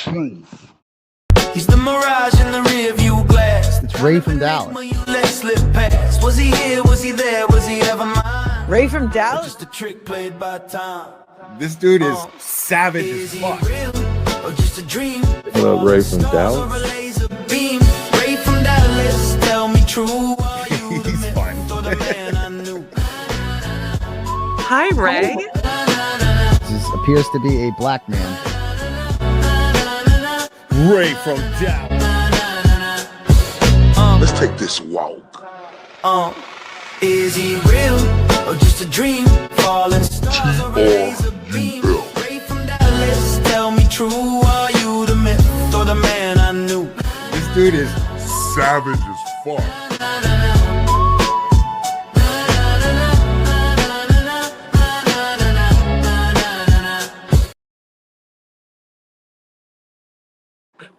Chief. He's the mirage in the rear view glass. It's Ray from Dallas. Was he here? Was he there? Was he ever mine? Ray from Dallas? Just a trick played by time. This dude is savage as fuck. Or just a dream? What up, Ray from Dallas? Ray from Dallas, tell me true. He's fun. Hi, Ray. This appears to be a black man. Ray from Dallas. Let's take this walk. Is he real or just a dream? Falling stars or a beam? Ray from Dallas, tell me true. Are you the myth or the man I knew? This dude is Savage as fuck.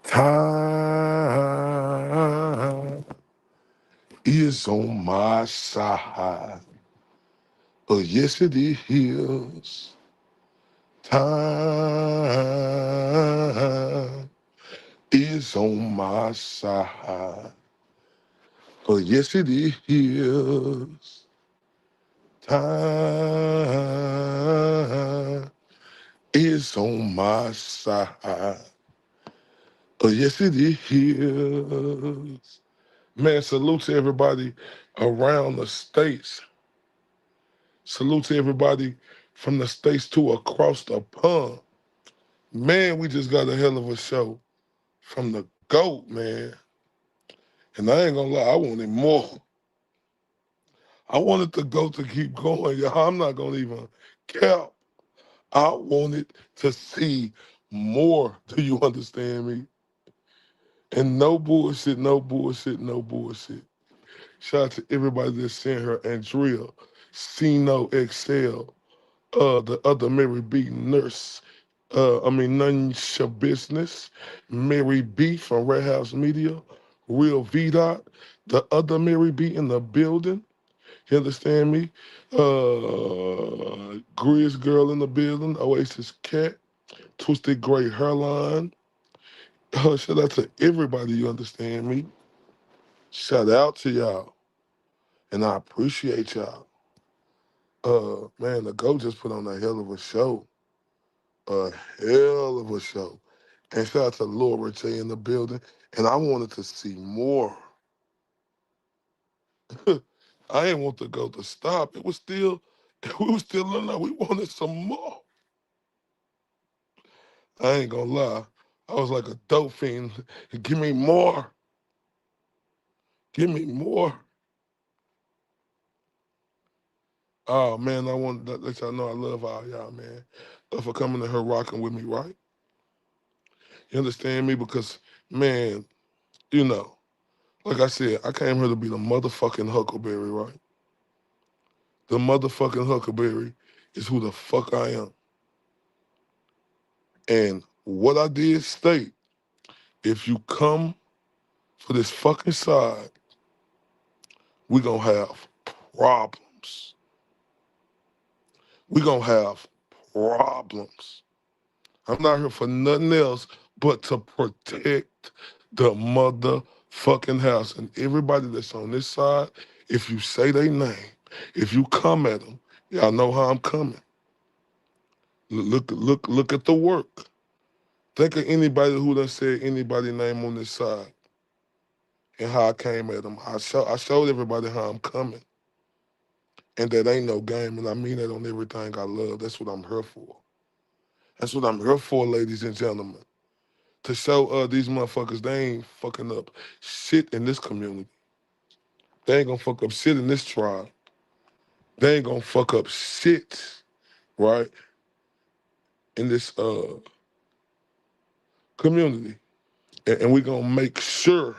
Time is on my side. Oh, yes, it is. Time is on my side. Oh, yes, it is. Time is on my side. Oh, yes, it is. Man, salute to everybody around the states. Salute to everybody from the states to across the pond. Man, we just got a hell of a show from the GOAT, man. And I ain't gonna lie, I wanted more. I wanted the GOAT to keep going. Y'all, I'm not gonna even cap. I wanted to see more. Do you understand me? And no bullshit, no bullshit, no bullshit. Shout out to everybody that sent her Andrea, Sino Excel, the other Mary B nurse, none your business, Mary B from Red House Media, Real V Dot, the other Mary B in the building. You understand me? Grizz Girl in the building, Oasis Cat, Twisted Gray Hairline. Shout out to everybody, you understand me? Shout out to y'all. And I appreciate y'all. Man, the GOAT just put on a hell of a show. A hell of a show. And shout out to Laura J in the building. And I wanted to see more. I didn't want the GOAT to stop. We were still in there. We wanted some more. I ain't gonna lie. I was like a dope fiend. Give me more. Give me more. Oh man, I want to let y'all know I love all y'all, man. For coming to her rocking with me, right? You understand me? Because, man, you know, like I said, I came here to be the motherfucking Huckleberry, right? The motherfucking Huckleberry is who the fuck I am. And what I did state, if you come for this fucking side, we gonna have problems. We gonna have problems. I'm not here for nothing else but to protect the motherfucking house. And everybody that's on this side, if you say their name, if you come at them, y'all know how I'm coming. Look at the work. Think of anybody who done said anybody's name on this side and how I came at them. I showed everybody how I'm coming. And that ain't no game, and I mean that on everything I love. That's what I'm here for. That's what I'm here for, ladies and gentlemen. To show these motherfuckers they ain't fucking up shit in this community. They ain't gonna fuck up shit in this tribe. They ain't gonna fuck up shit, right, in this community. And we gonna make sure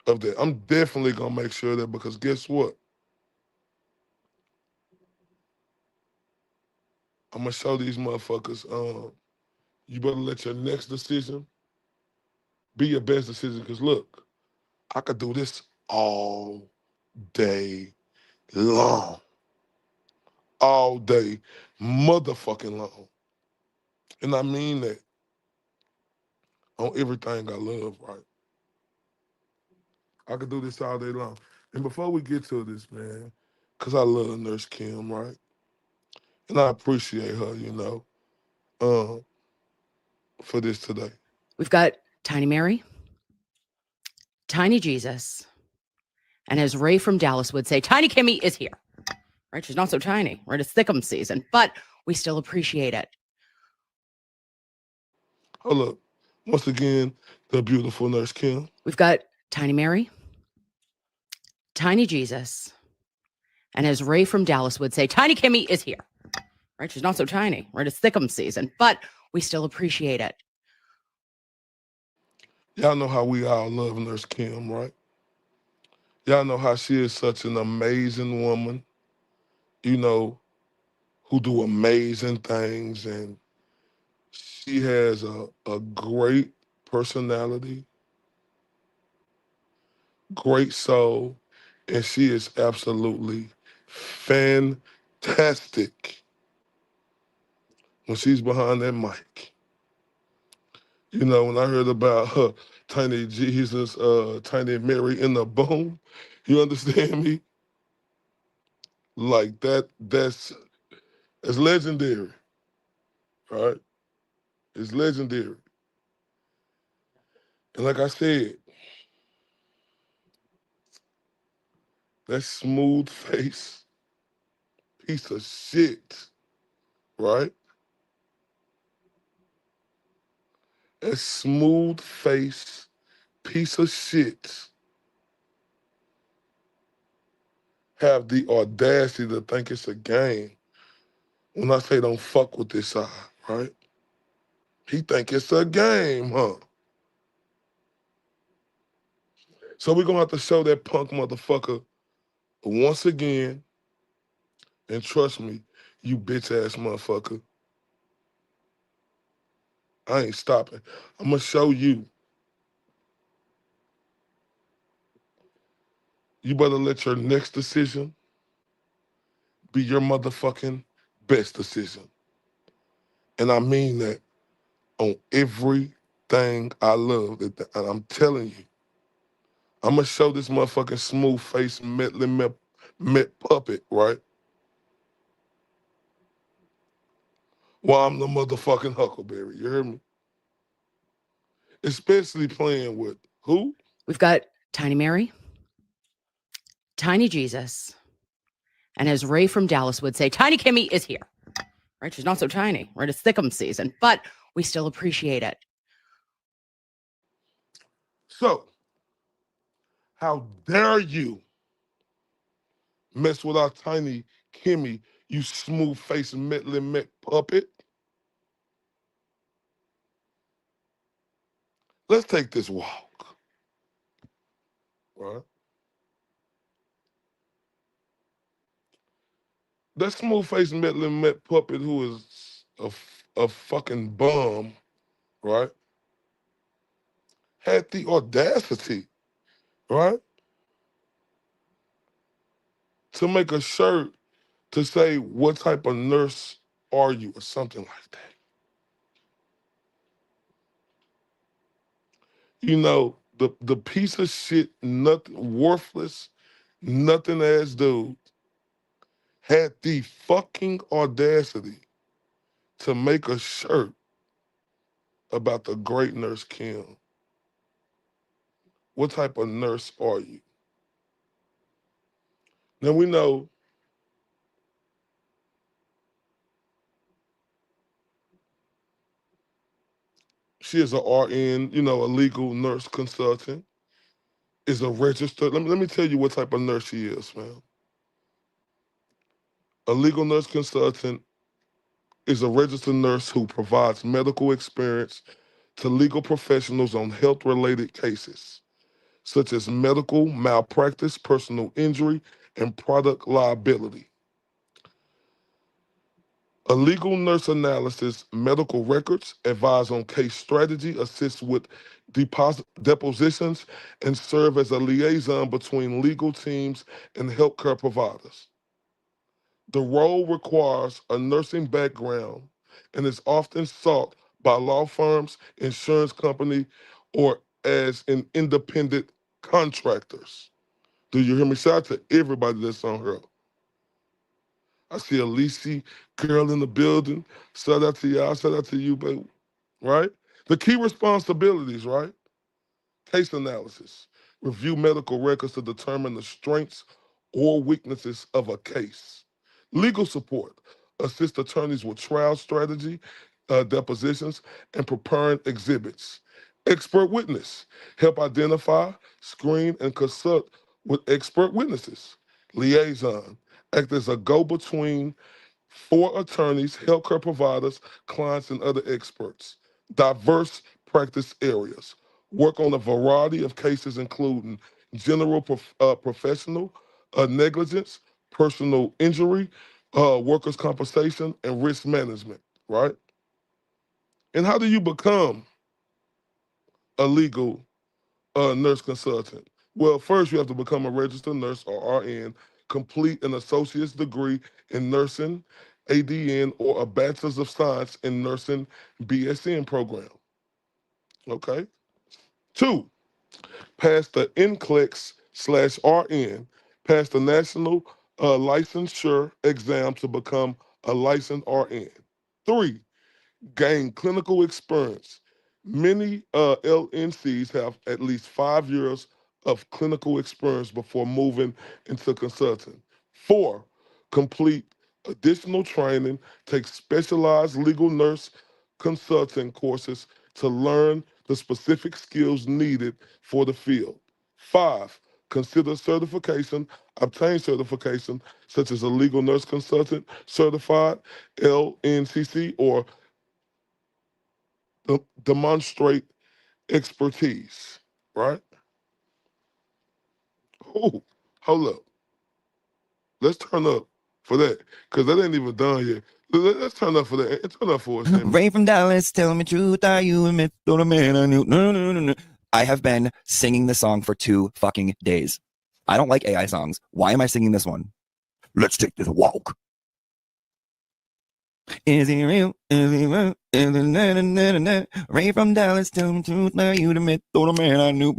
of that. I'm definitely gonna make sure of that because guess what? I'm gonna show these motherfuckers, you better let your next decision be your best decision. Because look, I could do this all day long. All day motherfucking long. And I mean that. on everything I love, right? I could do this all day long. And before we get to this, man, because I love Nurse Kim, right? And I appreciate her, um, for this today. We've got Tiny Mary, Tiny Jesus, and as Ray from Dallas would say, Tiny Kimmy is here. Right? She's not so tiny. Right? It's Thick'em season, but we still appreciate it. Hold up. Once again, the beautiful Nurse Kim. We've got Tiny Mary, Tiny Jesus, and as Ray from Dallas would say, Tiny Kimmy is here. Right? She's not so tiny. Right? It's Thick'em season, but we still appreciate it. Y'all know how we all love Nurse Kim, right? Y'all know how she is such an amazing woman, you know, who do amazing things. And she has a great personality, great soul, and she is absolutely fantastic when she's behind that mic. You know, when I heard about her, Tiny Jesus, Tiny Mary in the boom, you understand me? Like that's legendary, right? It's legendary. And like I said, that smooth face piece of shit, right? That smooth face piece of shit have the audacity to think it's a game. When I say don't fuck with this side, right? He think it's a game, huh? So we're gonna have to show that punk motherfucker once again, and trust me, you bitch ass motherfucker, I ain't stopping. I'm gonna show you. You better let your next decision be your motherfucking best decision. And I mean that on everything I love. And I'm telling you, I'm gonna show this motherfucking smooth face meddling met puppet, right? While I'm the motherfucking Huckleberry. You hear me? Especially playing with who? We've got Tiny Mary, Tiny Jesus, and as Ray from Dallas would say, Tiny Kimmy is here. Right? She's not so tiny. Right? It's Thick'em season, but we still appreciate it. So, how dare you mess with our Tiny Kimmy, you smooth faced meddling met puppet? Let's take this walk, right? That smooth faced meddling met puppet who is a fucking bum, right? Had the audacity, right, to make a shirt to say, what type of nurse are you, or something like that. You know, the piece of shit, nothing worthless, nothing ass dude had the fucking audacity to make a shirt about the great Nurse Kim. What type of nurse are you? Now we know she is a RN, you know, a legal nurse consultant, is a registered. Let me tell you what type of nurse she is, man. A legal nurse consultant is a registered nurse who provides medical experience to legal professionals on health related cases, such as medical malpractice, personal injury, and product liability. A legal nurse analysis medical records, advise on case strategy, assist with depositions, and serve as a liaison between legal teams and healthcare providers. The role requires a nursing background and is often sought by law firms, insurance company, or as an independent contractors. Do you hear me? Shout out to everybody that's on here. I see a Lisi girl in the building. Shout out to y'all. Shout out to you, baby. Right? The key responsibilities, right? Case analysis. Review medical records to determine the strengths or weaknesses of a case. Legal support. Assist attorneys with trial strategy, depositions, and preparing exhibits. Expert witness. Help identify, screen, and consult with expert witnesses. Liaison. Act as a go-between for attorneys, healthcare providers, clients, and other experts. Diverse practice areas. Work on a variety of cases, including general professional negligence, personal injury, workers' compensation, and risk management, right? And how do you become a legal nurse consultant? Well, first you have to become a registered nurse or RN, complete an associate's degree in nursing, ADN, or a bachelor's of science in nursing BSN program. Okay. 2, pass the NCLEX/RN, pass the national licensure exam to become a licensed RN. 3, gain clinical experience. Many LNCs have at least 5 years of clinical experience before moving into consulting. 4, complete additional training, take specialized legal nurse consulting courses to learn the specific skills needed for the field. 5, consider certification, obtain certification such as a legal nurse consultant certified, LNCC, or demonstrate expertise, right? Oh, hold up. Let's turn up for that, because that ain't even done yet. Let's turn up for that. Turn up for us, Jimmy. Ray from Dallas, tell me truth, are you a myth or a man I knew? No, no, no, no. I have been singing this song for 2 fucking days. I don't like AI songs. Why am I singing this one? Let's take this walk. Is he real? Is he real? Is he na, na, na, na, na. Ray from Dallas, tell me truth, are you the myth or the man I knew?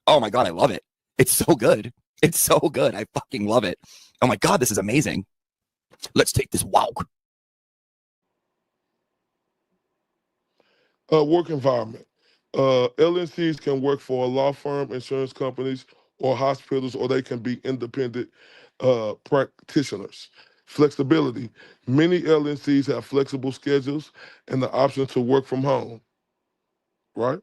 Oh my God, I love it. It's so good. It's so good. I fucking love it. Oh my God, this is amazing. Let's take this walk. Work environment. LNCs can work for a law firm, insurance companies, or hospitals, or they can be independent practitioners. Flexibility. Many LNCs have flexible schedules and the option to work from home, right?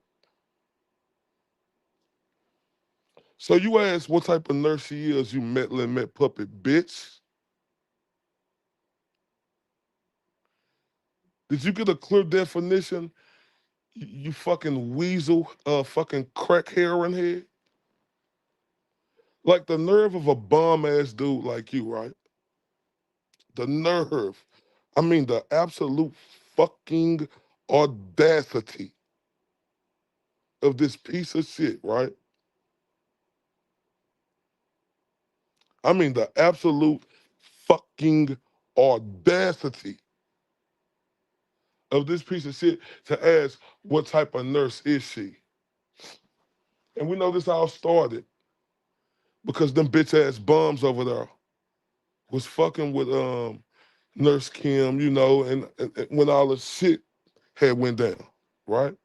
So you ask what type of nurse she is, you meddling met puppet bitch. Did you get a clear definition? You fucking weasel, fucking crack heroin head. Like the nerve of a bum ass dude like you, right? The nerve. I mean, the absolute fucking audacity of this piece of shit, right? I mean, the absolute fucking audacity of this piece of shit to ask what type of nurse is she. And we know this all started because them bitch ass bums over there was fucking with Nurse Kim, you know, and when all the shit had went down, right?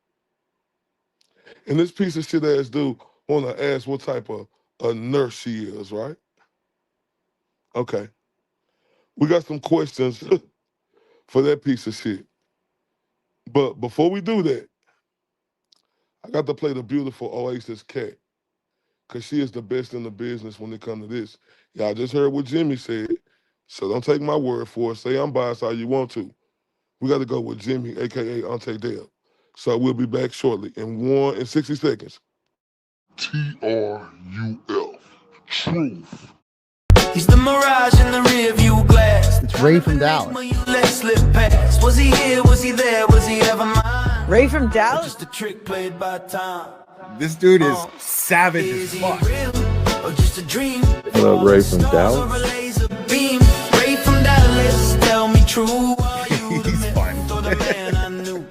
And this piece of shit ass dude wanna ask what type of a nurse she is, right? Okay. We got some questions for that piece of shit. But before we do that, I got to play the beautiful Oasis cat, because she is the best in the business when it comes to this. Y'all just heard what Jimmy said, so don't take my word for it. Say I'm biased how you want to. We got to go with Jimmy, a.k.a. Ante Dale. So we'll be back shortly in 60 seconds. TRUF. Truth. He's the mirage in the rear view glass. It's Ray from Dallas. You let slip past. Was he here? Was he there? Was he ever mine? Ray from Dallas? Just a trick played by time. This dude is savage Is as he fuck. real or just a dream? What up, Ray from Dallas? Ray from Dallas, tell me true. Are you the He's myth fun. or the man I knew?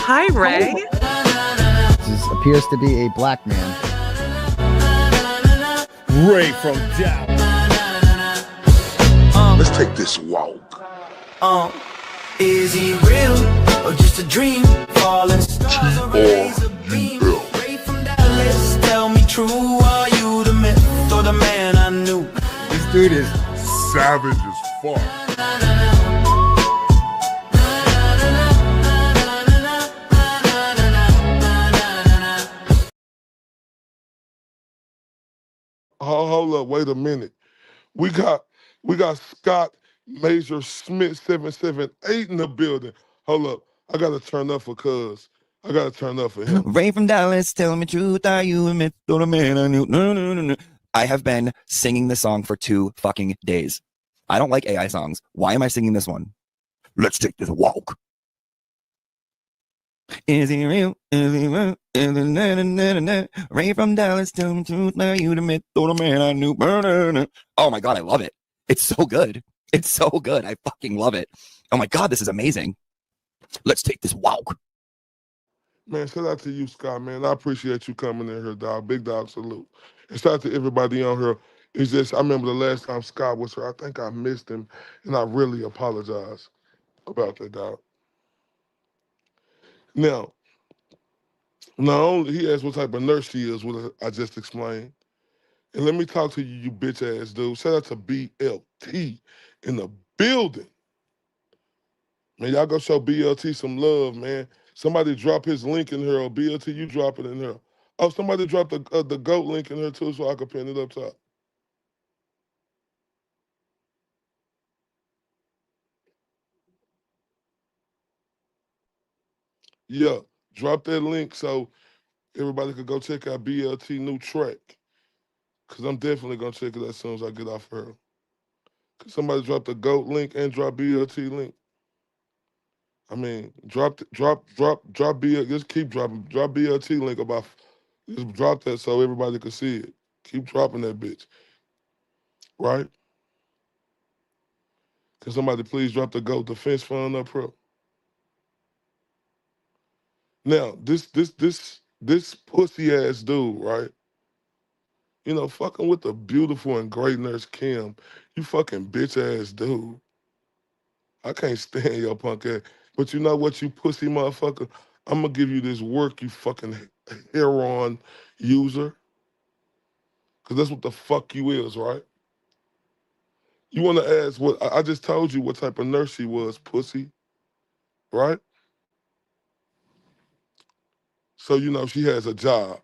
Hi, Ray. This appears to be a black man. Ray from Dallas. Let's take this walk. Is he real or just a dream? Falling stars or a laser beam? Ray from Dallas, tell me true. Are you the myth or the man I knew? This dude is Savage as fuck. Hold up, wait a minute. We got Scott Major Smith 778 in the building. Hold up. I gotta turn up for cuz. I gotta turn up for him. Ray from Dallas, tell me truth, are you a myth or a man I knew? No, no, no, no. I have been singing this song for 2 fucking days. I don't like AI songs. Why am I singing this one? Let's take this walk. Is he real? Is he real? Is he na, na, na, na, na. Ray from Dallas, tell me truth, are you the myth or the man I knew? Oh my God, I love it. It's so good. It's so good. I fucking love it. Oh my God, this is amazing. Let's take this walk. Man, shout out to you, Scott, man. I appreciate you coming in here, dog. Big dog salute. And shout out to everybody on here. It's just, I remember the last time Scott was here, I think I missed him, and I really apologize about that, dog. Now, not only he asked what type of nurse she is, what I just explained. And let me talk to you, you bitch ass dude. Shout out to BLT in the building. Man, y'all go show BLT some love, man. Somebody drop his link in here, or BLT, you drop it in here. Oh, somebody dropped the GOAT link in here too, so I could pin it up top. Yeah, drop that link so everybody could go check out BLT new track. Cause I'm definitely gonna check it as soon as I get off her. Cause somebody drop the GOAT link and drop BLT link. I mean, drop BLT. Just keep dropping. Drop BLT link about. Just drop that so everybody can see it. Keep dropping that bitch, right? Can somebody please drop the GOAT Defense Fund up, bro? Now, this pussy ass dude, right? You know, fucking with the beautiful and great nurse Kim. You fucking bitch ass dude. I can't stand your punk ass. But you know what, you pussy motherfucker? I'm gonna give you this work, you fucking heroin user. Cause that's what the fuck you is, right? You wanna ask what I just told you what type of nurse she was, pussy, right? So you know she has a job.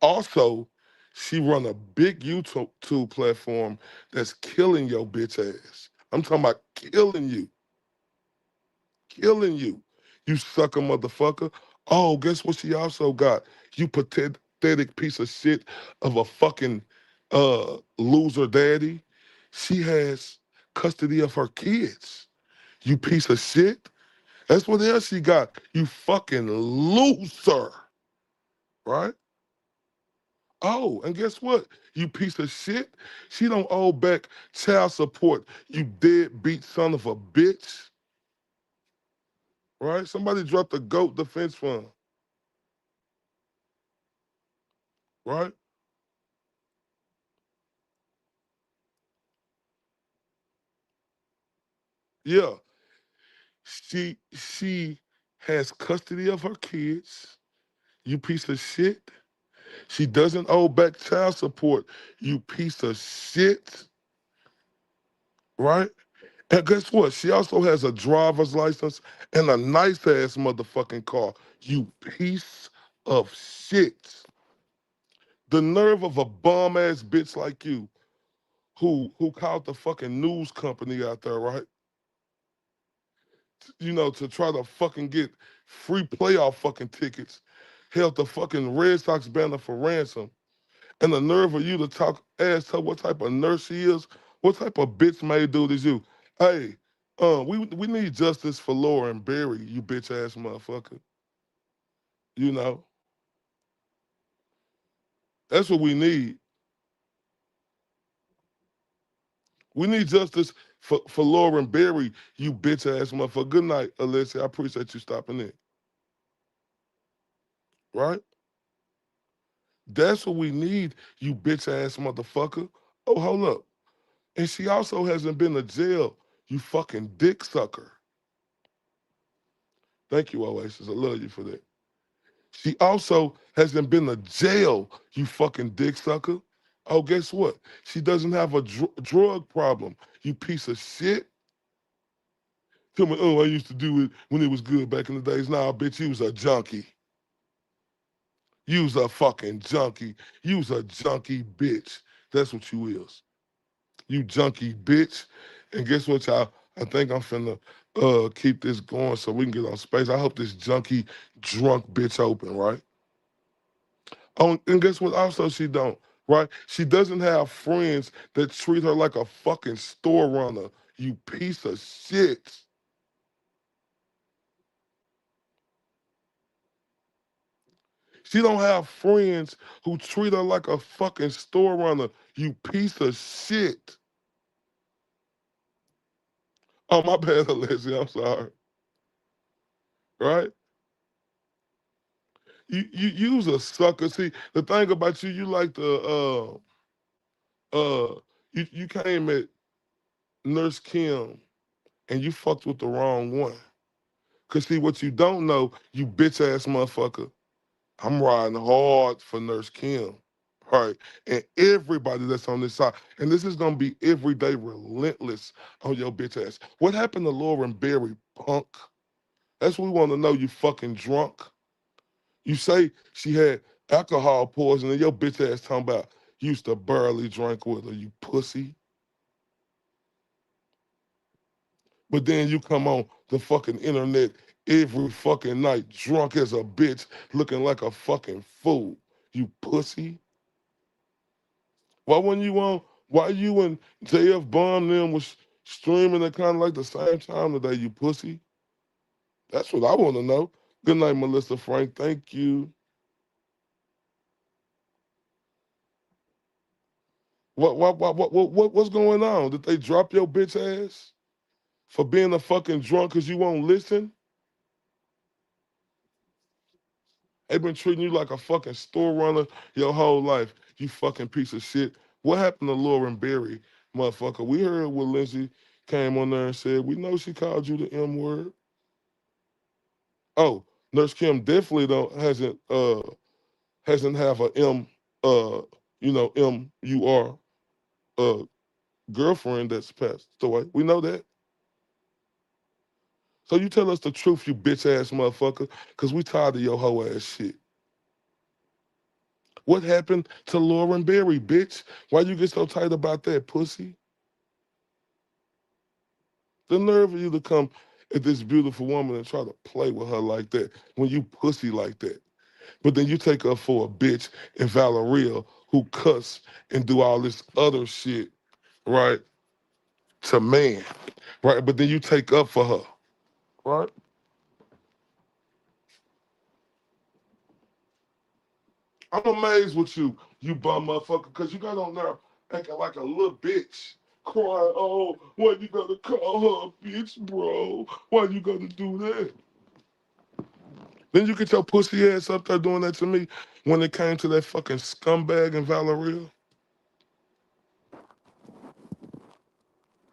Also, she run a big YouTube platform that's killing your bitch ass. I'm talking about killing you. Killing you. You sucker motherfucker. Oh, guess what she also got? You pathetic piece of shit of a fucking loser daddy. She has custody of her kids. You piece of shit. That's what else she got. You fucking loser. Right? Oh, and guess what? You piece of shit. She don't owe back child support. You deadbeat son of a bitch. Right? Somebody dropped the GOAT Defense Fund. Right? Yeah. She has custody of her kids. You piece of shit. She doesn't owe back child support. You piece of shit. Right? And guess what? She also has a driver's license and a nice ass motherfucking car. You piece of shit. The nerve of a bum ass bitch like you who called the fucking news company out there, right? You know, to try to fucking get free playoff fucking tickets, held the fucking Red Sox banner for ransom. And the nerve of you to talk, ask her what type of nurse she is, what type of bitch made dude is you? Hey, we need justice for Lauren Berry, you bitch ass motherfucker. You know, that's what we need. We need justice for Lauren Berry, you bitch ass motherfucker. Good night, Alessia. I appreciate you stopping in. right? That's what we need, you bitch ass motherfucker. Oh, hold up. And she also hasn't been to jail, you fucking dick sucker. Thank you, Oasis. I love you for that. She also hasn't been to jail, you fucking dick sucker. Oh, guess what? She doesn't have a drug problem, you piece of shit. Tell me, oh, I used to do it when it was good back in the days. Nah, bitch, you was a junkie. You was a fucking junkie. You was a junkie bitch. That's what you is. You junkie bitch. And guess what, y'all? I think I'm finna keep this going so we can get on space. I hope this junkie drunk bitch open, right? Oh, and guess what? Also, she don't, right? She doesn't have friends that treat her like a fucking store runner. You piece of shit. She don't have friends who treat her like a fucking store runner. You piece of shit. Oh, my bad, Alessia. I'm sorry. Right? You's a sucker. See, the thing about you, you like the you came at Nurse Kim and you fucked with the wrong one. Cause see what you don't know, you bitch ass motherfucker. I'm riding hard for Nurse Kim. Right. And everybody that's on this side. And this is gonna be everyday relentless on your bitch ass. What happened to Lauren Berry, punk? That's what we want to know, you fucking drunk. You say she had alcohol poisoning, your bitch ass talking about you used to barely drink with her, you pussy. But then you come on the fucking internet every fucking night, drunk as a bitch, looking like a fucking fool, you pussy. Why when you on? Why you and JF Bomb them was streaming at kind of like the same time today, you pussy? That's what I want to know. Good night, Melissa Frank. Thank you. What's going on? Did they drop your bitch ass for being a fucking drunk because you won't listen? They been treating you like a fucking store runner your whole life. You fucking piece of shit. What happened to Lauren Berry, motherfucker? We heard what Lindsay came on there and said. We know she called you the M word. Oh, Nurse Kim definitely don't hasn't have a M MUR girlfriend that's passed away. We know that. So you tell us the truth, you bitch ass motherfucker, because we tired of your hoe ass shit. What happened to Lauren Berry, bitch? Why you get so tight about that, pussy? The nerve of you to come at this beautiful woman and try to play with her like that when you pussy like that. But then you take her for a bitch and Valeria who cuss and do all this other shit, right? To man, right? But then you take up for her, right? I'm amazed with you, you bum motherfucker, because you got on there acting like a little bitch. Crying, oh, why you gonna call her a bitch, bro? Why you gonna do that? Then you get your pussy ass up there doing that to me when it came to that fucking scumbag and Valeria.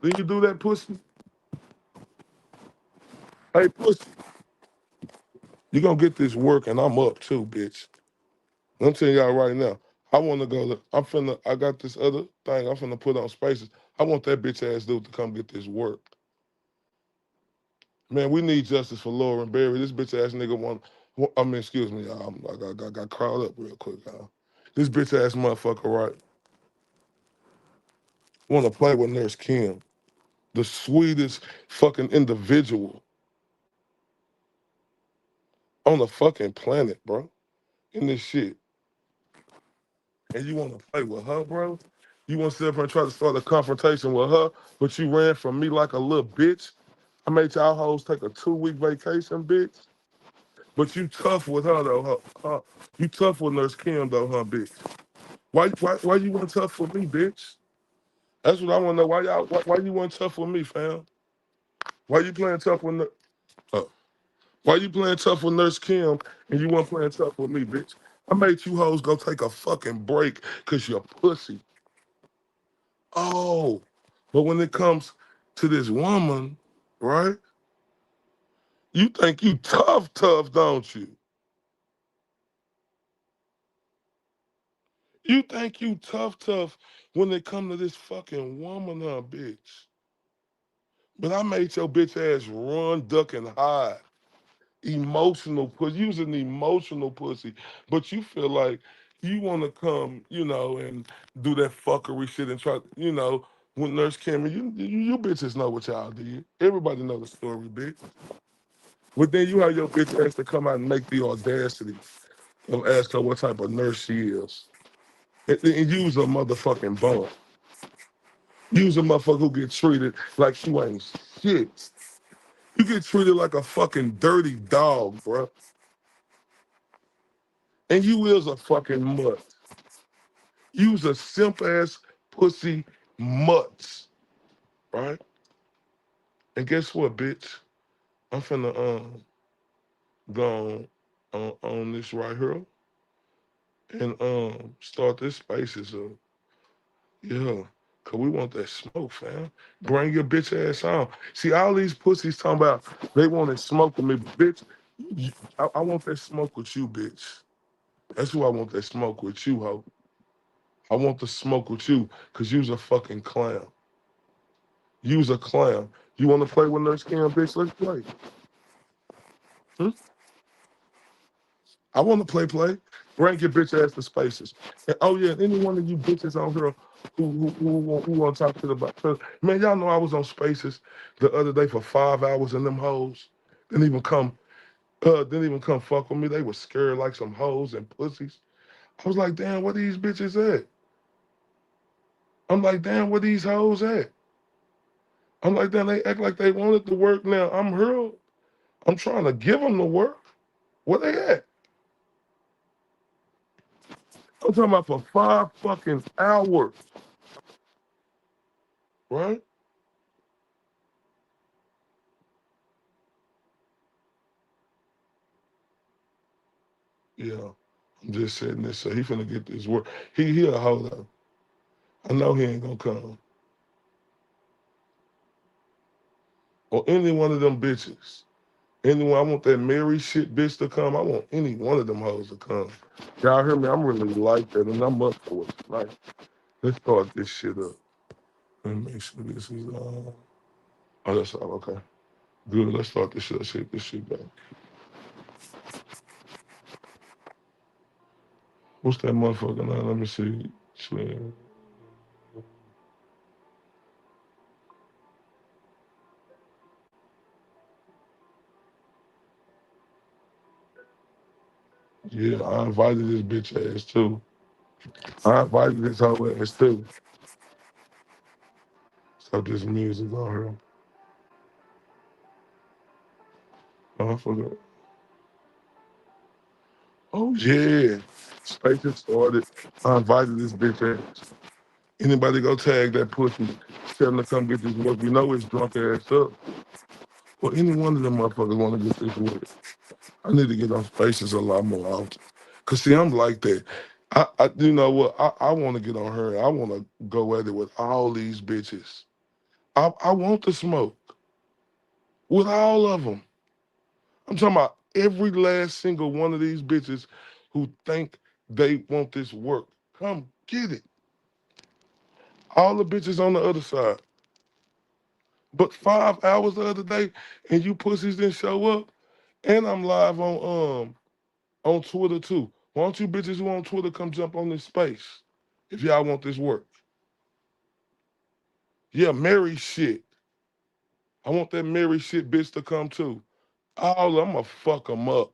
Then you do that, pussy? Hey, pussy, you gonna get this work and I'm up too, bitch. I'm telling y'all right now, I wanna go I got this other thing I'm finna put on spaces. I want that bitch ass dude to come get this work. Man, we need justice for Lauren Berry. This bitch ass nigga excuse me, y'all. I got caught up real quick, y'all. This bitch ass motherfucker, right, wanna play with Nurse Kim, the sweetest fucking individual on the fucking planet, bro, in this shit. And you wanna play with her, bro? You wanna sit up here and try to start a confrontation with her, but you ran from me like a little bitch? I made y'all hoes take a 2-week vacation, bitch. But you tough with her though, huh? You tough with Nurse Kim though, huh, bitch? Why you want tough with me, bitch? That's what I want to know. Why you want tough with me, fam? Why you playing tough with? Why you playing tough with Nurse Kim and you weren't playing tough with me, bitch? I made you hoes go take a fucking break because you're pussy. Oh, but when it comes to this woman, right? You think you tough, don't you? You think you tough when it come to this fucking woman, bitch. But I made your bitch ass run, duck, and hide. Emotional pussy. You was an emotional pussy. But you feel like you want to come, and do that fuckery shit and try, with Nurse Kimmy. You bitches know what y'all did. Everybody know the story, bitch. But then you have your bitch ass to come out and make the audacity of ask her what type of nurse she is. And use a motherfucking bum. Use a motherfucker who get treated like she ain't shit. You get treated like a fucking dirty dog, bro. And you is a fucking mutt. You's a simp ass pussy mutts, right? And guess what, bitch? I'm finna go on this right here and start this spaces up. Yeah. Cause we want that smoke, fam. Bring your bitch ass on. See, all these pussies talking about they want to smoke with me, bitch. I want that smoke with you, bitch. That's who I want that smoke with you, ho. I want the smoke with you, cause you's a fucking clown. You's a clown. You want to play with Nurse Cam, bitch? Let's play. Hmm? I want to play. Bring your bitch ass to spaces. And, oh yeah, any one of you bitches on here who want to talk to about? Man, y'all know I was on spaces the other day for 5 hours, and them hoes didn't even come fuck with me. They were scared like some hoes and pussies. I was like, damn, where these bitches at? I'm like, damn, where these hoes at? I'm like, damn, they act like they wanted to work now. I'm here. I'm trying to give them the work. Where they at? I'm talking about for 5 fucking hours, right? Yeah. I'm just saying this. So he finna get this work. He a hoe though. I know he ain't gonna come. Or any one of them bitches. Anyone, I want that Mary shit bitch to come. I want any one of them hoes to come. Y'all hear me? I'm really like that, and I'm up for it. Like, let's start this shit up. Let me make sure this is oh, that's all okay. Good. Let's start this shit. Let's hit this shit back. What's that motherfucker now? Let me see. Shit. Yeah, I invited this bitch ass too. I invited this whole ass too. So this music on her. Oh, I forgot. Oh yeah. Spaces started. I invited this bitch ass. Anybody go tag that pussy, tell them to come get this work. You know it's drunk ass up. Well, any one of them motherfuckers want to get this work. I need to get on spaces a lot more often. Cause see, I'm like that. I you know what? I want to get on her. I want to go at it with all these bitches. I want the smoke with all of them. I'm talking about every last single one of these bitches who think they want this work. Come get it. All the bitches on the other side. But 5 hours the other day, and you pussies didn't show up, and I'm live on Twitter too. Why don't you bitches who on Twitter come jump on this space if y'all want this work? Yeah, Mary shit. I want that Mary shit bitch to come too. All I'ma fuck them up.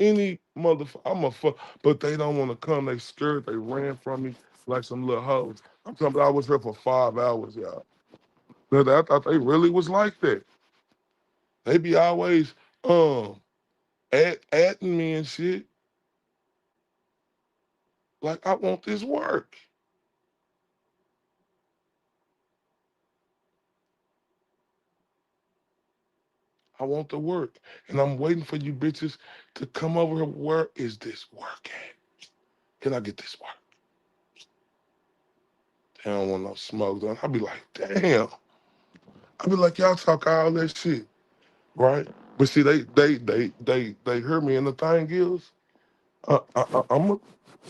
Any motherfucker, I'm a fuck, but they don't want to come. They scared. They ran from me like some little hoes. I'm talking about I was here for 5 hours, y'all. But I thought they really was like that. They be always adding me and shit. Like I want this work. I want the work. And I'm waiting for you bitches to come over here. Where is this work at? Can I get this work? They don't want no smoke done. I be like, damn. I be like, y'all talk all that shit, right? But see, they heard me, and the thing is, I'm gonna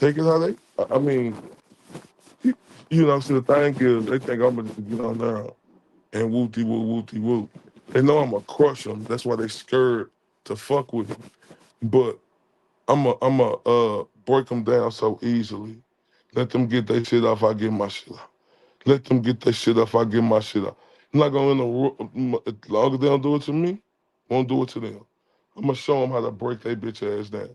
take it how they. I mean, you know, see, the thing is, they think I'm gonna get on there and wooty woo. They know I'm gonna crush them. That's why they scared to fuck with me. But I'm a break them down so easily. Let them get their shit off. I get my shit off. Let them get their shit off. I get my shit off. I'm not gonna as long as they don't do it to me, won't do it to them. I'm gonna show them how to break their bitch ass down.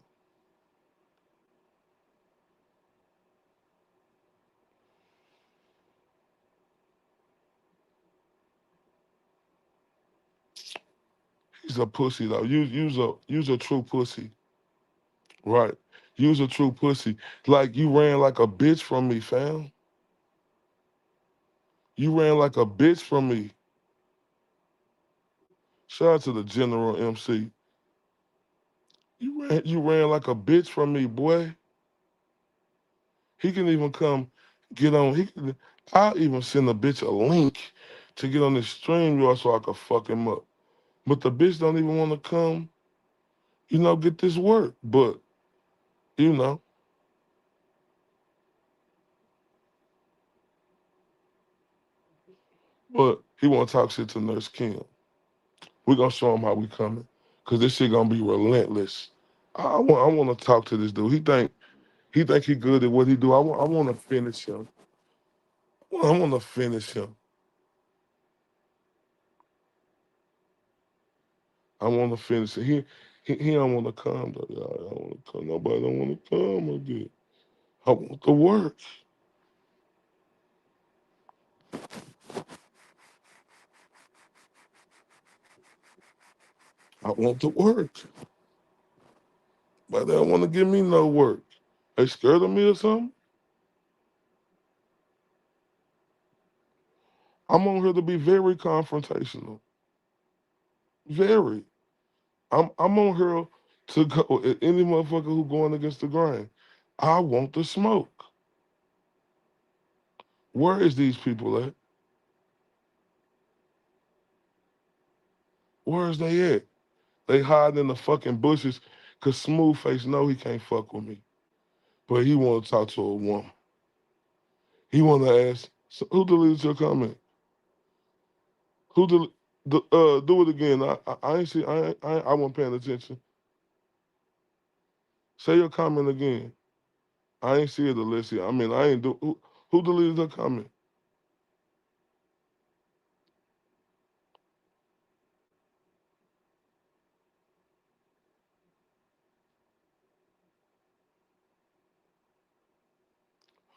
He's a pussy though. Use a true pussy, right? Use a true pussy. Like you ran like a bitch from me, fam. You ran like a bitch from me. Shout out to the General MC. You ran like a bitch from me, boy. He can even come get on. I'll even send a bitch a link to get on this stream, y'all, so I can fuck him up. But the bitch don't even want to come, get this work. But you know, but he want to talk shit to Nurse Kim. We gonna show him how we coming, cause this shit gonna be relentless. I want to talk to this dude. He think he good at what he do. I want to finish him. I want to finish him. I want to finish it. He don't want to come though, y'all. I don't want to come. Nobody don't want to come again. I want the work. I want the work. But they don't want to give me no work. They scared of me or something? I'm on here to be very confrontational. Very. I'm on here to go at any motherfucker who going against the grain. I want the smoke. Where is these people at? Where is they at? They hiding in the fucking bushes because Smoothface know he can't fuck with me. But he want to talk to a woman. He want to ask, so who deleted your comment? Who do it again? I ain't see. I wasn't paying attention. Say your comment again. I ain't see it, Alicia. I mean, I ain't do. Who deleted her comment?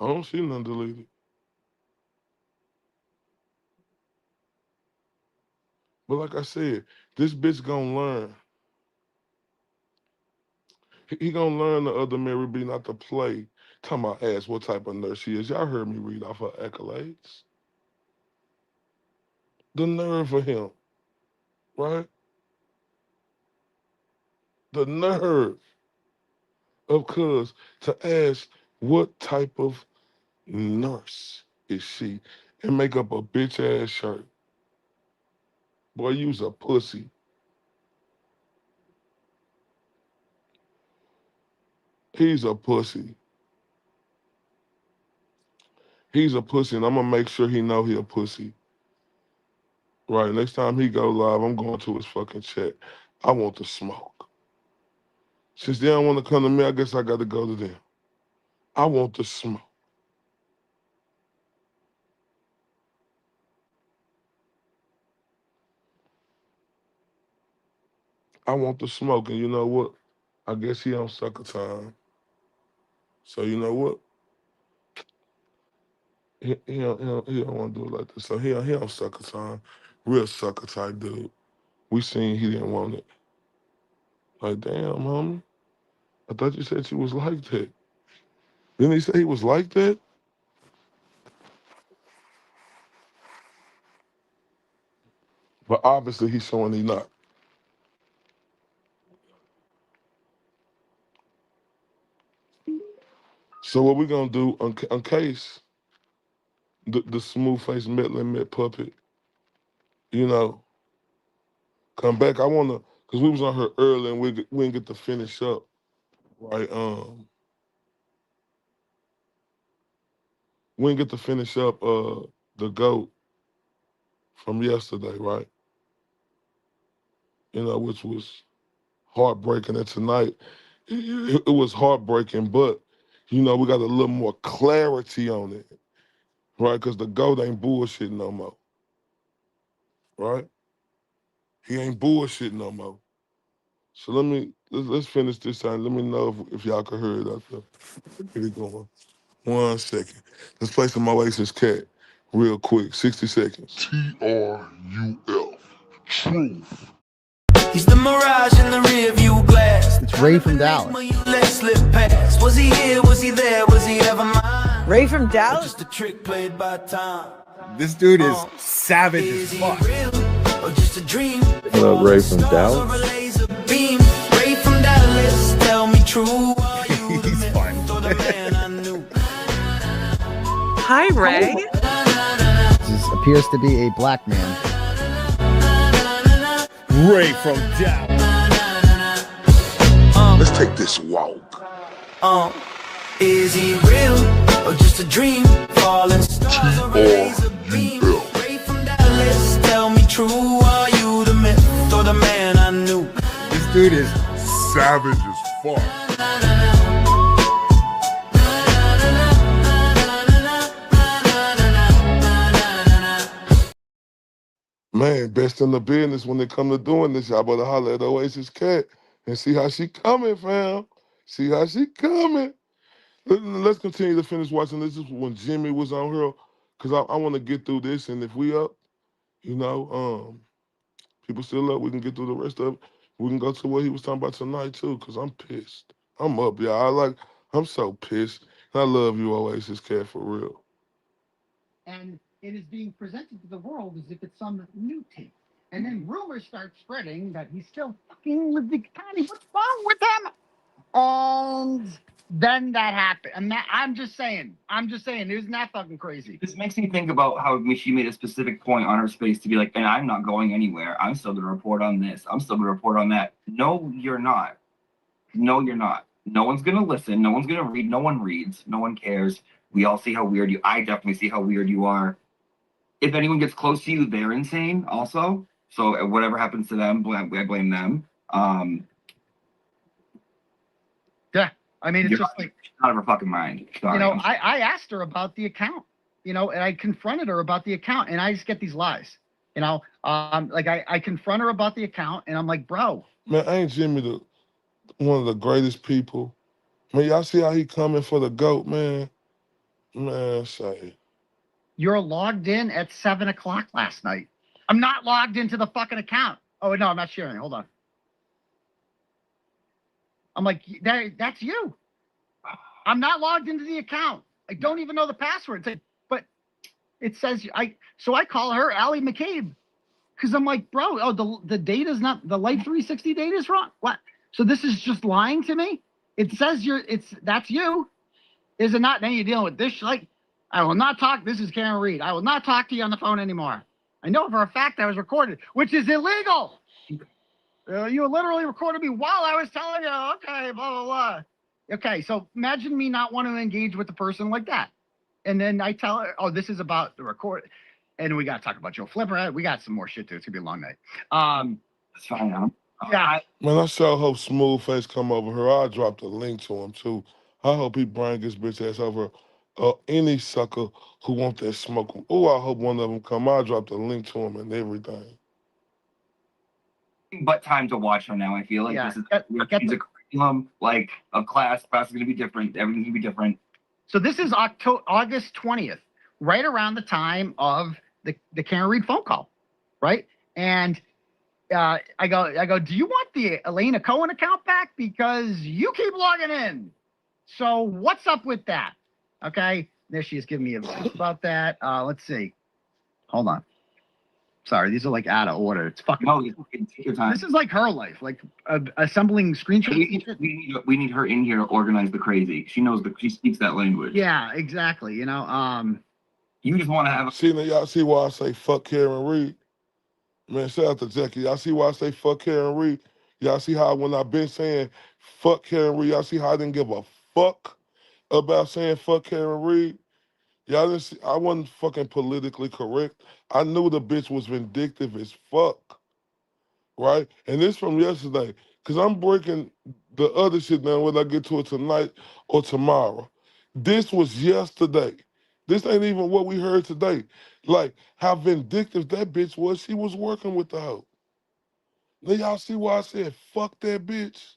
I don't see none deleted. But like I said, this bitch gonna learn. He gonna learn the other Mary B not to play. Talking about ask what type of nurse she is. Y'all heard me read off her accolades. The nerve of him, right? The nerve of cuz to ask what type of nurse is she and make up a bitch ass shirt. Boy, you's a pussy. He's a pussy. He's a pussy, and I'm gonna make sure he know he a pussy. Right, next time he go live, I'm going to his fucking chat. I want the smoke. Since they don't want to come to me, I guess I got to go to them. I want the smoke. I want the smoke, and you know what? I guess he don't suck a time. So you know what? He don't want to do it like this. So he don't suck a time. Real sucker type dude. We seen he didn't want it. Like, damn, homie. I thought you said you was like that. Didn't he say he was like that? But obviously he's showing he not. So what we gonna do in case the smooth faced meddling Met puppet, you know, come back? I wanna, cause we was on her early and we didn't get to finish up, right? We didn't get to finish up the GOAT from yesterday, right? You know, which was heartbreaking. And tonight, it was heartbreaking, but you know, we got a little more clarity on it, right? Because the GOAT ain't bullshit no more, right? He ain't bullshit no more. So let's finish this time. Let me know if y'all can hear it out there. Get it going. 1 second. Let's play some Oasis Cat real quick. 60 seconds. TRUF. Truth. He's the mirage in the rear view glass. It's Ray from Dallas. When you let slip past. Was he here? Was he there? Was he ever mine? Ray from Dallas? Just a trick played by time. This dude is savage Is as he fuck. real or just a dream? Ray from Dallas? Ray from Dallas, tell me true. Are you the He's myth fun. or the man I knew? Hi, Ray. This appears to be a black man. Ray from Dallas. Let's take this walk. Is he real or just a dream? Falling stars or a laser beam? Ray from Dallas, tell me true. Are you the myth or the man I knew? This dude is Savage as fuck. Man, best in the business when it come to doing this. Y'all better holler at Oasis Cat and see how she coming, fam. See how she coming. Let's continue to finish watching. This is when Jimmy was on her, because I want to get through this. And if we up, you know, people still up, we can get through the rest of it. We can go to what he was talking about tonight, too, because I'm pissed. I'm up, y'all. I'm so pissed. I love you, Oasis Cat, for real. And it is being presented to the world as if it's some new tape. And then rumors start spreading that he's still fucking with the Tiny. What's wrong with him? And then that happened. And I'm just saying, isn't that fucking crazy? This makes me think about how she made a specific point on her space to be like, and I'm not going anywhere. I'm still going to report on this. I'm still going to report on that. No, you're not. No, you're not. No one's going to listen. No one's going to read. No one reads. No one cares. We all see how weird you. I definitely see how weird you are. If anyone gets close to you, they're insane also. So whatever happens to them, I blame them. Yeah. I mean, it's just like, out of her fucking mind. Sorry. you know, I asked her about the account, you know, and I confronted her about the account, and I just get these lies, you know, like I confront her about the account, and I'm like, bro. Man, ain't Jimmy one of the greatest people? Man, y'all see how he coming for the GOAT, man? Man, say. You're logged in at 7 o'clock last night. I'm not logged into the fucking account. Oh, no, I'm not sharing. Hold on. I'm like, that's you. I'm not logged into the account. I don't even know the password. But it says, so I call her Allie McCabe. Because I'm like, bro, the data's not, the Life 360 data is wrong. What? So this is just lying to me? It says that's you. Is it not? Then you're dealing with this. Like, I will not talk. This is Karen Reed. I will not talk to you on the phone anymore. I know for a fact I was recorded, which is illegal. You literally recorded me while I was telling you, okay, blah, blah, blah. Okay, so imagine me not wanting to engage with the person like that. And then I tell her, oh, this is about the record. And we got to talk about Joe Flipper. We got some more shit, too. It's going to be a long night. It's fine now. Yeah. Man, I sure hope Smoothface come over here. I'll drop the link to him, too. I hope he bring his bitch ass over. Any sucker who want that smoke. Oh, I hope one of them come. I'll drop the link to him and everything. But time to watch her now. I feel like this is a curriculum, like a class. Class is going to be different. Everything's going to be different. So this is August 20th, right around the time of the Karen Reed phone call, right? And I go, do you want the Elena Cohen account back? Because you keep logging in. So what's up with that? Okay, there she is giving me advice about that. Let's see. Hold on. Sorry, these are like out of order. It's fucking. No, you can take your time. This is like her life, like assembling screenshots. We need her in here to organize the crazy. She knows she speaks that language. Yeah, exactly. You know, You just want to have. See, now y'all see why I say fuck Karen Reed? Man, shout out to Jackie. Y'all see why I say fuck Karen Reed? Y'all see how when I've been saying fuck Karen Reed, y'all see how I didn't give a fuck about saying fuck Karen Reed? Y'all didn't see, I wasn't fucking politically correct. I knew the bitch was vindictive as fuck, right? And this from yesterday, because I'm breaking the other shit down whether I get to it tonight or tomorrow. This was yesterday. This ain't even what we heard today. Like, how vindictive that bitch was. She was working with the hoe. Now y'all see why I said fuck that bitch?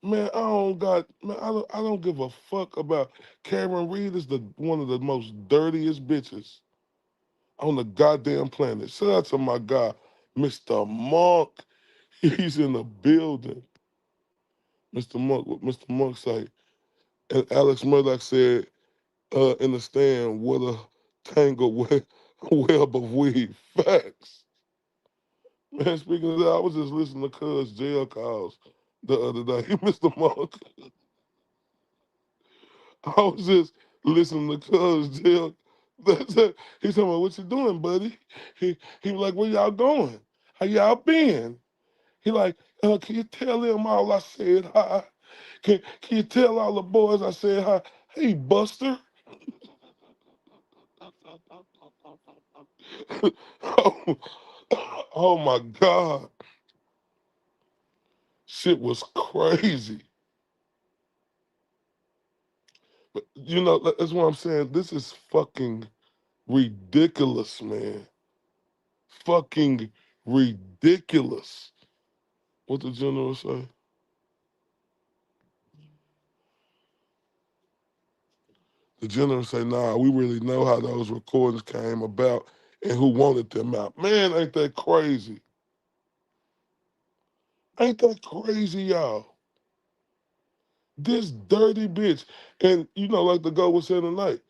Man, I don't give a fuck about Karen Reed is one of the most dirtiest bitches on the goddamn planet. Shout out to my guy, Mr. Monk. He's in the building. Mr. Monk, what Mr. Monk say? And Alex Murdoch said in the stand, what a tangled web of weed. Facts. Man, speaking of that, I was just listening to Cuz jail calls the other day. Mr. Monk. I was just listening to Cuz jail. He's talking about, what you doing, buddy? He was like, where y'all going? How y'all been? He like, can you tell them all I said hi? Can you tell all the boys I said hi? Hey, Buster. oh, oh my God. Shit was crazy. But, you know, that's what I'm saying. This is fucking ridiculous, man. Fucking ridiculous. What the general say? The general say, nah, we really know how those recordings came about and who wanted them out. Man, ain't that crazy? Ain't that crazy, y'all? This dirty bitch. And, you know, like the guy was saying tonight,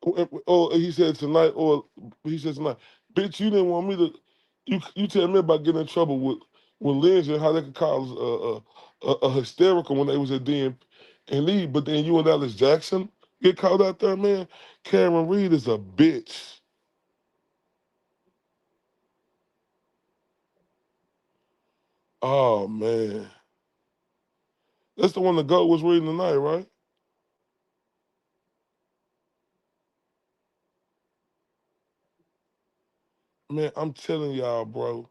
or he said tonight, bitch, you didn't want me to, you tell me about getting in trouble with Lindsay and how they could call us a hysterical when they was at D&E, but then you and Alex Jackson get caught out there, man. Karen Reed is a bitch. Oh, man. That's the one the GOAT was reading tonight, right? Man, I'm telling y'all, bro.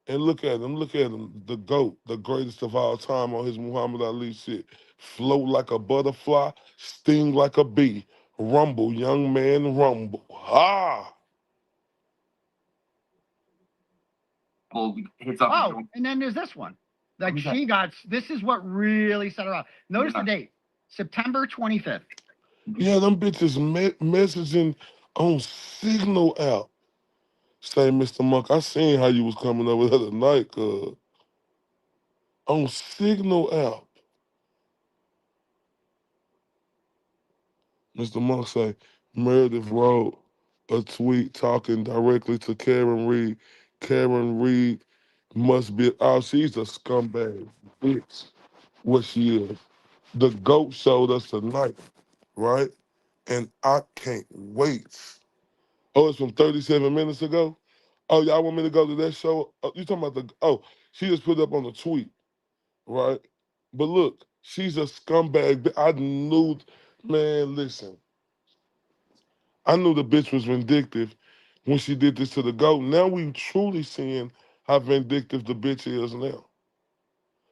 And look at him, the GOAT, the greatest of all time on his Muhammad Ali shit. Float like a butterfly, sting like a bee. Rumble, young man, rumble. Ah! oh, and then there's this one. Like she got, this is what really set her up. Notice the date, September 25th. Yeah, them bitches messaging on Signal app. Say, Mr. Monk, I seen how you was coming over the other night, on Signal app. Mr. Monk say, Meredith wrote a tweet talking directly to Karen Reed. Karen Reed must be, oh, she's a scumbag bitch, what she is. The GOAT showed us tonight, right? And I can't wait. Oh, it's from 37 minutes ago? Oh, y'all want me to go to that show? Oh, you talking about she just put up on the tweet, right? But look, she's a scumbag. I knew, man, listen. I knew the bitch was vindictive when she did this to the GOAT. Now we truly seeing how vindictive the bitch is now.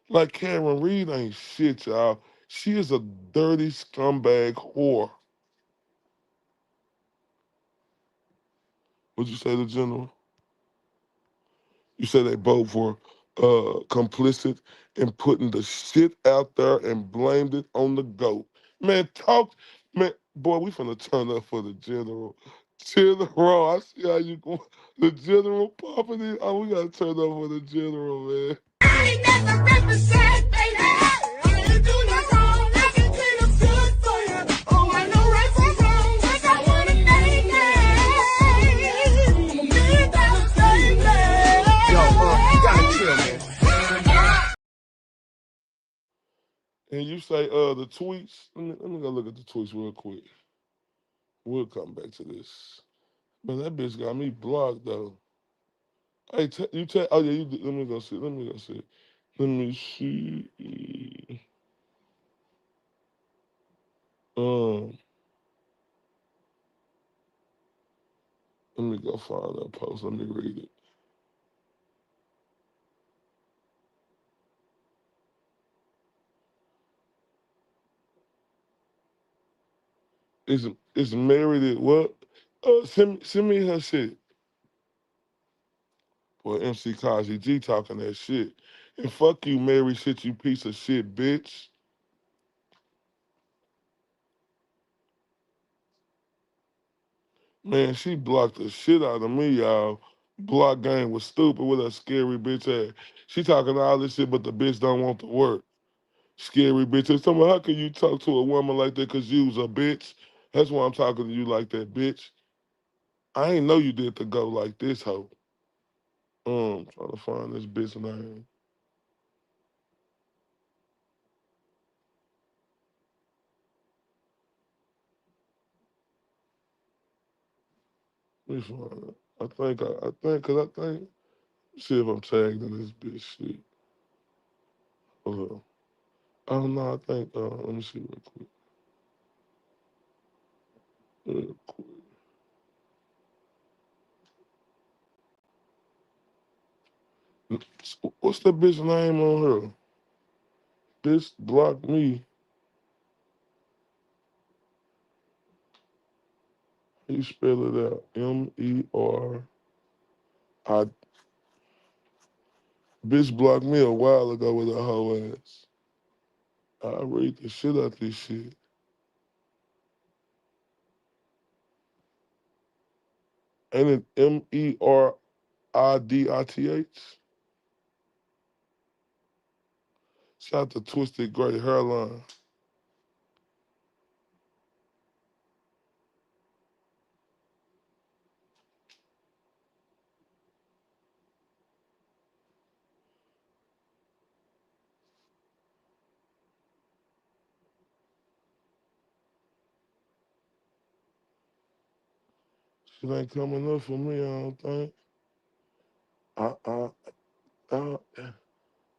Like Karen Reed ain't shit, y'all. She is a dirty scumbag whore. What'd you say, the general? You said they both were complicit in putting the shit out there and blamed it on the GOAT. Man, man, boy, we finna turn up for the general. General, I see how you go. The general popping in. Oh, we gotta turn up for the general, man. I ain't never represent, baby. I ain't do no wrong. I can clean up good for you. Oh, I know right from wrong. 'Cause I wanna make it. $1 million, baby. And you say the tweets. Let me go look at the tweets real quick. We'll come back to this. Man, that bitch got me blocked though. Hey, you tell. Oh yeah, you. Let me go see. Let me go see. Let me see. Um, let me go find that post. Let me read it. It's married at what? Send me her shit. Boy, MC Kazi G talking that shit. And fuck you, Mary shit, you piece of shit, bitch. Man, she blocked the shit out of me, y'all. Block game was stupid with her scary bitch ass. She talking all this shit, but the bitch don't want to work. Scary bitch. Tell me, how can you talk to a woman like that because you was a bitch? That's why I'm talking to you like that, bitch. I ain't know you did to go like this, hoe. Trying to find this bitch name. Let me find it. Cause I think, see if I'm tagged in this bitch shit. Oh no, I think, let me see real quick. Real quick. What's the bitch name on her? Bitch blocked me. You spell it out. MERI. Bitch blocked me a while ago with her whole ass. I read the shit out this shit. Ain't it MERIDITH? Shout out to Twisted Gray Hairline. Shit ain't coming up for me, I don't think. Uh,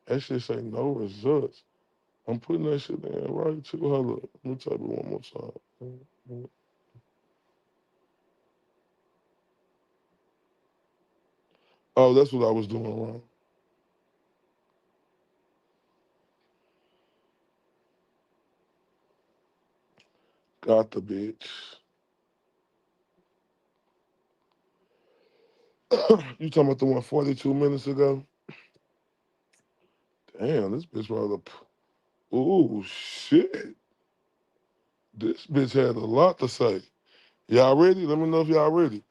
that shit say no results. I'm putting that shit in right too. Hold up. Let me type it one more time. Oh, that's what I was doing wrong. Got the bitch. You talking about the one 42 minutes ago? Damn, this bitch rather. Ooh, shit. This bitch had a lot to say. Y'all ready? Let me know if y'all ready.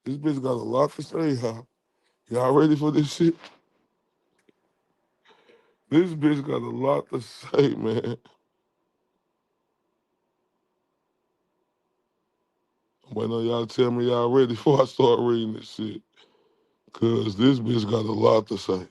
This bitch got a lot to say, huh? Y'all ready for this shit? This bitch got a lot to say, man. I'm waiting on y'all to tell me y'all ready before I start reading this shit. Cause this bitch got a lot to say.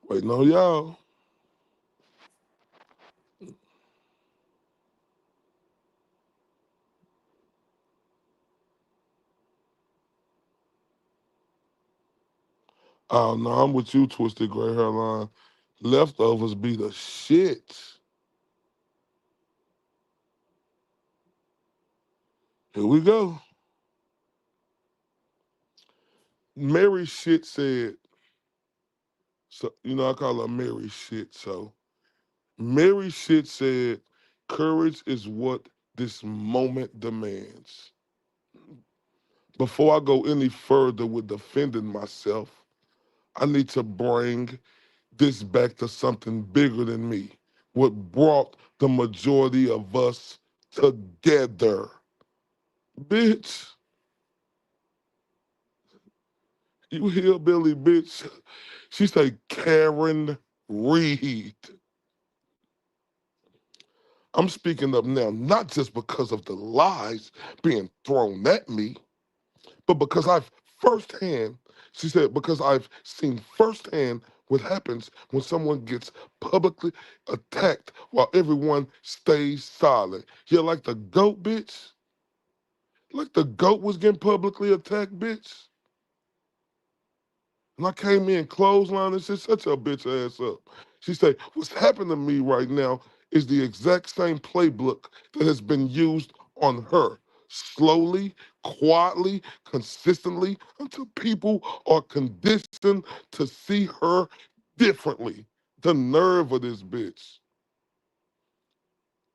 Waiting on y'all. Oh no, I'm with you, Twisted Gray Hairline. Leftovers be the shit. Here we go. Mary Shit said, so I call her Mary Shit, so Mary Shit said, courage is what this moment demands. Before I go any further with defending myself, I need to bring this back to something bigger than me. What brought the majority of us together. Bitch, you hillbilly bitch. She say Karen Reed. I'm speaking up now, not just because of the lies being thrown at me, but because I've firsthand, she said, because I've seen firsthand what happens when someone gets publicly attacked while everyone stays silent. Yeah, like the GOAT, bitch. Like the GOAT was getting publicly attacked, bitch. And I came in clothesline and said, shut your bitch ass up. She said, what's happening to me right now is the exact same playbook that has been used on her. Slowly, quietly, consistently, until people are conditioned to see her differently. The nerve of this bitch.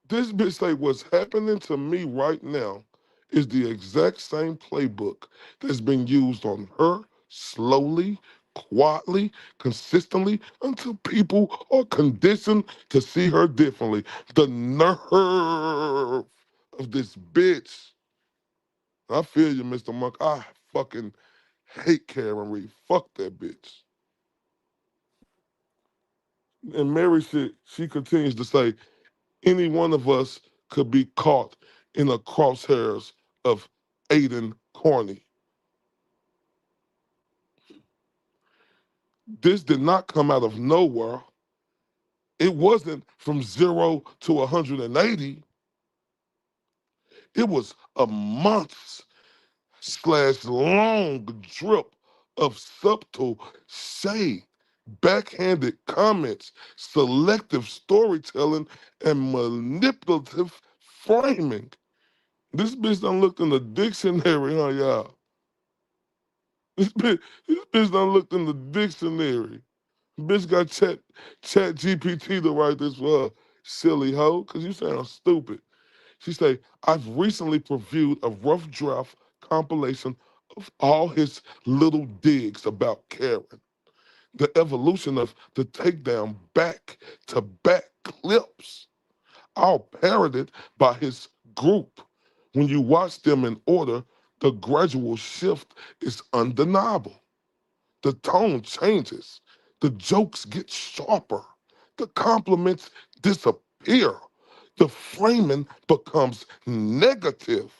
This bitch say what's happening to me right now is the exact same playbook that's been used on her slowly, quietly, consistently until people are conditioned to see her differently. The nerve of this bitch. I feel you, Mr. Monk. I fucking hate Karen Reed. Fuck that bitch. And Mary, she continues to say, any one of us could be caught in the crosshairs of Aiden Corney. This did not come out of nowhere. It wasn't from 0 to 180. It was a months slash long drip of subtle shade, backhanded comments, selective storytelling, and manipulative framing. This bitch done looked in the dictionary, huh, y'all? This bitch done looked in the dictionary. Bitch got chat GPT to write this for her, silly hoe, because you sound stupid. She say, I've recently previewed a rough draft compilation of all his little digs about Karen. The evolution of the takedown back to back clips, all parroted by his group. When you watch them in order, the gradual shift is undeniable. The tone changes. The jokes get sharper. The compliments disappear. The framing becomes negative.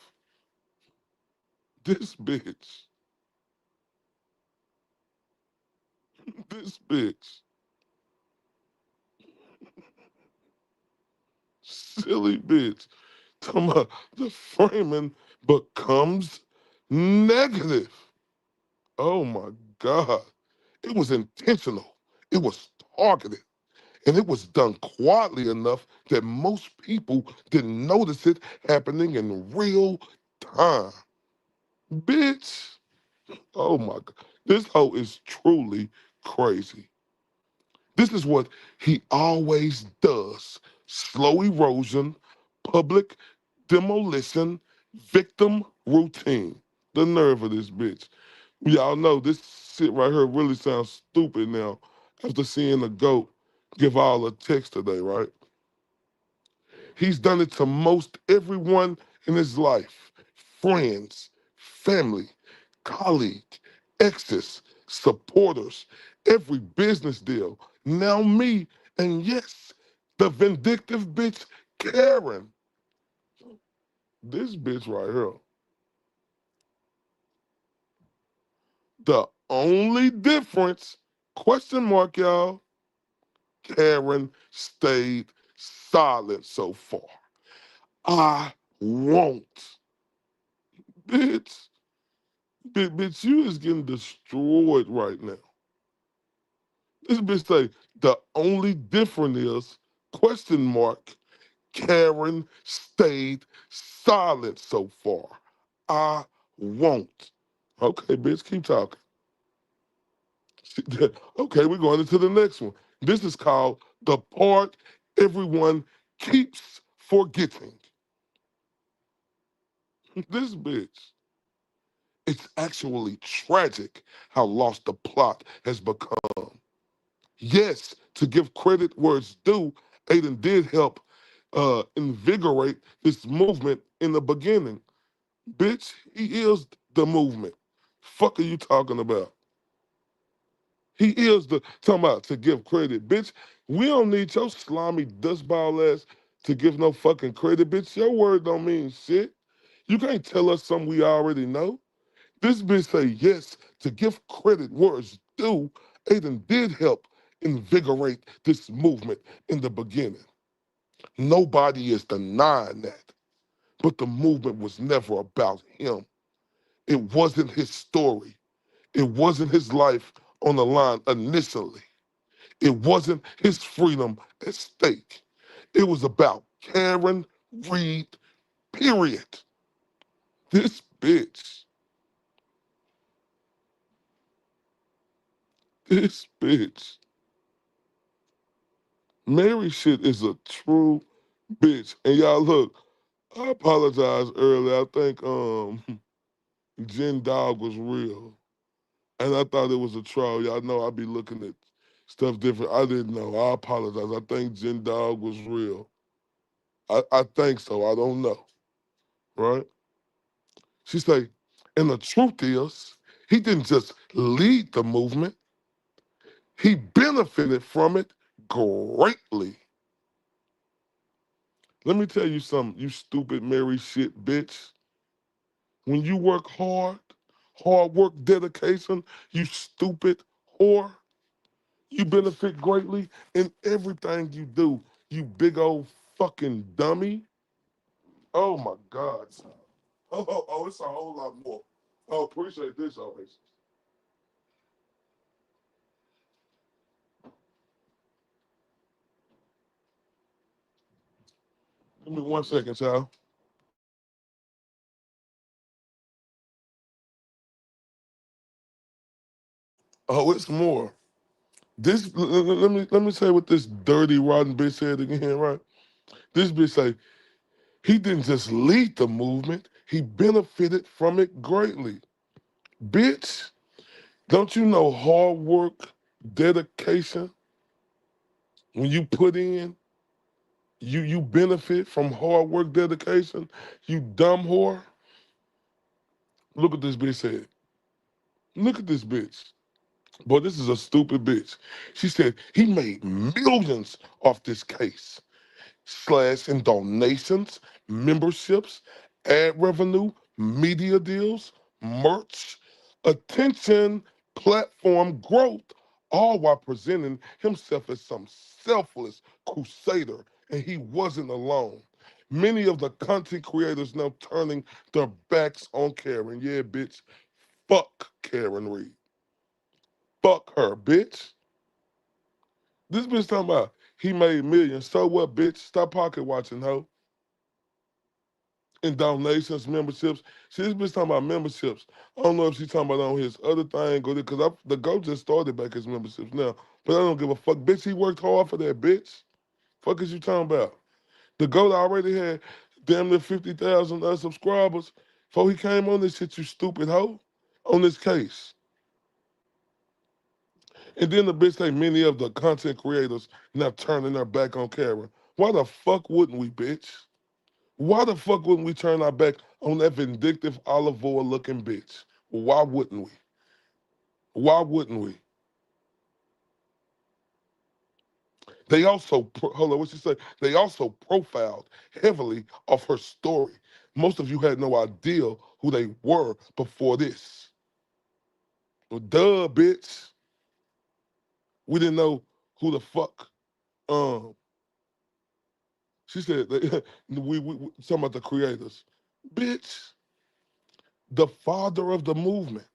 This bitch, this bitch, silly bitch, talking about the framing becomes negative. Oh my God. It was intentional. It was targeted. And it was done quietly enough that most people didn't notice it happening in real time. Bitch. Oh my God. This hoe is truly crazy. This is what he always does. Slow erosion, public demolition, victim routine. The nerve of this bitch. Y'all know this shit right here really sounds stupid now after seeing the GOAT give all the text today, right? He's done it to most everyone in his life. Friends, family, colleague, exes, supporters, every business deal. Now me, and yes, the vindictive bitch, Karen. This bitch right here. The only difference, question mark, y'all, Karen stayed silent so far. I won't. Bitch, bitch, you is getting destroyed right now. This bitch say, the only difference is, question mark, Karen stayed silent so far. I won't. Okay, bitch, keep talking. Okay, we're going into the next one. This is called the part everyone keeps forgetting. This bitch. It's actually tragic how lost the plot has become. Yes, to give credit where it's due, Aiden did help invigorate this movement in the beginning. Bitch, he is the movement. Fuck are you talking about? He is the talking about to give credit. Bitch, we don't need your slimy dustball ass to give no fucking credit, bitch. Your word don't mean shit. You can't tell us something we already know. This bitch say yes to give credit where it's due. Aiden did help invigorate this movement in the beginning. Nobody is denying that. But the movement was never about him. It wasn't his story. It wasn't his life on the line initially. It wasn't his freedom at stake. It was about Karen Reed, period. This bitch, this bitch. Mary shit is a true bitch. And y'all look, I apologize earlier. I think Jen Dog was real. And I thought it was a troll. Y'all know I be looking at stuff different. I didn't know. I apologize. I think Jen Dog was real. I think so. I don't know. Right? She say, and the truth is, he didn't just lead the movement. He benefited from it greatly. Let me tell you something, you stupid Mary shit bitch. When you work hard work, dedication, you stupid whore, you benefit greatly in everything you do, you big old fucking dummy. Oh my God. Oh, it's a whole lot more. Oh, appreciate this, Oasis. Give me 1 second, child. Oh, it's more. This let me say what this dirty rotten bitch said again, right? This bitch say he didn't just lead the movement, he benefited from it greatly. Bitch, don't you know hard work, dedication, when you put in, you benefit from hard work, dedication, you dumb whore? Look what this bitch said. Look at this bitch. Boy, this is a stupid bitch. She said he made millions off this case. Slash in donations, memberships, ad revenue, media deals, merch, attention, platform growth, all while presenting himself as some selfless crusader, and he wasn't alone. Many of the content creators now turning their backs on Karen. Yeah, bitch, fuck Karen Reed. Fuck her, bitch. This bitch talking about he made millions. So what, bitch? Stop pocket watching, ho. In donations, memberships. See, this bitch talking about memberships. I don't know if she's talking about on his other thing or because the GOAT just started back his memberships now. But I don't give a fuck. Bitch, he worked hard for that, bitch. Fuck is you talking about? The GOAT already had damn near 50,000 subscribers before he came on this shit, you stupid hoe, on this case. And then the bitch say many of the content creators now turning their back on Karen. Why the fuck wouldn't we, bitch? Why the fuck wouldn't we turn our back on that vindictive olive oil looking bitch? Why wouldn't we? Why wouldn't we? They also, hold on, what she say? They also profiled heavily of her story. Most of you had no idea who they were before this. Well, duh, bitch. We didn't know who the fuck. Um, she said, we talking about the creators. Bitch, the father of the movement.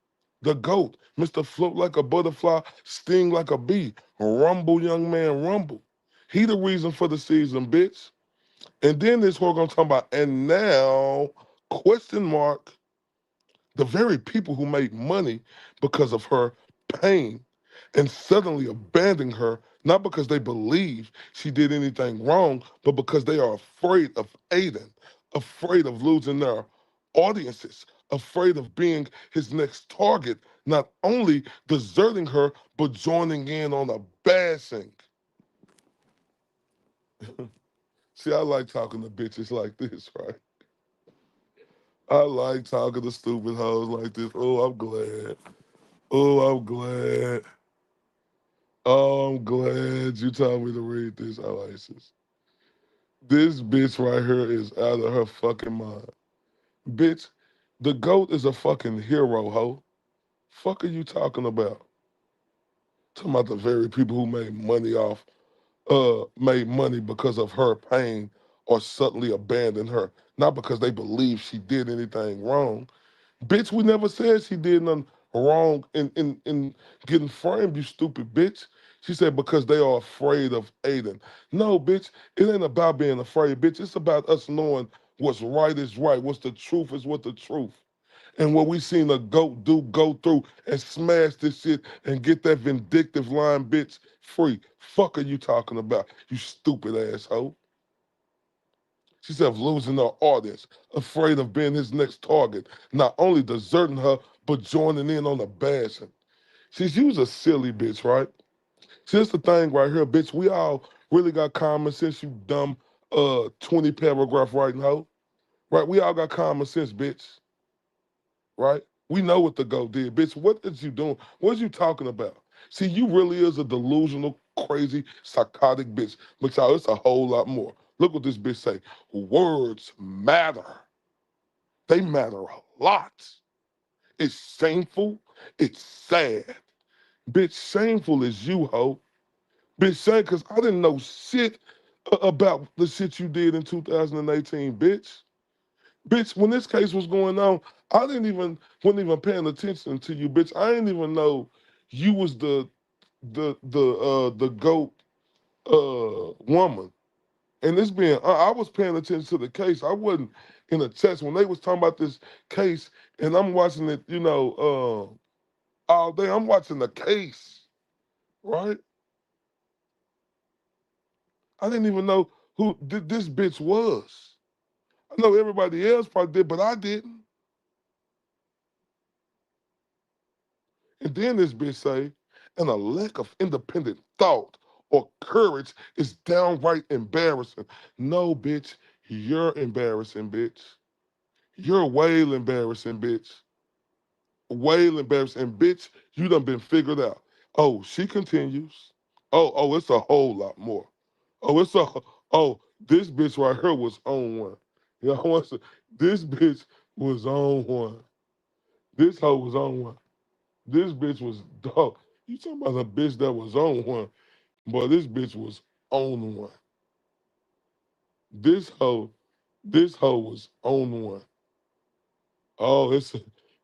The GOAT, Mr. Float like a butterfly, sting like a bee, rumble, young man, rumble. He the reason for the season, bitch. And then this whore gonna talk about, and now, question mark, the very people who made money because of her pain and suddenly abandoning her, not because they believe she did anything wrong, but because they are afraid of Aiden, afraid of losing their audiences, afraid of being his next target, not only deserting her, but joining in on a bashing. See, I like talking to bitches like this, right? I like talking to stupid hoes like this. Oh, I'm glad. Oh, I'm glad. Oh, I'm glad you told me to read this, Oasis. This bitch right here is out of her fucking mind. Bitch, the GOAT is a fucking hero, ho. Fuck are you talking about? Talking about the very people who made money because of her pain or suddenly abandoned her. Not because they believe she did anything wrong. Bitch, we never said she did nothing wrong in getting framed, you stupid bitch. She said because they are afraid of Aiden. No, bitch, it ain't about being afraid, bitch. It's about us knowing what's right is right, what's the truth is what the truth. And what we seen a GOAT do, go through and smash this shit and get that vindictive line bitch free. Fuck are you talking about, you stupid asshole? She said of losing her audience, afraid of being his next target, not only deserting her, but joining in on the bashing. See, she was a silly bitch, right? See, that's the thing right here, bitch. We all really got common sense, you dumb 20 paragraph writing hoe. Right? We all got common sense, bitch. Right? We know what the GOAT did. Bitch, what is you doing? What is you talking about? See, you really is a delusional, crazy, psychotic bitch. But y'all, it's a whole lot more. Look what this bitch say. Words matter. They matter a lot. It's shameful. It's sad. Bitch, shameful is you, ho. Bitch, sad because I didn't know shit about the shit you did in 2018, bitch. Bitch, when this case was going on, I wasn't even paying attention to you, bitch. I didn't even know you was the GOAT woman. And this being, I was paying attention to the case. I wasn't in a test when they was talking about this case, and I'm watching it, all day. I'm watching the case, right? I didn't even know who this bitch was. I know everybody else probably did, but I didn't. And then this bitch say, and a lack of independent thought or courage is downright embarrassing. No, bitch, you're embarrassing, bitch. You're way embarrassing, bitch. Way embarrassing. And bitch, you done been figured out. Oh, she continues. Oh, it's a whole lot more. Oh, this bitch right here was on one. You know what I'm saying? This bitch was on one. This hoe was on one. This bitch was dog. You talking about a bitch that was on one. Boy, this bitch was on one. This hoe, this hoe was on one. Oh,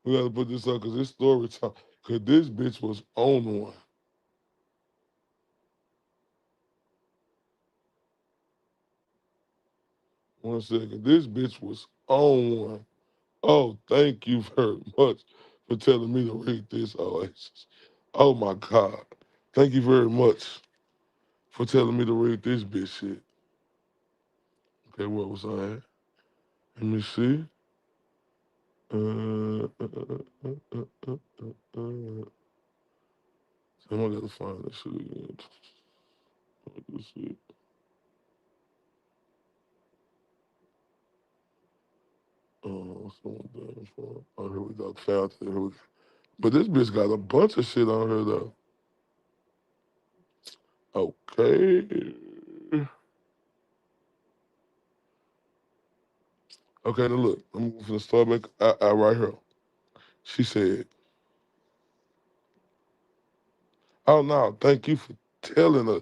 we gotta put this up because this story time. Cause this bitch was on one. One second. This bitch was on one. Oh, thank you very much for telling me to read this, Oasis. Oh my God. Thank you very much for telling me to read this bitch shit. Okay, what was I at? Let me see. Someone gotta find this shit again. Let's see. Someone done for. Oh, here we go. Found it. Here we go. But this bitch got a bunch of shit on her though. Okay. Okay, now look. I'm gonna start back out right here. She said, "Oh no, thank you for telling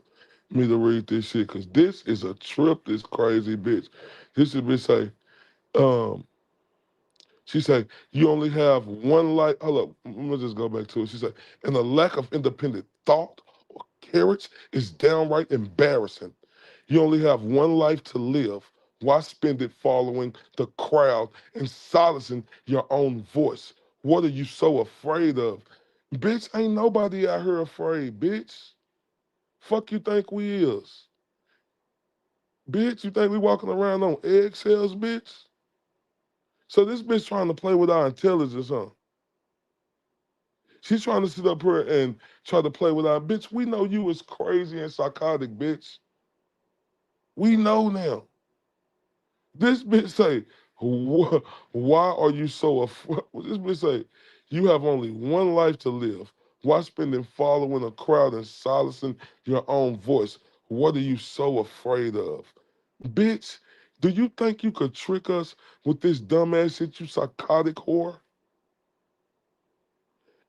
me to read this shit, cause this is a trip. This crazy bitch. This bitch say, um." She said, you only have one life. Hold up, let me just go back to it. She said, and the lack of independent thought or courage is downright embarrassing. You only have one life to live. Why spend it following the crowd and silencing your own voice? What are you so afraid of? Bitch, ain't nobody out here afraid, bitch. Fuck you think we is? Bitch, you think we walking around on eggshells, bitch? So this bitch trying to play with our intelligence, huh? She's trying to sit up here and try to play with our bitch. We know you was crazy and psychotic, bitch. We know now. This bitch say, why are you so afraid? This bitch say, you have only one life to live. Why spending following a crowd and silencing your own voice? What are you so afraid of? Bitch, do you think you could trick us with this dumbass shit, you psychotic whore?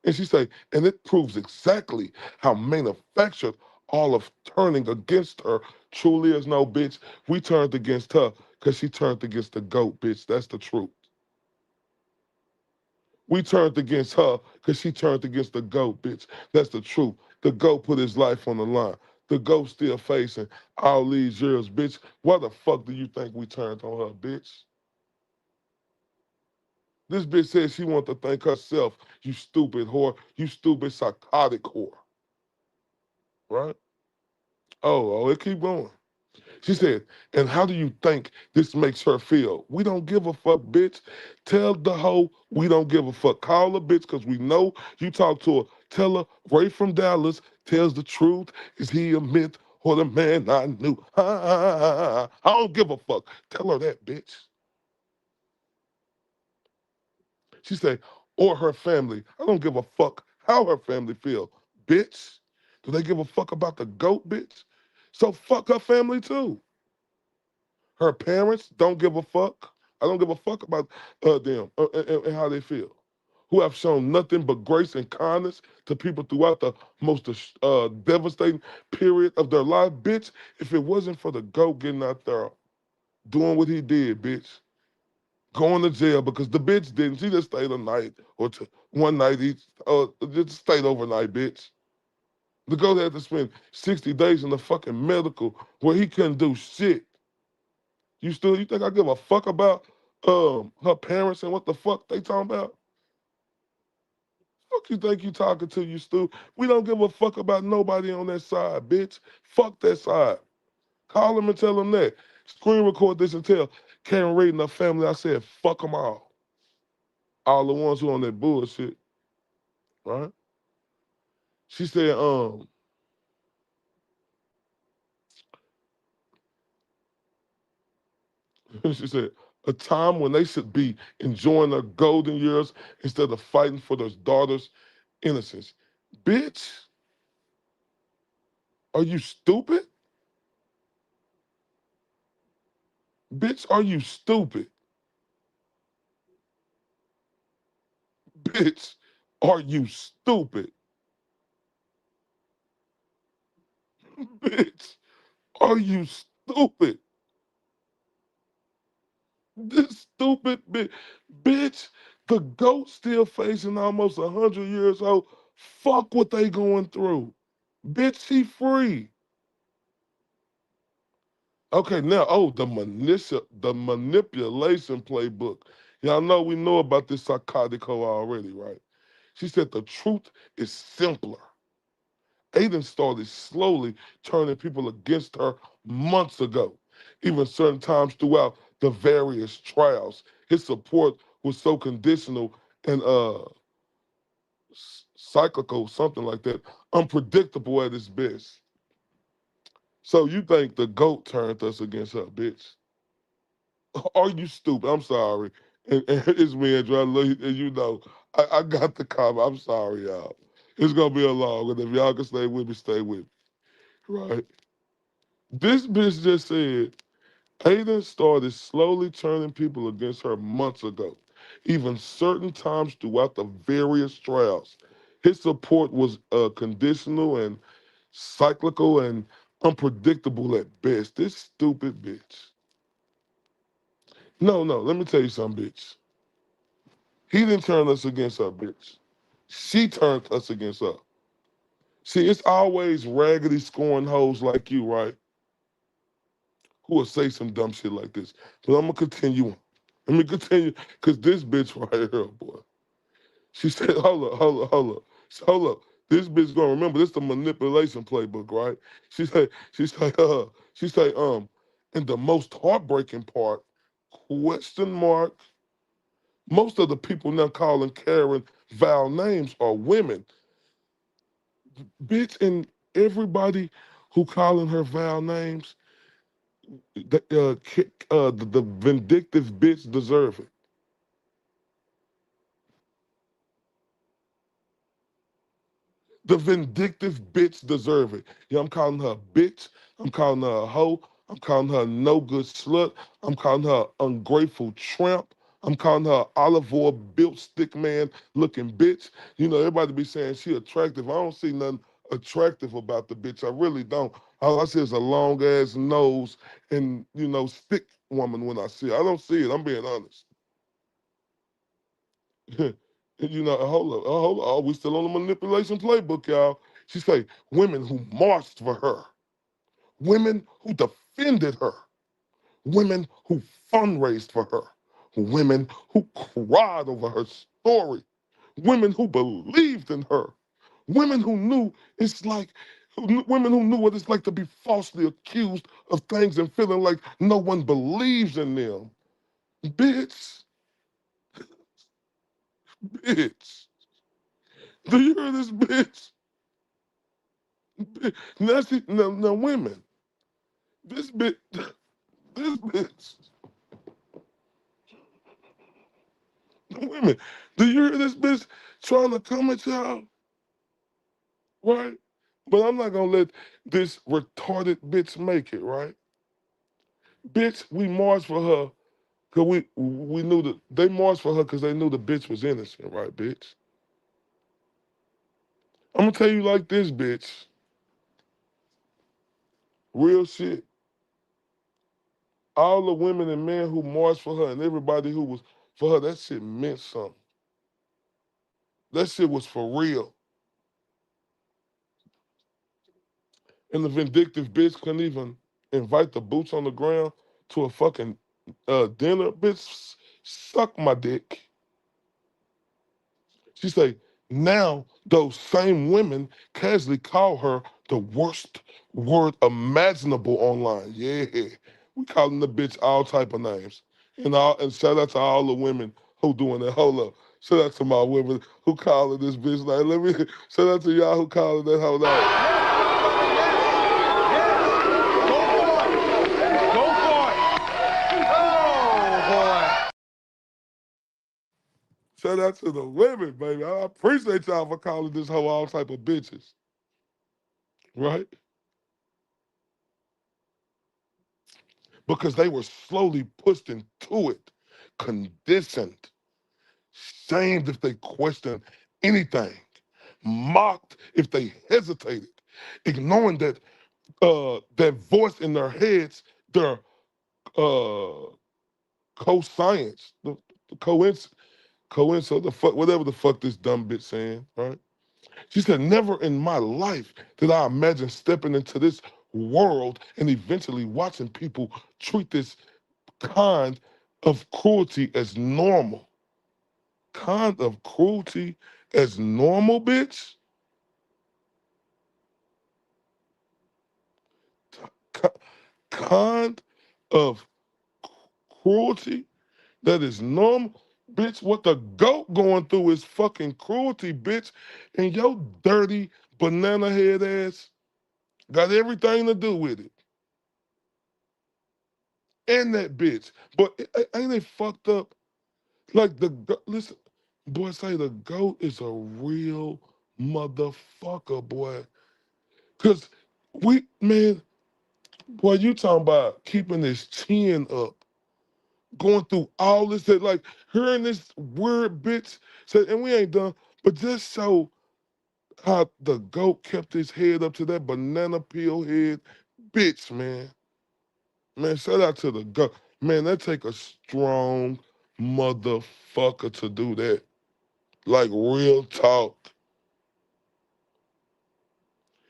And she say, and it proves exactly how manufactured all of turning against her truly is. No, bitch, we turned against her because she turned against the GOAT, bitch. That's the truth. We turned against her because she turned against the GOAT, bitch. That's the truth. The GOAT put his life on the line. The GOAT still facing all these years, bitch. Why the fuck do you think we turned on her, bitch? This bitch said she want to thank herself, you stupid whore, you stupid psychotic whore. Right? Oh, it keep going. She said, and how do you think this makes her feel? We don't give a fuck, bitch. Tell the hoe we don't give a fuck. Call her, bitch, because we know you talk to her. Tell her Ray from Dallas tells the truth. Is he a myth or the man I knew? I don't give a fuck. Tell her that, bitch. She said, or her family. I don't give a fuck how her family feel, bitch. Do they give a fuck about the GOAT, bitch? So fuck her family too. Her parents don't give a fuck. I don't give a fuck about them and how they feel. Who have shown nothing but grace and kindness to people throughout the most devastating period of their life, bitch. If it wasn't for the GOAT getting out there doing what he did, bitch, going to jail because the bitch didn't. She just stayed a night or one night each, just stayed overnight, bitch. The GOAT had to spend 60 days in the fucking medical where he couldn't do shit. You think I give a fuck about her parents and what the fuck they talking about? Fuck you think you talking to, you Stu? We don't give a fuck about nobody on that side, bitch. Fuck that side. Call them and tell them that. Screen record this and tell Karen Reed and her family I said fuck them all. All the ones who on that bullshit, right? She said, she said, a time when they should be enjoying their golden years instead of fighting for their daughter's innocence. Bitch, are you stupid? Bitch, are you stupid? Bitch, are you stupid? Bitch, are you stupid? This stupid bitch. Bitch, the GOAT still facing almost 100 years old. Fuck what they going through. Bitch, she free. Okay, now, the manipulation playbook. Y'all know we know about this psychotic hoe already, right? She said the truth is simpler. Aiden started slowly turning people against her months ago. Even certain times throughout the various trials, his support was so conditional and cyclical, something like that, unpredictable at its best. So you think the GOAT turned us against her, bitch? Are you stupid? I'm sorry. And it's me, Andrew. I love you, and you know, I got the comment. I'm sorry, y'all. It's gonna be a long one. If y'all can stay with me, stay with me. Right? This bitch just said Aiden started slowly turning people against her months ago, even certain times throughout the various trials. His support was conditional and cyclical and unpredictable at best. This stupid bitch. No, let me tell you something, bitch. He didn't turn us against her, bitch. She turned us against her. See, it's always raggedy scoring hoes like you, right? Who will say some dumb shit like this. But I'm gonna continue on. Let me continue, cause this bitch right here, boy. She said, hold up. This bitch gonna remember this the manipulation playbook, right? She say, and the most heartbreaking part, question mark. Most of the people now calling Karen Val names are women. Bitch, and everybody who calling her Val names, the vindictive bitch deserve it. The vindictive bitch deserve it. Yeah, I'm calling her a bitch. I'm calling her a hoe. I'm calling her a no good slut. I'm calling her ungrateful tramp. I'm calling her olive oil built stick man looking bitch. You know, everybody be saying she attractive. I don't see nothing attractive about the bitch. I really don't. All I see is a long ass nose and, you know, stick woman when I see it. I don't see it. I'm being honest. And, you know, hold up. Oh, we still on the manipulation playbook, y'all. She say women who marched for her, women who defended her, women who fundraised for her, women who cried over her story, women who believed in her, women who knew it's like, women who knew what it's like to be falsely accused of things and feeling like no one believes in them. Bitch, bitch. Do you hear this, bitch? Now, now women, this bitch, this bitch, women, do you hear this bitch trying to come at y'all? Right? But I'm not gonna let this retarded bitch make it, right? Bitch, we marched for her because we knew that they marched for her because they knew the bitch was innocent, right, bitch? I'm gonna tell you like this, bitch. Real shit. All the women and men who marched for her and everybody who was for her, that shit meant something. That shit was for real. And the vindictive bitch couldn't even invite the boots on the ground to a fucking dinner. Bitch, suck my dick. She say, now those same women casually call her the worst word imaginable online. Yeah, we calling the bitch all type of names. And shout out to all the women who doing that. Hold up. Shout out to my women who calling this bitch like, let me, shout out to y'all who calling that whole name. Shout out to the women, baby. I appreciate y'all for calling this hoe all type of bitches. Right? Because they were slowly pushed into it, conditioned, shamed if they questioned anything, mocked if they hesitated, ignoring that voice in their heads, their co-science, the coincidence, the fuck, whatever the fuck this dumb bitch saying, right? She said, never in my life did I imagine stepping into this world and eventually watching people treat this kind of cruelty as normal. Kind of cruelty as normal, bitch? Kind of cruelty that is normal? Bitch, what the goat going through is fucking cruelty, bitch. And your dirty banana head ass got everything to do with it. And that bitch. But ain't it fucked up? Like listen, boy, say the goat is a real motherfucker, boy. Cause man, boy, you talking about keeping his chin up, going through all this, that like hearing this weird bitch say, and we ain't done, but just so how the goat kept his head up to that banana peel head bitch, man. Man, shout out to the goat. Man, that take a strong motherfucker to do that. Like real talk.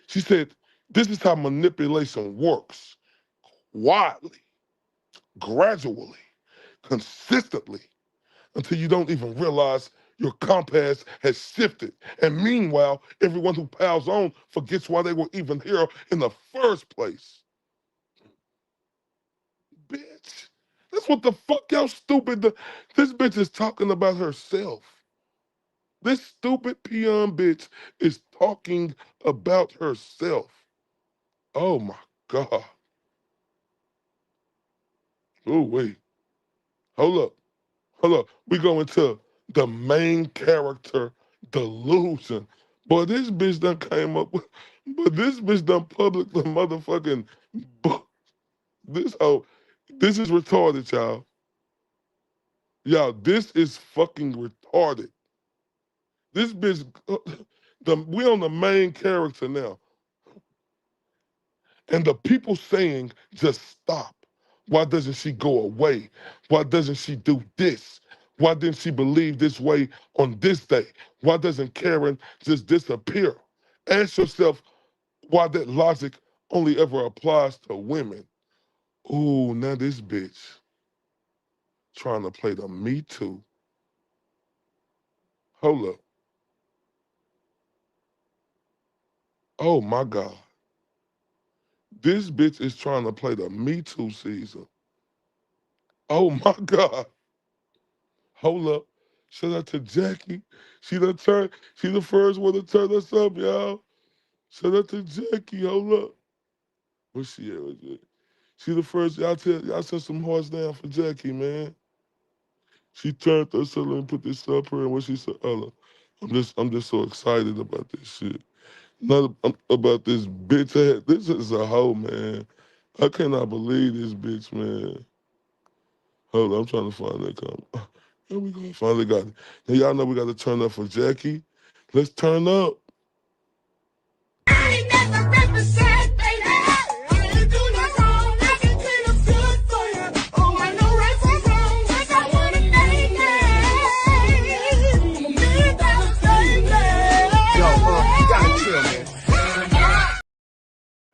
She said, this is how manipulation works. Widely, gradually, consistently, until you don't even realize your compass has shifted. And meanwhile, everyone who piles on forgets why they were even here in the first place. Bitch. That's what the fuck y'all stupid. This bitch is talking about herself. This stupid peon bitch is talking about herself. Oh my God. Oh, wait. Hold up. Hold up. We go into the main character delusion. Boy, this bitch done came up with, but this bitch done public the motherfucking book, this is retarded, y'all. Y'all, this is fucking retarded. This bitch, we on the main character now. And the people saying, just stop. Why doesn't she go away? Why doesn't she do this? Why didn't she believe this way on this day? Why doesn't Karen just disappear? Ask yourself why that logic only ever applies to women. Ooh, now this bitch trying to play the Me Too. Hold up. Oh my God. This bitch is trying to play the Me Too season. Oh my God. Hold up. Shout out to Jackie. She the first one to turn us up, y'all. Shout out to Jackie. Hold up. Where she at? She the first. Y'all send some hearts down for Jackie, man. She turned us up and put this up her and what she said. Ella. I'm just so excited about this shit. Not about this bitch. This is a hoe, man. I cannot believe this bitch, man. Hold on, I'm trying to find that comment. Here we go. Finally got it. Now y'all know we got to turn up for Jackie. Let's turn up.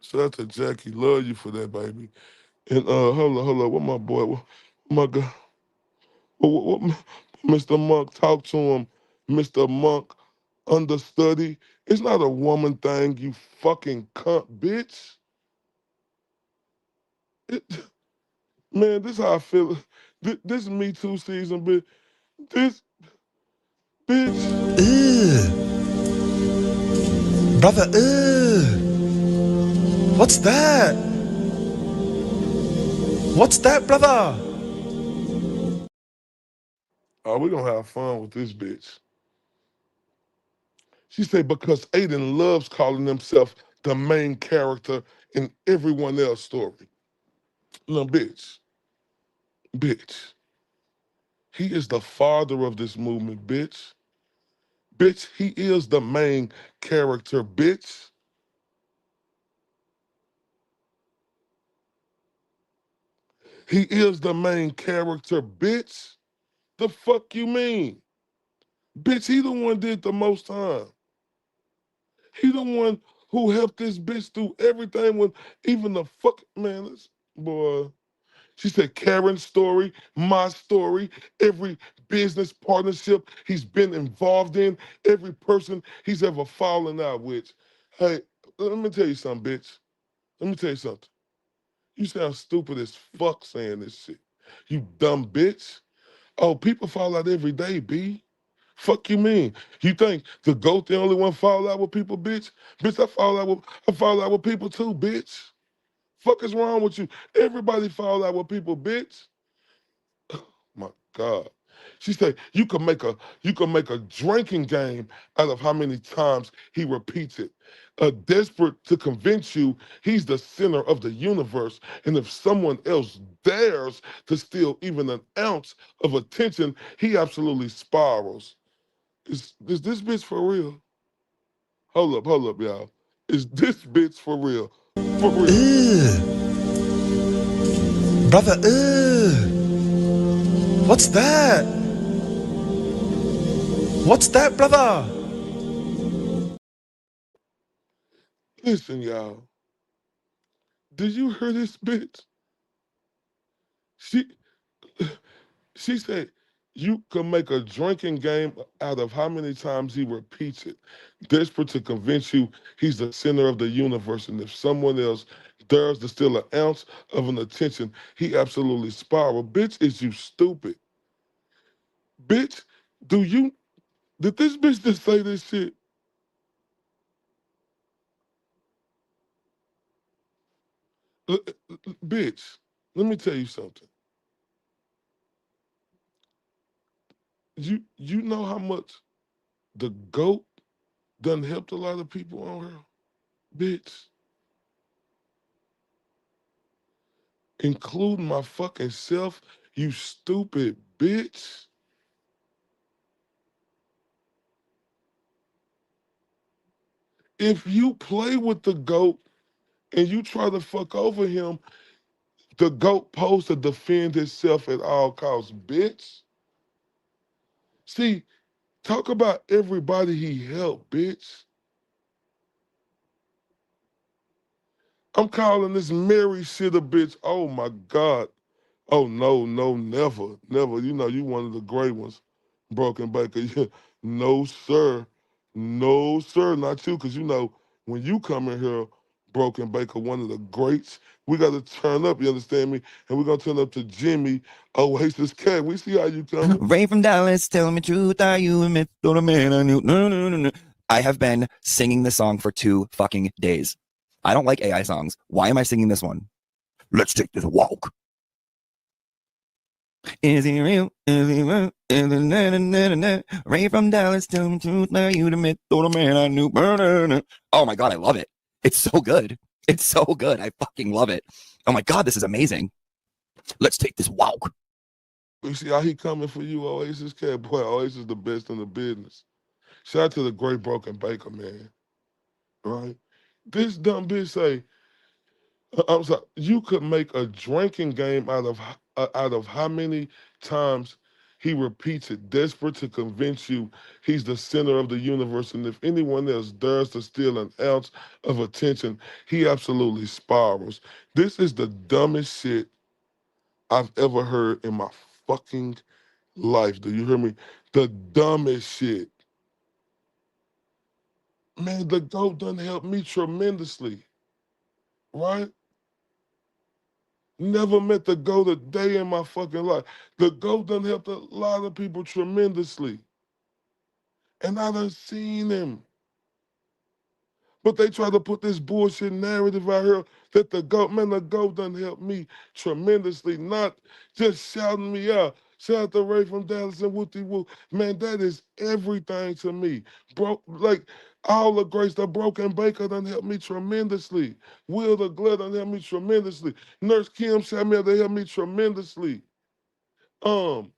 Shout out to Jackie. Love you for that, baby. And hold on. What my boy? What my God? What Mr. Monk? Talk to him, Mr. Monk. Understudy. It's not a woman thing, you fucking cunt, bitch. It, man, this how I feel. This Me Too season, bitch. This bitch. Ugh. Brother, ugh. What's that? What's that, brother? Oh, we gonna have fun with this bitch. She said because Aiden loves calling himself the main character in everyone else's story. No, bitch. Bitch. He is the father of this movement, bitch. Bitch, he is the main character, bitch. He is the main character, bitch. The fuck you mean? Bitch, he the one did the most time. He the one who helped this bitch through everything when even the fuck, man, this boy. She said Karen's story, my story, every business partnership he's been involved in, every person he's ever fallen out with. Hey, let me tell you something, bitch. Let me tell you something. You sound stupid as fuck saying this shit. You dumb bitch. Oh, people fall out every day, B. Fuck you mean? You think the goat the only one fall out with people, bitch? Bitch, I fall out with people too, bitch. Fuck is wrong with you? Everybody fall out with people, bitch. My God. She said you can make a drinking game out of how many times he repeats it. Desperate to convince you he's the center of the universe. And if someone else dares to steal even an ounce of attention, he absolutely spirals. Is this bitch for real? Hold up, y'all. Is this bitch for real? For real. Ugh. Brother, ugh. What's that? What's that, brother? Listen, y'all. Did you hear this bitch? She she said you can make a drinking game out of how many times he repeats it, desperate to convince you he's the center of the universe. And if someone else dares to steal an ounce of an attention, he absolutely spiral. Bitch, is you stupid? Bitch, did this bitch just say this shit? Bitch, let me tell you something. You know how much the GOAT done helped a lot of people on her? Bitch. including my fucking self, you stupid bitch. If you play with the GOAT and you try to fuck over him, the GOAT supposed to defend itself at all costs, bitch. See, talk about everybody he helped, bitch. I'm calling this Mary shit a bitch. Oh my God. Oh no, no, never, never. You know, you one of the great ones, Broken Baker. No, sir. No, sir, not you, because you know, when you come in here, Broken Baker, one of the greats, we got to turn up, you understand me? And we're going to turn up to Jimmy, Oasis Cat. We see how you coming. Ray from Dallas, tell me truth, are you a myth or a man I knew? No, no, no, no. I have been singing this song for 2 fucking days. I don't like AI songs. Why am I singing this one? Let's take this walk. Is he real? Is he real? Is he na, na, na, na, na. Ray from Dallas, tell me truth, are you the myth or the man I knew? Oh my God, I love it. It's so good. It's so good. I fucking love it. Oh my God, this is amazing. Let's take this walk. You see how he coming for you, Oasis Cat? Boy, Oasis the best in the business. Shout out to the great Broken Baker, man. Right? This dumb bitch say, I'm sorry, you could make a drinking game out of how many times he repeats it, desperate to convince you he's the center of the universe. And if anyone else dares to steal an ounce of attention, he absolutely spirals. This is the dumbest shit I've ever heard in my fucking life. Do you hear me? The dumbest shit. Man, the GOAT done helped me tremendously, right? Never met the GOAT a day in my fucking life. The GOAT done helped a lot of people tremendously. And I done seen him. But they try to put this bullshit narrative out here that the GOAT done helped me tremendously, not just shouting me out. Shout out to Ray from Dallas and Wooty Woo. Man, that is everything to me. Bro, like all the greats, the Broken Baker done helped me tremendously. Will the Glad done helped me tremendously. Nurse Kim shot me out, they helped me tremendously. Who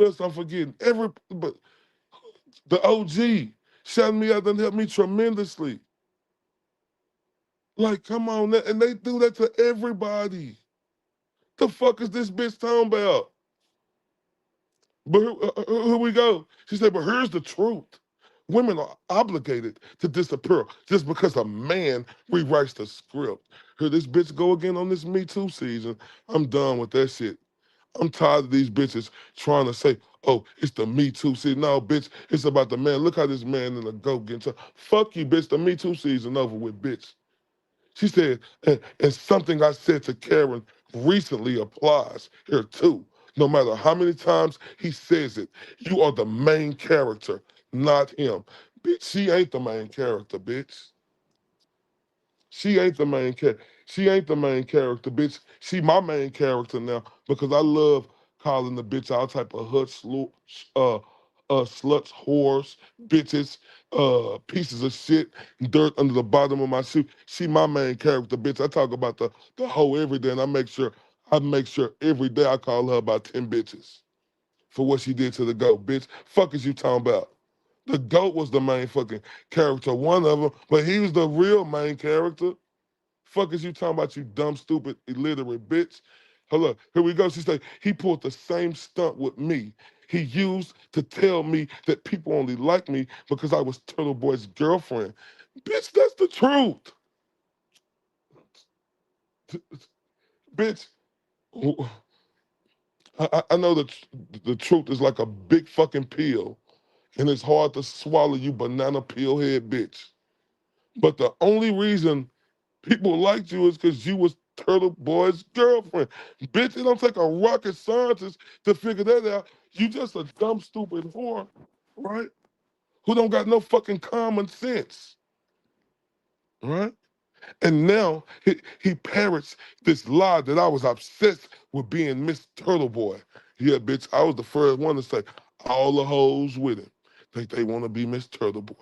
else I'm forgetting? But the OG shouting me out done helped me tremendously. Like, come on, and they do that to everybody. The fuck is this bitch talking about? But here we go. She said, but here's the truth. Women are obligated to disappear just because a man rewrites the script. Here this bitch go again on this Me Too season. I'm done with that shit. I'm tired of these bitches trying to say, oh, it's the Me Too season. No, bitch, it's about the man. Look how this man in the GOAT getting to. Fuck you, bitch. The Me Too season over with, bitch. She said, and something I said to Karen recently applies here too. No matter how many times he says it, you are the main character, not him. Bitch, she ain't the main character, bitch. She ain't the main character. She ain't the main character, bitch. She my main character now because I love calling the bitch all type of sluts, whores, bitches, pieces of shit, dirt under the bottom of my shoe. She my main character, bitch. I talk about the hoe every day, and I make sure every day I call her about 10 bitches for what she did to the GOAT, bitch. Fuck is you talking about? The GOAT was the main fucking character, one of them, but he was the real main character. Fuck is you talking about, you dumb, stupid, illiterate bitch? Hold up, here we go. She said, he pulled the same stunt with me. He used to tell me that people only like me because I was Turtle Boy's girlfriend. Bitch, that's the truth. Bitch, I know that the truth is like a big fucking pill, and it's hard to swallow, you banana peel head bitch. But the only reason people liked you is because you was Turtle Boy's girlfriend. Bitch, it don't take a rocket scientist to figure that out. You just a dumb, stupid whore, right? Who don't got no fucking common sense, right? And now he parrots this lie that I was obsessed with being Miss Turtle Boy. Yeah, bitch, I was the first one to say all the hoes with him think they want to be Miss Turtle Boy.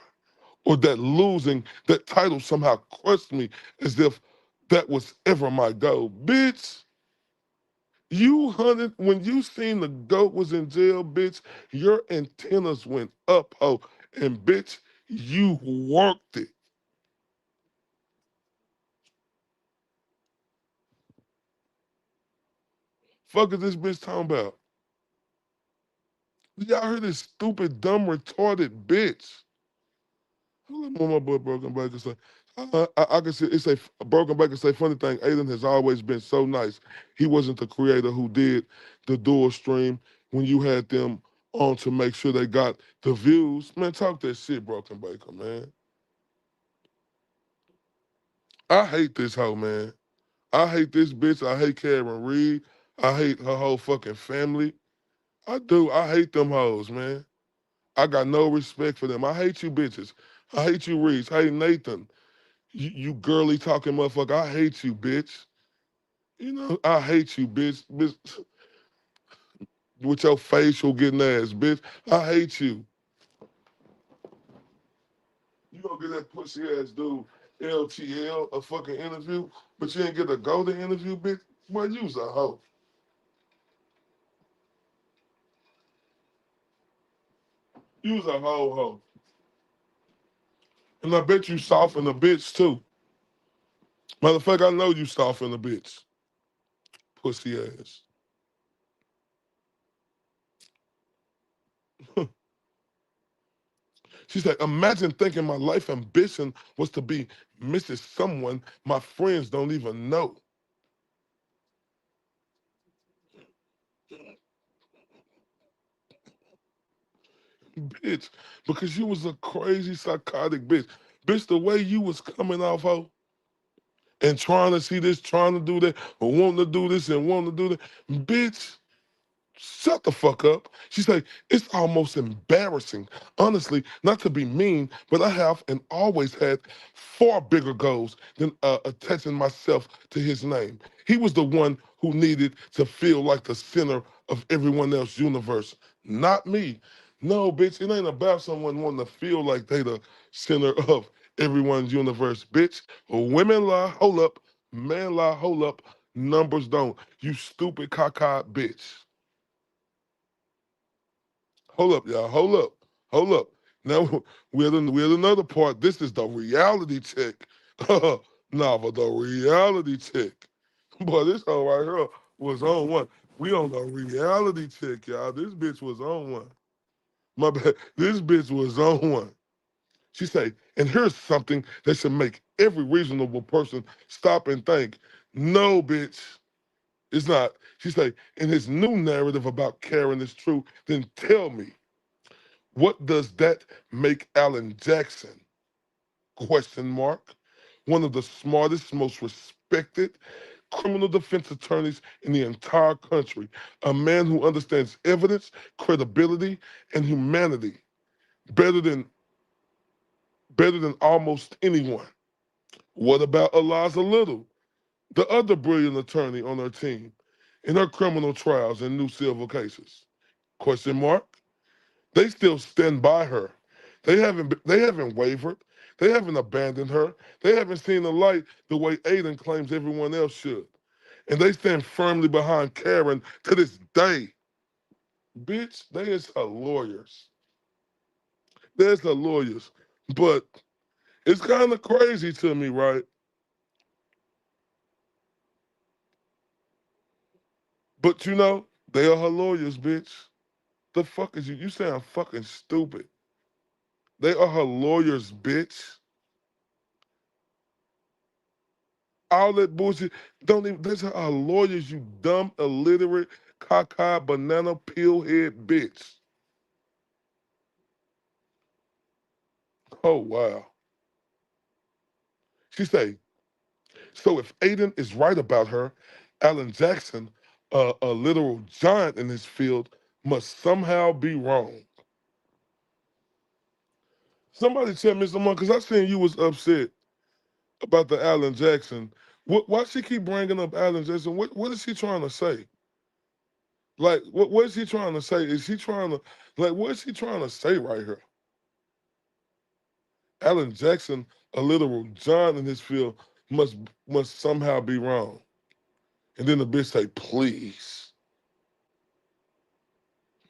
Or that losing that title somehow crushed me as if that was ever my goal. Bitch, You hunted when you seen the goat was in jail, bitch. Your antennas went up, oh, and bitch, you worked it. Fuck is this bitch talking about? Y'all heard this stupid, dumb, retarded bitch. Hold on, my boy Broken Back and say, I can say it's a Broken Back and say funny thing. Aiden has always been so nice. He wasn't the creator who did the dual stream when you had them on to make sure they got the views. Man, talk that shit, Broken Baker, man. I hate this hoe, man. I hate this bitch. I hate Karen Reed. I hate her whole fucking family. I do. I hate them hoes, man. I got no respect for them. I hate you bitches. I hate you Reeds. I hate Nathan. You girly talking motherfucker. I hate you, bitch. You know, I hate you, bitch. Bitch, with your facial getting ass, bitch. I hate you. You gonna get that pussy ass dude LTL a fucking interview, but you ain't get to go to interview, bitch. Well, you's a hoe. You's a hoe. And I bet you soften a bitch too. Motherfucker, I know you soften a bitch. Pussy ass. She's like, imagine thinking my life ambition was to be Mrs. Someone my friends don't even know. Bitch, because you was a crazy psychotic bitch. Bitch, the way you was coming off, ho, and trying to see this, trying to do that, or wanting to do this and wanting to do that. Bitch, shut the fuck up. She's like, it's almost embarrassing. Honestly, not to be mean, but I have and always had far bigger goals than attaching myself to his name. He was the one who needed to feel like the center of everyone else's universe, not me. No, bitch, it ain't about someone wanting to feel like they the center of everyone's universe, bitch. Women lie, hold up. Men lie, hold up. Numbers don't. You stupid caca bitch. Hold up, y'all. Hold up. Hold up. Now we're at another part. This is the reality check. Nah, but the reality check. Boy, this one right here was on one. We on the reality check, y'all. This bitch was on one. My bad. This bitch was on one. She say, and here's something that should make every reasonable person stop and think. No, bitch, it's not. She say, in his new narrative about Karen is true, then tell me, what does that make Alan Jackson? Question mark. One of the smartest, most respected criminal defense attorneys in the entire country. A man who understands evidence, credibility, and humanity better than almost anyone. What about Eliza Little, the other brilliant attorney on her team, in her criminal trials and new civil cases? Question mark. They still stand by her. They haven't wavered. They haven't abandoned her. They haven't seen the light the way Aiden claims everyone else should. And they stand firmly behind Karen to this day. Bitch, they is her lawyers. There's her lawyers. But it's kind of crazy to me, right? But you know, they are her lawyers, bitch. The fuck is you? You sound fucking stupid. They are her lawyers, bitch. All that bullshit. Don't even, that's our lawyers, you dumb, illiterate, cockeyed, banana peel head bitch. Oh, wow. She say, so if Aiden is right about her, Alan Jackson, a literal giant in his field, must somehow be wrong. Somebody tell me someone, because I seen you was upset about the Alan Jackson. Why she keep bringing up Alan Jackson? What is she trying to say? Like, what is he trying to say? Is he trying to, like, what is he trying to say right here? Alan Jackson, a literal John in his field, must somehow be wrong. And then the bitch say, please.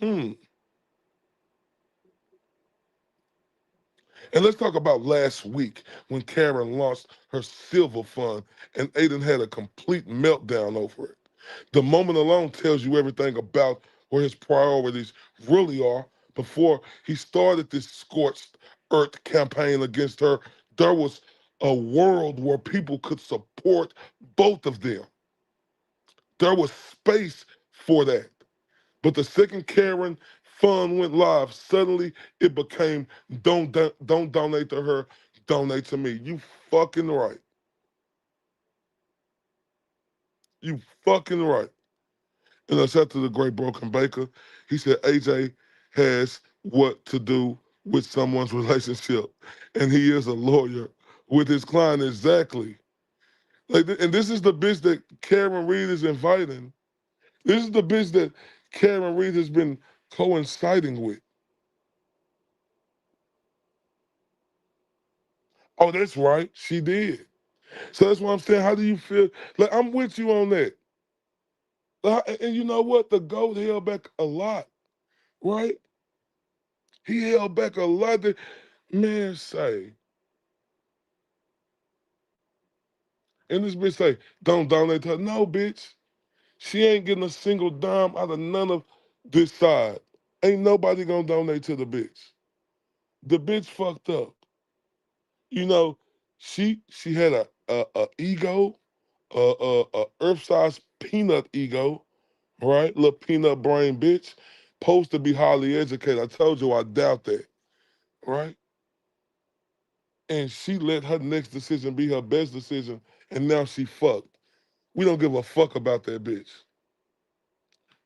And let's talk about last week when Karen launched her silver fund and Aiden had a complete meltdown over it. The moment alone tells you everything about where his priorities really are. Before he started this scorched earth campaign against her, there was a world where people could support both of them. There was space for that. But the second Karen fund went live, suddenly it became don't donate to her, donate to me. You fucking right. You fucking right. And I said to the great Broken Baker, he said AJ has what to do with someone's relationship. And he is a lawyer with his client exactly. And this is the bitch that Karen Reed is inviting. This is the bitch that Karen Reed has been coinciding with. Oh, that's right. She did. So that's why I'm saying, how do you feel? Like, I'm with you on that. And you know what? The GOAT held back a lot, right? He held back a lot. That, man, say, and this bitch say, don't donate to her. No, bitch. She ain't getting a single dime out of none of this side. Ain't nobody gonna donate to the bitch. The bitch fucked up. You know, she had a ego, a earth-sized peanut ego, right? Little peanut brain bitch. Supposed to be highly educated. I told you I doubt that, right? And she let her next decision be her best decision, and now she fucked. We don't give a fuck about that bitch.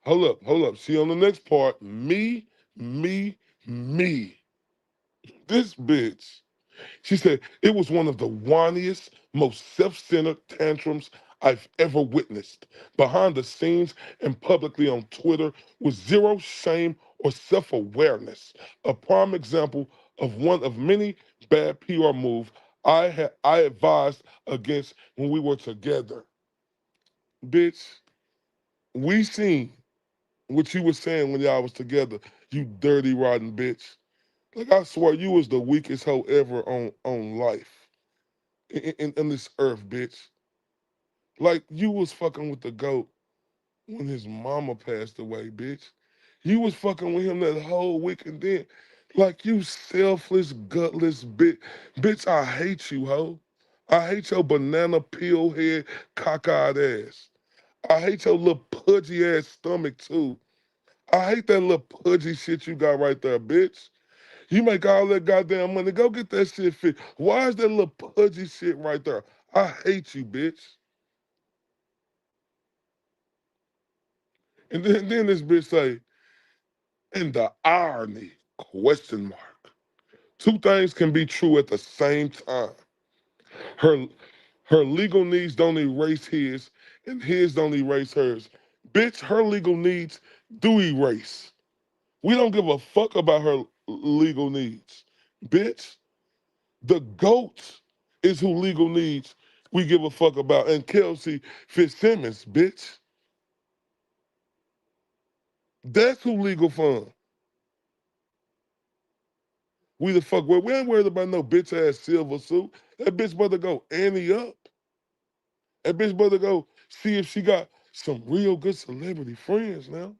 Hold up. See on the next part, me. This bitch. She said, it was one of the whiniest, most self-centered tantrums I've ever witnessed. Behind the scenes and publicly on Twitter with zero shame or self-awareness. A prime example of one of many bad PR moves I advised against when we were together. Bitch, we seen what you were saying when y'all was together, you dirty, rotten bitch. Like, I swear, you was the weakest hoe ever on life. In this earth, bitch. Like, you was fucking with the GOAT when his mama passed away, bitch. You was fucking with him that whole week, and then, like, you selfless, gutless bitch. Bitch, I hate you, hoe. I hate your banana peel head, cockeyed ass. I hate your little pudgy ass stomach, too. I hate that little pudgy shit you got right there, bitch. You make all that goddamn money. Go get that shit fixed. Why is that little pudgy shit right there? I hate you, bitch. And then this bitch say, and the irony, question mark. Two things can be true at the same time. Her her legal needs don't erase his, and his don't erase hers. Bitch, her legal needs do erase. We don't give a fuck about her legal needs. Bitch, the GOAT is who legal needs we give a fuck about. And Kelsey Fitzsimmons, bitch. That's who legal fund. We the fuck well, we ain't worried about no bitch ass silver suit. That bitch better go ante up. That bitch better go see if she got some real good celebrity friends now.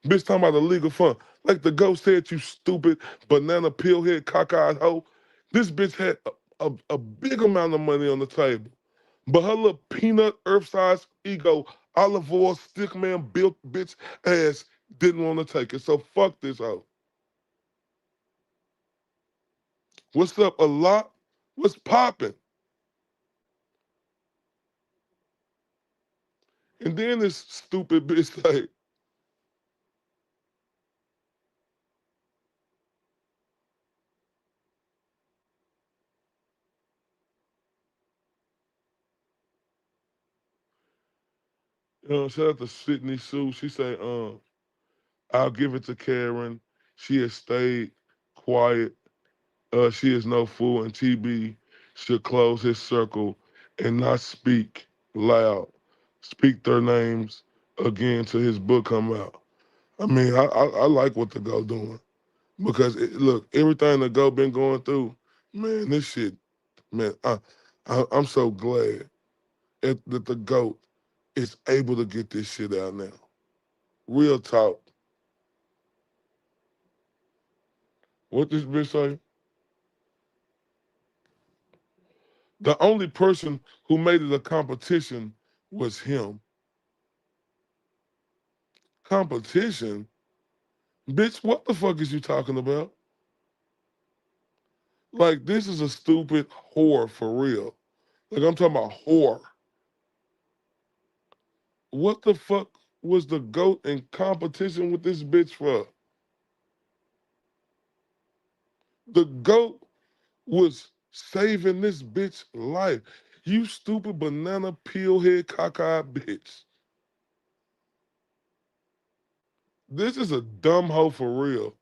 Bitch talking about the legal fund. Like the ghost said, you stupid banana peel head cockeyed hoe. This bitch had a big amount of money on the table. But her little peanut earth-sized ego, olive oil stickman built bitch ass didn't want to take it. So fuck this hoe. What's up, a lot? What's popping? And then this stupid bitch say, shout out to Sydney Sue. She say, I'll give it to Karen. She has stayed quiet. She is no fool, and TB should close his circle and not speak loud. Speak their names again till his book come out. I mean, I like what the GOAT doing because look, everything the GOAT been going through, man, this shit, man, I'm so glad that the GOAT is able to get this shit out now. Real talk. What this bitch say? The only person who made it a competition was him. Competition? Bitch, what the fuck is you talking about? Like, this is a stupid whore for real. Like, I'm talking about whore. What the fuck was the GOAT in competition with this bitch for? The GOAT was saving this bitch life. You stupid banana peel head cockeyed bitch. This is a dumb hoe for real.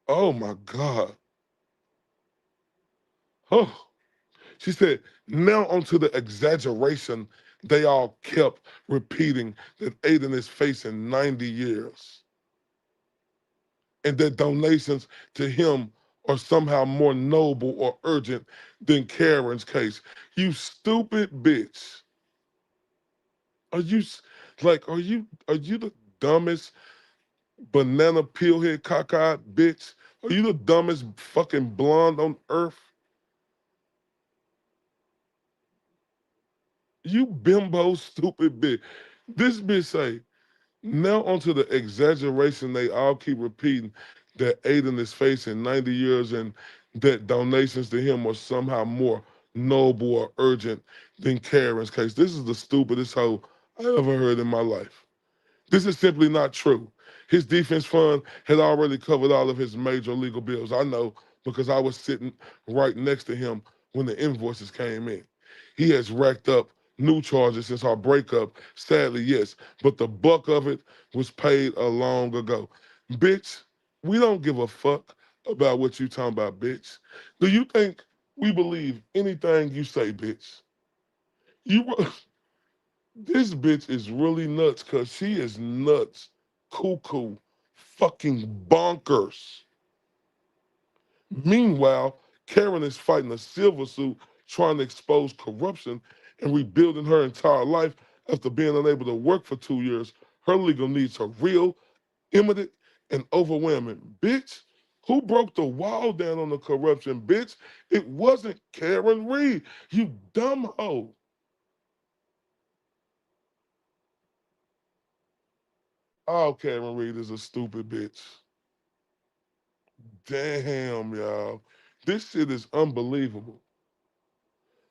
Oh my God. Oh. She said, now onto the exaggeration they all kept repeating that Aiden is facing 90 years. And that donations to him are somehow more noble or urgent than Karen's case. You stupid bitch. Are you are you the dumbest banana peelhead cockeyed bitch? Are you the dumbest fucking blonde on earth? You bimbo stupid bitch. This bitch say, now onto the exaggeration they all keep repeating that Aiden is facing 90 years and that donations to him are somehow more noble or urgent than Karen's case. This is the stupidest hoe I ever heard in my life. This is simply not true. His defense fund had already covered all of his major legal bills. I know because I was sitting right next to him when the invoices came in. He has racked up new charges since our breakup. Sadly, yes, but the buck of it was paid a long ago. Bitch, we don't give a fuck about what you talking about, bitch. Do you think we believe anything you say, bitch? You This bitch is really nuts because she is nuts, cuckoo, fucking bonkers. Meanwhile, Karen is fighting a civil suit trying to expose corruption and rebuilding her entire life after being unable to work for 2 years. Her legal needs are real, imminent, and overwhelming. Bitch, who broke the wall down on the corruption, bitch? It wasn't Karen Reed, you dumb hoe. Oh, Karen Reed is a stupid bitch. Damn, y'all. This shit is unbelievable.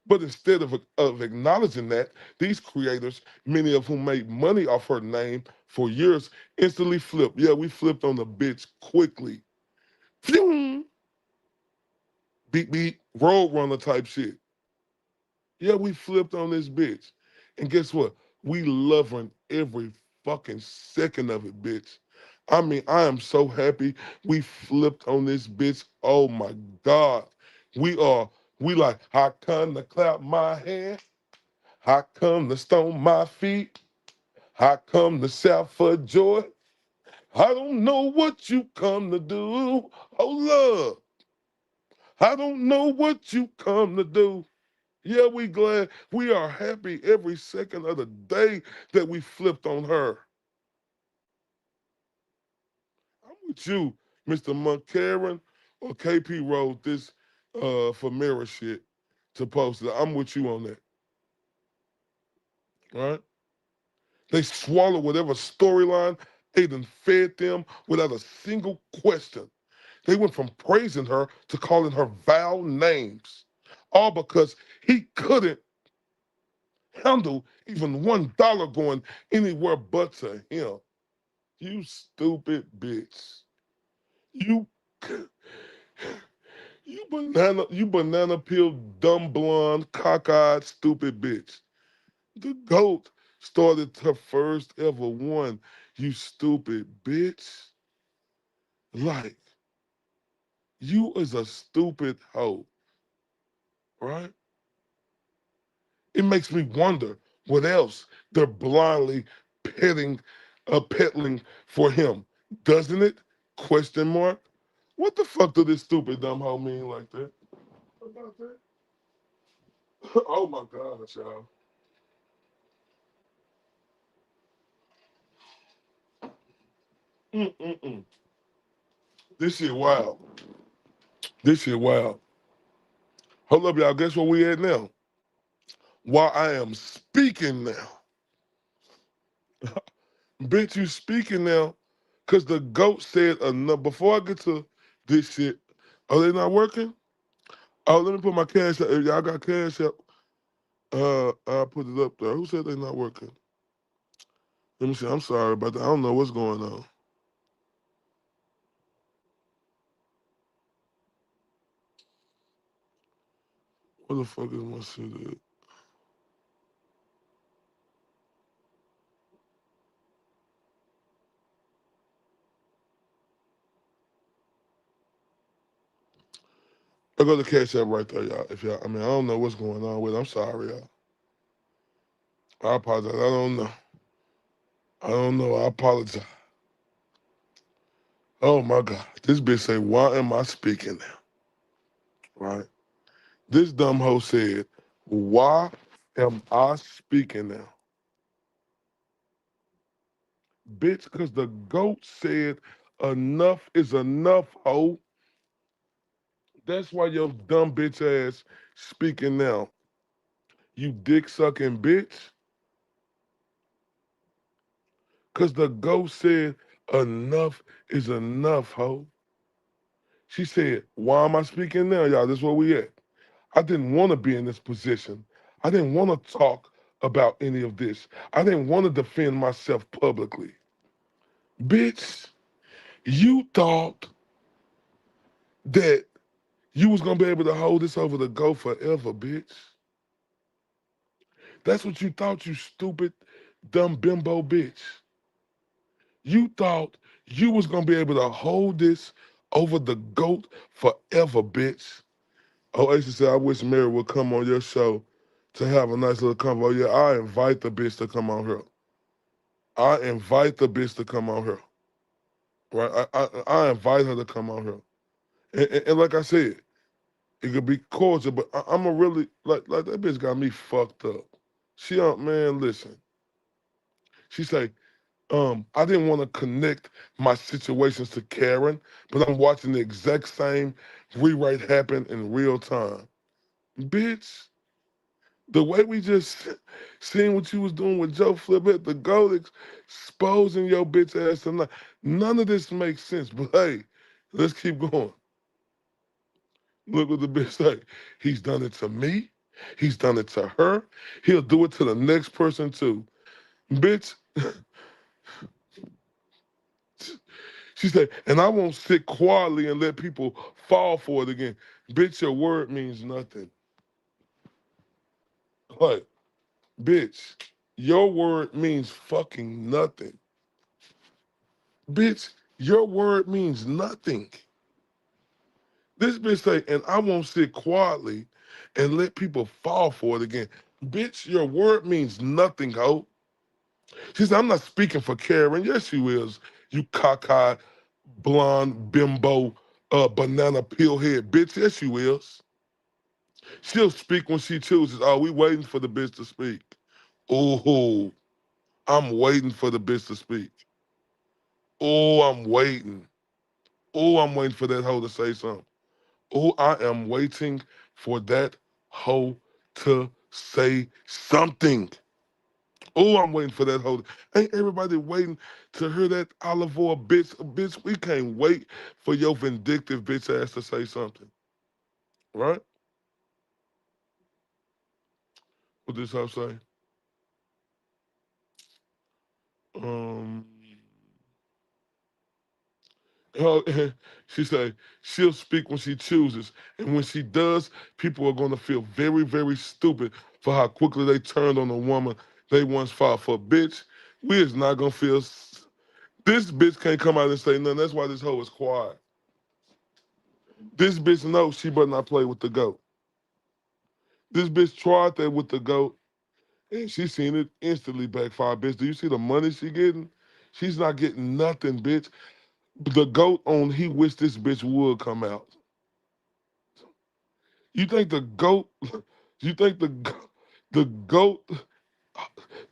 But instead of acknowledging that, these creators, many of whom made money off her name for years, instantly flipped. Yeah, we flipped on the bitch quickly. Phew! Beat beat, roadrunner type shit. Yeah, we flipped on this bitch. And guess what? We loving every fucking second of it, bitch. I mean, I am so happy we flipped on this bitch. Oh my God. We like, how come to clap my hands? How come to stomp my feet? How come to shout for joy? I don't know what you come to do. Oh, love. I don't know what you come to do. Yeah, we glad. We are happy every second of the day that we flipped on her. I'm with you, Mr. McCarran or KP wrote this for mirror shit to post it. I'm with you on that. All right? They swallowed whatever storyline Aiden fed them without a single question. They went from praising her to calling her vile names, all because he couldn't handle even $1 going anywhere but to him. You stupid bitch. You you banana peel, dumb blonde, cockeyed, stupid bitch. The GOAT started her first ever one, you stupid bitch. Like, you is a stupid hoe, right? It makes me wonder what else they're blindly petting peddling for him, doesn't it? Question mark. What the fuck do this stupid dumb hoe mean like that? About that? Oh my God, y'all. Mm-mm-mm. This shit wild. This shit wild. Hold up, y'all. Guess where we at now? While I am speaking now. Bitch, you speaking now. Because the GOAT said enough. Before I get to this shit, are they not working? Oh, let me put my cash up. If y'all got cash up, I'll put it up there. Who said they not working? Let me see. I'm sorry about that. I don't know what's going on. What the fuck is my shit at? I go to cash up right there, y'all. If y'all, I mean, I don't know what's going on with it. I'm sorry, y'all. I apologize. I don't know. I don't know. I apologize. Oh my God. This bitch say, why am I speaking now? Right? This dumb hoe said, why am I speaking now? Bitch, because the GOAT said enough is enough, hoe. That's why your dumb bitch ass speaking now. You dick sucking bitch. Because the GOAT said enough is enough, hoe. She said, why am I speaking now, y'all? This is where we at. I didn't want to be in this position. I didn't want to talk about any of this. I didn't want to defend myself publicly. Bitch, you thought that you was gonna be able to hold this over the GOAT forever, bitch. That's what you thought, you stupid, dumb bimbo bitch. You thought you was gonna be able to hold this over the GOAT forever, bitch. Oasis said, I wish Mary would come on your show to have a nice little convo. Yeah, I invite the bitch to come on here. I invite the bitch to come on here. Right? I invite her to come on here. And like I said, it could be cordial, but I'm a really, like that bitch got me fucked up. She don't, man, listen. She say, I didn't want to connect my situations to Karen, but I'm watching the exact same rewrite happen in real time. Bitch, the way we just seen what you was doing with Joe Flip at the GOAT exposing your bitch ass tonight. None of this makes sense, but hey, let's keep going. Look what the bitch say. He's done it to me. He's done it to her. He'll do it to the next person too. Bitch, she said, and I won't sit quietly and let people fall for it again. Bitch, your word means nothing. Like, bitch, your word means fucking nothing. Bitch, your word means nothing. This bitch say, and I won't sit quietly and let people fall for it again. Bitch, your word means nothing, ho. She said, I'm not speaking for Karen. Yes, you is. You cockeyed, blonde, bimbo, banana peel head. Bitch, yes, you is. She'll speak when she chooses. Oh, we waiting for the bitch to speak. Oh, I'm waiting for the bitch to speak. Oh, I'm waiting. Oh, I'm waiting for that hoe to say something. Oh, I am waiting for that hoe to say something. Oh, I'm waiting for that hoe. Ain't everybody waiting to hear that olive oil bitch? Bitch, we can't wait for your vindictive bitch ass to say something. Right? What this hoe say? Um, oh, she say she'll speak when she chooses, and when she does, people are going to feel very, very stupid for how quickly they turned on a woman they once fought for. Bitch, we is not gonna feel. This bitch can't come out and say nothing. That's why this hoe is quiet. This bitch knows she better not play with the GOAT. This bitch tried that with the GOAT, and she seen it instantly backfire. Bitch, do you see the money she getting? She's not getting nothing, bitch. The GOAT on He Wish This Bitch Would come out. You think the GOAT, you think the GOAT,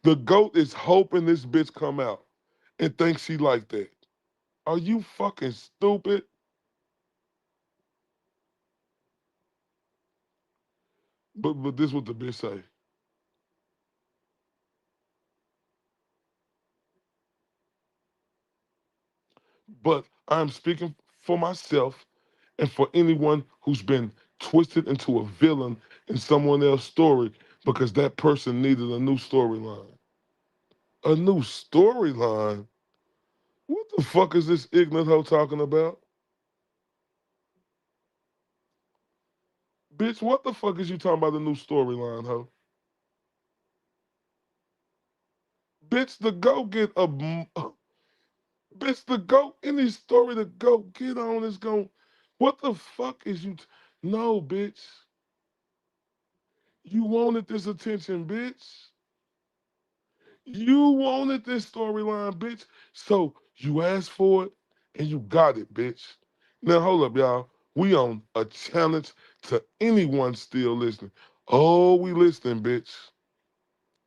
the GOAT is hoping this bitch come out and thinks she like that? Are you fucking stupid? But this what the bitch say. But I'm speaking for myself and for anyone who's been twisted into a villain in someone else's story because that person needed a new storyline. A new storyline? What the fuck is this ignorant hoe talking about? Bitch, what the fuck is you talking about a new storyline, hoe? Bitch, the go get a... Bitch, the go, any story the go get on is going... What the fuck is you... No, bitch. You wanted this attention, bitch. You wanted this storyline, bitch. So you asked for it and you got it, bitch. Now hold up, y'all. We on a challenge to anyone still listening. Oh, we listening, bitch.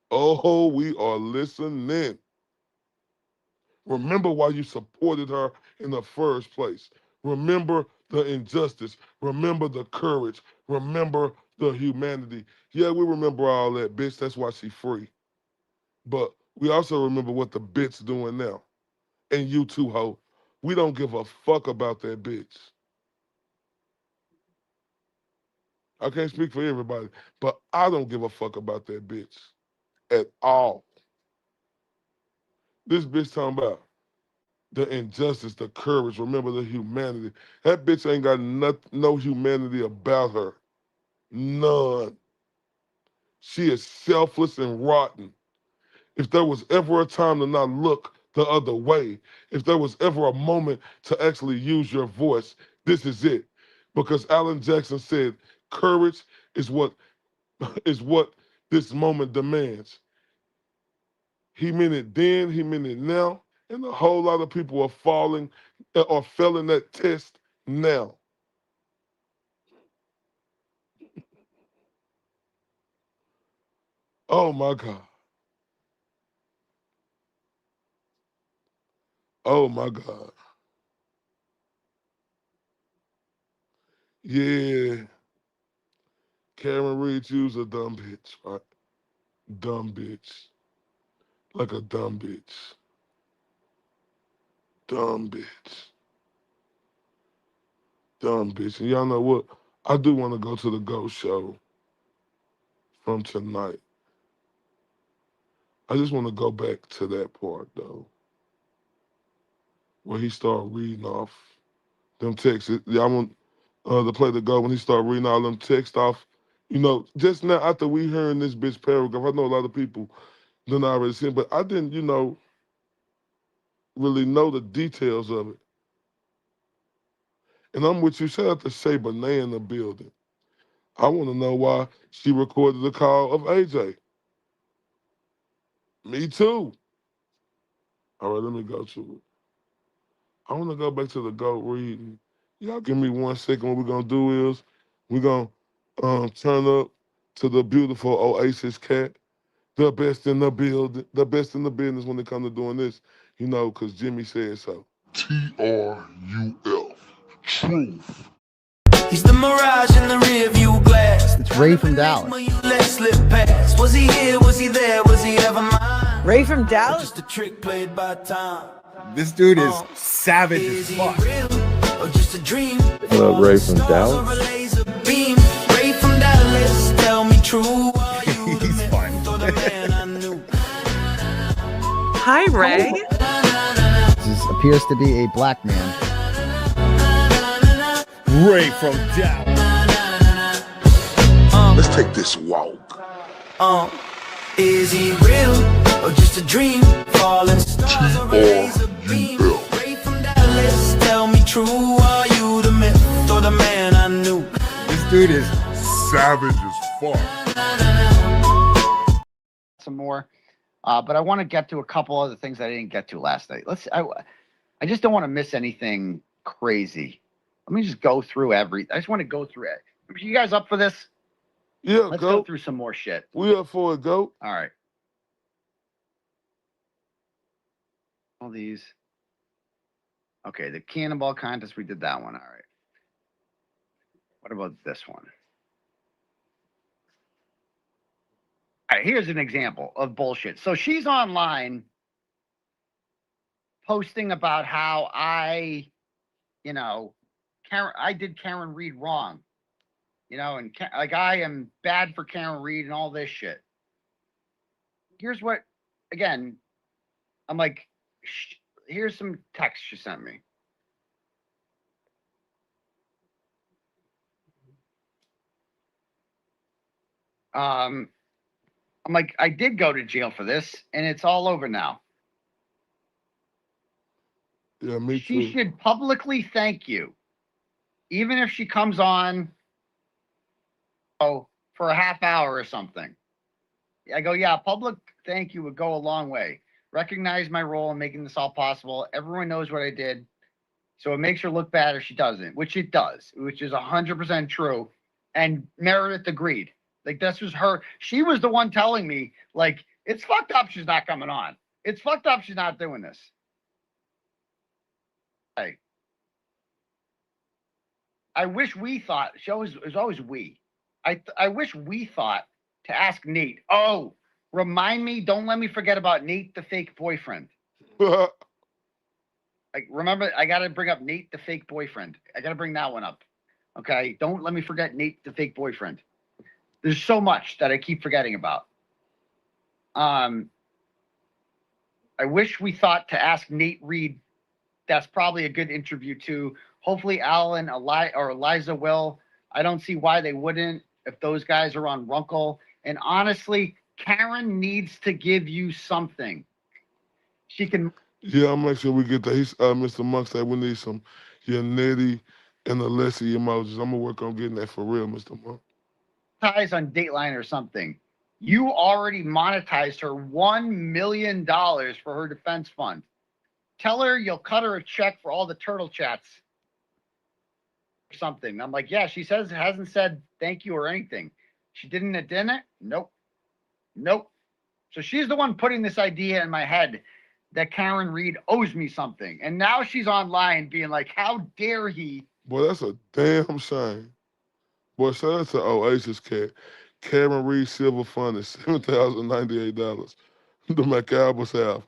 Oh, we are listening. Remember why you supported her in the first place. Remember the injustice. Remember the courage. Remember the humanity. Yeah, we remember all that, bitch. That's why she free. But we also remember what the bitch doing now. And you too, ho. We don't give a fuck about that bitch. I can't speak for everybody, but I don't give a fuck about that bitch at all. This bitch talking about the injustice, the courage, remember the humanity. That bitch ain't got no humanity about her. None. She is selfless and rotten. If there was ever a time to not look the other way, if there was ever a moment to actually use your voice, this is it. Because Alan Jackson said, courage is what this moment demands. He meant it then, he meant it now, and a whole lot of people are failing that test now. Oh my God. Oh my God. Yeah. Karen Reed, you's a dumb bitch, right? Dumb bitch. Like a dumb bitch. Dumb bitch. Dumb bitch. And y'all know what? I do want to go to the Ghost Show from tonight. I just want to go back to that part, though, where he started reading off them texts. Yeah, I want to play the go when he started reading all them texts off. You know, just now after we hearing this bitch paragraph, I know a lot of people done already seen, but I didn't, really know the details of it. And I'm with you. Shout out to Shay Bonet in the building. I want to know why she recorded the call of AJ. Me too. All right, let me go to it. I want to go back to the GOAT reading. Y'all give me 1 second. What we're going to do is we're going to turn up to the beautiful Oasis cat, the best in the building, the best in the business when it comes to doing this, because Jimmy said so. TRUF. Truth. He's the mirage in the rearview glass. It's Ray from Dallas. You let slip past. Was he here? Was he there? Was he ever mine? Ray from Dallas? Just a trick played by time. This dude is savage Is as he fuck. real or just a dream? Ray from Dallas? Or a laser beam? Ray from Dallas, tell me true. Are you the He's myth fun. or the man I knew? Hi, Ray. This appears to be a black man. Ray from Dallas. Let's take this walk. Is he real or just a dream? Falling stars or a laser beam? Ray from Dallas, tell me true. Are you the myth or the man I knew? This dude is Savage as fuck. Some more. But I want to get to a couple other things I didn't get to last night. I just don't want to miss anything crazy. Let me just go through I just want to go through it. You guys up for this? Yeah, Let's go go. through some more shit. We up for it, go. All right. All these. Okay, the cannonball contest, we did that one. All right. What about this one? All right, here's an example of bullshit. So she's online posting about how I did Karen Reed wrong, and like I am bad for Karen Reed and all this shit. Here's what, again, I'm like, here's some text she sent me. I'm like, I did go to jail for this, and it's all over now. Yeah, me She too. should publicly thank you, even if she comes on for a half hour or something. I go, yeah, public thank you would go a long way. Recognize my role in making this all possible. Everyone knows what I did. So it makes her look bad if she doesn't, which it does, which is 100% true. And Meredith agreed. Like, this was her. She was the one telling me, like, it's fucked up she's not coming on. It's fucked up she's not doing this. Hey. I wish we thought, it was always we. I wish we thought to ask Nate. Oh, remind me, don't let me forget about Nate, the fake boyfriend. Like, remember, I got to bring up Nate, the fake boyfriend. I got to bring that one up. Okay. Don't let me forget Nate, the fake boyfriend. There's so much that I keep forgetting about. I wish we thought to ask Nate Reed. That's probably a good interview too. Hopefully Alan or Eliza will. I don't see why they wouldn't if those guys are on Runkle. And honestly, Karen needs to give you something. She can. Yeah, I'll make sure we get that. Mr. Monk said we need some Yannetti and Alessi emojis. I'm gonna work on getting that for real, Mr. Monk. Ties on Dateline or something. You already monetized her $1 million for her defense fund. Tell her you'll cut her a check for all the turtle chats or something. I'm like, yeah, she hasn't said thank you or anything. She didn't at dinner? Nope. So she's the one putting this idea in my head that Karen Reed owes me something. And now she's online being like, how dare he? Boy, that's a damn shame. Boy, shout out to Oasis Cat. Karen Reed Silver Fund is $7,098. The McAlbus half.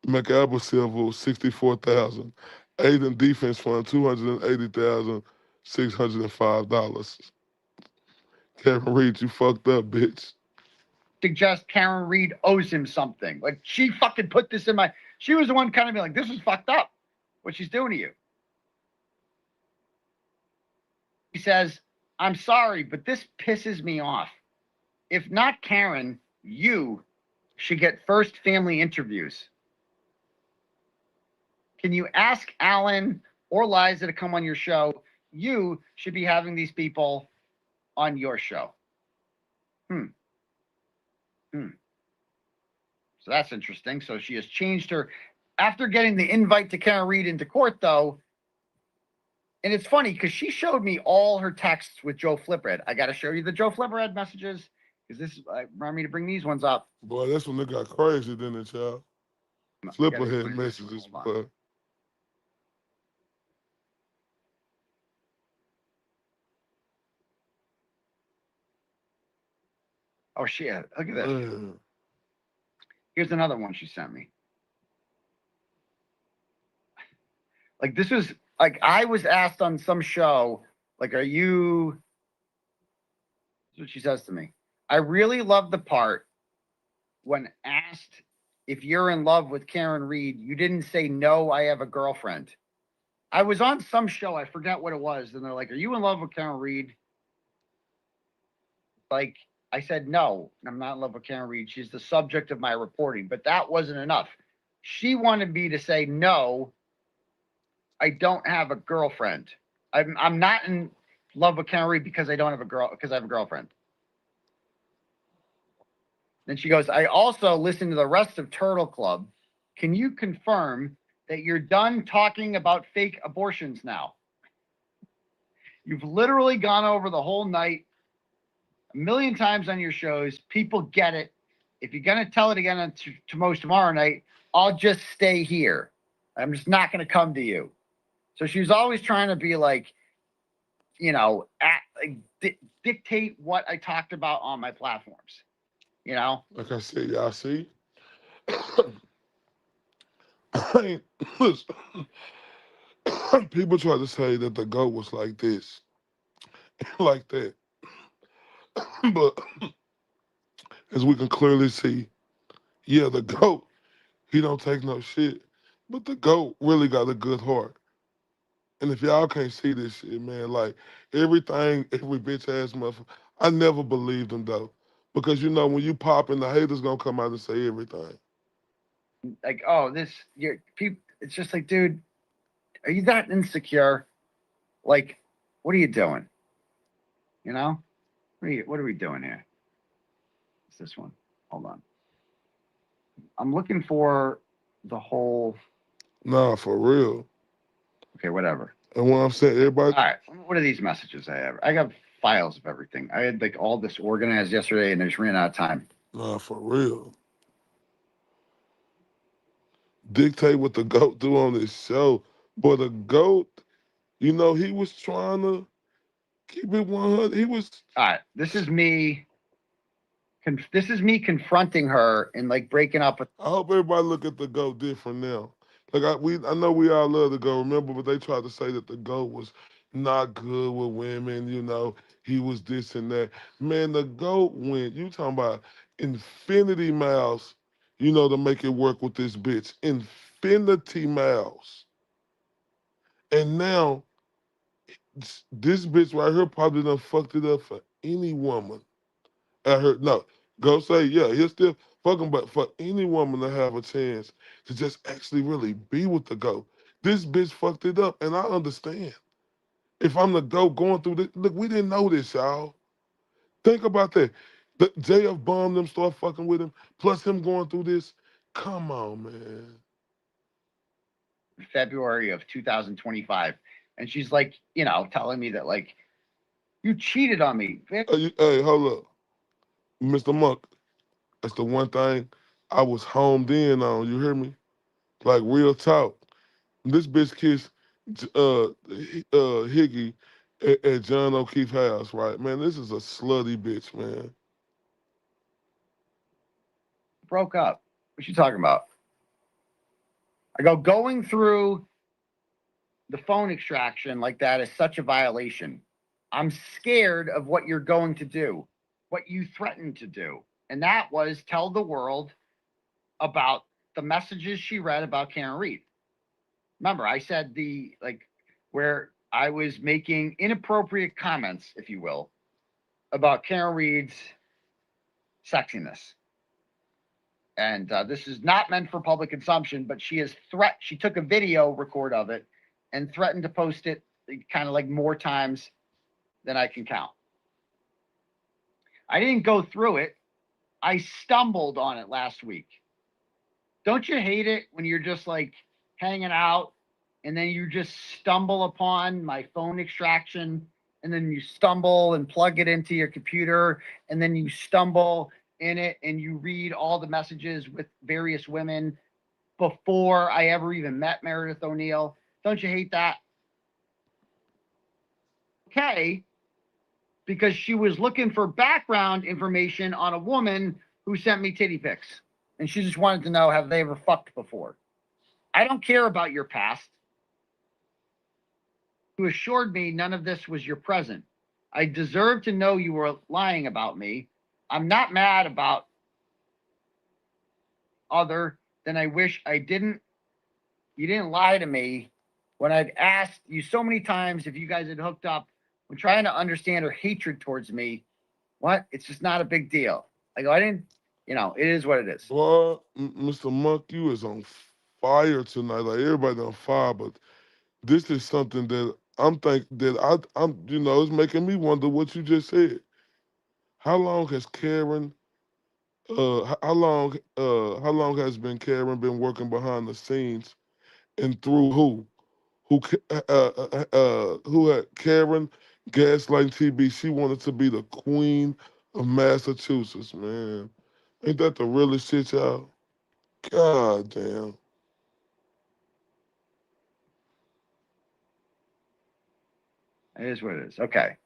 McAlbus Silver, $64,000. Aiden Defense Fund, $280,605. Karen Reed, you fucked up, bitch. Suggest Karen Reed owes him something. Like, she fucking put this in she was the one kind of being like, this is fucked up, what she's doing to you. He says, I'm sorry, but this pisses me off. If not Karen, you should get first family interviews. Can you ask Alan or Liza to come on your show? You should be having these people on your show. So that's interesting. So she has changed her after getting the invite to Karen Reed into court, though. And it's funny because she showed me all her texts with Joe Flipperhead. I got to show you the Joe Flipperhead messages because this remind me to bring these ones up. Boy, that's when it got crazy, didn't it, child? Flipperhead messages, boy. Oh, shit. Look at this. Here's another one she sent me. Like, this was, like, I was asked on some show, like, this is what she says to me. I really love the part when asked if you're in love with Karen Reed, you didn't say, no, I have a girlfriend. I was on some show, I forget what it was, and they're like, are you in love with Karen Reed? Like, I said, no, I'm not in love with Karen Reed. She's the subject of my reporting, but that wasn't enough. She wanted me to say, no, I don't have a girlfriend. I'm not in love with Karen Reed because I have a girlfriend. Then she goes, I also listened to the rest of Turtle Club. Can you confirm that you're done talking about fake abortions now? You've literally gone over the whole night a million times on your shows. People get it. If you're going to tell it again on tomorrow night, I'll just stay here. I'm just not going to come to you. So she was always trying to be like, you know, dictate what I talked about on my platforms. You know? Like I said, y'all see? I ain't, listen, people try to say that the GOAT was like this, like that. But as we can clearly see, yeah, the GOAT, he don't take no shit. But the GOAT really got a good heart. And if y'all can't see this shit, man, like everything, every bitch ass motherfucker, I never believed him though. Because you know, when you pop in, the haters gonna come out and say everything. Like, oh, you're people. It's just like, dude, are you that insecure? Like, what are you doing? You know, what are we doing here? It's this one. Hold on. I'm looking for the whole. Nah, for real. Okay, whatever. And what I'm saying, everybody. All right. What are these messages I have? I got files of everything. I had like all this organized yesterday, and I just ran out of time. Nah, for real. Dictate what the GOAT do on this show. But the GOAT, you know, he was trying to keep it 100. He was. All right. This is me. This is me confronting her and like breaking up with. I hope everybody look at the GOAT different now. Like I know we all love the GOAT, remember, but they tried to say that the GOAT was not good with women, you know, he was this and that. Man, the GOAT went, you talking about infinity miles, you know, to make it work with this bitch. Infinity miles. And now, this bitch right here probably done fucked it up for any woman. I heard no. Go say, yeah, he'll still fuck him, but for any woman to have a chance to just actually really be with the GOAT, this bitch fucked it up, and I understand. If I'm the GOAT going through this, look, we didn't know this, y'all. Think about that. The JF Bomb them start fucking with him, plus him going through this. Come on, man. February of 2025, and she's like, you know, telling me that like you cheated on me. Hey, hold up, Mr. Monk. That's the one thing I was homed in on. You hear me? Like real talk. This bitch kissed Higgy at John O'Keefe house, right? Man, this is a slutty bitch, man. Broke up. What you talking about? I go, going through the phone extraction like that is such a violation. I'm scared of what you're going to do, what you threatened to do. And that was tell the world about the messages she read about Karen Reed. Remember, I said where I was making inappropriate comments, if you will, about Karen Reed's sexiness. And this is not meant for public consumption, but she took a video record of it and threatened to post it kind of like more times than I can count. I didn't go through it. I stumbled on it last week. Don't you hate it when you're just like hanging out and then you just stumble upon my phone extraction and then you stumble and plug it into your computer and then you stumble in it and you read all the messages with various women before I ever even met Meredith O'Neill? Don't you hate that? Okay, because she was looking for background information on a woman who sent me titty pics. And she just wanted to know, have they ever fucked before? I don't care about your past. You assured me none of this was your present. I deserve to know you were lying about me. I'm not mad about other than I wish I didn't. You didn't lie to me when I'd asked you so many times if you guys had hooked up. When trying to understand her hatred towards me. What? It's just not a big deal. I go, I didn't, you know, it is what it is. Boy, Mr. Monk, you is on fire tonight. Like everybody on fire, but this is something that I'm you know, it's making me wonder what you just said. How long has Karen how long has been Karen been working behind the scenes and through who? Who had Karen gaslighting TB? She wanted to be the queen of Massachusetts, man. Ain't that the realest shit, y'all? God damn. It is what it is. Okay.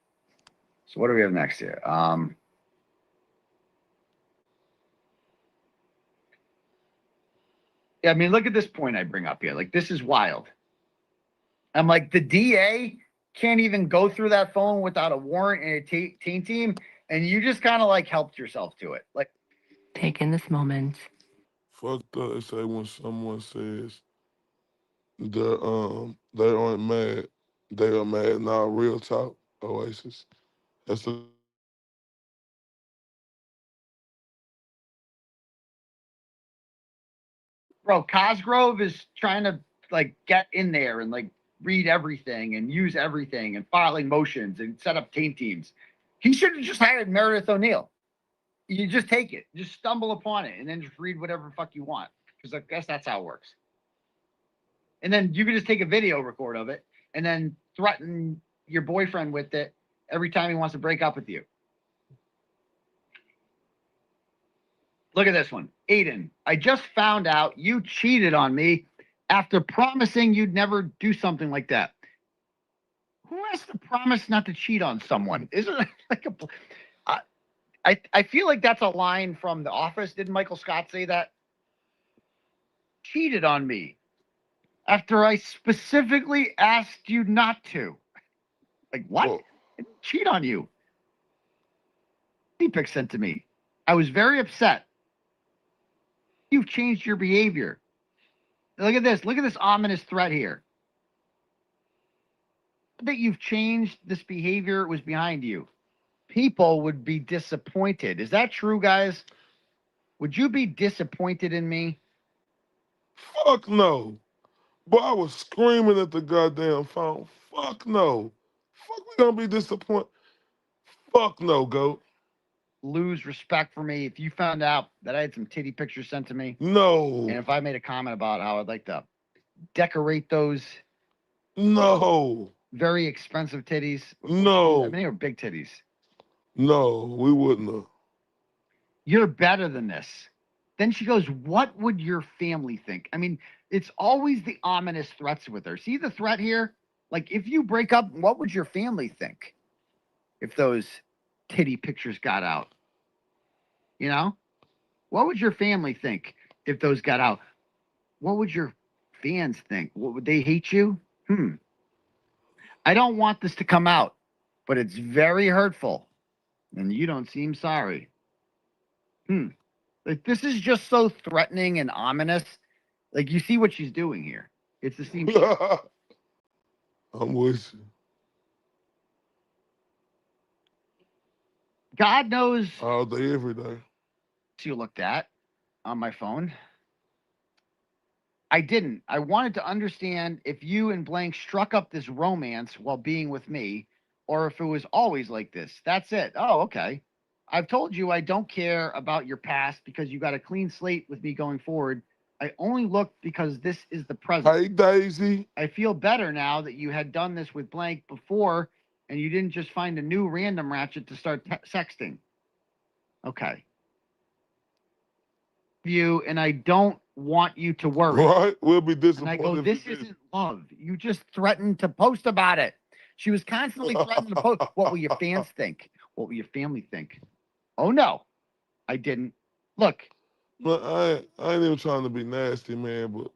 So what do we have next here? Yeah, I mean, look at this point I bring up here. Like, this is wild. I'm like, the DA can't even go through that phone without a warrant and a teen team, and you just kind of like helped yourself to it. Like, Take in this moment. Fucked up. They say when someone says they aren't mad, they are mad. Now real talk, Oasis. That's the bro, Cosgrove is trying to like get in there and like read everything and use everything and filing motions and set up teen teams. He should have just hired Meredith O'Neill. You just take it, just stumble upon it, and then just read whatever fuck you want. Because I guess that's how it works. And then you can just take a video record of it and then threaten your boyfriend with it every time he wants to break up with you. Look at this one. Aiden, I just found out you cheated on me after promising you'd never do something like that. Who has to promise not to cheat on someone? Isn't it like I feel like that's a line from The Office. Didn't Michael Scott say that? Cheated on me after I specifically asked you not to. Like, what? Whoa. I didn't cheat on you. Pic sent to me. I was very upset. You've changed your behavior. Look at this. Look at this ominous threat here. That you've changed this behavior was behind you. People would be disappointed. Is that true, guys? Would you be disappointed in me? fuck no. But I was screaming at the goddamn phone. Fuck no. Fuck, we gonna be disappointed. Fuck no, goat. Lose respect for me if you found out that I had some titty pictures sent to me, No. and if I made a comment about how I'd like to decorate those No. very expensive titties. No. I mean, they were big titties. No, we wouldn't have. You're better than this. Then she goes, what would your family think? I mean, it's always the ominous threats with her. See the threat here? Like, if you break up, what would your family think if those titty pictures got out? You know? What would your family think if those got out? What would your fans think? What would they hate you? I don't want this to come out, but it's very hurtful. And you don't seem sorry. Like, this is just so threatening and ominous. Like, you see what she's doing here. It's the same shit. I'm with you. God knows All day, every day. you looked at on my phone. I didn't. I wanted to understand if you and blank struck up this romance while being with me, or if it was always like this. That's it. Oh, okay. I've told you I don't care about your past because you got a clean slate with me going forward. I only look because this is the present. Hey, Daisy. I feel better now that you had done this with blank before and you didn't just find a new random ratchet to start sexting. Okay. You and I don't want you to worry. Right? We'll be And disappointed. I go, if this you did. isn't love. You just threatened to post about it. She was constantly threatening to post. What will your fans think? What will your family think? Oh, no, I didn't. Look, Look, I ain't even trying to be nasty, man, but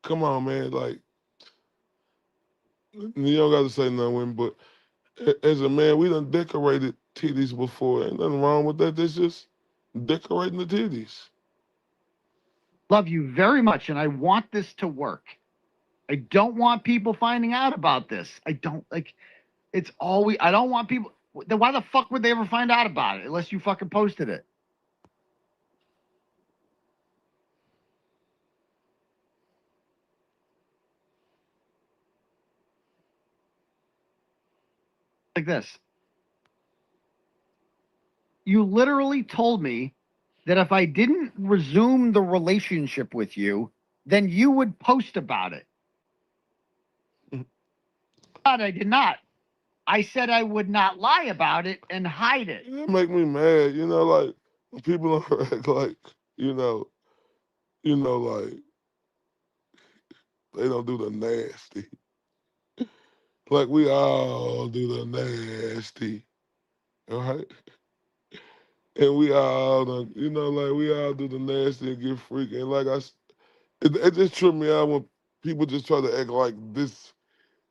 come on, man. Like, you don't got to say nothing, but as a man, we done decorated titties before. Ain't nothing wrong with that. That's just decorating the titties. love you very much, and I want this to work. I don't want people finding out about this. I don't like. It's always. I don't want people. Then why the fuck would they ever find out about it unless you fucking posted it? Like this. You literally told me that if I didn't resume the relationship with you, then you would post about it. But I did not. I said I would not lie about it and hide it. It make me mad, like when people don't act like, like they don't do the nasty. Like we all do the nasty, all right? And we all, like we all do the nasty and get freaky. And like it just tripped me out when people just try to act like this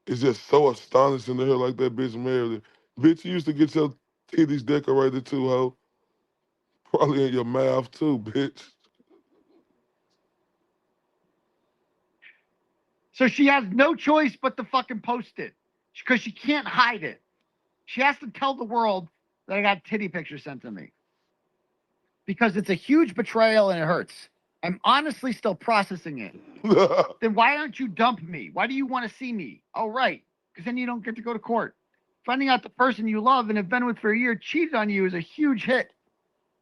is just so astonishing to hear like that bitch married. Bitch, you used to get your titties decorated too, ho. Probably in your mouth too, bitch. So she has no choice but to fucking post it because she can't hide it. She has to tell the world that I got titty pictures sent to me because it's a huge betrayal and it hurts. I'm honestly still processing it. Then why don't you dump me? Why do you want to see me? Oh, right. Because then you don't get to go to court. Finding out the person you love and have been with for a year cheated on you is a huge hit.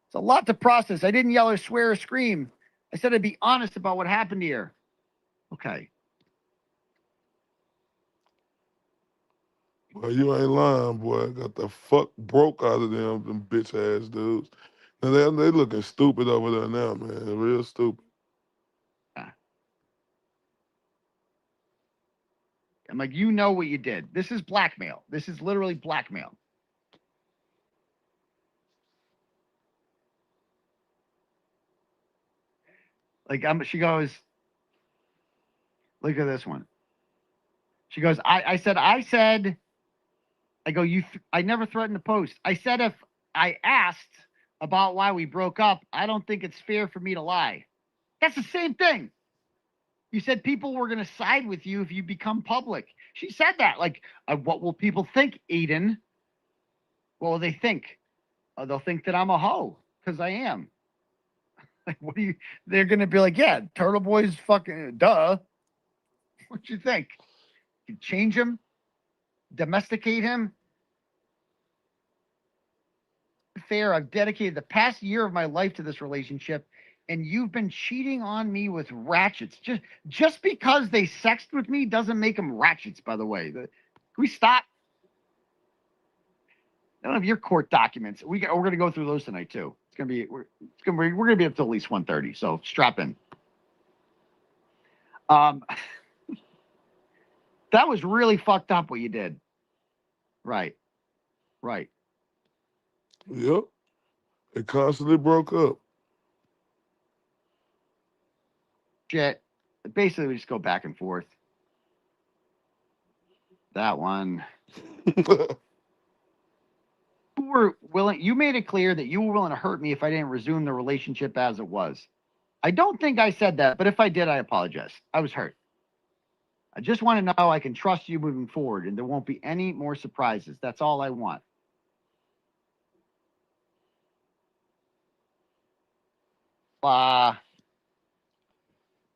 It's a lot to process. I didn't yell or swear or scream. I said I'd be honest about what happened here. Okay. Well, you ain't lying, boy. Got the fuck broke out of them bitch ass dudes. And they looking stupid over there now, man. Real stupid. I'm like, you know what you did. This is blackmail. This is literally blackmail. Like, she goes, look at this one. She goes, I said, I go, I never threatened to post. I said, if I asked about why we broke up, I don't think it's fair for me to lie. That's the same thing. You said people were going to side with you if you become public. She said that. Like, what will people think, Eden? What will they think? They'll think that I'm a hoe because I am. Like, what do you? They're going to be like, yeah, Turtle Boy's fucking duh. What you think? You change him, domesticate him. Fair. I've dedicated the past year of my life to this relationship, and you've been cheating on me with ratchets. Just because they sexted with me doesn't make them ratchets. By the way, can we stop? I don't have your court documents. We're going to go through those tonight too. We're going to be up to at least 1:30. So strap in. That was really fucked up what you did. Right. Yep. It constantly broke up. Shit. Basically, we just go back and forth. That one. You made it clear that you were willing to hurt me if I didn't resume the relationship as it was. I don't think I said that, but if I did, I apologize. I was hurt. I just want to know I can trust you moving forward and there won't be any more surprises. That's all I want.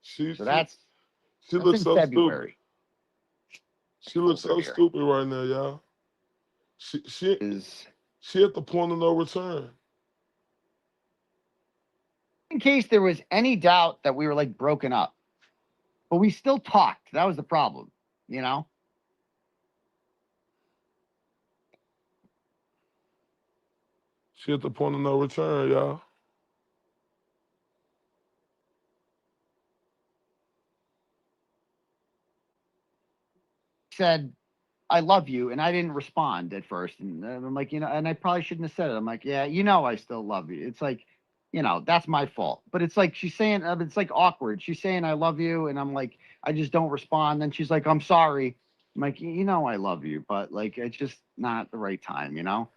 She that's looks in so February. stupid. She looks so stupid right now, y'all. She at the point of no return. In case there was any doubt that we were like broken up, but we still talked. That was the problem, you know? She at the point of no return, y'all. Said, I love you. And I didn't respond at first. And I'm like, and I probably shouldn't have said it. I'm like, yeah, I still love you. It's like, that's my fault. But it's like she's saying, it's like awkward. She's saying, I love you. And I'm like, I just don't respond. Then she's like, I'm sorry. I'm like, I love you. But like, it's just not the right time,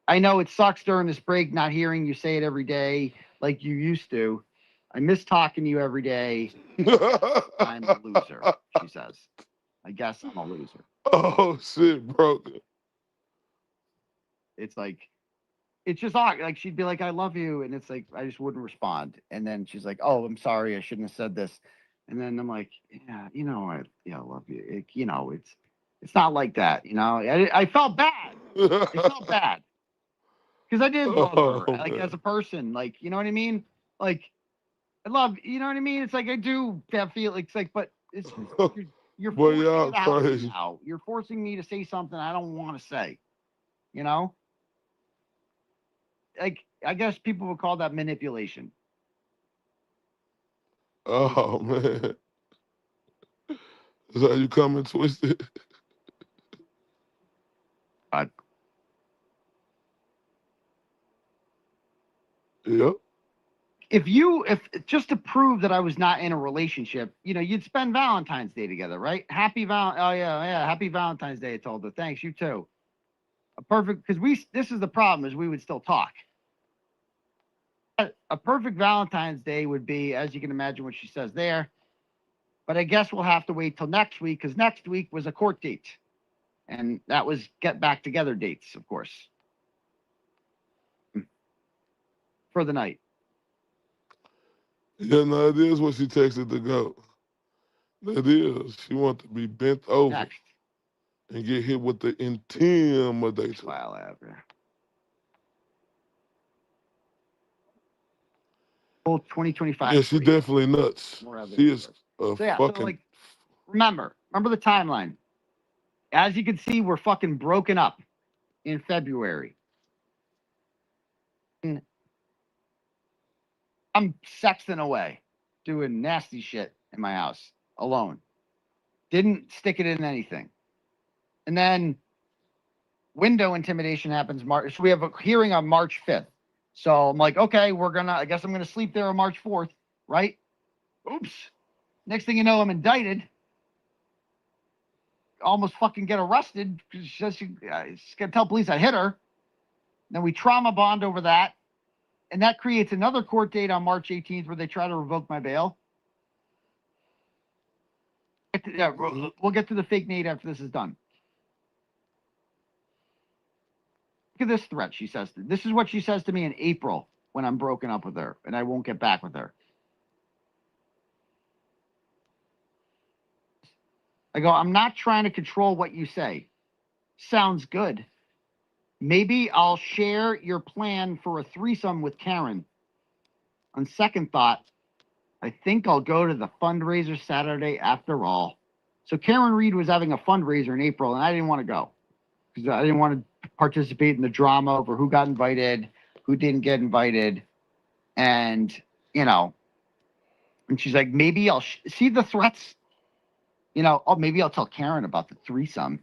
I know it sucks during this break not hearing you say it every day like you used to. I miss talking to you every day. I'm a loser, she says. I guess I'm a loser. Oh, shit, broke. It's like, it's just awkward. Like, she'd be like, I love you. And it's like, I just wouldn't respond. And then she's like, oh, I'm sorry. I shouldn't have said this. And then I'm like, yeah, I love you. It's not like that. I felt bad. I felt bad. Because I did love her, Oh, like man. as a person, like you know what I mean. Like I love, you know what I mean. It's like I do have feel. It's like, but it's you're Boy, forcing y'all it out of me crazy. now. You're forcing me to say something I don't want to say. You know, like I guess people would call that manipulation. Oh, man. Is that you coming twisted? God. Yep. If just to prove that I was not in a relationship, you know, you'd spend Valentine's Day together, right? Oh yeah, happy Valentine's Day. I told her. Thanks, you too. A perfect, because this is the problem, is we would still talk. A perfect Valentine's Day would be, as you can imagine what she says there. But I guess we'll have to wait till next week, because next week was a court date. And that was get back together dates, of course. For the night. Yeah, no, it is what she texted to go. That is. She wants to be bent over Next. and get hit with the intimidation. File after. Full 2025. Yeah, she definitely nuts. More evidence She is of a So yeah, fucking. so like, remember the timeline. As you can see, we're fucking broken up in February. And I'm sexting away, doing nasty shit in my house alone. Didn't stick it in anything. And then window intimidation happens March. So we have a hearing on March 5th. So I'm like, okay, I guess I'm gonna sleep there on March 4th, right? Oops. Next thing you know, I'm indicted. Almost fucking get arrested because she's gonna tell police I hit her. Then we trauma bond over that. And that creates another court date on March 18th where they try to revoke my bail. Yeah, we'll get to the fake Nate after this is done. Look at this threat she says. This is what she says to me in April when I'm broken up with her and I won't get back with her. I go, I'm not trying to control what you say. Sounds good. Maybe I'll share your plan for a threesome with Karen. On second thought, I think I'll go to the fundraiser Saturday after all. So Karen Reed was having a fundraiser in April, and I didn't want to go because I didn't want to participate in the drama over who got invited, who didn't get invited. And, you know, and she's like, maybe I'll see the threats. You know, oh, maybe I'll tell Karen about the threesome.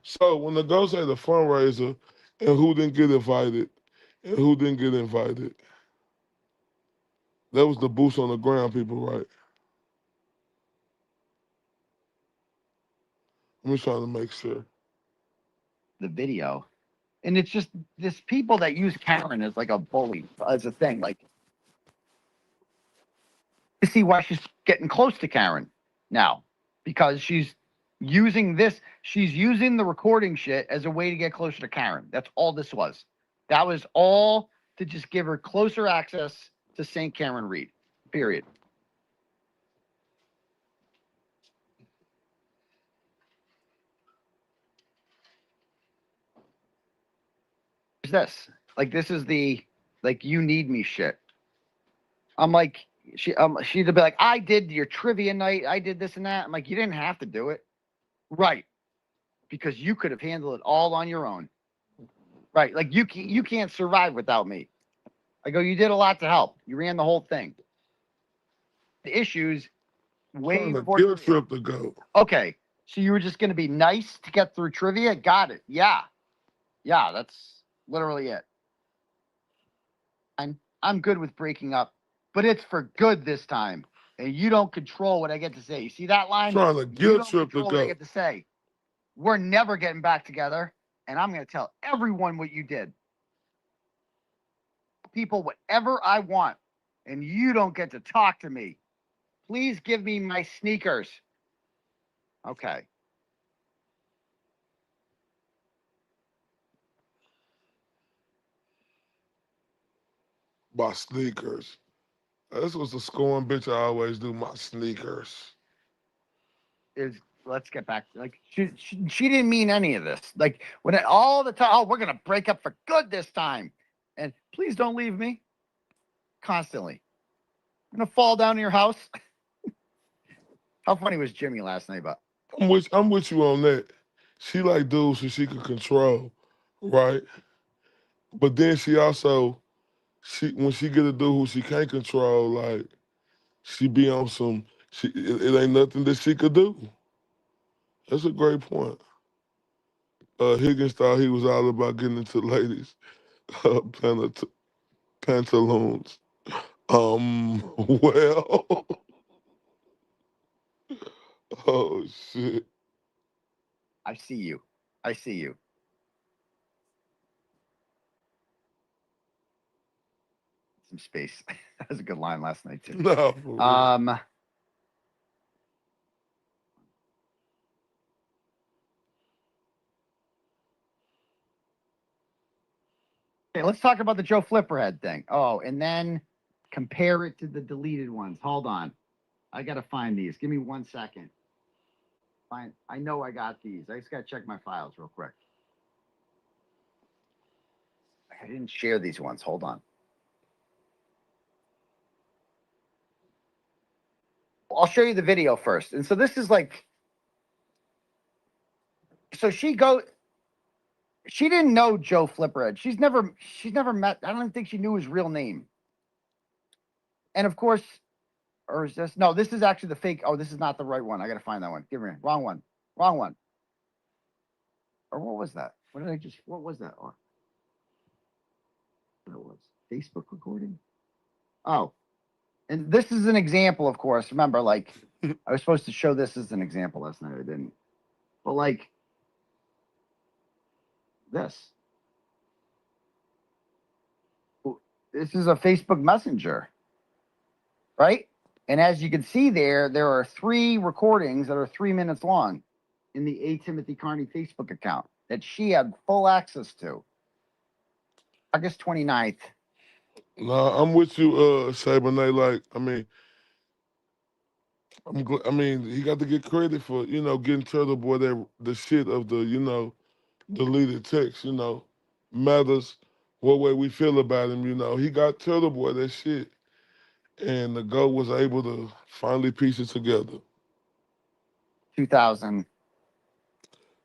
So when the girls had the fundraiser and who didn't get invited and who didn't get invited, that was the boots on the ground people, right? I'm just trying to make sure. The video. And it's just this people that use Karen as like a bully, as a thing. Like, you see why she's getting close to Karen now, because she's using the recording shit as a way to get closer to Karen. That's all this was. That was all to just give her closer access to St. Karen Reed, period. What's this? Like, this is the, like, you need me shit. I'm like, she'd be like, I did your trivia night. I did this and that. I'm like, you didn't have to do it. Right. Because you could have handled it all on your own. Right. Like, you can't survive without me. I go, you did a lot to help. You ran the whole thing. The issues way Trying to before guilt trivia. trip to go. Okay. So you were just going to be nice to get through trivia? Got it. Yeah. Yeah, that's literally it. I'm good with breaking up, but it's for good this time. And you don't control what I get to say. You see that line? Trying to You guilt don't trip to control what I go. get to say. We're never getting back together, and I'm going to tell everyone what you did. People whatever I want, and you don't get to talk to me. Please give me my sneakers. Okay. My sneakers. This was the scoring bitch I always do, my sneakers. Let's get back. Like she didn't mean any of this. Like when all the time, oh, we're gonna break up for good this time. And please don't leave me. Constantly. I'm gonna fall down to your house. How funny was Jimmy last night? But I'm with you on that. She like dudes who she could control, right? But then she also when she get a dude who she can't control, like she be on some it ain't nothing that she could do. That's a great point. Higgins thought he was all about getting into ladies' pantaloons. Well, oh shit. I see you. I see you. Some space. That was a good line last night too. No, for real. Okay, let's talk about the Joe Flipperhead thing. Oh, and then compare it to the deleted ones. Hold on. I gotta find these. Give me 1 second. I know I got these. I just gotta check my files real quick. I didn't share these ones. Hold on. I'll show you the video first. And so this is like, so she didn't know Joe Flipperhead. She's never met. I don't even think she knew his real name. And of course, or is this? No, this is actually the fake. Oh, this is not the right one. I gotta find that one. Give me wrong one. Wrong one. Or what was that? What was that? Or what it was? Facebook recording? Oh, and this is an example, of course. Remember, like, I was supposed to show this as an example last night. I didn't. But like this. This is a Facebook Messenger, right? And as you can see there are 3 recordings that are 3 minutes long in the A. Timothy Carney Facebook account that she had full access to. August 29th. No, I'm with you, Sabernay. Like, I mean, he got to get credit for, getting Turtle Boy the shit of the, deleted text, matters what way we feel about him, He got Turtle Boy that shit. And the GOAT was able to finally piece it together. 2000.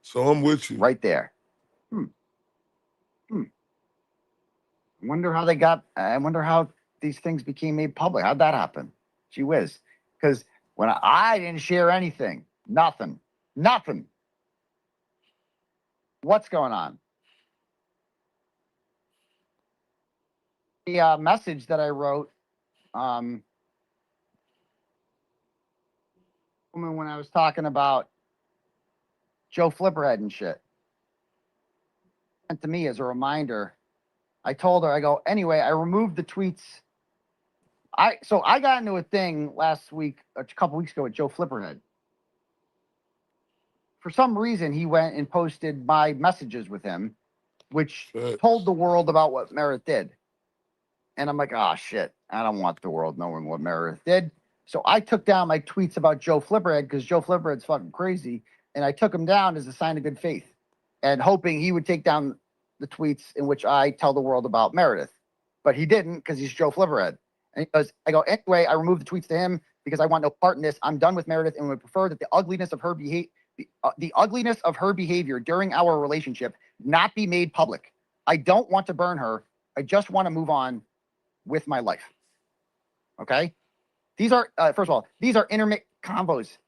So I'm with you. Right there. I wonder how these things became made public. How'd that happen? Gee whiz. Because when I didn't share anything, nothing. What's going on? The message that I wrote when I was talking about Joe Flipperhead and shit. And to me as a reminder, I told her, I go, anyway, I removed the tweets. So I got into a thing last week, a couple weeks ago with Joe Flipperhead. For some reason, he went and posted my messages with him, which told the world about what Meredith did. And I'm like, oh, shit, I don't want the world knowing what Meredith did. So I took down my tweets about Joe Flipperhead because Joe Flipperhead's fucking crazy. And I took him down as a sign of good faith and hoping he would take down the tweets in which I tell the world about Meredith. But he didn't because he's Joe Flipperhead. And he goes, I go, anyway, I removed the tweets to him because I want no part in this. I'm done with Meredith and would prefer that the ugliness of her behavior during our relationship not be made public. I don't want to burn her. I just want to move on with my life. Okay? These are, first of all, these are intermittent combos.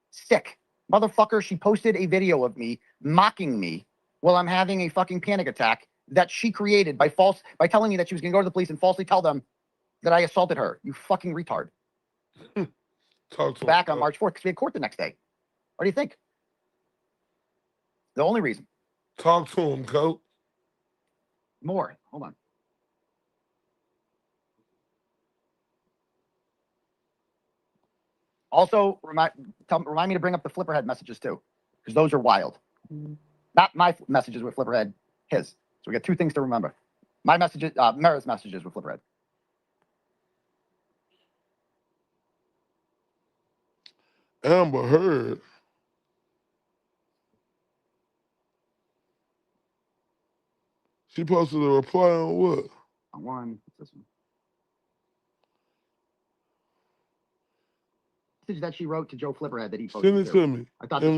Sick. Motherfucker, she posted a video of me mocking me while I'm having a fucking panic attack that she created by telling me that she was going to go to the police and falsely tell them that I assaulted her. You fucking retard. Talk to Back him, on March 4th because we had court the next day. What do you think? The only reason. Talk to him, Coach. More. Hold on. Also, remind me to bring up the Flipperhead messages too, because those are wild. Not my messages with Flipperhead, his. So we got 2 things to remember. My messages, Meredith's messages with Flipperhead. Amber Heard. She posted a reply on what? One. What's this one? Message that she wrote to Joe Flipperhead that he posted. Send it to me. I thought this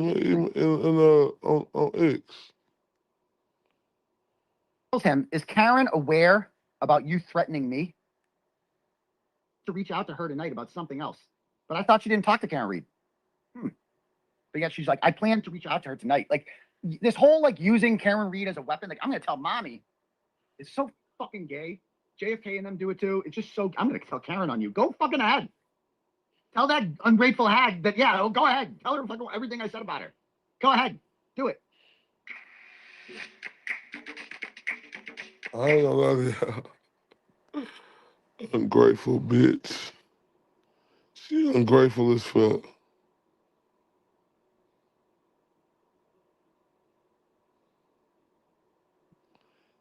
on X. Tells him, is Karen aware about you threatening me? To reach out to her tonight about something else. But I thought she didn't talk to Karen Reed. But yet she's like, I plan to reach out to her tonight. Like this whole like using Karen Reed as a weapon. Like I'm gonna tell mommy. It's so fucking gay. JFK and them do it too. It's just so. I'm gonna tell Karen on you. Go fucking ahead. Tell that ungrateful hag that go ahead. Tell her fucking everything I said about her. Go ahead. Do it. I ain't gonna lie to y'all. Ungrateful bitch. She ungrateful as fuck.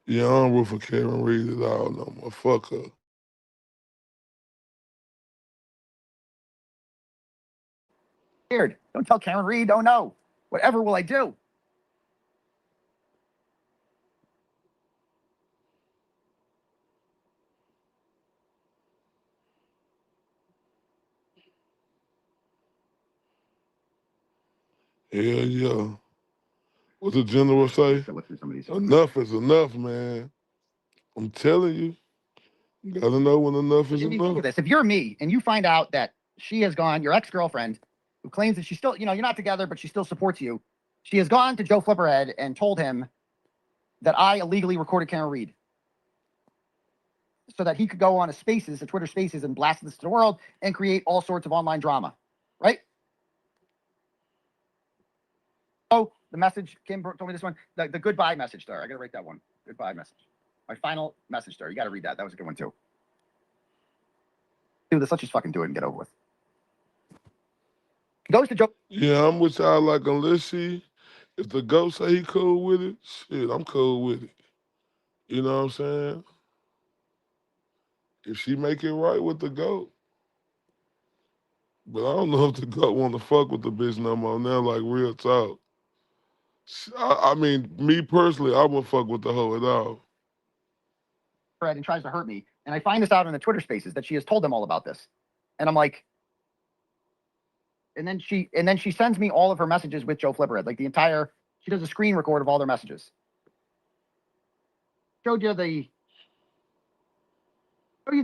Yeah, I don't root for Karen Reed at all no more. Fuck her. Scared. Don't tell Karen Reed. Oh no. Whatever will I do? Hell yeah. What the general say? Enough is enough, man. I'm telling you. You gotta know when enough is enough. If you're me and you find out that she has gone, your ex-girlfriend, who claims that she's still, you're not together, but she still supports you. She has gone to Joe Flipperhead and told him that I illegally recorded Karen Reed so that he could go on a Spaces, a Twitter Spaces, and blast this to the world and create all sorts of online drama, right? Oh, the message, Kim told me this one, the goodbye message there. I gotta write that one. Goodbye message. My final message there. You gotta read that. That was a good one too. Do this. Let's just fucking do it and get over with. He goes to Joe. Yeah, I'm with y'all. Like, if the GOAT say he cool with it, shit, I'm cool with it. You know what I'm saying? If she make it right with the GOAT. But I don't know if the GOAT want to fuck with the bitch no more now, like real talk. I mean, me personally, I wouldn't fuck with the hoe at all. And tries to hurt me. And I find this out in the Twitter Spaces that she has told them all about this. And I'm like, and then she sends me all of her messages with Joe Flipperhead, like she does a screen record of all their messages. Showed you the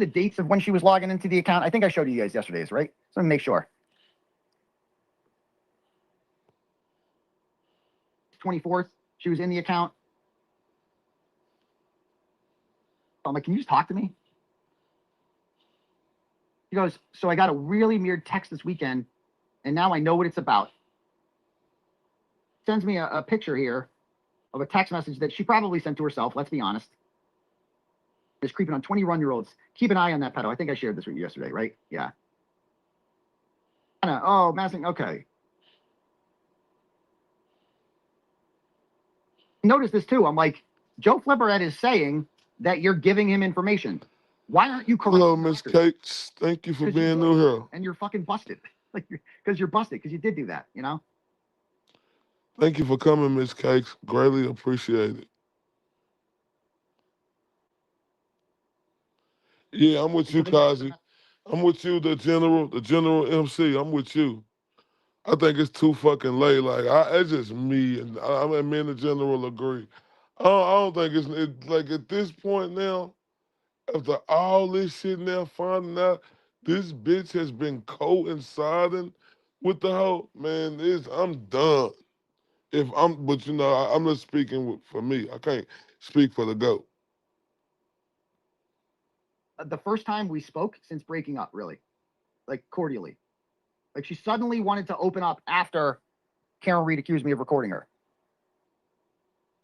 dates of when she was logging into the account. I think I showed you guys yesterday's, right? So let me make sure. 24th, she was in the account. I'm like, can you just talk to me? He goes, so I got a really weird text this weekend, and now I know what it's about. Sends me a picture here of a text message that she probably sent to herself, let's be honest. Is creeping on 21-year-olds. Keep an eye on that pedo. I think I shared this with you yesterday, right? Yeah. Oh, massing. Okay. Notice this too. I'm like, Joe Flipperhead is saying that you're giving him information. Why aren't you correct? Hello, Miss Cakes. Thank you for being new here. And you're fucking busted. Like, because you're busted, because you did do that, you know? Thank you for coming, Miss Cakes. Greatly appreciated. Yeah, I'm with you, Kazi. I'm with you, the general MC. I'm with you. I think it's too fucking late. Like, it's just me, and I mean, me and the general agree. I don't think it's like at this point now, after all this shit now, finding out this bitch has been coinciding with the whole man. I'm done. But you know, I'm just speaking for me. I can't speak for the GOAT. The first time we spoke since breaking up, really, like cordially. Like she suddenly wanted to open up after Karen Reed accused me of recording her.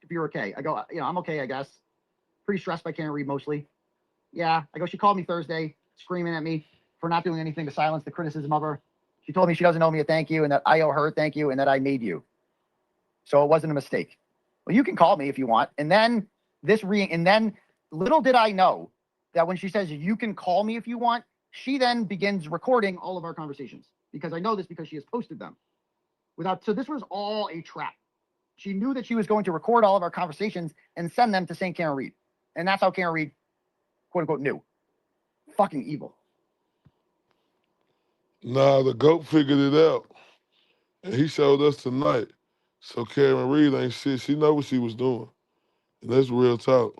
If you're okay, I go, I'm okay, I guess. Pretty stressed by Karen Reed mostly. Yeah, I go, she called me Thursday, screaming at me for not doing anything to silence the criticism of her. She told me she doesn't owe me a thank you and that I owe her a thank you and that I made you. So it wasn't a mistake. Well, you can call me if you want. And then little did I know that when she says you can call me if you want, she then begins recording all of our conversations because I know this because she has posted them. So this was all a trap. She knew that she was going to record all of our conversations and send them to St. Karen Reed. And that's how Karen Reed quote unquote new. Fucking evil. Nah, the GOAT figured it out. And he showed us tonight. So Karen Reed ain't shit. She know what she was doing. And that's real talk.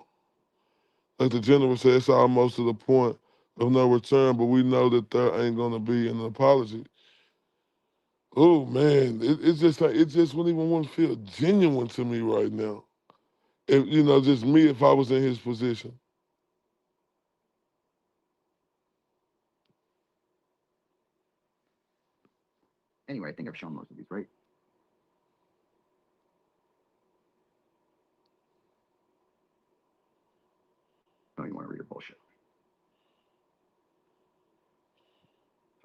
Like the general said, it's almost to the point of no return, but we know that there ain't gonna be an apology. Oh man, it's just like it just wouldn't even want to feel genuine to me right now. If just me if I was in his position. Anyway, I think I've shown most of these, right? No, you want to read your bullshit.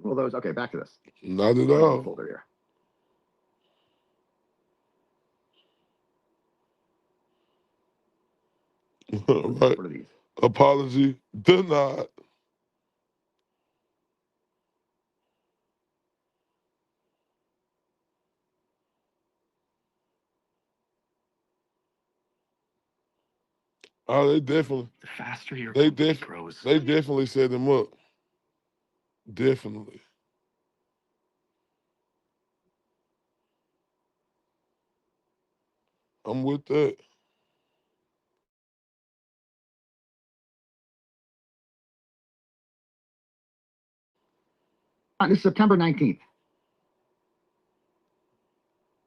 Well, those. Okay, back to this. Not at all. Folder here. Right. What are these? Apology denied. Oh, they definitely. The faster your They company grows. They definitely set him up. Definitely. I'm with that. This is September 19th.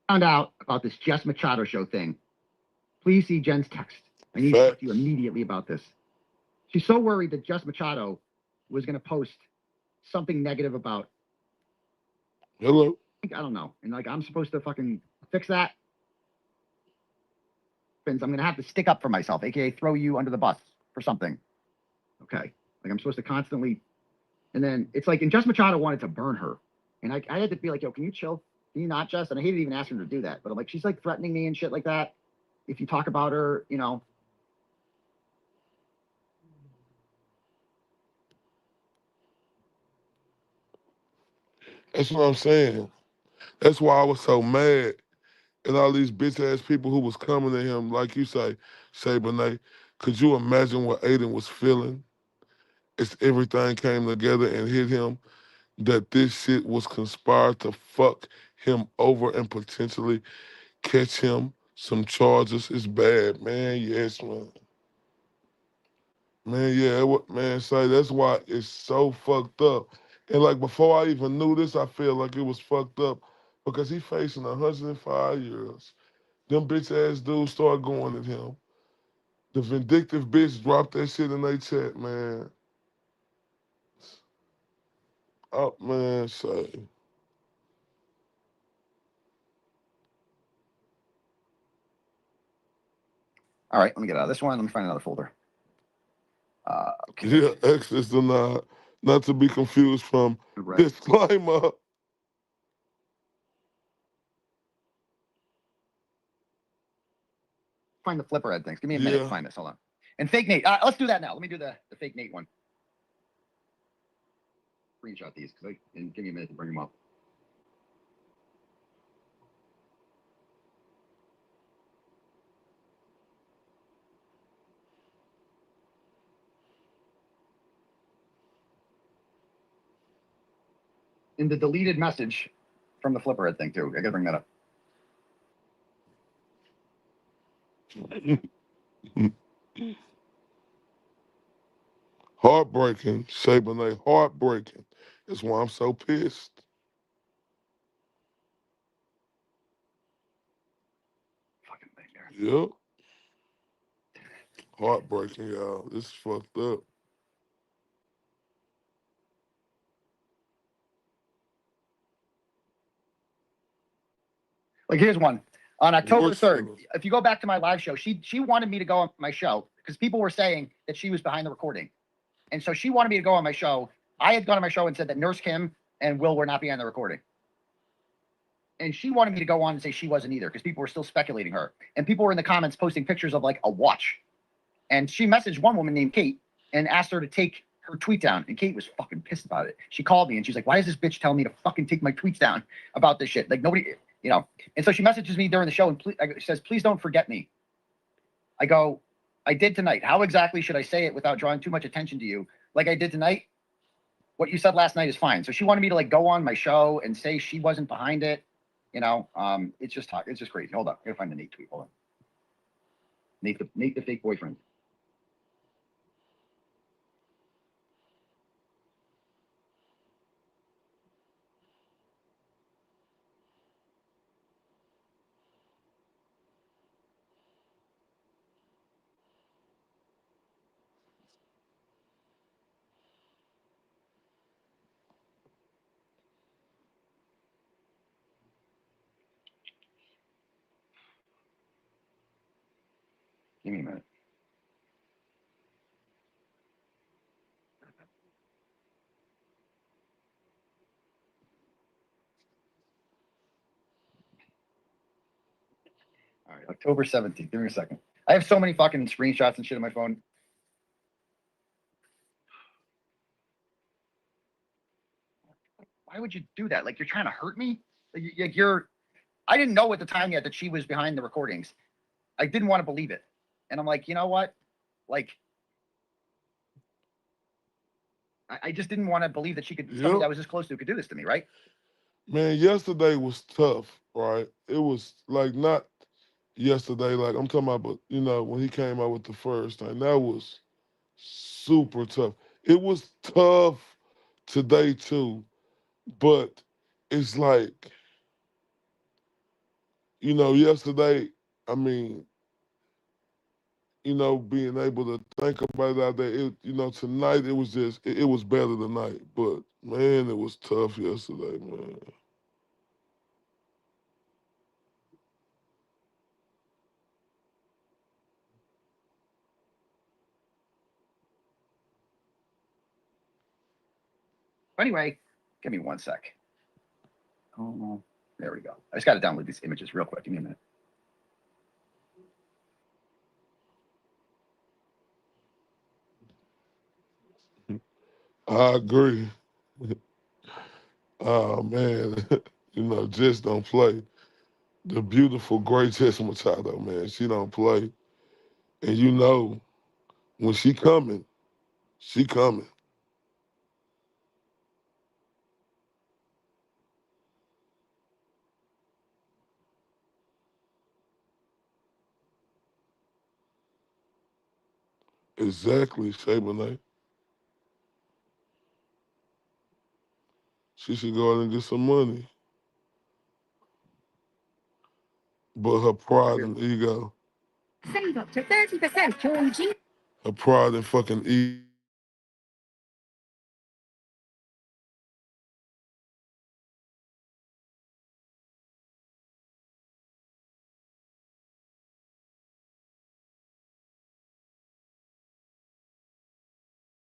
Found out about this Jess Machado show thing. Please see Jen's text. I need to talk to you immediately about this. She's so worried that Jess Machado was going to post something negative about. Hello. I don't know. And like, I'm supposed to fucking fix that. I'm going to have to stick up for myself, aka throw you under the bus for something. Okay. Like, I'm supposed to constantly. And then it's like, and Jess Machado wanted to burn her. And I had to be like, yo, can you chill? Can you not, Jess? And I hated even asking her to do that. But I'm like, she's like threatening me and shit like that. If you talk about her, That's what I'm saying. That's why I was so mad at all these bitch ass people who was coming to him, like you say, Benet. Could you imagine what Aiden was feeling as everything came together and hit him? That this shit was conspired to fuck him over and potentially catch him some charges. It's bad, man. Yes, man. Man, yeah, man, say that's why it's so fucked up. And like before I even knew this, I feel like it was fucked up because he facing 105 years. Them bitch ass dudes start going at him. The vindictive bitch dropped that shit in their chat, man. Oh man, say. all right, let me get out of this one. Let me find another folder. Okay. Yeah, access denied. Not to be confused from disclaimer. Find the flipper head things. Give me a minute to find this. Hold on. And fake Nate. Let's do that now. Let me do the fake Nate one. Screenshot these and give me a minute to bring them up. In the deleted message from the flipper head thing too. I gotta bring that up. Heartbreaking, Shabanay, heartbreaking. That's why I'm so pissed. Fucking thing there. Yep. Heartbreaking, y'all. This is fucked up. Like, here's one. On October 3rd, if you go back to my live show, she wanted me to go on my show because people were saying that she was behind the recording. And so she wanted me to go on my show. I had gone on my show and said that Nurse Kim and Will were not behind the recording. And she wanted me to go on and say she wasn't either because people were still speculating her. And people were in the comments posting pictures of like a watch. And she messaged one woman named Kate and asked her to take her tweet down. And Kate was fucking pissed about it. She called me and she's like, why is this bitch telling me to fucking take my tweets down about this shit? Like nobody, And so she messages me during the show and she says, please don't forget me. I go, I did tonight. How exactly should I say it without drawing too much attention to you? Like I did tonight? What you said last night is fine. So she wanted me to like go on my show and say she wasn't behind it. You know, it's just crazy. Hold up. I gotta find the Nate tweet. Hold on. Nate the fake boyfriend. Give me a minute. All right, October 17th. Give me a second. I have so many fucking screenshots and shit on my phone. Why would you do that? Like you're trying to hurt me? Like you're. I didn't know at the time yet that she was behind the recordings. I didn't want to believe it, and I'm like, you know what? Like, I just didn't want to believe that she could. Somebody I was this close to could do this to me, right? Man, yesterday was tough, right? It was like not yesterday, like I'm talking about, but you know, when he came out with the first thing, that was super tough. It was tough today too, but it's like, you know, yesterday, I mean, you know, being able to think about it out there, you know, tonight it was just, it was better tonight, but man, it was tough yesterday, man. Anyway, give me one sec. Oh, there we go. I just got to download these images real quick. Give me a minute. I agree. Oh man, you know, Jess don't play. The beautiful, great Jess Machado, man, she don't play. And you know, when she coming, she coming. Exactly, Shabonay. She should go out and get some money. But her pride and ego. Save up to 30% during G. Her pride and fucking ego.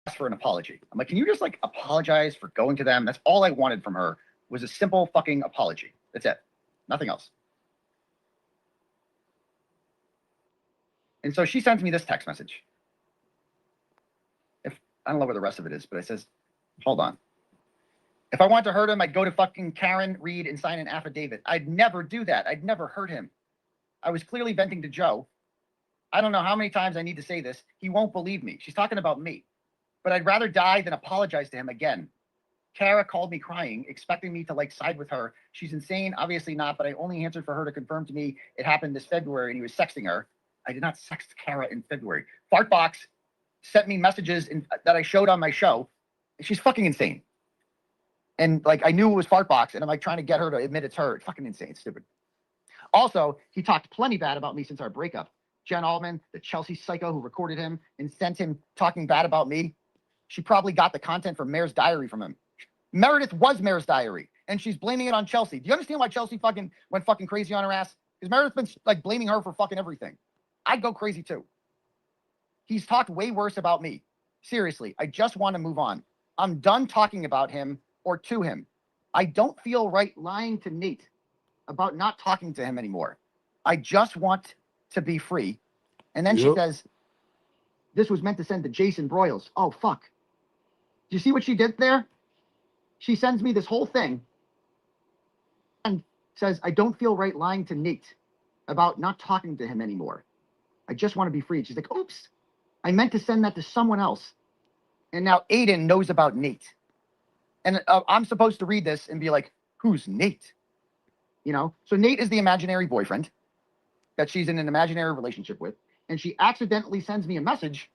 Ask for an apology. I'm like, can you just like apologize for going to them? That's all I wanted from her was a simple fucking apology. That's it. Nothing else. And so she sends me this text message. If I don't know where the rest of it is, but it says, hold on. If I wanted to hurt him, I'd go to fucking Karen, Reed, and sign an affidavit. I'd never do that. I'd never hurt him. I was clearly venting to Joe. I don't know how many times I need to say this. He won't believe me. She's talking about me. But I'd rather die than apologize to him again. Kara called me crying, expecting me to like side with her. She's insane. Obviously not, but I only answered for her to confirm to me it happened this February and he was sexting her. I did not sext Kara in February. Fartbox sent me messages that I showed on my show. She's fucking insane. And like, I knew it was Fartbox and I'm like trying to get her to admit it's her. It's fucking insane. It's stupid. Also, he talked plenty bad about me since our breakup. Jen Altman, the Chelsea psycho who recorded him and sent him talking bad about me. She probably got the content from Mayor's Diary from him. Meredith was Mayor's Diary, and she's blaming it on Chelsea. Do you understand why Chelsea fucking went fucking crazy on her ass? Because Meredith's been like blaming her for fucking everything. I'd go crazy too. He's talked way worse about me. Seriously, I just want to move on. I'm done talking about him or to him. I don't feel right lying to Nate about not talking to him anymore. I just want to be free. And then she says, this was meant to send to Jason Broyles. Oh, fuck. Do you see what she did there? She sends me this whole thing and says, I don't feel right lying to Nate about not talking to him anymore. I just want to be free. She's like, oops, I meant to send that to someone else. And now Aiden knows about Nate. And I'm supposed to read this and be like, who's Nate? You know? So Nate is the imaginary boyfriend that she's in an imaginary relationship with. And she accidentally sends me a message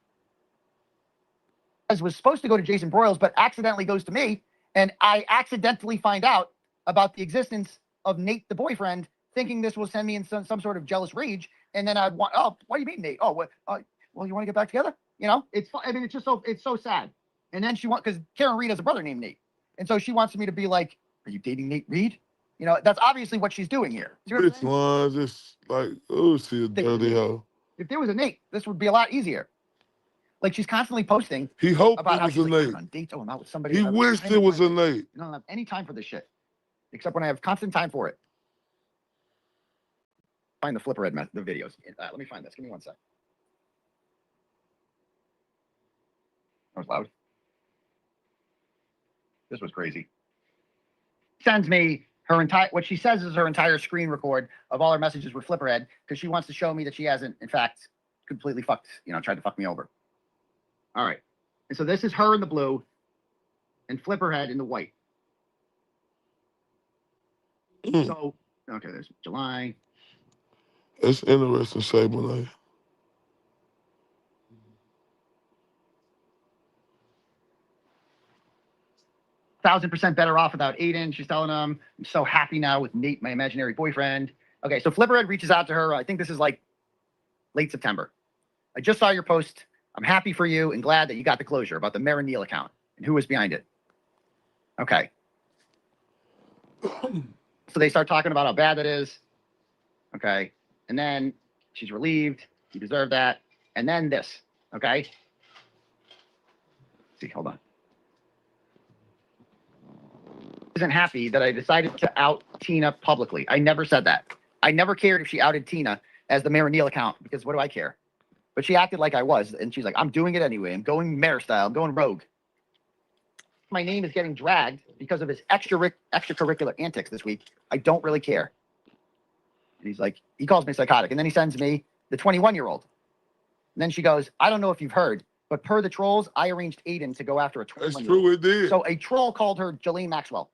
as was supposed to go to Jason Broyles, but accidentally goes to me. And I accidentally find out about the existence of Nate, the boyfriend, thinking this will send me in some sort of jealous rage. And then I'd want, oh, what do you mean, Nate? Oh, what? Well, you want to get back together? You know, I mean, it's so sad. And then she wants, because Karen Reed has a brother named Nate. And so she wants me to be like, are you dating Nate Reed? You know, that's obviously what she's doing here. Which one? Just like, oh, she a dirty hoe. If there was a Nate, this would be a lot easier. Like, she's constantly posting. He hoped about it how was she's a like, Nate. on dates. Oh, I'm out with somebody. He wished it was a Nate. I don't have any time for this shit, except when I have constant time for it. Find the flipper head the videos. Let me find this. Give me 1 sec. That was loud. This was crazy. Sends me her entire, what she says is her entire screen record of all her messages with Flipperhead, because she wants to show me that she hasn't, in fact, completely fucked, tried to fuck me over. All right. And so this is her in the blue and Flipperhead in the white. So, okay, there's July. It's interesting, Sableye. 1,000% better off without Aiden. She's telling him, I'm so happy now with Nate, my imaginary boyfriend. Okay, so Flipperhead reaches out to her. I think this is like late September. I just saw your post. I'm happy for you and glad that you got the closure about the Mara Neal account and who was behind it. Okay. So they start talking about how bad that is. Okay. And then she's relieved. You deserve that. And then this. Okay. Let's see, hold on. Isn't happy that I decided to out Tina publicly. I never said that. I never cared if she outed Tina as the Mara Neal account, because what do I care? But she acted like I was, and she's like, I'm doing it anyway. I'm going Mare style. I'm going rogue. My name is getting dragged because of his extracurricular antics this week. I don't really care. And he's like, he calls me psychotic. And then he sends me the 21-year-old. And then she goes, I don't know if you've heard, but per the trolls, I arranged Aiden to go after a 21-year-old. That's true, it did. So a troll called her Jelaine Maxwell.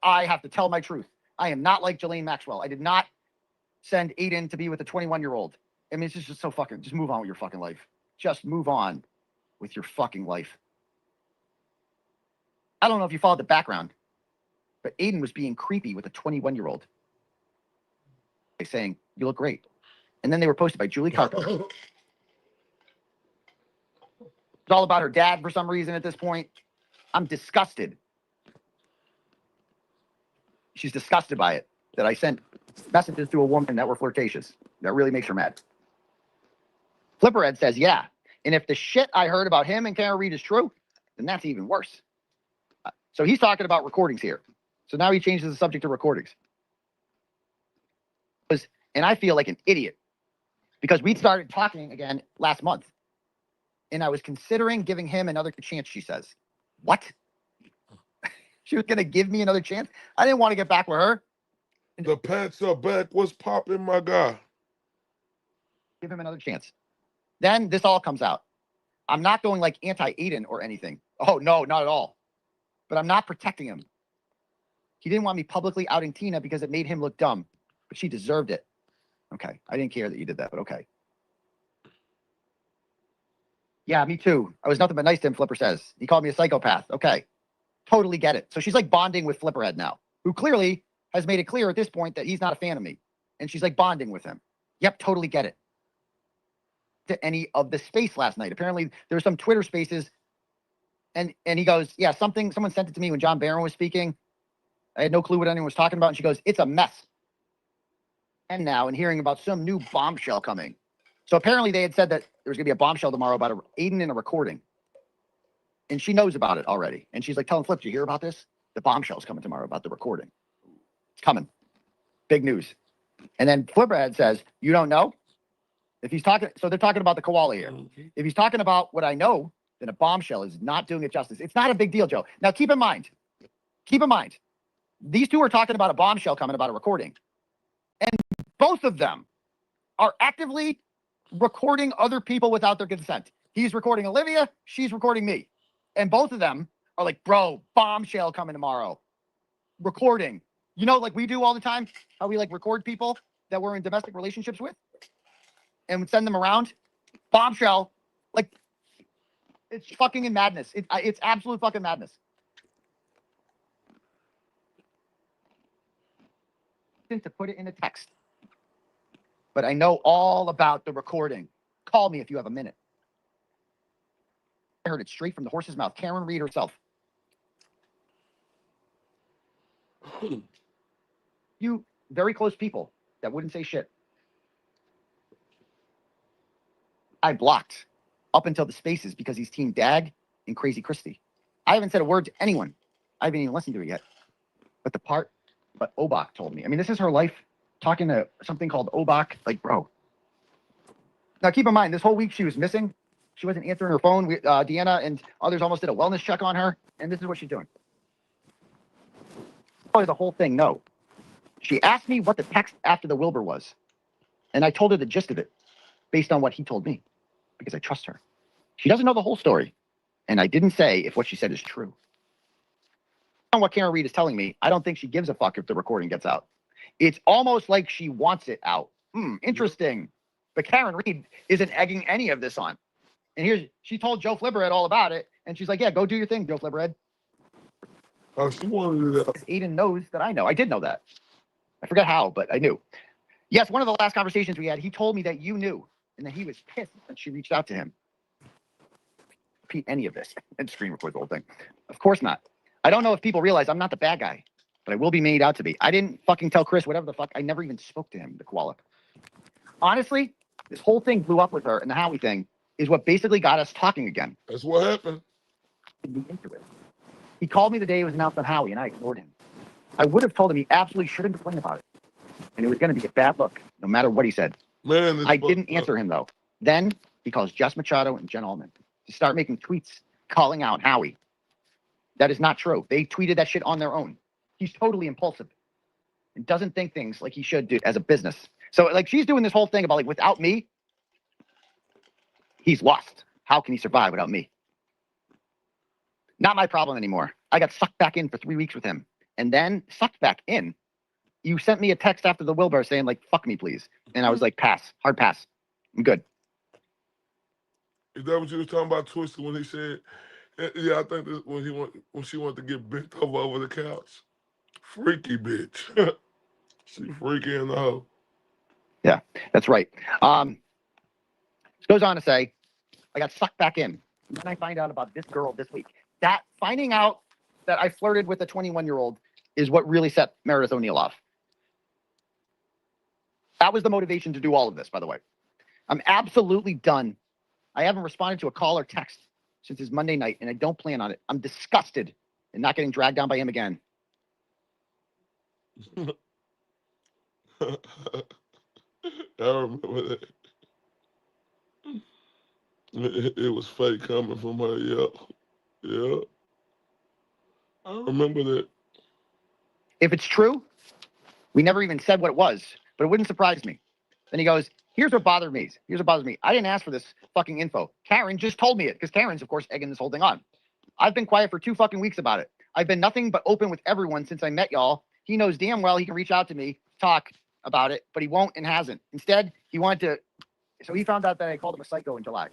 I have to tell my truth. I am not like Jelaine Maxwell. I did not send Aiden to be with a 21-year-old. I mean, it's just so fucking, just move on with your fucking life. Just move on with your fucking life. I don't know if you followed the background, but Aiden was being creepy with a 21-year-old. Saying, you look great. And then they were posted by Julie Carpenter. It's all about her dad for some reason at this point. I'm disgusted. She's disgusted by it, that I sent messages to a woman that were flirtatious. That really makes her mad. Flipperhead says, yeah. And if the shit I heard about him and Karen Reed is true, then that's even worse. So he's talking about recordings here. So now he changes the subject to recordings. And I feel like an idiot because we started talking again last month. And I was considering giving him another chance, she says. What? She was going to give me another chance? I didn't want to get back with her. The pats are back. What's popping, my guy? Give him another chance. Then this all comes out. I'm not going like anti-Aiden or anything. Oh, no, not at all. But I'm not protecting him. He didn't want me publicly outing Tina because it made him look dumb. But she deserved it. Okay. I didn't care that you did that, but okay. Yeah, me too. I was nothing but nice to him, Flipper says. He called me a psychopath. Okay. Totally get it. So she's like bonding with Flipperhead now, who clearly has made it clear at this point that he's not a fan of me. And she's like bonding with him. Yep, totally get it. To any of the space last night. Apparently there were some Twitter spaces and he goes, yeah, someone sent it to me when John Barron was speaking. I had no clue what anyone was talking about. And she goes, it's a mess. And now, and hearing about some new bombshell coming. So apparently they had said that there was going to be a bombshell tomorrow about Aiden in a recording. And she knows about it already. And she's like, telling Flip, did you hear about this? The bombshell's coming tomorrow about the recording. It's coming. Big news. And then Flipperhead says, you don't know? If he's talking, so they're talking about the koala here. If he's talking about what I know, then a bombshell is not doing it justice. It's not a big deal, Joe. Now keep in mind, these two are talking about a bombshell coming about a recording. And both of them are actively recording other people without their consent. He's recording Olivia. She's recording me. And both of them are like, bro, bombshell coming tomorrow. Recording. You know, like we do all the time, how we like record people that we're in domestic relationships with and send them around. Bombshell. Like, it's fucking in madness. It's absolute fucking madness. To put it in a text. But I know all about the recording. Call me if you have a minute. I heard it straight from the horse's mouth. Karen Reed herself. You very close people that wouldn't say shit. I blocked up until the spaces because he's Team Dag and Crazy Christie. I haven't said a word to anyone. I haven't even listened to it yet. But Obach told me. I mean, this is her life talking to something called Obach. Like, bro. Now, keep in mind, this whole week she was missing. She wasn't answering her phone. Deanna and others almost did a wellness check on her. And this is what she's doing. Probably the whole thing, no. She asked me what the text after the Wilbur was. And I told her the gist of it based on what he told me because I trust her. She doesn't know the whole story. And I didn't say if what she said is true. On what Karen Reed is telling me, I don't think she gives a fuck if the recording gets out. It's almost like she wants it out. Interesting. But Karen Reed isn't egging any of this on. And she told Joe Flibberhead all about it. And she's like, yeah, go do your thing, Joe Flibberhead. Oh, she wanted it out. Aiden knows that I know. I did know that. I forgot how, but I knew. Yes, one of the last conversations we had, he told me that you knew and that he was pissed that she reached out to him. Repeat any of this and screen record the whole thing. Of course not. I don't know if people realize I'm not the bad guy, but I will be made out to be. I didn't fucking tell Chris whatever the fuck. I never even spoke to him, the koala. Honestly, this whole thing blew up with her, and the Howie thing is what basically got us talking again. That's what happened. He called me the day he was announced on Howie, and I ignored him. I would have told him he absolutely shouldn't complain about it. And it was going to be a bad look, no matter what he said. Man, I didn't answer him, though. Then he calls Jess Machado and Jen Allman to start making tweets calling out Howie. That is not true. They tweeted that shit on their own. He's totally impulsive and doesn't think things like he should do as a business. So, like, she's doing this whole thing about, like, without me, he's lost. How can he survive without me? Not my problem anymore. I got sucked back in for 3 weeks with him. And then sucked back in. You sent me a text after the Wilbur saying, like, fuck me, please. And I was like, pass. Hard pass. I'm good. Is that what you was talking about, Twister, when he said, yeah, I think this when she wanted to get bent over the couch? Freaky bitch. She freaky in the hoe. Yeah, that's right. Goes on to say, I got sucked back in. And then I find out about this girl this week. That finding out that I flirted with a 21-year-old is what really set Meredith O'Neill off. That was the motivation to do all of this, by the way. I'm absolutely done. I haven't responded to a call or text since his Monday night, and I don't plan on it. I'm disgusted and not getting dragged down by him again. I remember that. It was fake coming from her, yeah. Yeah. I remember that. If it's true, we never even said what it was, but it wouldn't surprise me. Then he goes, here's what bothers me. I didn't ask for this fucking info. Karen just told me it because Karen's, of course, egging this whole thing on. I've been quiet for 2 fucking weeks about it. I've been nothing but open with everyone since I met y'all. He knows damn well he can reach out to me, talk about it, but he won't and hasn't. Instead, he wanted to. So he found out that I called him a psycho in July.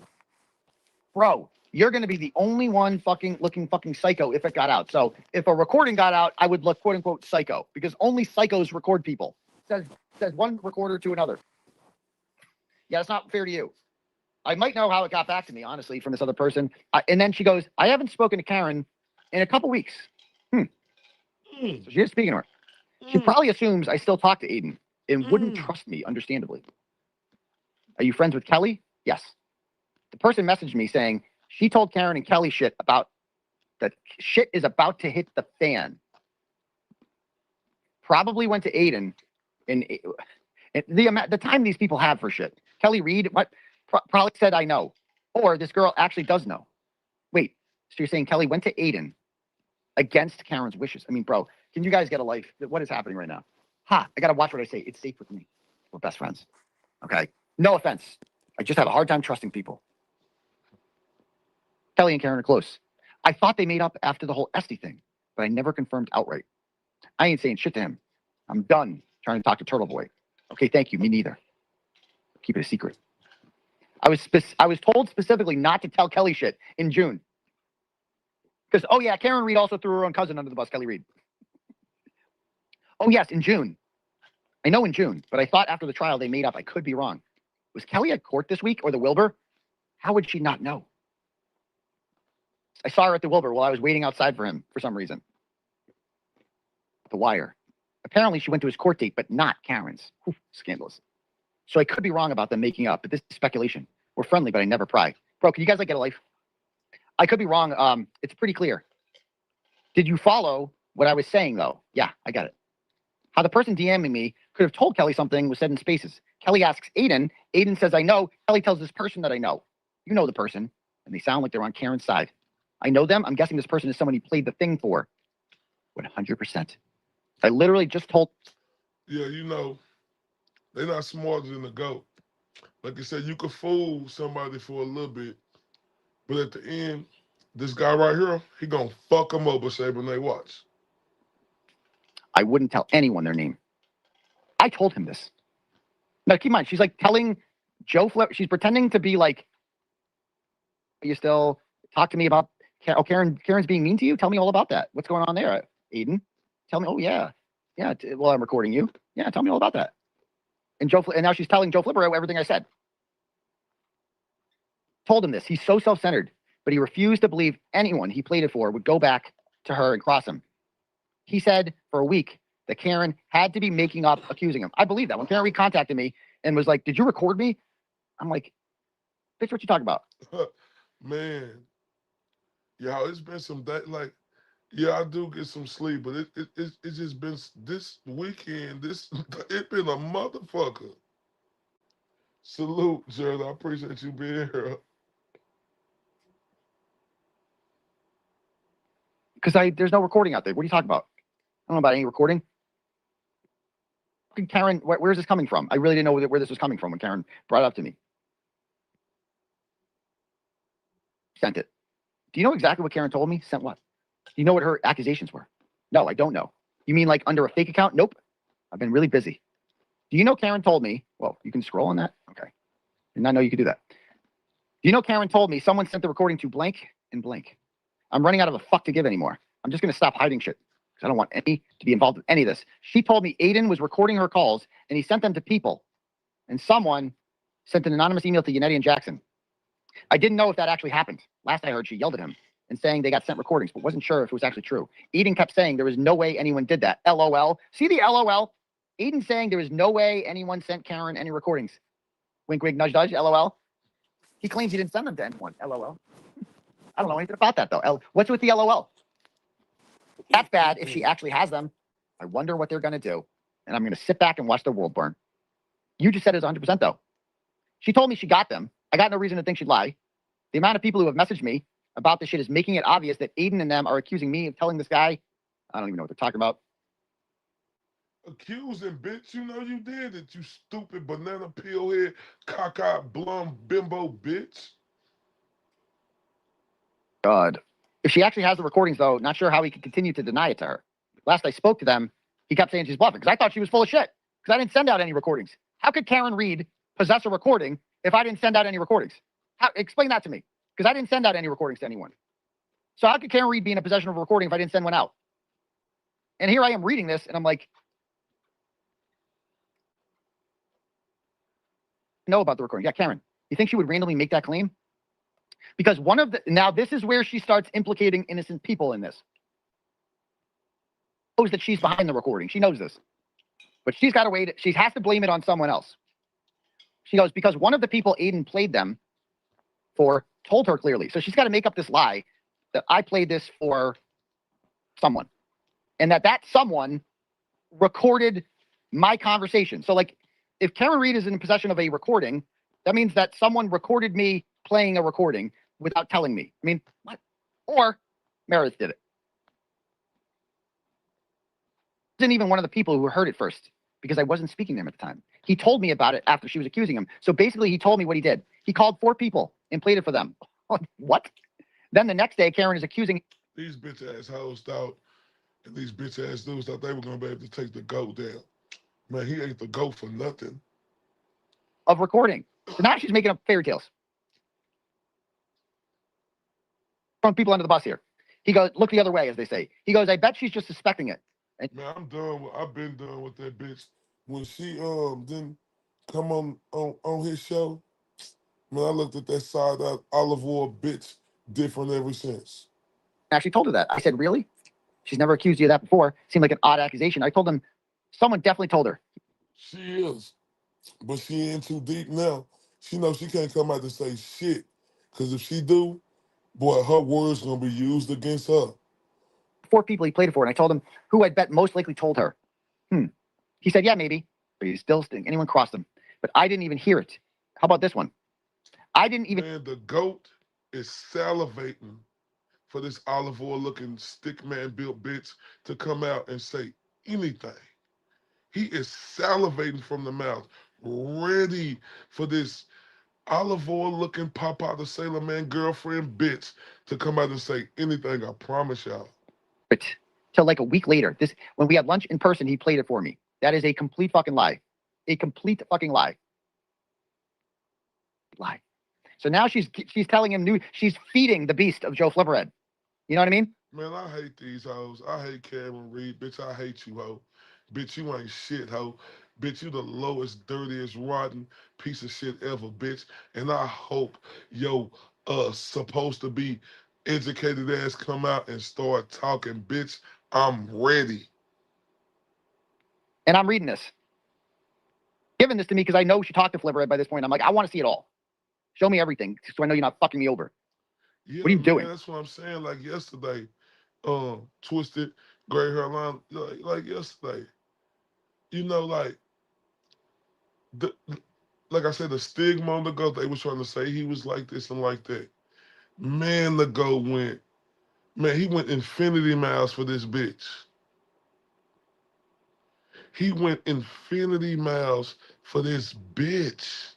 Bro, you're going to be the only one looking fucking psycho if it got out. So if a recording got out, I would look quote unquote psycho because only psychos record people. Says one recorder to another. Yeah, it's not fair to you. I might know how it got back to me, honestly, from this other person. And then she goes, I haven't spoken to Karen in a couple weeks. So she is speaking to her. She probably assumes I still talk to Aiden and wouldn't trust me, understandably. Are you friends with Kelly? Yes. The person messaged me saying she told Karen and Kelly shit about that shit is about to hit the fan. Probably went to Aiden and the time these people have for shit. Kelly Reed, probably said I know. Or this girl actually does know. Wait, so you're saying Kelly went to Aiden against Karen's wishes? I mean, bro, can you guys get a life? What is happening right now? I got to watch what I say. It's safe with me. We're best friends. Okay? No offense. I just have a hard time trusting people. Kelly and Karen are close. I thought they made up after the whole Esty thing, but I never confirmed outright. I ain't saying shit to him. I'm done trying to talk to Turtle Boy. Okay, thank you. Me neither. Keep it a secret. I was told specifically not to tell Kelly shit in June. Because, oh yeah, Karen Reed also threw her own cousin under the bus, Kelly Reed. Oh yes, in June. I know in June, but I thought after the trial they made up. I could be wrong. Was Kelly at court this week or the Wilbur? How would she not know? I saw her at the Wilbur while I was waiting outside for him for some reason. The Wire. Apparently she went to his court date, but not Karen's. Whew, scandalous. So I could be wrong about them making up, but this is speculation. We're friendly, but I never pry. Bro, can you guys like get a life? I could be wrong. It's pretty clear. Did you follow what I was saying though? Yeah, I got it. How the person DMing me could have told Kelly something was said in spaces. Kelly asks Aiden. Aiden says, I know. Kelly tells this person that I know. You know the person. And they sound like they're on Karen's side. I know them. I'm guessing this person is someone he played the thing for. 100%. I literally just told. Yeah, you know, they're not smarter than the GOAT. Like I said, you could fool somebody for a little bit, but at the end, this guy right here, he gonna fuck them over, Saber, and they watch. I wouldn't tell anyone their name. I told him this. Now, keep in mind, she's like telling Joe Flip. She's pretending to be like, you still talk to me about, oh, Karen's being mean to you? Tell me all about that. What's going on there, Aiden? Tell me, oh, yeah. Yeah, well, I'm recording you. Yeah, tell me all about that. And now she's telling Joe Flipper everything I said. Told him this. He's so self-centered, but he refused to believe anyone he played it for would go back to her and cross him. He said for a week that Karen had to be making up, accusing him. I believe that. When Karen Reed contacted me and was like, did you record me? I'm like, bitch, what you talking about? Man, yeah, it's been some day, like, yeah, I do get some sleep, but it's just been this weekend, it's been a motherfucker. Salute, Jared. I appreciate you being here. Because there's no recording out there. What are you talking about? I don't know about any recording. Karen, where's this coming from? I really didn't know where this was coming from when Karen brought it up to me. Sent it. Do you know exactly what Karen told me? Sent what? Do you know what her accusations were? No, I don't know. You mean like under a fake account? Nope. I've been really busy. Do you know Karen told me? Well, you can scroll on that. Okay. Did not know you could do that. Do you know Karen told me someone sent the recording to blank and blank? I'm running out of a fuck to give anymore. I'm just going to stop hiding shit because I don't want any to be involved with any of this. She told me Aiden was recording her calls and he sent them to people. And someone sent an anonymous email to Yannetti and Jackson. I didn't know if that actually happened. Last I heard, she yelled at him and saying they got sent recordings, but wasn't sure if it was actually true. Aiden kept saying there was no way anyone did that. LOL. See the LOL? Aiden saying there was no way anyone sent Karen any recordings. Wink, wink, nudge, nudge, LOL. He claims he didn't send them to anyone. LOL. I don't know anything about that, though. What's with the LOL? That's bad if she actually has them. I wonder what they're going to do. And I'm going to sit back and watch the world burn. You just said it was 100%, though. She told me she got them. I got no reason to think she'd lie. The amount of people who have messaged me about this shit is making it obvious that Aiden and them are accusing me of telling this guy. I don't even know what they're talking about. Accusing, bitch, you know you did it, you stupid banana peel head, cockeyed, blum, bimbo, bitch. God. If she actually has the recordings, though, not sure how he can continue to deny it to her. Last I spoke to them, he kept saying she's bluffing because I thought she was full of shit because I didn't send out any recordings. How could Karen Reed possess a recording if I didn't send out any recordings? Explain that to me because I didn't send out any recordings to anyone. So how could Karen Reed be in a possession of a recording if I didn't send one out? And here I am reading this and I'm like, know about the recording. Yeah, Karen, you think she would randomly make that claim? Because now this is where she starts implicating innocent people in this. She knows that she's behind the recording. She knows this. But she's got to wait. She has to blame it on someone else. She goes, because one of the people Aiden played them for told her clearly. So she's got to make up this lie that I played this for someone. And that someone recorded my conversation. So like, if Karen Reed is in possession of a recording, that means that someone recorded me playing a recording without telling me. I mean, what? Or Meredith did it. Isn't even one of the people who heard it first. because I wasn't speaking to him at the time. He told me about it after she was accusing him. So basically, he told me what he did. He called 4 people and played it for them. What? Then the next day, Karen is accusing. These bitch ass hoes thought, and these bitch ass dudes thought they were gonna be able to take the goat down. Man, he ain't the goat for nothing. Of recording. So now she's making up fairy tales. Throwing people under the bus here. He goes, look the other way, as they say. He goes, I bet she's just suspecting it. And Man, I've been done with that bitch. When she didn't come on his show, man, I looked at that side out olive oil bitch different ever since. I actually told her that. I said, really? She's never accused you of that before. Seemed like an odd accusation. I told him, someone definitely told her. She is. But she in too deep now. She knows she can't come out to say shit. Cause if she do, boy, her words gonna be used against her. 4 people he played it for, and I told him who I'd bet most likely told her. He said, yeah, maybe. But he still think anyone crossed him. But I didn't even hear it. How about this one? I didn't even. Man, the goat is salivating for this olive oil looking stick man built bitch to come out and say anything. He is salivating from the mouth, ready for this olive oil looking Papa the Sailor Man girlfriend bitch to come out and say anything. I promise y'all. Till like a week later. This when we had lunch in person, he played it for me. That is a complete fucking lie. A complete fucking lie. Lie. So now she's telling him she's feeding the beast of Joe Flipperhead. You know what I mean? Man, I hate these hoes. I hate Cameron Reed. Bitch, I hate you, ho. Bitch, you ain't shit, ho. Bitch, you the lowest, dirtiest, rotten piece of shit ever, bitch. And I hope yo supposed to be educated ass come out and start talking, bitch. I'm ready. And I'm reading this. Giving this to me because I know she talked to Flipperhead by this point. I'm like, I want to see it all. Show me everything so I know you're not fucking me over. Yeah, what are you doing? That's what I'm saying. Like yesterday, Twisted, Gray Hairline, like yesterday. You know, like like I said, the stigma on the goat, they was trying to say he was like this and like that. Man, the goat went, man, he went infinity miles for this bitch. He went infinity miles for this bitch.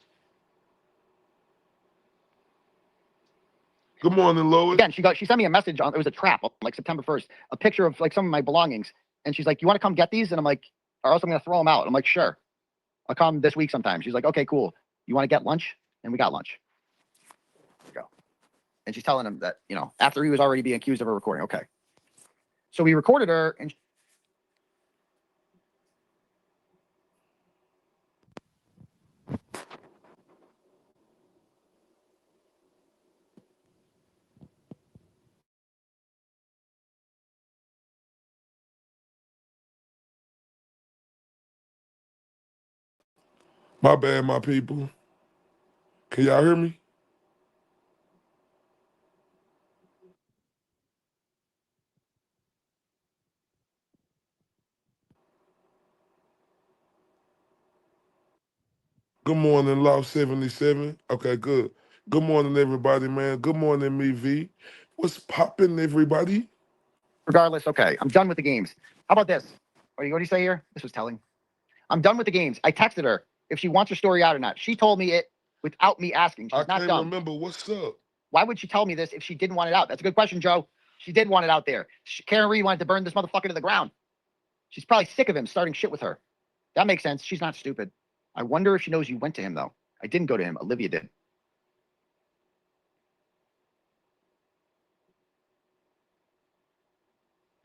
Good morning, Lois. Again, she sent me a message it was a trap, like September 1st, a picture of like some of my belongings. And she's like, you want to come get these? And I'm like, or else I'm going to throw them out. I'm like, sure. I'll come this week sometime. She's like, okay, cool. You want to get lunch? And we got lunch. There we go. And she's telling him that, after he was already being accused of her recording. Okay. So we recorded her and My bad, my people. Can y'all hear me? Good morning, Law 77. Okay, good. Good morning, everybody, man. Good morning, me, V. What's popping, everybody? regardless, okay, I'm done with the games. How about this? What do you say here? This was telling. I'm done with the games. I texted her if she wants her story out or not. She told me it without me asking. She's not dumb. I can't remember. What's up? Why would she tell me this if she didn't want it out? That's a good question, Joe. She did want it out there. Karen Reed wanted to burn this motherfucker to the ground. She's probably sick of him starting shit with her. That makes sense. She's not stupid. I wonder if she knows you went to him, though. I didn't go to him. Olivia did.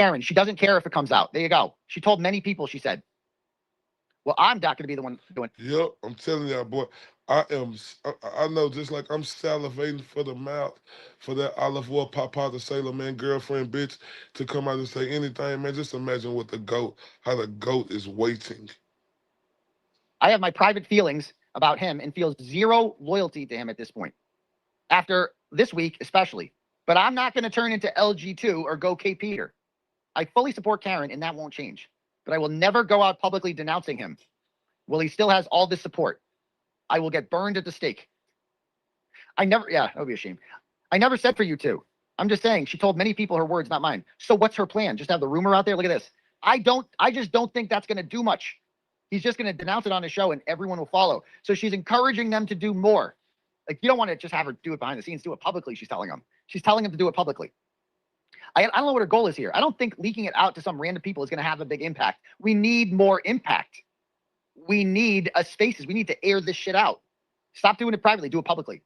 Karen, she doesn't care if it comes out. There you go. She told many people, she said. Well, I'm not going to be the one doing it. Yep, I'm telling y'all, boy. I know, just like I'm salivating for the mouth for that olive oil Papa the Sailor Man girlfriend bitch to come out and say anything, man. Just imagine what how the goat is waiting. I have my private feelings about him and feel zero loyalty to him at this point. After this week, especially. But I'm not going to turn into LG2 or go K. Peter. I fully support Karen, and that won't change. But I will never go out publicly denouncing him. Well, he still has all this support. I will get burned at the stake. Yeah, that would be a shame. I never said for you two. I'm just saying she told many people her words, not mine. So what's her plan? Just have the rumor out there? Look at this. I just don't think that's going to do much. He's just going to denounce it on his show and everyone will follow. So she's encouraging them to do more. Like, you don't want to just have her do it behind the scenes, do it publicly, she's telling them. She's telling them to do it publicly. I don't know what her goal is here. I don't think leaking it out to some random people is going to have a big impact. We need more impact. We need a spaces. We need to air this shit out. Stop doing it privately. Do it publicly.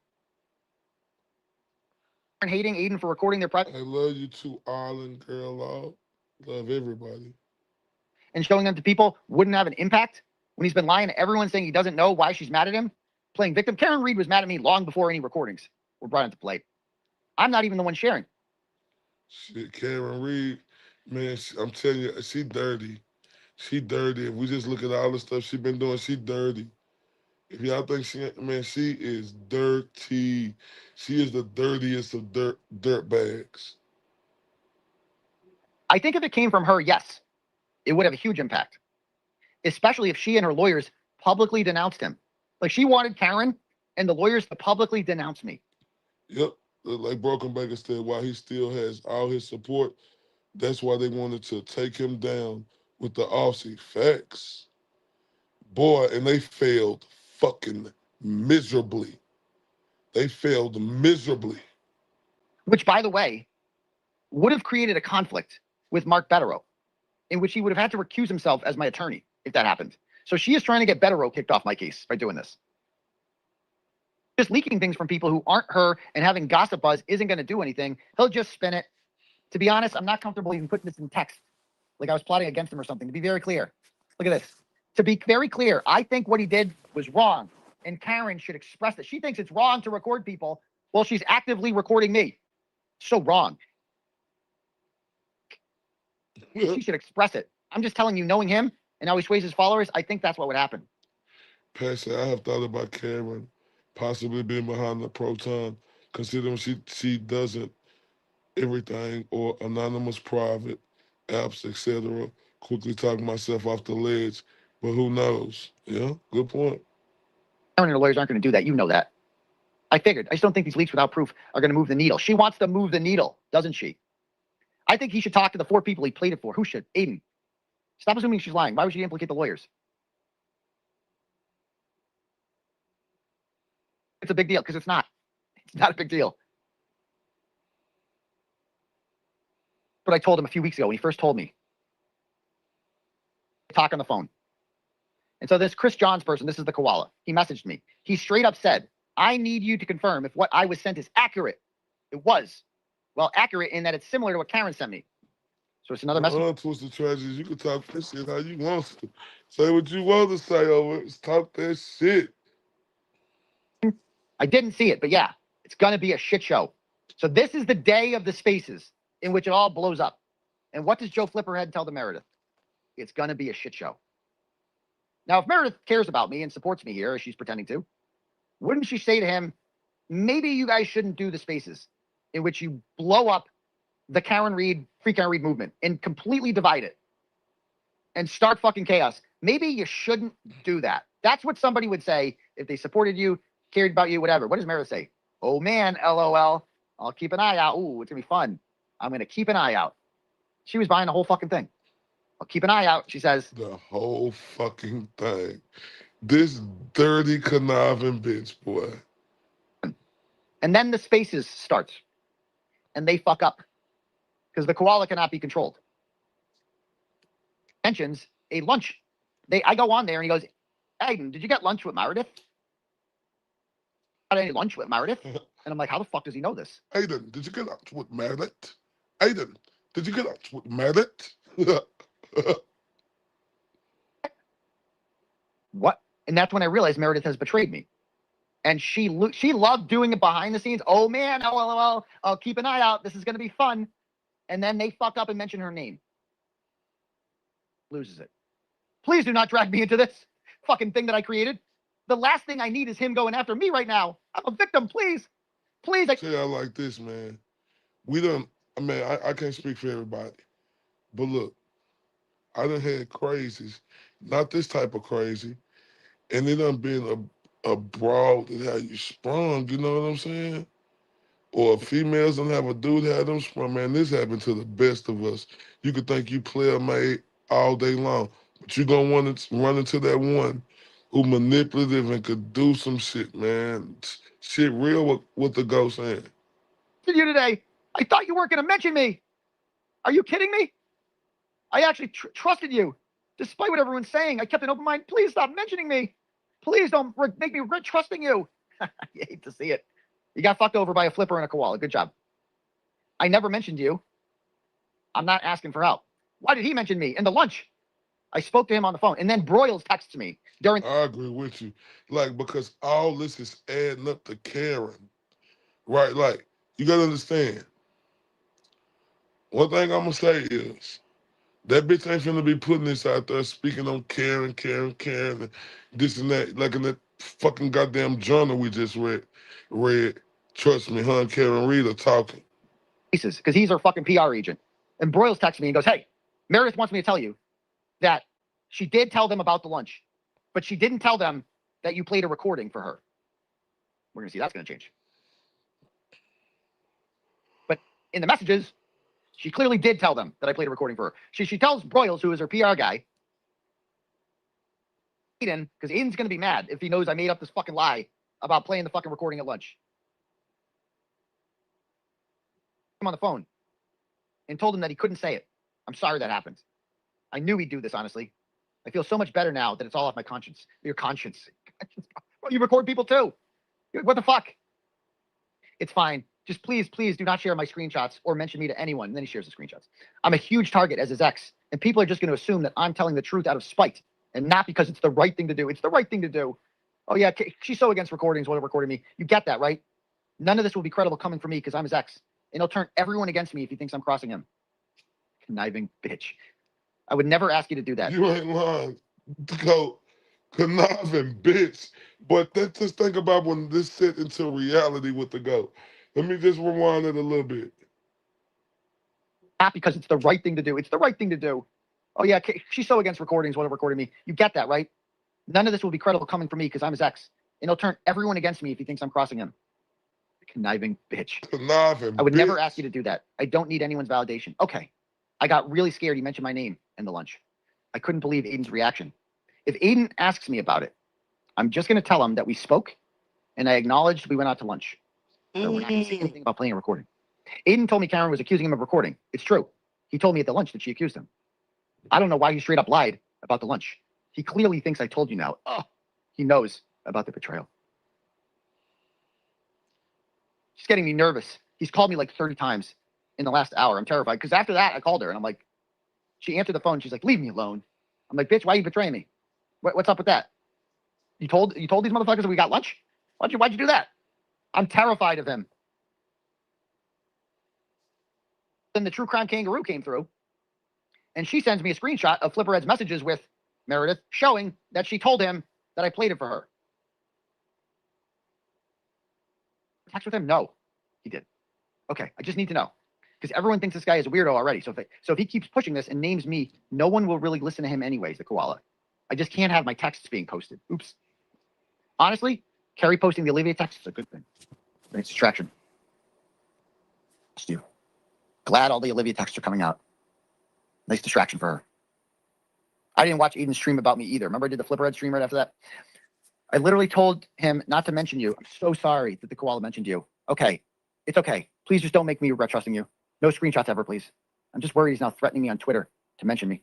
And hating Aiden for recording their private. I love you too, Arlen, girl. Love everybody. And showing them to people wouldn't have an impact when he's been lying to everyone, saying he doesn't know why she's mad at him, playing victim. Karen Reed was mad at me long before any recordings were brought into play. I'm not even the one sharing. Shit, Karen Reed, man, I'm telling you, she dirty. She dirty. If we just look at all the stuff she been doing, she dirty. If y'all think she is dirty. She is the dirtiest of dirt bags. I think if it came from her, yes, it would have a huge impact, especially if she and her lawyers publicly denounced him. Like, she wanted Karen and the lawyers to publicly denounce me. Yep. Like Broken Baker said, while he still has all his support, that's why they wanted to take him down with the Aussie. Facts. Boy, and they failed fucking miserably. They failed miserably. Which, by the way, would have created a conflict with Mark Betterow, in which he would have had to recuse himself as my attorney if that happened. So she is trying to get Betterow kicked off my case by doing this. Just leaking things from people who aren't her and having gossip buzz isn't going to do anything. He'll just spin it. To be honest, I'm not comfortable even putting this in text, like I was plotting against him or something. To be very clear, look at this. To be very clear, I think what he did was wrong, and Karen should express it. She thinks it's wrong to record people while she's actively recording me. So wrong. She should express it. I'm just telling you, knowing him and how he sways his followers, I think that's what would happen. Pastor, I have thought about Karen possibly being behind the proton, considering she doesn't everything or anonymous private apps, etc. Quickly talking myself off the ledge, but who knows? Yeah, good point. Karen and her lawyers aren't going to do that. You know that. I figured. I just don't think these leaks without proof are going to move the needle. She wants to move the needle, doesn't she? I think he should talk to the 4 people he played it for. Who should? Aiden. Stop assuming she's lying. Why would she implicate the lawyers? It's a big deal because it's not. It's not a big deal. But I told him a few weeks ago when he first told me. Talk on the phone. And so this Chris Johns person, this is the koala. He messaged me. He straight up said, I need you to confirm if what I was sent is accurate. It was. Well, accurate in that it's similar to what Karen sent me. So it's another message. Twisted tragedies. You can talk that shit how you want to. Say what you want to say over it. Talk that shit. I didn't see it, but yeah, it's going to be a shit show. So this is the day of the spaces in which it all blows up. And what does Joe Flipperhead tell the Meredith? It's going to be a shit show. Now, if Meredith cares about me and supports me here, as she's pretending to, wouldn't she say to him, maybe you guys shouldn't do the spaces in which you blow up the Karen Reed, Free Karen Reed movement and completely divide it and start fucking chaos. Maybe you shouldn't do that. That's what somebody would say if they supported you, cared about you, whatever. What does Meredith say? Oh man, LOL. I'll keep an eye out. Ooh, it's gonna be fun. I'm gonna keep an eye out. She was buying the whole fucking thing. I'll keep an eye out, she says. The whole fucking thing. This dirty, conniving bitch, boy. And then the spaces starts. And they fuck up. Because the koala cannot be controlled. Mentions a lunch. I go on there and he goes, Aiden, did you get lunch with Meredith? Got any lunch with Meredith? And I'm like, how the fuck does he know this? Aiden, did you get lunch with Meredith? Aiden, did you get lunch with Meredith? What? And that's when I realized Meredith has betrayed me. And she loved doing it behind the scenes. Oh man, LOL, I'll keep an eye out. This is going to be fun. And then they fuck up and mention her name. Loses it. Please do not drag me into this fucking thing that I created. The last thing I need is him going after me right now. I'm a victim, please. Please. Say I like this, man. I can't speak for everybody. But look, I done had crazies. Not this type of crazy. And it done been a broad that how you sprung, you know what I'm saying? Or females don't have a dude how them sprung. Man, this happened to the best of us. You could think you player made all day long. But you're gonna want to run into that one who manipulative and could do some shit, man. Shit real what the ghost saying. To you today, I thought you weren't going to mention me. Are you kidding me? I actually trusted you, despite what everyone's saying. I kept an open mind. Please stop mentioning me. Please don't make me regret trusting you. You hate to see it. You got fucked over by a flipper and a koala. Good job. I never mentioned you. I'm not asking for help. Why did he mention me in the lunch? I spoke to him on the phone, and then Broyles texts me during. I agree with you. Like, because all this is adding up to Karen. Right? Like, you gotta understand. One thing I'm gonna say is that bitch ain't finna be putting this out there speaking on Karen, and this and that, like in that fucking goddamn journal we just read. Trust me, her and Karen Reed are talking. Because he's her fucking PR agent. And Broyles texts me and goes, hey, Meredith wants me to tell you that she did tell them about the lunch, but she didn't tell them that you played a recording for her. We're gonna see that's gonna change. But in the messages, she clearly did tell them that I played a recording for her. She tells Broyles, who is her PR guy, Aiden, because Aiden's gonna be mad if he knows I made up this fucking lie about playing the fucking recording at lunch. I'm on the phone and told him that he couldn't say it. I'm sorry that happened. I knew he'd do this, honestly. I feel so much better now that it's all off my conscience. Your conscience. Well, you record people too. What the fuck? It's fine. Just please do not share my screenshots or mention me to anyone. And then he shares the screenshots. I'm a huge target as his ex, and people are just going to assume that I'm telling the truth out of spite and not because it's the right thing to do. It's the right thing to do. Oh yeah, she's so against recordings. What recording me? You get that, right? None of this will be credible coming from me because I'm his ex, and he'll turn everyone against me if he thinks I'm crossing him. Conniving bitch. I would never ask you to do that. You ain't lying. Go conniving bitch. But just think about when this set into reality with the go. Let me just rewind it a little bit. Not because it's the right thing to do. It's the right thing to do. Oh yeah, she's so against recordings. What recording me? You get that, right? None of this will be credible coming from me because I'm his ex, and he'll turn everyone against me if he thinks I'm crossing him. Conniving bitch. Conniving I would bitch. never ask you to do that. I don't need anyone's validation. Okay. I got really scared he mentioned my name in the lunch. I couldn't believe Aiden's reaction. If Aiden asks me about it, I'm just going to tell him that we spoke and I acknowledged we went out to lunch. But we're not going to say anything about playing a recording. Aiden told me Karen was accusing him of recording. It's true. He told me at the lunch that she accused him. I don't know why he straight up lied about the lunch. He clearly thinks I told you now. Oh, he knows about the betrayal. She's getting me nervous. He's called me like 30 times in the last hour. I'm terrified because after that, I called her and I'm like, she answered the phone. She's like, leave me alone. I'm like, bitch, why are you betraying me? What's up with that? You told these motherfuckers that we got lunch? Why'd you do that? I'm terrified of him. Then the true crime kangaroo came through and she sends me a screenshot of Flipperhead's messages with Meredith showing that she told him that I played it for her. Text with him? No, he did. Okay, I just need to know. Because everyone thinks this guy is a weirdo already. So if he keeps pushing this and names me, no one will really listen to him anyways, the koala. I just can't have my texts being posted. Oops. Honestly, Carrie posting the Olivia text is a good thing. It's distraction. Stu. Glad all the Olivia texts are coming out. Nice distraction for her. I didn't watch Aiden's stream about me either. Remember I did the Flipperhead stream right after that? I literally told him not to mention you. I'm so sorry that the koala mentioned you. Okay. It's okay. Please just don't make me regret trusting you. No screenshots ever, please. I'm just worried he's now threatening me on Twitter to mention me.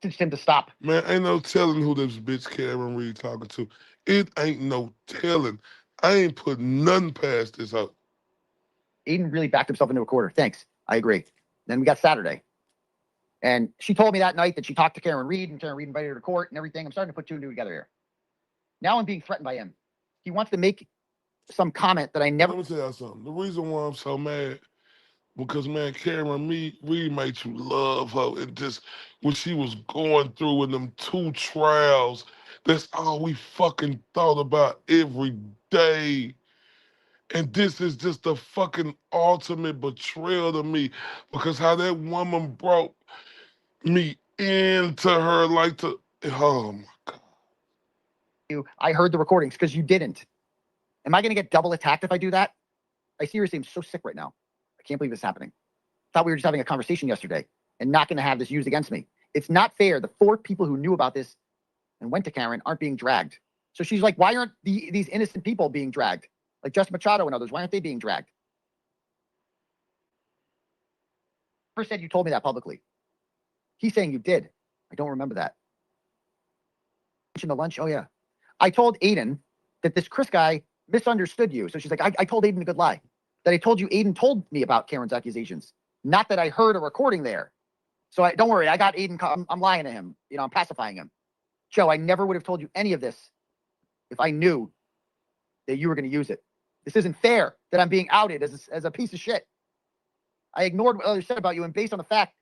Just him to stop. Man, ain't no telling who this bitch Karen Reed talking to. It ain't no telling. I ain't put nothing past this out. Aiden really backed himself into a quarter. Thanks. I agree. Then we got Saturday. And she told me that night that she talked to Karen Reed and Karen Reed invited her to court and everything. I'm starting to put two and two together here. Now I'm being threatened by him. He wants to make some comment that I never. Let me tell you something. The reason why I'm so mad, because man, Karen Reed made you love her, and just when she was going through in them 2 trials, that's all we fucking thought about every day. And this is just the fucking ultimate betrayal to me, because how that woman brought me into her like to, oh my God. I heard the recordings because you didn't. Am I going to get double attacked if I do that? I seriously am so sick right now. I can't believe this is happening. Thought we were just having a conversation yesterday and not going to have this used against me. It's not fair. The 4 people who knew about this and went to Karen aren't being dragged. So she's like, why aren't these innocent people being dragged? Like Justin Machado and others, why aren't they being dragged? Never said you told me that publicly. He's saying you did. I don't remember that. Mentioned the lunch. Oh yeah. I told Aiden that this Chris guy misunderstood you. So she's like, I told Aiden a good lie. That I told you Aiden told me about Karen's accusations. Not that I heard a recording there. So don't worry, I got Aiden. I'm lying to him. You know, I'm pacifying him. Joe, I never would have told you any of this if I knew that you were going to use it. This isn't fair that I'm being outed as a piece of shit. I ignored what others said about you, and based on the fact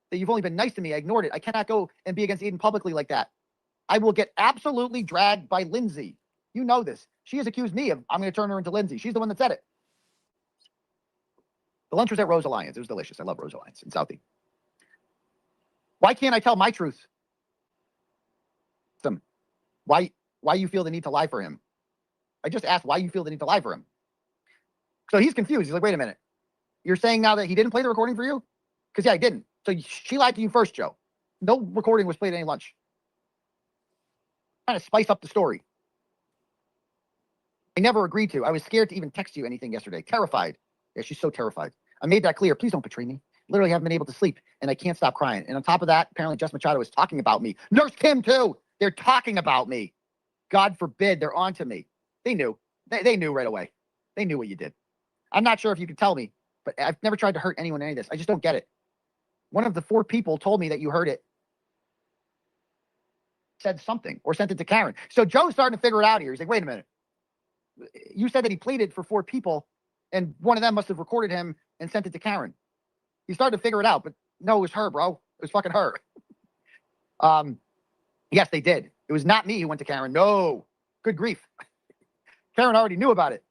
that you've only been nice to me, I ignored it. I cannot go and be against Aiden publicly like that. I will get absolutely dragged by Lindsay. You know this. She has accused me of, I'm going to turn her into Lindsay. She's the one that said it. The lunch was at Rose Alliance. It was delicious. I love Rose Alliance in Southie. Why can't I tell my truth? Why you feel the need to lie for him? I just asked why you feel the need to lie for him. So he's confused. He's like, wait a minute. You're saying now that he didn't play the recording for you? Because, yeah, I didn't. So she lied to you first, Joe. No recording was played at any lunch. Trying to spice up the story. I never agreed to. I was scared to even text you anything yesterday. Terrified. Yeah, she's so terrified. I made that clear. Please don't betray me. Literally haven't been able to sleep, and I can't stop crying. And on top of that, apparently Jess Machado is talking about me. Nurse Kim, too. They're talking about me. God forbid they're on to me. They knew. They knew right away. They knew what you did. I'm not sure if you could tell me, but I've never tried to hurt anyone in any of this. I just don't get it. One of the 4 people told me that you heard it, said something, or sent it to Karen. So Joe's starting to figure it out here. He's like, wait a minute. You said that he played it for 4 people, and one of them must have recorded him and sent it to Karen. He started to figure it out, but no, it was her, bro. It was fucking her. Yes, they did. It was not me who went to Karen. No. Good grief. Karen already knew about it.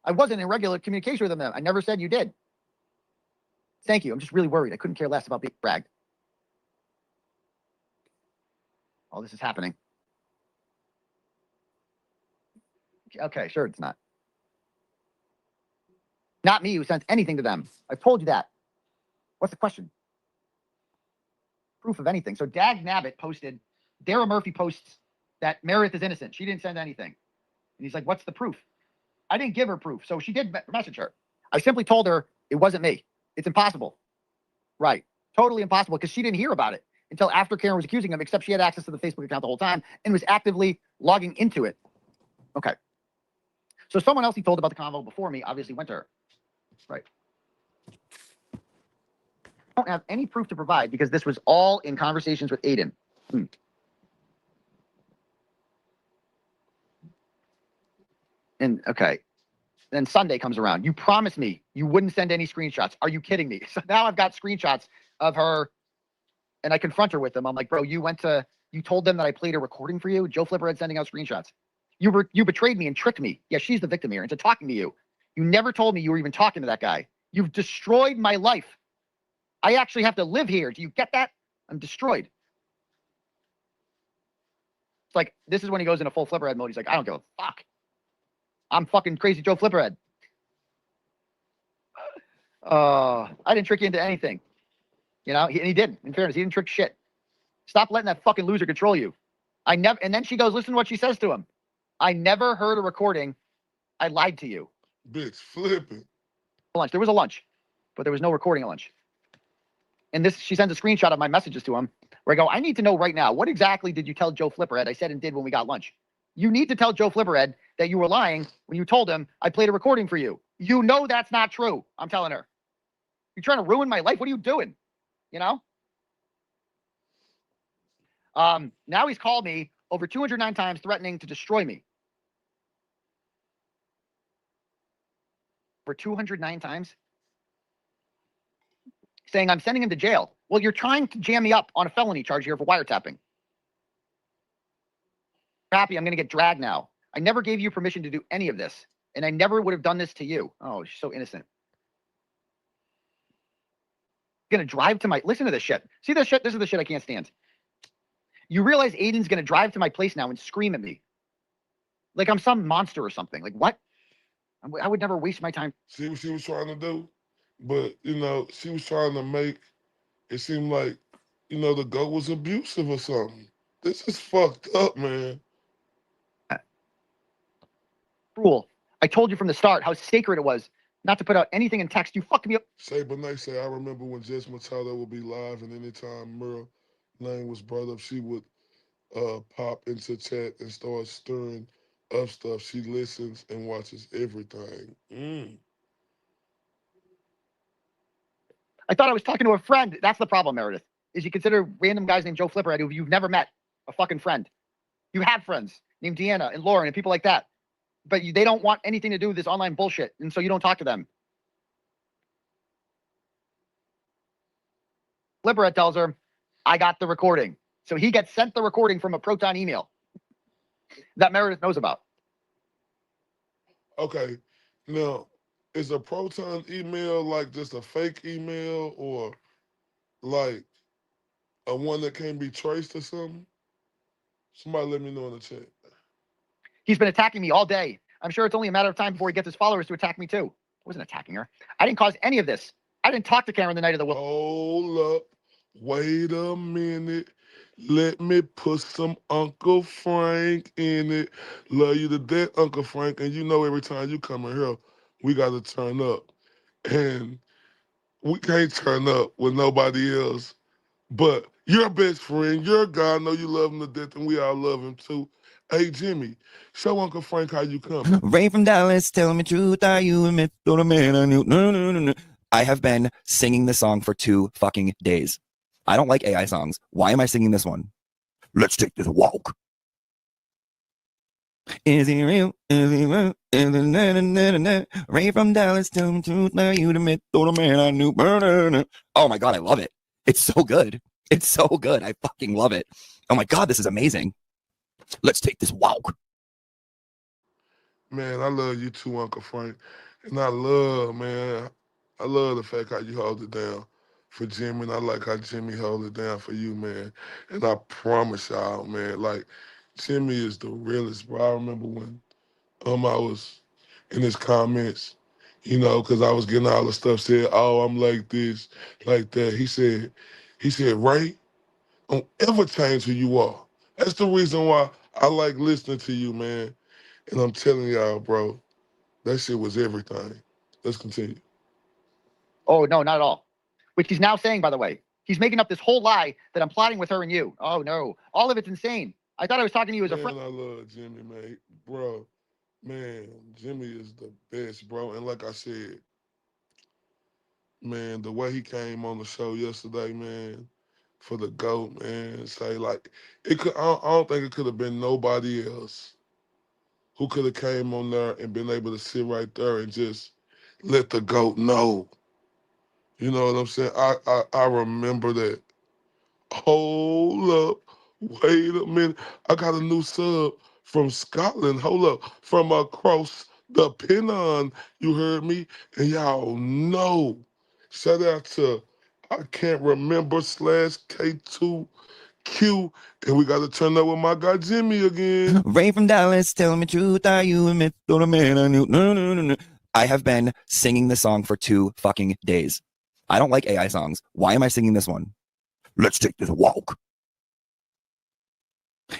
I wasn't in regular communication with them. I never said you did. Thank you. I'm just really worried. I couldn't care less about being bragged. Oh, this is happening. Okay, sure, it's not. Not me who sent anything to them. I've told you that. What's the question? Proof of anything. So Dag Nabbit posted, Dara Murphy posts that Meredith is innocent. She didn't send anything. And he's like, what's the proof? I didn't give her proof. So she did message her. I simply told her it wasn't me. It's impossible. Right. Totally impossible, because she didn't hear about it until after Karen was accusing him, except she had access to the Facebook account the whole time and was actively logging into it. Okay. So someone else he told about the convo before me obviously went to her. Right. I don't have any proof to provide because this was all in conversations with Aiden. And okay. Then Sunday comes around. You promised me you wouldn't send any screenshots. Are you kidding me? So now I've got screenshots of her, and I confront her with them. I'm like, bro, you told them that I played a recording for you. Joe Flipperhead sending out screenshots. You betrayed me and tricked me. Yeah, she's the victim here. Into talking to you. You never told me you were even talking to that guy. You've destroyed my life. I actually have to live here. Do you get that? I'm destroyed. It's like, this is when he goes into full Flipperhead mode. He's like, I don't give a fuck. I'm fucking crazy Joe Flipperhead. I didn't trick you into anything. You know, and he didn't. In fairness, he didn't trick shit. Stop letting that fucking loser control you. And then she goes, listen to what she says to him. I never heard a recording. I lied to you. Bitch, flipping. Lunch. There was a lunch, but there was no recording at lunch. And she sends a screenshot of my messages to him where I go, I need to know right now, what exactly did you tell Joe Flipperhead I said and did when we got lunch? You need to tell Joe Flipperhead that you were lying when you told him I played a recording for you. You know that's not true. I'm telling her. You're trying to ruin my life. What are you doing? You know? Now he's called me over 209 times threatening to destroy me. For 209 times? Saying I'm sending him to jail. Well, you're trying to jam me up on a felony charge here for wiretapping. Happy I'm going to get dragged now. I never gave you permission to do any of this, and I never would have done this to you. Oh, she's so innocent. Going to drive to my... Listen to this shit. See this shit? This is the shit I can't stand. You realize Aiden's going to drive to my place now and scream at me. Like I'm some monster or something. Like, what? I would never waste my time. See what she was trying to do? But, you know, she was trying to make it seem like you know, the GOAT was abusive or something. This is fucked up, man. Cruel. I told you from the start how sacred it was not to put out anything in text. You fucked me up. Say Bonet say, I remember when Jess Machado would be live, and anytime Merle name was brought up, she would pop into chat and start stirring up stuff. She listens and watches everything. I thought I was talking to a friend. That's the problem, Meredith, is you consider random guys named Joe Flipper who you've never met a fucking friend. You have friends named Deanna and Lauren and people like that, but they don't want anything to do with this online bullshit, and so you don't talk to them. Flipper tells her, I got the recording. So he gets sent the recording from a Proton email that Meredith knows about. Okay, now, is a Proton email like just a fake email or like a one that can't be traced or something? Somebody let me know in the chat. He's been attacking me all day. I'm sure it's only a matter of time before he gets his followers to attack me too. I wasn't attacking her. I didn't cause any of this. I didn't talk to Karen the night of the will. Hold up. Wait a minute. Let me put some Uncle Frank in it. Love you to death, Uncle Frank. And you know every time you come in here, we got to turn up. And we can't turn up with nobody else. But your best friend, your guy, I know you love him to death, and we all love him too. Hey, Jimmy, show Uncle Frank how you coming. Ray from Dallas, tell me truth, are you a myth or a man I knew? No, no, no, no. I have been singing this song for 2 fucking days. I don't like AI songs. Why am I singing this one? Let's take this walk. Is he real? Is he real? Is he na, na, na, na, na. Ray from Dallas, tell me truth, are you the myth or the man I knew? Oh my God, I love it. It's so good. It's so good. I fucking love it. Oh my God, this is amazing. Let's take this walk. Man, I love you too, Uncle Frank. And I love the fact how you hold it down for Jimmy, and I like how Jimmy hold it down for you, man. And I promise y'all, man, like, Jimmy is the realest, bro. I remember when I was in his comments, you know, because I was getting all the stuff said, oh, I'm like this, like that. He said, Ray, don't ever change who you are. That's the reason why I like listening to you, man. And I'm telling y'all, bro, that shit was everything. Let's continue. Oh, no, not at all. Which he's now saying, by the way. He's making up this whole lie that I'm plotting with her and you. Oh, no. All of it's insane. I thought I was talking to you as a friend. Man, I love Jimmy, man. Bro, man, Jimmy is the best, bro. And like I said, man, the way he came on the show yesterday, man, for the GOAT, man, say like I don't think it could have been nobody else who could have came on there and been able to sit right there and just let the GOAT know. You know what I'm saying? I remember that. Hold up. Wait a minute. I got a new sub from Scotland. Hold up. From across the pennant. You heard me? And y'all know. Shout out to I can't remember slash K2Q. And we got to turn up with my guy Jimmy again. Ray from Dallas, tell me truth, are you a myth or a man I knew? No, no, no, no. I have been singing this song for 2 fucking days. I don't like AI songs. Why am I singing this one? Let's take this walk.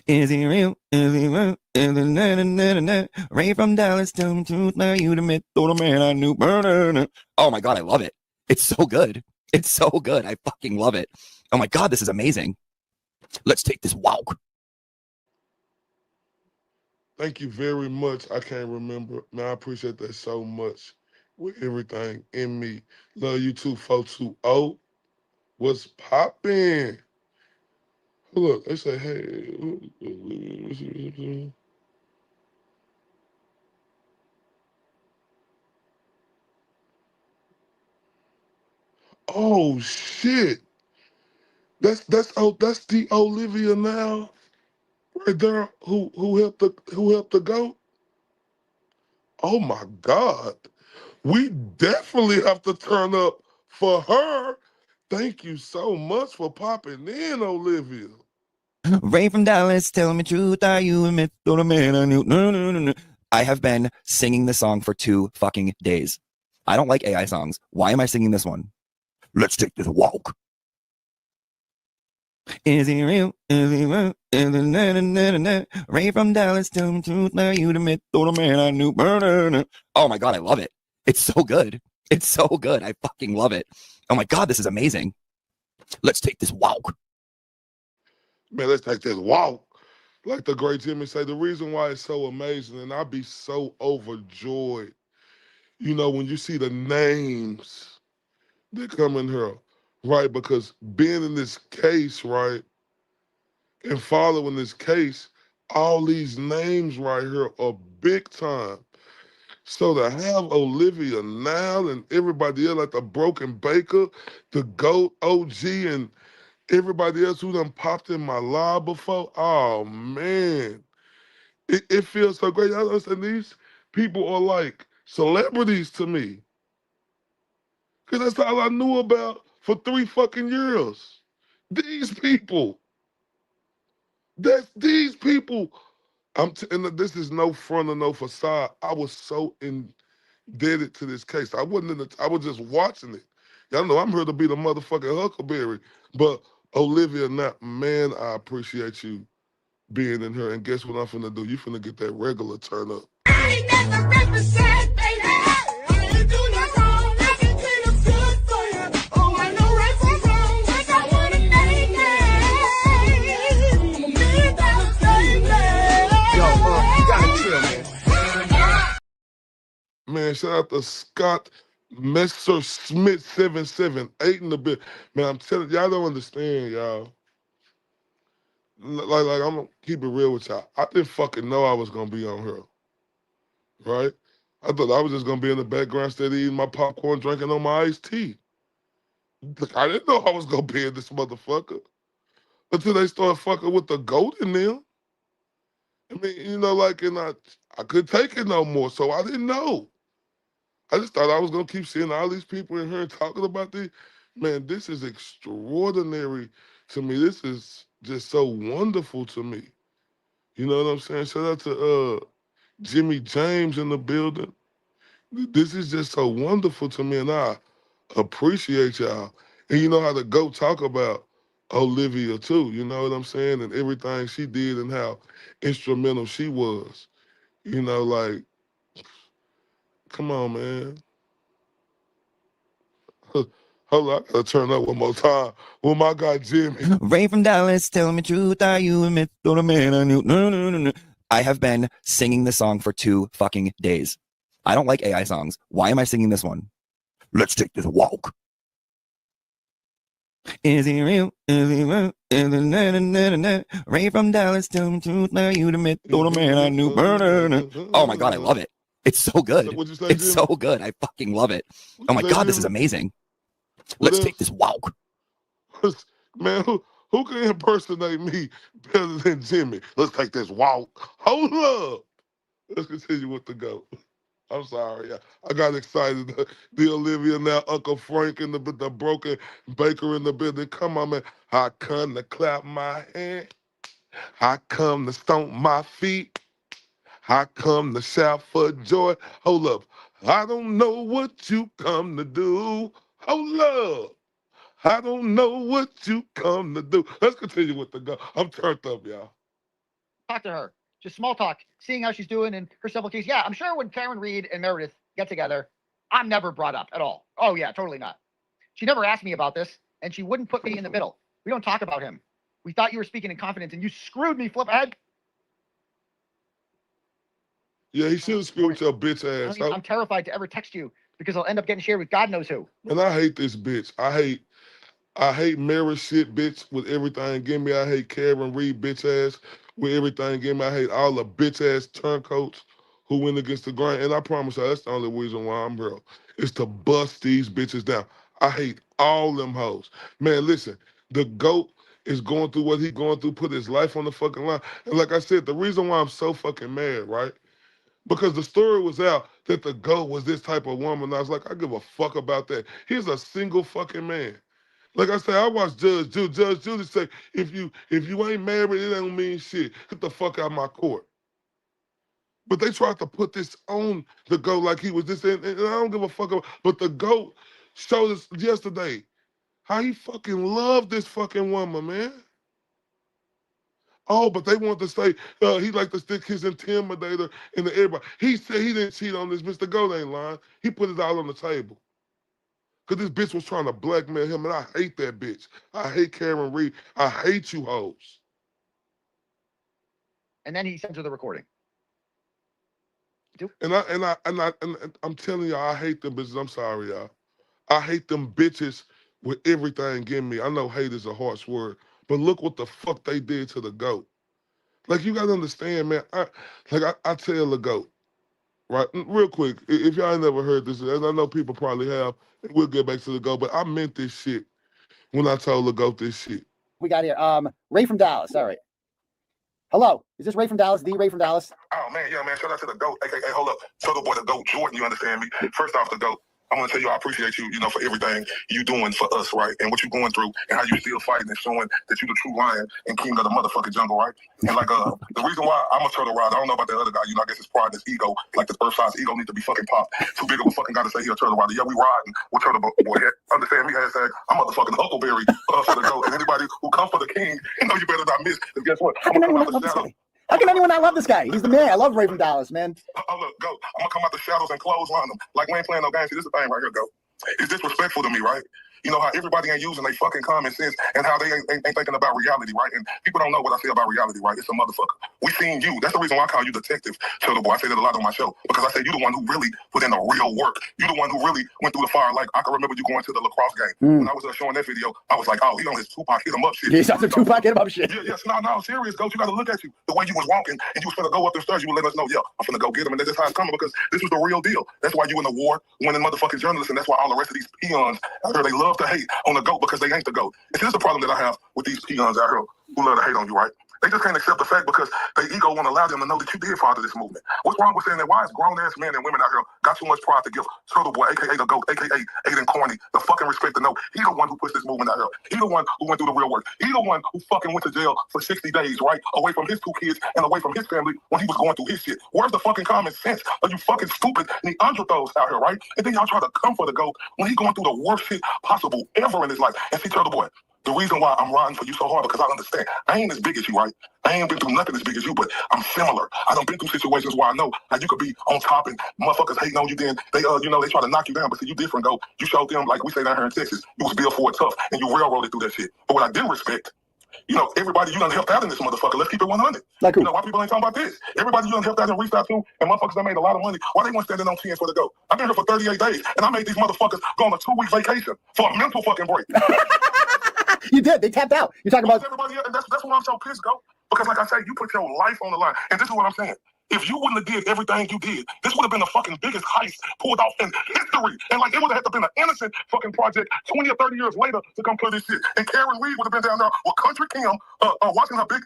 Is he real? Is he real? Is he na, na, na, na, na. Ray from Dallas, tell me truth, are you the myth or the man I knew? Oh my God, I love it. It's so good. It's so good. I fucking love it. Oh my God, this is amazing. Let's take this walk. Thank you very much. I can't remember. Man, I appreciate that so much with everything in me. Love you too, 420. What's poppin'? Look, they say, hey. Oh shit. That's the Olivia now. Right there who helped the GOAT. Oh my God. We definitely have to turn up for her. Thank you so much for popping in, Olivia. Ray from Dallas, tell me truth, are you a myth or a man I knew? No, no, no, no. I have been singing this song for 2 fucking days. I don't like AI songs. Why am I singing this one? Let's take this walk. Is he real? Is he real? Is he Ray from Dallas, tell me truth, now you the myth, or the man I knew. Oh my God, I love it. It's so good. It's so good. I fucking love it. Oh my God, this is amazing. Let's take this walk. Man, let's take this walk. Like the great Jimmy say, the reason why it's so amazing, and I'd be so overjoyed, you know, when you see the names that come in here, right? Because being in this case, right, and following this case, all these names right here are big time. So to have Olivia now and everybody else like the Broken Baker, the GOAT OG, and everybody else who done popped in my live before, oh man, it feels so great. I understand these people are like celebrities to me. Because that's all I knew about for 3 fucking years. These people. That's these people. And this is no front or no facade. I was so indebted to this case. I wasn't I was just watching it. Y'all know I'm here to be the motherfucking Huckleberry. But Olivia, now, man, I appreciate you being in here. And guess what I'm finna do? You finna get that regular turn up. Man, shout out to Scott Messer Smith 778 in the bit. Man, I'm telling y'all don't understand, y'all. Like I'm gonna keep it real with y'all. I didn't fucking know I was gonna be on here, right? I thought I was just gonna be in the background steady eating my popcorn, drinking on my iced tea. Like, I didn't know I was gonna be in this motherfucker until they started fucking with the goat in them. I mean, you know, like, and I couldn't take it no more, so I didn't know. I just thought I was gonna keep seeing all these people in here and talking about this. Man, this is extraordinary to me. This is just so wonderful to me. You know what I'm saying? Shout out to Jimmy James in the building. This is just so wonderful to me, and I appreciate y'all. And you know how to go talk about Olivia too. You know what I'm saying? And everything she did and how instrumental she was. You know, like, come on, man. Hold on, I gotta turn up one more time with my guy Jimmy. Ray from Dallas, tell me truth, are you a myth or a man I knew? No. I have been singing this song for 2 fucking days. I don't like AI songs. Why am I singing this one? Let's take this walk. Is he real? Is he real? Is he Ray from Dallas, tell me truth, are you the myth or the man I knew? Oh my God, I love it. It's so good. What'd you say, It's Jimmy? so good. I fucking love it. Oh my God, this is amazing. Let's take this walk. Man, who can impersonate me better than Jimmy? Let's take this walk. Hold up. Let's continue with the go. I'm sorry. I got excited. The Olivia now, Uncle Frank and the Broken Baker in the building. Come on, man. I come to clap my hand. I come to stomp my feet. I come to shout for joy. Hold up. I don't know what you come to do. Hold up. I don't know what you come to do. Let's continue with the go. I'm turned up, y'all. Talk to her. Just small talk, seeing how she's doing and her civil case. Yeah, I'm sure when Karen Reed and Meredith get together, I'm never brought up at all. Oh, yeah, totally not. She never asked me about this, and she wouldn't put me in the middle. We don't talk about him. We thought you were speaking in confidence, and you screwed me, fliphead. Yeah, he should have screwed your bitch ass. I'm terrified to ever text you because I'll end up getting shared with God knows who. And I hate this bitch. I hate Mary shit bitch with everything. Give me. I hate Karen Reed bitch ass with everything. Give me. I hate all the bitch ass turncoats who went against the grain. And I promise you, that's the only reason why I'm here. Is to bust these bitches down. I hate all them hoes. Man, listen, the GOAT is going through what he going through, put his life on the fucking line. And like I said, the reason why I'm so fucking mad, right? Because the story was out that the GOAT was this type of woman. I was like, I give a fuck about that. He's a single fucking man. Like I said, I watched Judge Judy say, if you ain't married, it don't mean shit. Get the fuck out of my court. But they tried to put this on the GOAT like he was this, and I don't give a fuck about. But the GOAT showed us yesterday how he fucking loved this fucking woman, man. Oh, but they want to say he like to stick his intimidator into everybody. He said he didn't cheat on this. Mr. Goat ain't lying. He put it out on the table. Because this bitch was trying to blackmail him, and I hate that bitch. I hate Karen Reed. I hate you hoes. And then he sends her the recording. And I'm telling y'all, I hate them bitches. I'm sorry, y'all. I hate them bitches with everything in me. I know hate is a harsh word, but look what the fuck they did to the GOAT. Like, you gotta understand, man. I tell the GOAT, right? Real quick, if y'all ain't never heard this, and I know people probably have, we'll get back to the GOAT, but I meant this shit when I told the GOAT this shit. We got here. Ray from Dallas. All right. Hello. Is this Ray from Dallas? The Ray from Dallas? Oh, man, yeah, man. Shout out to the GOAT. Hey, hold up. Tell the boy the GOAT, Jordan, you understand me? First off, the GOAT. I want to tell you I appreciate you, for everything you doing for us, right? And what you going through and how you still fighting and showing that you the true lion and king of the motherfucking jungle, right? And like the reason why I'm a turtle rod, I don't know about the other guy, I guess his pride and his ego, like this earth-size ego need to be fucking popped. Too big of a fucking guy to say he a turtle rider. Yeah, we riding with turtle boy. Understand me, hashtag, I'm motherfucking Huckleberry for the GOAT. And anybody who come for the king, you better not miss. Because guess what? How can anyone not love this guy? How can anyone not love this guy? He's the man. I love Ray from Dallas, man. Oh, look, GOAT. I'm going to come out the shadows and clothesline them. Like we ain't playing no games. See, this is the thing right here, GOAT. It's disrespectful to me, right? You know how everybody ain't using their fucking common sense and how they ain't thinking about reality, right? And people don't know what I say about reality, right? It's a motherfucker. We seen you. That's the reason why I call you Detective Turtle Boy. I say that a lot on my show because I say you the one who really put in the real work. You the one who really went through the fire. Like I can remember you going to the lacrosse game. When I was showing that video, I was like, oh, he on his Tupac hit him up shit. He's on the Tupac hit him up shit. Yes, no, serious, GOAT. You got to look at you. The way you was walking and you was finna go up the stairs, you would let us know, yeah, I'm finna go get him. And that's how it's coming because this was the real deal. That's why you in the war-winning motherfucking journalist, and that's why all the rest of these peons out here, they love to hate on the GOAT because they ain't the GOAT. And here's the problem that I have with these peons out here who love to hate on you, right? They just can't accept the fact because their ego won't allow them to know that you did father this movement. What's wrong with saying that? Why is grown-ass men and women out here got too much pride to give Turtle Boy, a.k.a. the GOAT, a.k.a. Aiden Corny, the fucking respect to know he the one who pushed this movement out here. He the one who went through the real work. He the one who fucking went to jail for 60 days, right? Away from his 2 kids and away from his family when he was going through his shit. Where's the fucking common sense? Are you fucking stupid Neanderthals out here, right? And then y'all try to come for the GOAT when he going through the worst shit possible ever in his life. And see, Turtle Boy, the reason why I'm riding for you so hard because I understand. I ain't as big as you, right? I ain't been through nothing as big as you, but I'm similar. I done been through situations where I know how you could be on top and motherfuckers hating on you. Then they, they try to knock you down, but see, you different, GOAT. You showed them, like we say down here in Texas, you was built for it tough, and you railroaded through that shit. But what I didn't respect, everybody you done helped out in this motherfucker. Let's keep it 100. Like who? Why people ain't talking about this? Everybody you done helped out and reached out to, and motherfuckers that made a lot of money. Why they want standing on 10 for the GOAT? I've been here for 38 days, and I made these motherfuckers go on a 2-week vacation for a mental fucking break. You did. They tapped out. You're talking about everybody, and that's why I'm so pissed, GOAT. Because like I say, you put your life on the line, and this is what I'm saying. If you wouldn't have did everything you did, this would have been the fucking biggest heist pulled off in history. And like it would have had to been an innocent fucking project 20 or 30 years later to come clear this shit. And Karen Reed would have been down there with Country Kim, watching her big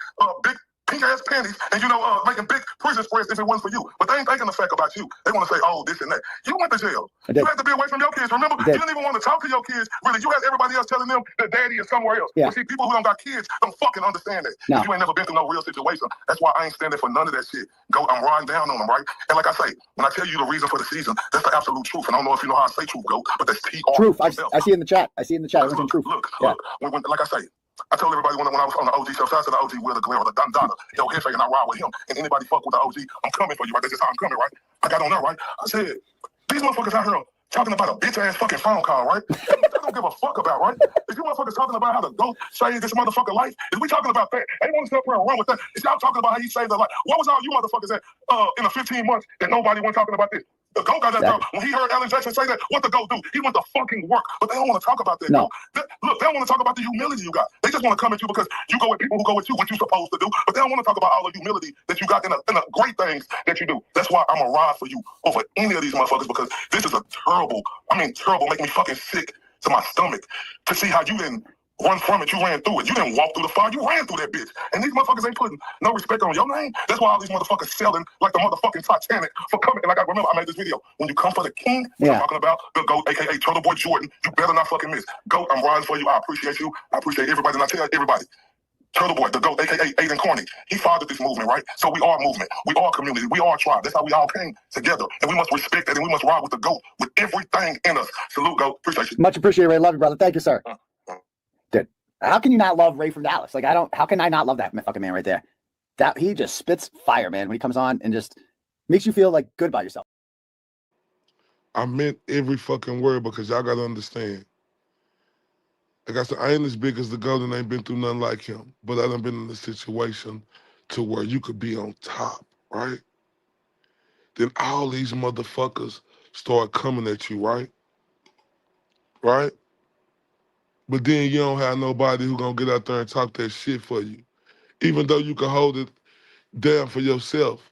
pink ass panties and making big prison spreads if it wasn't for you. But they ain't thinking the fact about you. They want to say, oh, this and that. You went to jail. You had to be away from your kids. Remember, you didn't even want to talk to your kids. Really, you had everybody else telling them that daddy is somewhere else. Yeah. But see, people who don't got kids don't fucking understand that. No. You ain't never been through no real situation. That's why I ain't standing for none of that shit. I'm riding down on them, right? And like I say, when I tell you the reason for the season, that's the absolute truth. And I don't know if you know how I say truth, GOAT, but that's TR. truth. I see in the chat. I see in the chat. Truth. Look. When, like I say, I told everybody when I was on the OG show, shout out to the OG Will the Glare or the Don Donna, yo, Hefe, and I ride with him. And anybody fuck with the OG, I'm coming for you, right? That's just how I'm coming, right? I got on there, right? I said, these motherfuckers out here talking about a bitch-ass fucking phone call, right? I don't give a fuck about, right? If you motherfuckers talking about how to go save this motherfucker life, if we talking about that, they want to step here and run with that. If y'all talking about how he saved their life, what was all you motherfuckers at in the 15 months that nobody went talking about this? The GOAT got that girl. When he heard Alan Jackson say that, what the GOAT do? He went to fucking work. But they don't want to talk about that, no. Look, they don't want to talk about the humility you got. They just want to come at you because you go with people who go with you, what you supposed to do. But they don't want to talk about all the humility that you got in the great things that you do. That's why I'm going to ride for you over any of these motherfuckers because this is a terrible, make me fucking sick to my stomach to see how you didn't run from it, you ran through it. You didn't walk through the fire, you ran through that bitch. And these motherfuckers ain't putting no respect on your name. That's why all these motherfuckers selling like the motherfucking Titanic for coming. And like I remember, I made this video. When you come for the king, I'm talking about the GOAT, a.k.a. Turtle Boy Jordan, you better not fucking miss. GOAT, I'm riding for you. I appreciate you. I appreciate everybody. And I tell everybody, Turtle Boy, the GOAT, a.k.a. Aiden Corny, he fathered this movement, right? So we are a movement. We are a community. We are a tribe. That's how we all came together. And we must respect that and we must ride with the GOAT with everything in us. Salute, GOAT. Appreciate you. Much appreciated, Ray. Love you, brother. Thank you, sir. Good. How can you not love Ray from Dallas? Like, how can I not love that fucking man right there? That he just spits fire, man, when he comes on and just makes you feel like good about yourself. I meant every fucking word because y'all gotta understand. Like I said, I ain't as big as the GOAT and ain't been through nothing like him. But I done been in a situation to where you could be on top, right? Then all these motherfuckers start coming at you, right? Right? But then you don't have nobody who gonna get out there and talk that shit for you. Even though you can hold it down for yourself.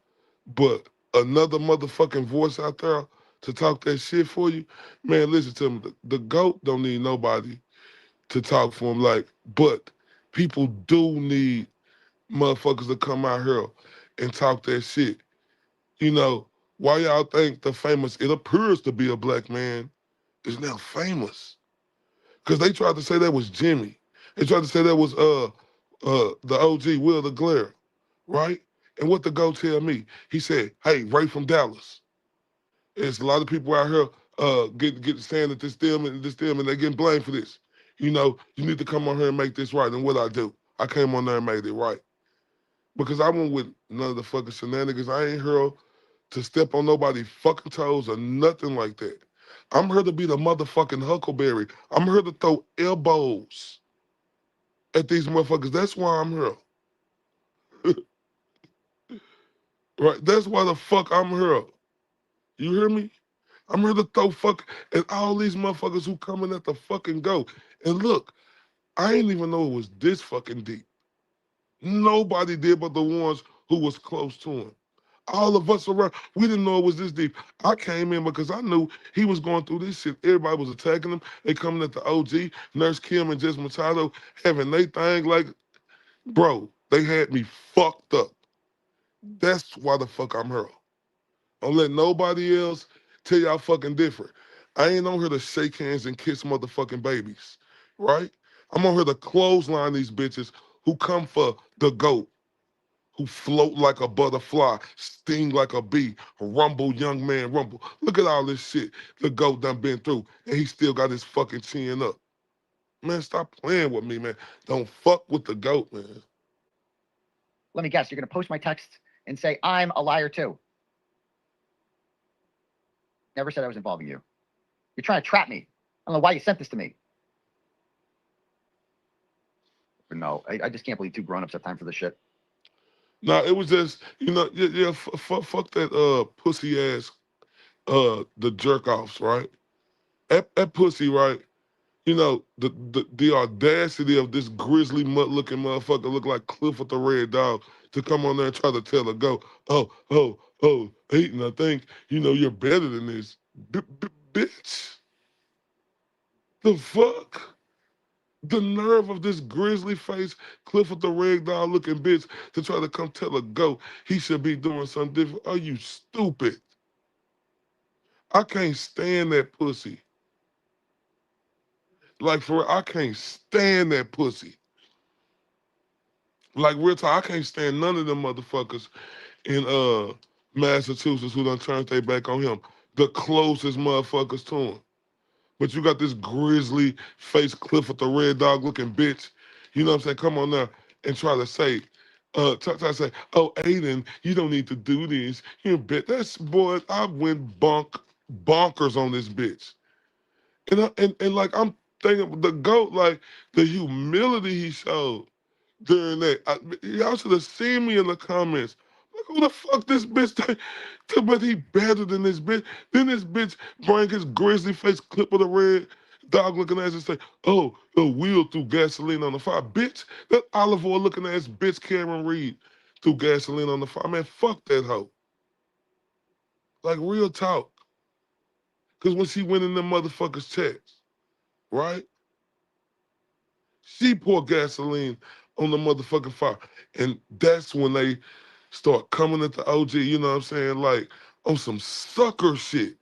But another motherfucking voice out there to talk that shit for you, man, listen to me. The GOAT don't need nobody to talk for him. Like, but people do need motherfuckers to come out here and talk that shit. You know, why y'all think the famous, it appears to be a black man, is now famous? Because they tried to say that was Jimmy. They tried to say that was the OG, Will the Glare, right? And what the GOAT tell me? He said, hey, Ray from Dallas. There's a lot of people out here get saying that this them and they getting blamed for this. You know, you need to come on here and make this right. And what I do? I came on there and made it right. Because I went with none of the fucking shenanigans. I ain't here to step on nobody's fucking toes or nothing like that. I'm here to be the motherfucking Huckleberry. I'm here to throw elbows at these motherfuckers. That's why I'm here. Right? That's why the fuck I'm here. You hear me? I'm here to throw fuck at all these motherfuckers who coming at the fucking GOAT. And look, I ain't even know it was this fucking deep. Nobody did but the ones who was close to him. All of us around, we didn't know it was this deep. I came in because I knew he was going through this shit. Everybody was attacking him. They coming at the OG, Nurse Kim and Jess Machado, having they thing like, bro, they had me fucked up. That's why the fuck I'm here. Don't let nobody else tell y'all fucking different. I ain't on here to shake hands and kiss motherfucking babies, right? I'm on here to clothesline these bitches who come for the GOAT, who float like a butterfly, sting like a bee, rumble, young man, rumble. Look at all this shit the GOAT done been through, and he still got his fucking chin up. Man, stop playing with me, man. Don't fuck with the GOAT, man. Let me guess, you're going to post my text and say, I'm a liar too. Never said I was involving you. You're trying to trap me. I don't know why you sent this to me. But no, I just can't believe two grown-ups have time for this shit. No, it was just, you know, fuck that pussy ass the jerk offs, right? That pussy, right? You know, the audacity of this grizzly mutt looking motherfucker look like Cliff with the Red Dog to come on there and try to tell her, go, Hayden, I think, you know, you're better than this. Bitch. The fuck? The nerve of this grizzly face, Cliff with the Red Dog looking bitch to try to come tell a goat he should be doing something different. Are you stupid? I can't stand that pussy. Like, for real, I can't stand that pussy. Like, real talk, I can't stand none of them motherfuckers in Massachusetts who done turned their back on him. The closest motherfuckers to him. But you got this grizzly face Cliff with the Red Dog looking bitch. You know what I'm saying? Come on now and try to say, try to say, oh, Aiden, you don't need to do this. You bet. That's, boy, I went bonkers on this bitch. And like, I'm thinking, the GOAT, like, the humility he showed during that. Y'all should have seen me in the comments. Like, who the fuck this bitch think? But he better than this bitch. Then this bitch bring his grizzly face clip of the Red Dog looking ass and say, oh, the wheel threw gasoline on the fire. Bitch, that olive oil looking ass bitch Cameron Reed threw gasoline on the fire. Man, fuck that hoe. Like, real talk. Because when she went in them motherfuckers' checks, right? She poured gasoline on the motherfucking fire. And that's when they start coming at the OG, you know what I'm saying? Like, on some sucker shit.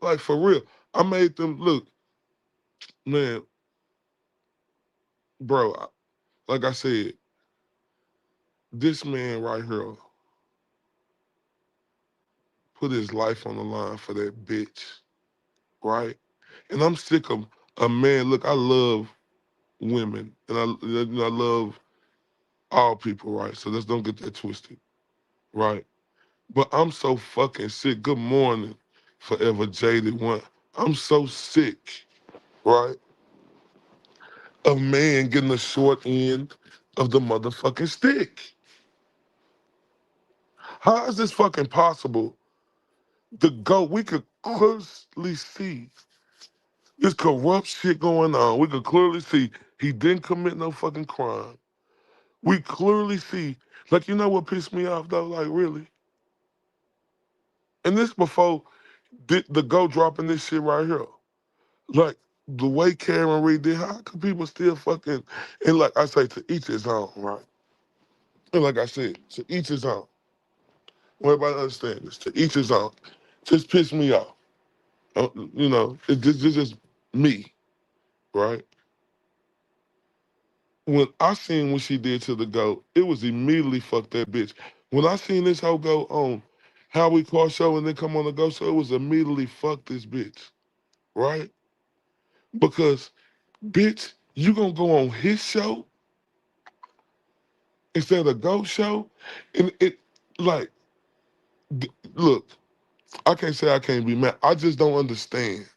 Like, for real. I made them look, man, bro, like I said, this man right here put his life on the line for that bitch, right? And I'm sick of a man. Look, I love women, and I love all people, right? So let's don't get that twisted, right? But I'm so fucking sick. Good morning, forever jaded one. I'm so sick, right? Of man getting the short end of the motherfucking stick. How is this fucking possible? The GOAT, we could clearly see this corrupt shit going on. We could clearly see he didn't commit no fucking crime. We clearly see, like, you know what pissed me off though? Like, really? And this before the GOAT dropping this shit right here. Like, the way Karen Reed did, how could people still fucking, and like I say, to each his own, right? And like I said, to each his own. Everybody understand this, to each his own. Just pissed me off. You know, it's just me, right? When I seen what she did to the GOAT, it was immediately fuck that bitch. When I seen this hoe go on How We Call Show and then come on the GOAT Show, it was immediately fuck this bitch, right? Because, bitch, you gonna go on his show instead of the GOAT Show? And it, like, look, I can't say I can't be mad. I just don't understand.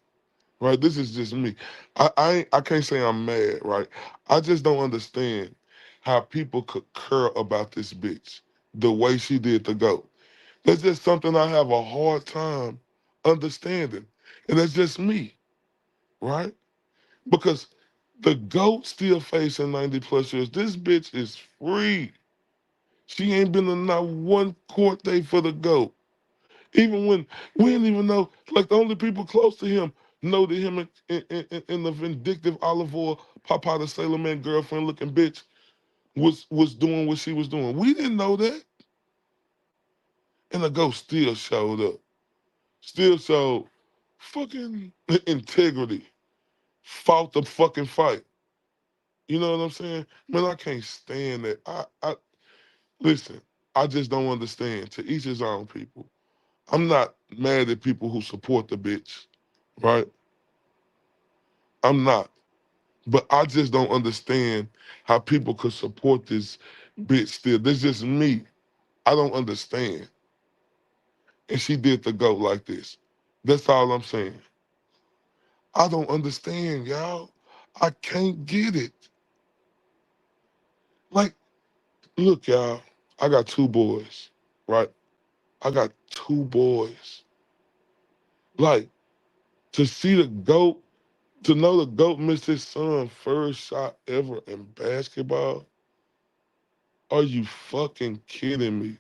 Right, this is just me. I can't say I'm mad, right? I just don't understand how people could care about this bitch the way she did the GOAT. That's just something I have a hard time understanding. And that's just me, right? Because the GOAT still facing 90 plus years. This bitch is free. She ain't been in not one court date for the GOAT. Even when we didn't even know, like the only people close to him know that him and the vindictive olive oil, Papa the Sailor Man girlfriend looking bitch was doing what she was doing. We didn't know that. And the ghost still showed up. Still showed fucking integrity. Fought the fucking fight. You know what I'm saying? Man, I can't stand that. I listen, I just don't understand. To each his own, people. I'm not mad at people who support the bitch, right? I'm not. But I just don't understand how people could support this bitch still. This just me. I don't understand. And she did the GOAT like this. That's all I'm saying. I don't understand, y'all. I can't get it. Like, look, y'all, I got two boys, right? I got two boys. Like, to see the GOAT, to know the GOAT missed his son's first shot ever in basketball, are you fucking kidding me?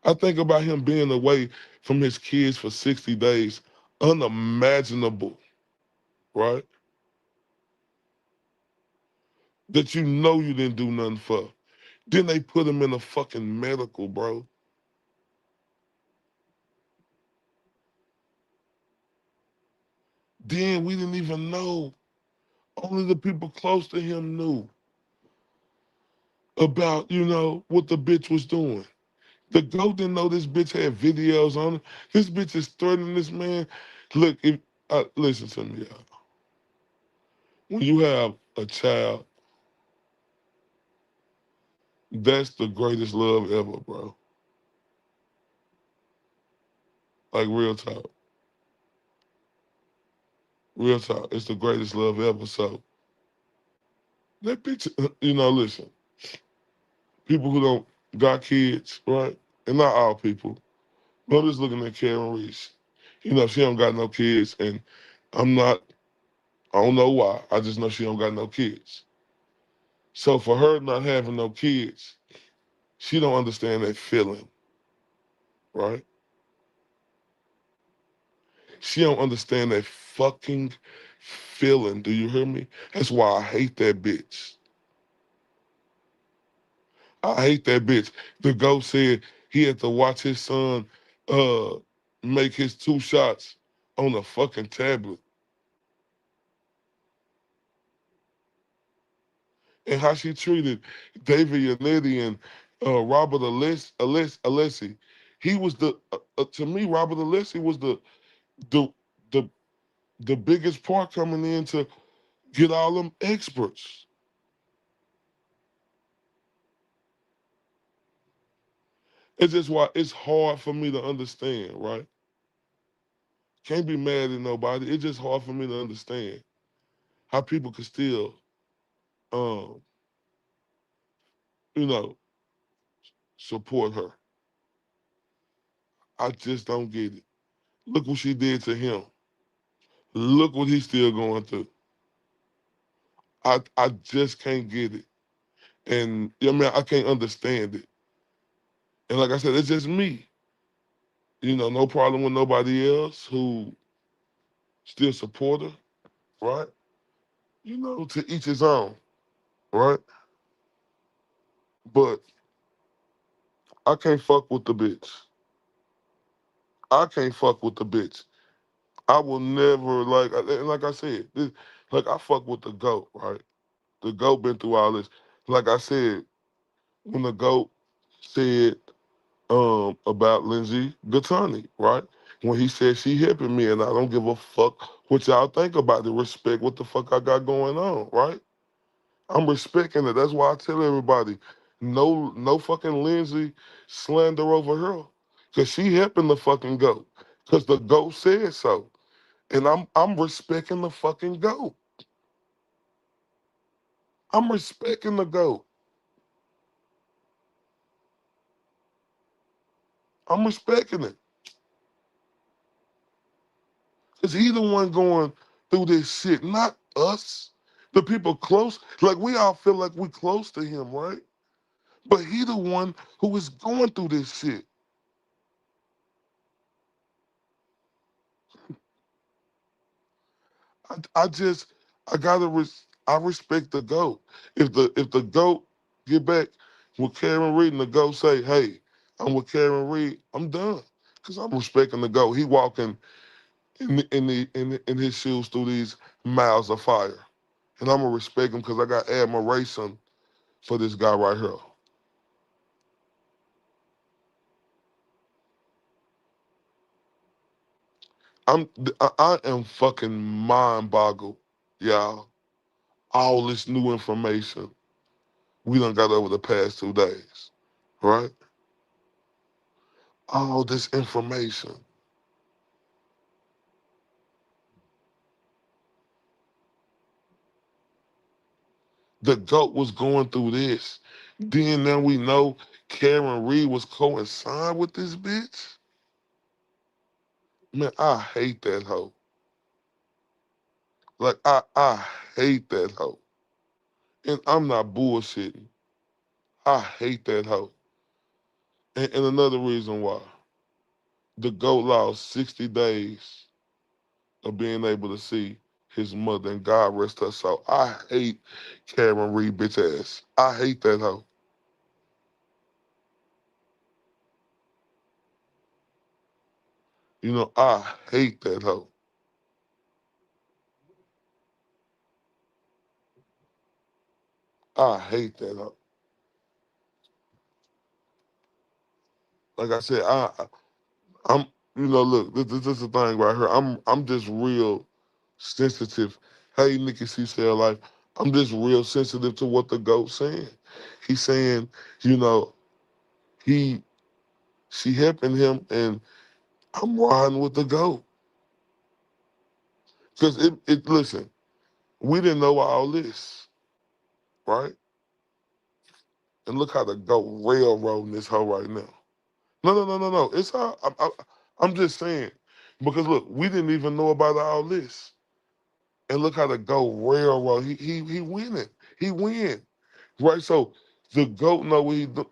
I think about him being away from his kids for 60 days. Unimaginable, right? That you know you didn't do nothing for. Then they put him in a fucking medical, bro. Then we didn't even know. Only the people close to him knew about, what the bitch was doing. The GOAT didn't know this bitch had videos on it. This bitch is threatening this man. Look, listen to me, y'all. When you have a child, that's the greatest love ever, bro. Like, real talk. Real talk. It's the greatest love ever. So, that bitch, listen, people who don't got kids, right? And not all people. But I'm just looking at Karen Reese. She don't got no kids, and I don't know why. I just know she don't got no kids. So for her not having no kids, she don't understand that feeling, right? She don't understand that fucking feeling. Do you hear me? That's why I hate that bitch. I hate that bitch. The GOAT said he had to watch his son make his two shots on a fucking tablet. And how she treated David Yannetti and Robert Alessi. he was to me, Robert Alessi was the the the biggest part coming in to get all them experts. It's just why it's hard for me to understand, right? Can't be mad at nobody. It's just hard for me to understand how people can still, um, you know, support her. I just don't get it. Look what she did to him. Look what he's still going through. I just can't get it. And I mean, I can't understand it. And like I said, it's just me. No problem with nobody else who still support her, right? To each his own, right? But I can't fuck with the bitch. I can't fuck with the bitch. I will never like I said, like I fuck with the GOAT, right? The GOAT been through all this. Like I said, when the GOAT said about Lindsay Gatani, right? When he said she hipping me and I don't give a fuck what y'all think about it. Respect what the fuck I got going on, right? I'm respecting it. That's why I tell everybody, no fucking Lindsay slander over her. Cause she helping the fucking GOAT. Cause the GOAT said so. And I'm respecting the fucking GOAT. I'm respecting the GOAT. I'm respecting it. Cause he the one going through this shit, not us. The people close, like we all feel like we close to him, right? But he the one who is going through this shit. I just I gotta I respect the GOAT. If the GOAT get back with Karen Reed and the GOAT say, hey, I'm with Karen Reed, I'm done. Cause I'm respecting the GOAT. He walking in his shoes through these miles of fire. And I'm gonna respect him because I got admiration for this guy right here. I am fucking mind boggled, y'all. All this new information we done got over the past 2 days, right? All this information. The GOAT was going through this. Then now we know Karen Reed was coinciding with this bitch. Man, I hate that hoe. Like I hate that hoe. And I'm not bullshitting. I hate that hoe. And another reason why. The GOAT lost 60 days of being able to see his mother, and God rest her soul. I hate Karen Reed bitch ass. I hate that hoe. I hate that hoe. I hate that hoe. Like I said, I'm look, this is the thing right here. I'm just real sensitive. Hey, Nikki C. Life. I'm just real sensitive to what the GOAT's saying. He's saying, you know, he she helping him, and I'm riding with the GOAT. Because listen, we didn't know all this, right? And look how the GOAT railroading this hoe right now. No. It's all, I'm just saying, because look, we didn't even know about all this. And look how the GOAT railroad. He winning. He win. Right? So the GOAT know what he do.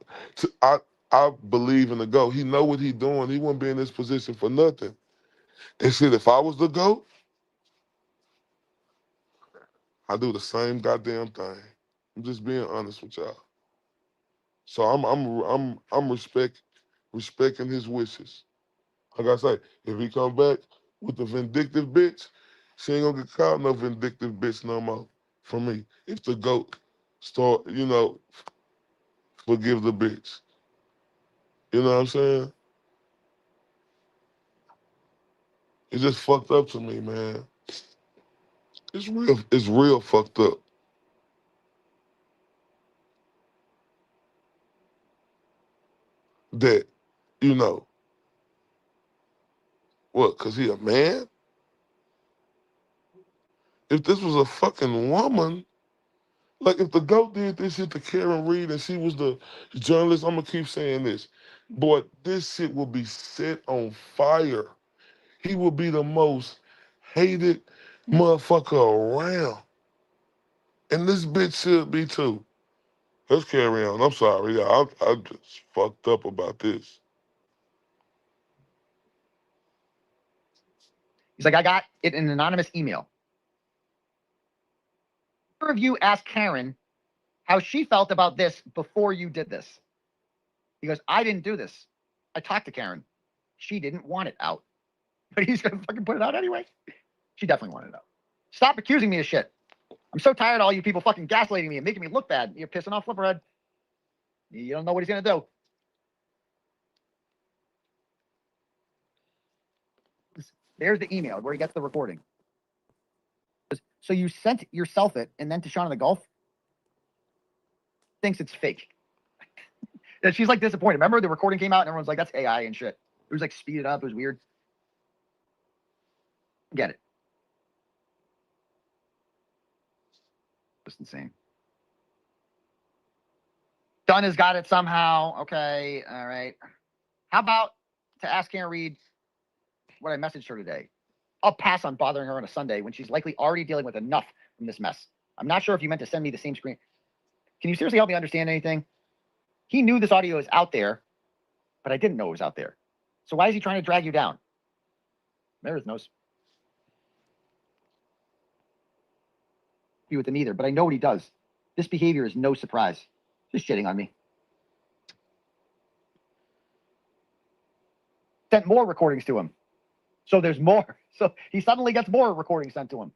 I believe in the GOAT. He know what he doing. He wouldn't be in this position for nothing. And shit, if I was the GOAT, I do the same goddamn thing. I'm just being honest with y'all. So I'm respecting his wishes. Like I say, if he come back with the vindictive bitch, she ain't gonna get caught no vindictive bitch no more from me. If the GOAT start, forgive the bitch. You know what I'm saying? It's just fucked up to me, man. It's real fucked up. That, you know, what, cause he a man? If this was a fucking woman, like if the GOAT did this shit to Karen Reed and she was the journalist, I'm gonna keep saying this. Boy, this shit will be set on fire. He will be the most hated motherfucker around. And this bitch should be too. Let's carry on. I'm sorry. Yeah, I'm just fucked up about this. He's like, I got it in an anonymous email. Either of you asked Karen how she felt about this before you did this. He goes, I didn't do this. I talked to Karen. She didn't want it out. But he's going to fucking put it out anyway. She definitely wanted it out. Stop accusing me of shit. I'm so tired of all you people fucking gaslighting me and making me look bad. You're pissing off Flipperhead. You don't know what he's going to do. There's the email where he gets the recording. So you sent yourself it, and then to Sean in the Gulf thinks it's fake. And she's like disappointed. Remember the recording came out and everyone's like, that's AI and shit. It was like speeded up. It was weird. Get it. Just insane. Dunn has got it somehow. Okay. All right. How about to ask Karen Reed what I messaged her today? I'll pass on bothering her on a Sunday when she's likely already dealing with enough from this mess. I'm not sure if you meant to send me the same screen. Can you seriously help me understand anything? He knew this audio is out there, but I didn't know it was out there. So why is he trying to drag you down? Meredith knows. Be with him either, but I know what he does. This behavior is no surprise. Just shitting on me. Sent more recordings to him. So there's more. So he suddenly gets more recordings sent to him.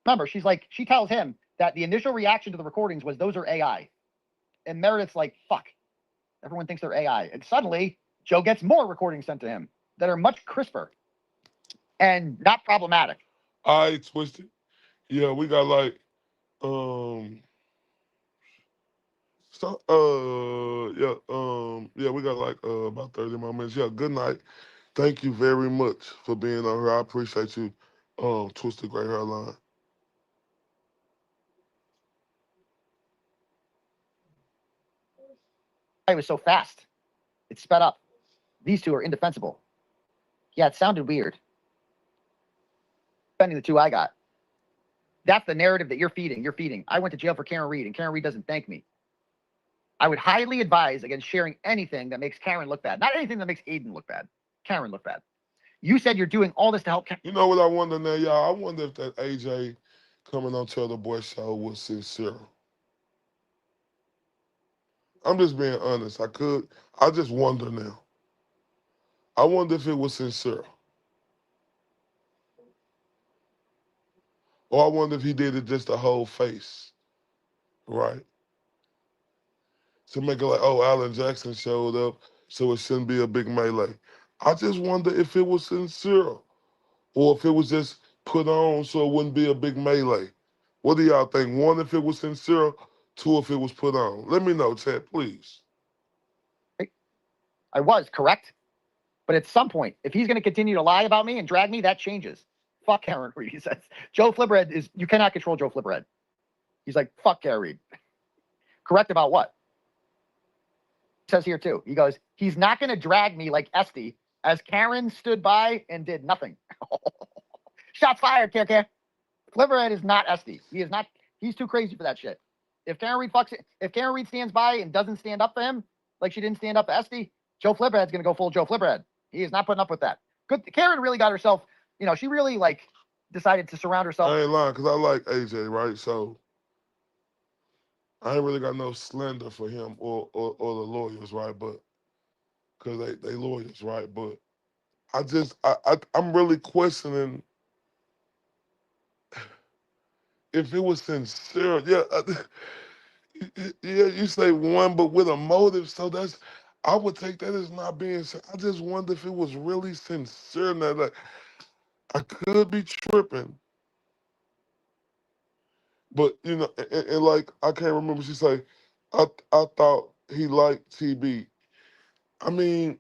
Remember, she's like, she tells him that the initial reaction to the recordings was those are AI. And Meredith's like, fuck. Everyone thinks they're AI. And suddenly, Joe gets more recordings sent to him that are much crisper and not problematic. I twisted. Yeah, we got like we got like about 30 more minutes. Yeah, good night. Thank you very much for being on here. I appreciate you, Twisted Gray Hairline. It was so fast. It sped up. These two are indefensible. Yeah, it sounded weird. Spending the two I got. That's the narrative that you're feeding. You're feeding. I went to jail for Karen Reed, and Karen Reed doesn't thank me. I would highly advise against sharing anything that makes Karen look bad. Not anything that makes Aiden look bad. Karen look bad. You said you're doing all this to help Karen. You know what I wonder now, y'all? I wonder if that AJ coming on Tell the Boy show was sincere. I'm just being honest. I just wonder now. I wonder if it was sincere. Or I wonder if he did it just to hold face, right? To make it like, oh, Alan Jackson showed up, so it shouldn't be a big melee. I just wonder if it was sincere or if it was just put on so it wouldn't be a big melee. What do y'all think? One, if it was sincere, two, if it was put on. Let me know, Chad, please. I was, correct? But at some point, if he's going to continue to lie about me and drag me, that changes. Fuck Karen Reed, he says. Joe Flipperhead is, you cannot control Joe Flipperhead. He's like, fuck Karen Reed. Correct about what? He says here too. He goes, he's not going to drag me like Esty as Karen stood by and did nothing. Shots fired, Care. Flipperhead is not Esty. He is not, he's too crazy for that shit. If Karen Reed fucks it, if Karen Reed stands by and doesn't stand up for him, like she didn't stand up for Esty, Joe Flipperhead's going to go full Joe Flipperhead. He is not putting up with that. Good. Karen really got herself, you know, she really like decided to surround herself. I ain't lying, because I like AJ, right? So I ain't really got no slander for him or the lawyers, right? But because they lawyers, right? But I'm really questioning if it was sincere. Yeah, yeah. You say one, but with a motive. So I would take that as not being. I just wonder if it was really sincere. Now, like, I could be tripping, but you know, and like I can't remember. She say, I thought he liked TB. I mean,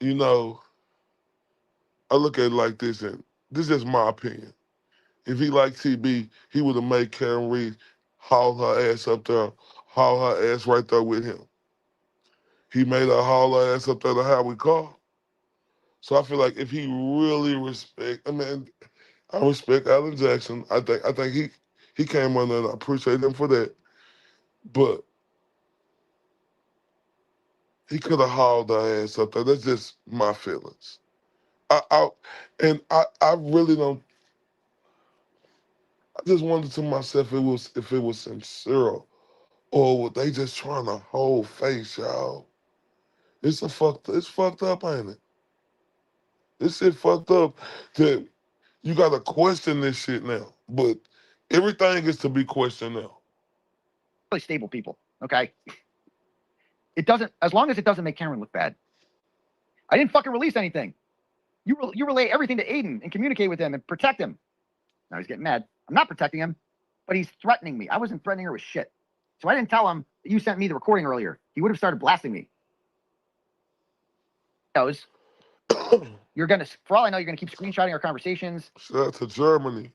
you know, I look at it like this, and this is my opinion. If he liked TB, he would have made Karen Reed haul her ass up there, haul her ass right there with him. He made her haul her ass up there to Howard car. So I feel like if he really I mean, I respect Alan Jackson. I think he came on there, and I appreciate him for that. But he could have hauled her ass up there. That's just my feelings. I really don't. I just wondered to myself if it was sincere or were they just trying to hold face, y'all. It's fucked up, ain't it? This shit fucked up that you gotta question this shit now. But everything is to be questioned now. Really stable people. Okay. It doesn't, as long as it doesn't make Cameron look bad. I didn't fucking release anything. You relay everything to Aiden and communicate with him and protect him. Now he's getting mad. I'm not protecting him, but he's threatening me. I wasn't threatening her with shit. So I didn't tell him that you sent me the recording earlier. He would have started blasting me. Knows you're gonna, for all I know, you're gonna keep screenshotting our conversations. Shout out to Germany.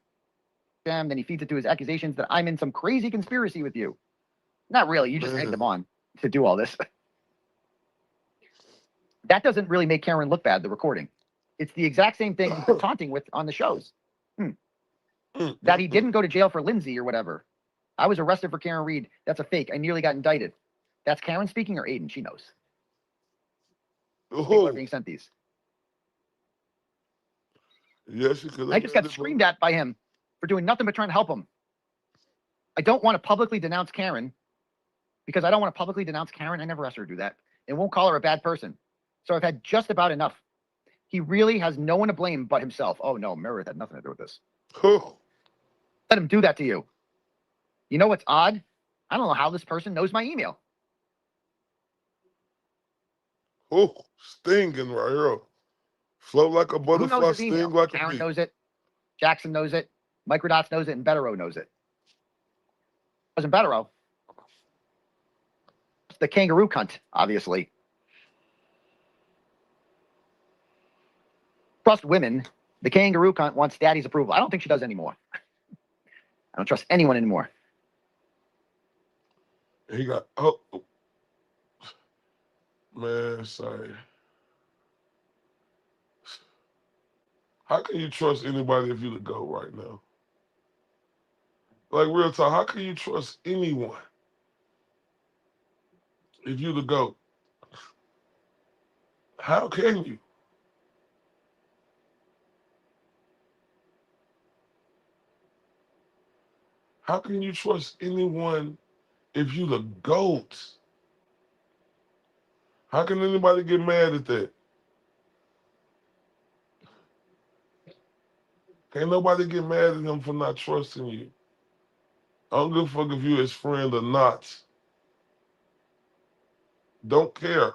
Then he feeds it to his accusations that I'm in some crazy conspiracy with you. Not really. You just egged him on to do all this. That doesn't really make Karen look bad, the recording. It's the exact same thing he's taunting with on the shows. That he didn't go to jail for Lindsay or whatever. I was arrested for Karen Reed. That's a fake. I nearly got indicted. That's Karen speaking or Aiden? She knows. People are being sent these. Yes, you could. I just got screamed at by him for doing nothing but trying to help him. I don't want to publicly denounce Karen because I don't want to publicly denounce Karen. I never asked her to do that. And won't call her a bad person. So I've had just about enough. He really has no one to blame but himself. Oh no, Meredith had nothing to do with this. Let him do that to you. You know what's odd? I don't know how this person knows my email. Oh, stinging right here. Float like a Who knows butterfly, his email? sting like a Karen bee. knows it. Jackson knows it. Microdots knows it. And Betterow knows it. Wasn't Betterow. It's the kangaroo cunt, obviously. Trust women. The kangaroo cunt wants daddy's approval. I don't think she does anymore. I don't trust anyone anymore. He got man, sorry. How can you trust anybody if you to go right now? Like real talk, how can you trust anyone if you to go? How can you? How can you trust anyone if you the GOAT? How can anybody get mad at that? Can't nobody get mad at him for not trusting you. I don't give a fuck if you his friend or not. Don't care.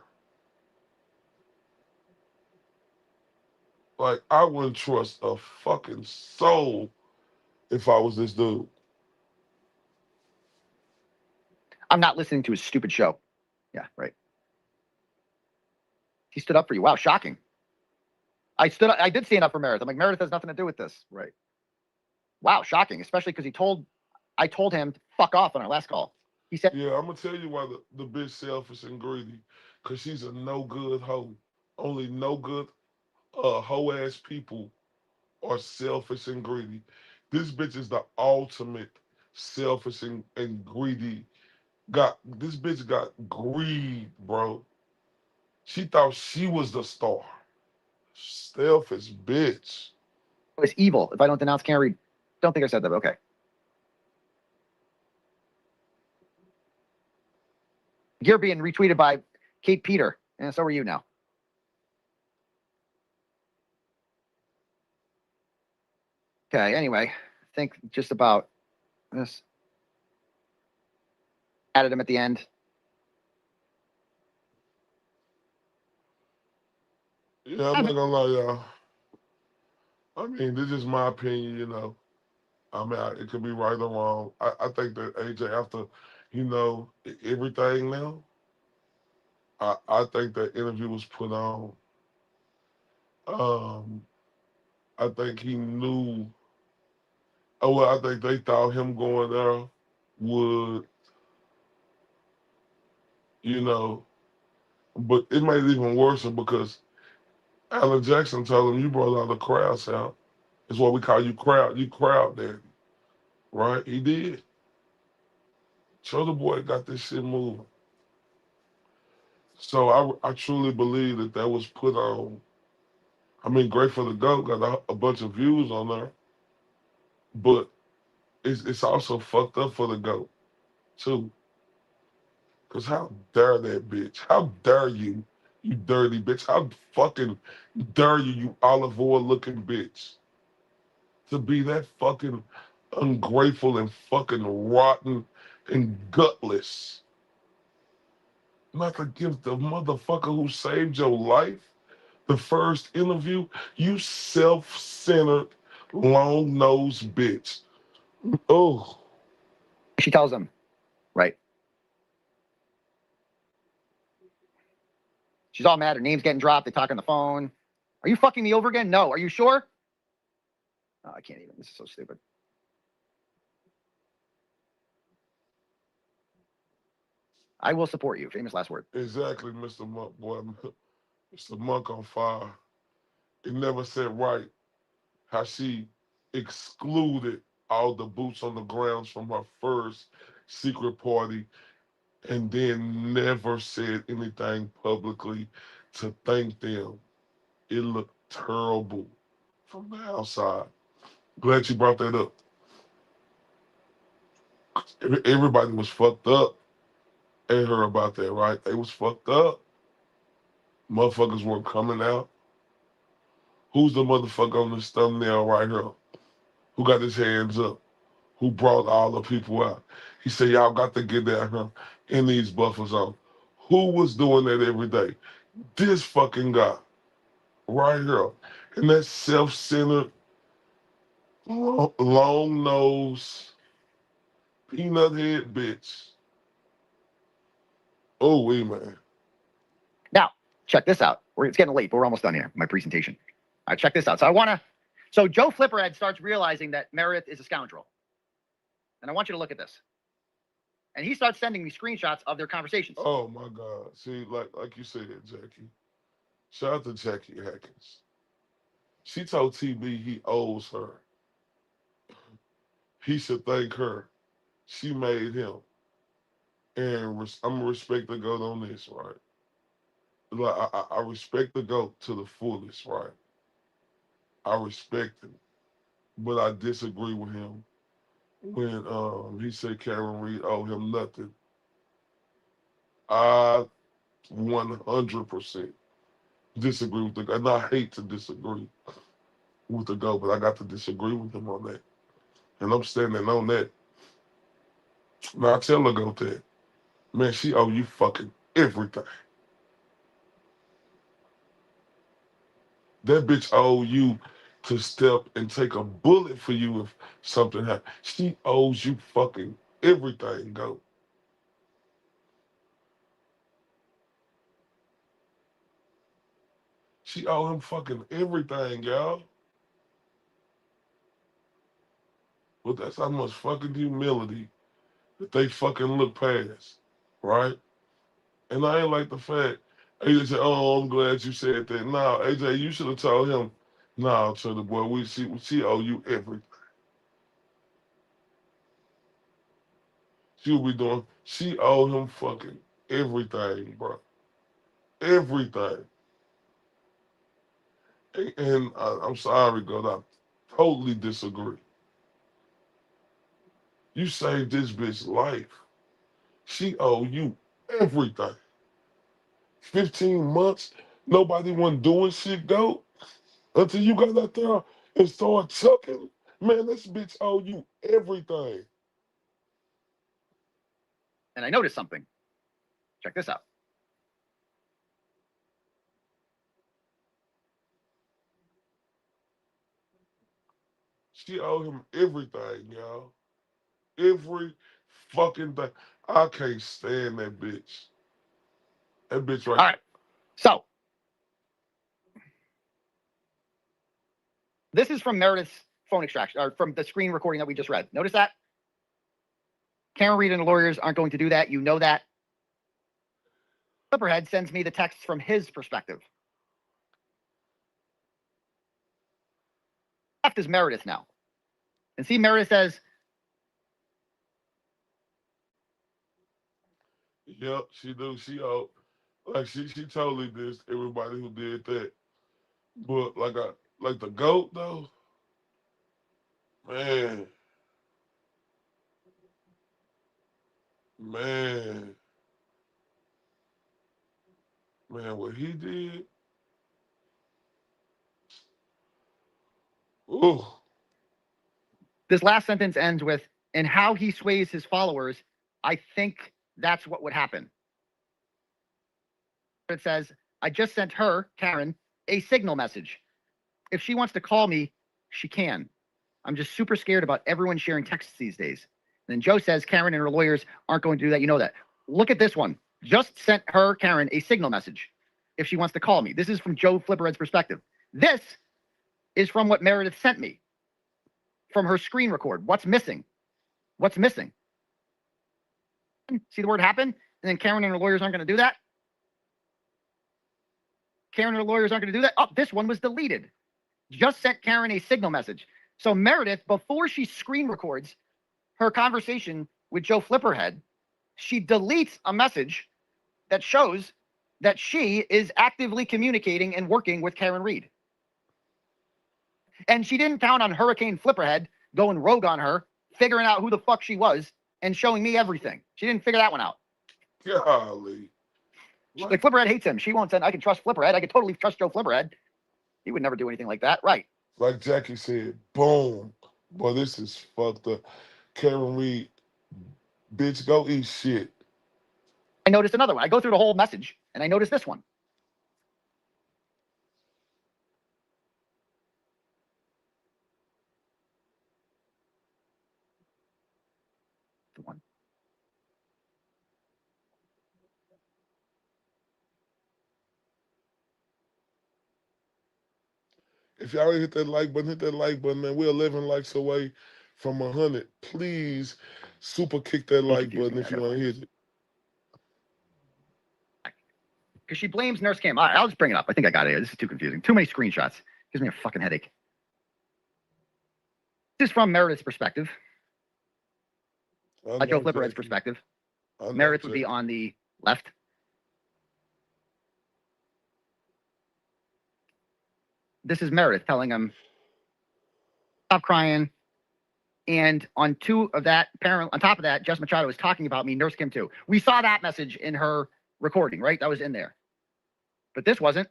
Like, I wouldn't trust a fucking soul if I was this dude. I'm not listening to his stupid show. Yeah, right. He stood up for you. Wow, shocking. I did stand up for Meredith. I'm like, Meredith has nothing to do with this. Right. Wow, shocking. Especially because I told him to fuck off on our last call. He said, yeah, I'm gonna tell you why the bitch selfish and greedy. Cause she's a no good hoe. Only no good hoe ass people are selfish and greedy. This bitch is the ultimate selfish and greedy. This bitch got greed, bro. She thought she was the star. Selfish bitch. it was evil if I don't denounce Karen Reed. Don't think I said that, but okay. You're being retweeted by Kate Peter, and so are you now. Okay, anyway, I think just about this. Added him at the end. Yeah, I'm not gonna lie, y'all. I mean, this is my opinion, you know. I mean, it could be right or wrong. I think that AJ, after, you know, everything now, I think that interview was put on. Um, I think he knew. Oh, well, I think they thought him going there would, you know, but it made it even worse because Alan Jackson told him, "You brought all the crowd out. It's what we call you crowd daddy." Right? He did. So the boy got this shit moving. So I truly believe that that was put on. I mean, Great for the Goat got a bunch of views on there, but it's also fucked up for the Goat too. Cause how dare that bitch? How dare you, you dirty bitch? How fucking dare you, you olive oil looking bitch, to be that fucking ungrateful and fucking rotten and gutless? Not to give the motherfucker who saved your life the first interview, you self-centered, long-nosed bitch. Oh. She tells him, right? She's all mad. Her name's getting dropped. They talk on the phone. Are you fucking me over again? No. Are you sure? Oh, I can't even. This is so stupid. I will support you. Famous last word. Exactly, Mr. Monk, boy. Mr. Monk on fire. It never said right how she excluded all the boots on the grounds from her first secret party and then never said anything publicly to thank them. It looked terrible from the outside. Glad you brought that up. Everybody was fucked up and heard about that, right? They was fucked up. Motherfuckers weren't coming out. Who's the motherfucker on this thumbnail right here? Who got his hands up? Who brought all the people out? He said, y'all got to get down here in these buffer zones. Who was doing that every day? This fucking guy right here. And that self-centered, long-nosed, peanut head bitch. Oh, wait, man. Now, check this out. It's getting late, but we're almost done here. My presentation. All right, check this out. So Joe Flipperhead starts realizing that Meredith is a scoundrel. And I want you to look at this. And he starts sending me screenshots of their conversations. Oh my God. See, like you said, Jackie. Shout out to Jackie Hackins. She told TB he owes her. He should thank her. She made him. And I'm gonna respect the GOAT on this, right? Like I respect the GOAT to the fullest, right? I respect him. But I disagree with him when he said Karen Reed owed him nothing. I 100% disagree with the GOAT. And I hate to disagree with the GOAT, but I got to disagree with him on that. And I'm standing on that. Now I tell the GOAT that, man, she owe you fucking everything. That bitch owe you to step and take a bullet for you if something happens. She owes you fucking everything, GOAT. She owe him fucking everything, y'all. But that's how much fucking humility that they fucking look past, right? And I ain't like the fact AJ said, "Oh, I'm glad you said that." No, AJ, you should have told him, "No, to the boy, she owe you everything. She'll be doing. She owe him fucking everything, bro. Everything." And I'm sorry, God, I totally disagree. You saved this bitch life. She owe you everything. 15 months, nobody wasn't doing shit, GOAT, until you got out there and started chucking. Man, this bitch owe you everything. And I noticed something. Check this out. She owed him everything, y'all. Every fucking thing. I can't stand that bitch. That bitch right All right. So this is from Meredith's phone extraction, or from the screen recording that we just read. Notice that? Karen Reed and the lawyers aren't going to do that. You know that. Flipperhead sends me the texts from his perspective. Left is Meredith now. And see, Meredith says, Yep, she do. She owed. Like she totally dissed everybody who did that. But like the GOAT though, man. Man. Man, what he did. Ooh. this last sentence ends with, and how he sways his followers, I think that's what would happen. It says, I just sent her, Karen, a signal message. If she wants to call me, she can. I'm just super scared about everyone sharing texts these days. And then Joe says Karen and her lawyers aren't going to do that. You know that. Look at this one. Just sent her, Karen, a signal message. If she wants to call me. This is from Joe Flipperhead's perspective. This is from what Meredith sent me. From her screen record. What's missing? What's missing? See the word happen? And then Karen and her lawyers aren't going to do that? Karen and her lawyers aren't going to do that? Oh, this one was deleted. Just sent Karen a signal message. So Meredith, before she screen records her conversation with Joe Flipperhead, she deletes a message that shows that she is actively communicating and working with Karen Reed. And she didn't count on Hurricane Flipperhead going rogue on her, figuring out who the fuck she was, and showing me everything. She didn't figure that one out. Golly. Like Flipperhead hates him. She won't send, I can trust Flipperhead. I can totally trust Joe Flipperhead. He would never do anything like that. Right. Like Jackie said, boom. Boy, this is fucked up. Karen Reed, bitch, go eat shit. I noticed another one. I go through the whole message, and I noticed this one. The one. If y'all hit that like button, man. We're 11 likes away from 100. Please super kick that like button if you want to hit it. Because she blames Nurse Kim. I'll just bring it up. I think I got it. This is too confusing. Too many screenshots. Gives me a fucking headache. This is from Meredith's perspective. Joe Flipperhead's perspective. Meredith would be on the left. This is Meredith telling him, stop crying. And on top of that, Jess Machado was talking about me, Nurse Kim too. We saw that message in her recording, right? That was in there. But this wasn't.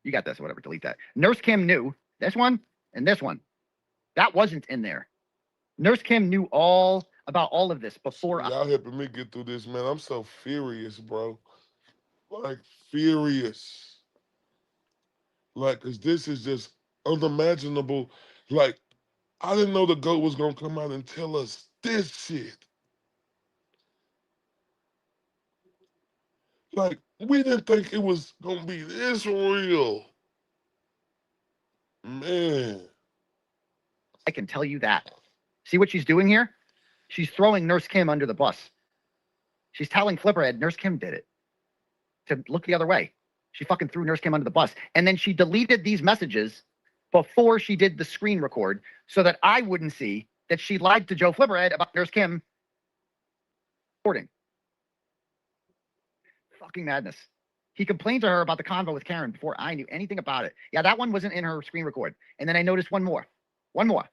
You got this, whatever, delete that. Nurse Kim knew this one and this one. That wasn't in there. Nurse Kim knew all about all of this before. Y'all helping me get through this, man. I'm so furious, bro. Like, furious. Like, because this is just unimaginable. Like, I didn't know the GOAT was going to come out and tell us this shit. Like, we didn't think it was going to be this real. Man. I can tell you that. See what she's doing here? She's throwing Nurse Kim under the bus. She's telling Flipperhead Nurse Kim did it. To look the other way. She fucking threw Nurse Kim under the bus. And then she deleted these messages before she did the screen record so that I wouldn't see that she lied to Joe Flipperhead about Nurse Kim recording. Fucking madness. He complained to her about the convo with Karen before I knew anything about it. Yeah, that one wasn't in her screen record. And then I noticed one more. One more.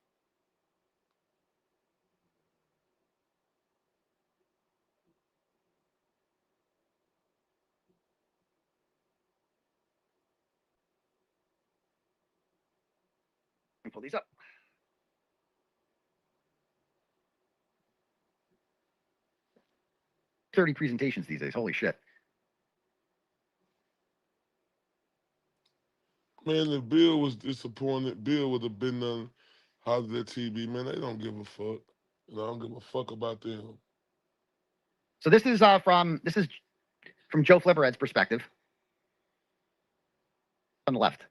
Pull these up. 30 presentations these days. Holy shit. Man, if Bill was disappointed, Bill would have been on House of that TV. Man, they don't give a fuck. I don't give a fuck about them. So this is from Joe Flipperhead's perspective on the left.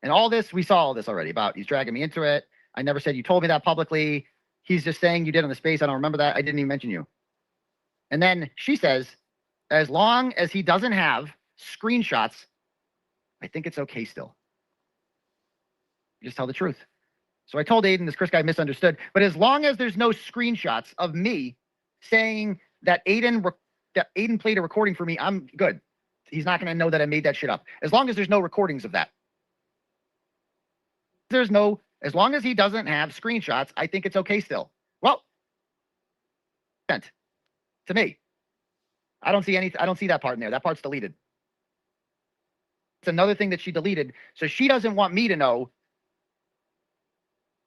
And all this, we saw all this already about he's dragging me into it. I never said you told me that publicly. He's just saying you did on the space. I don't remember that. I didn't even mention you. And then she says, as long as he doesn't have screenshots, I think it's okay still. Just tell the truth. So I told Aiden this Chris guy misunderstood, but as long as there's no screenshots of me saying that Aiden played a recording for me, I'm good. He's not going to know that I made that shit up. As long as there's no recordings of that. As long as he doesn't have screenshots, I think it's okay still. Well, sent to me. I don't see that part in there. That part's deleted. It's another thing that she deleted. So she doesn't want me to know,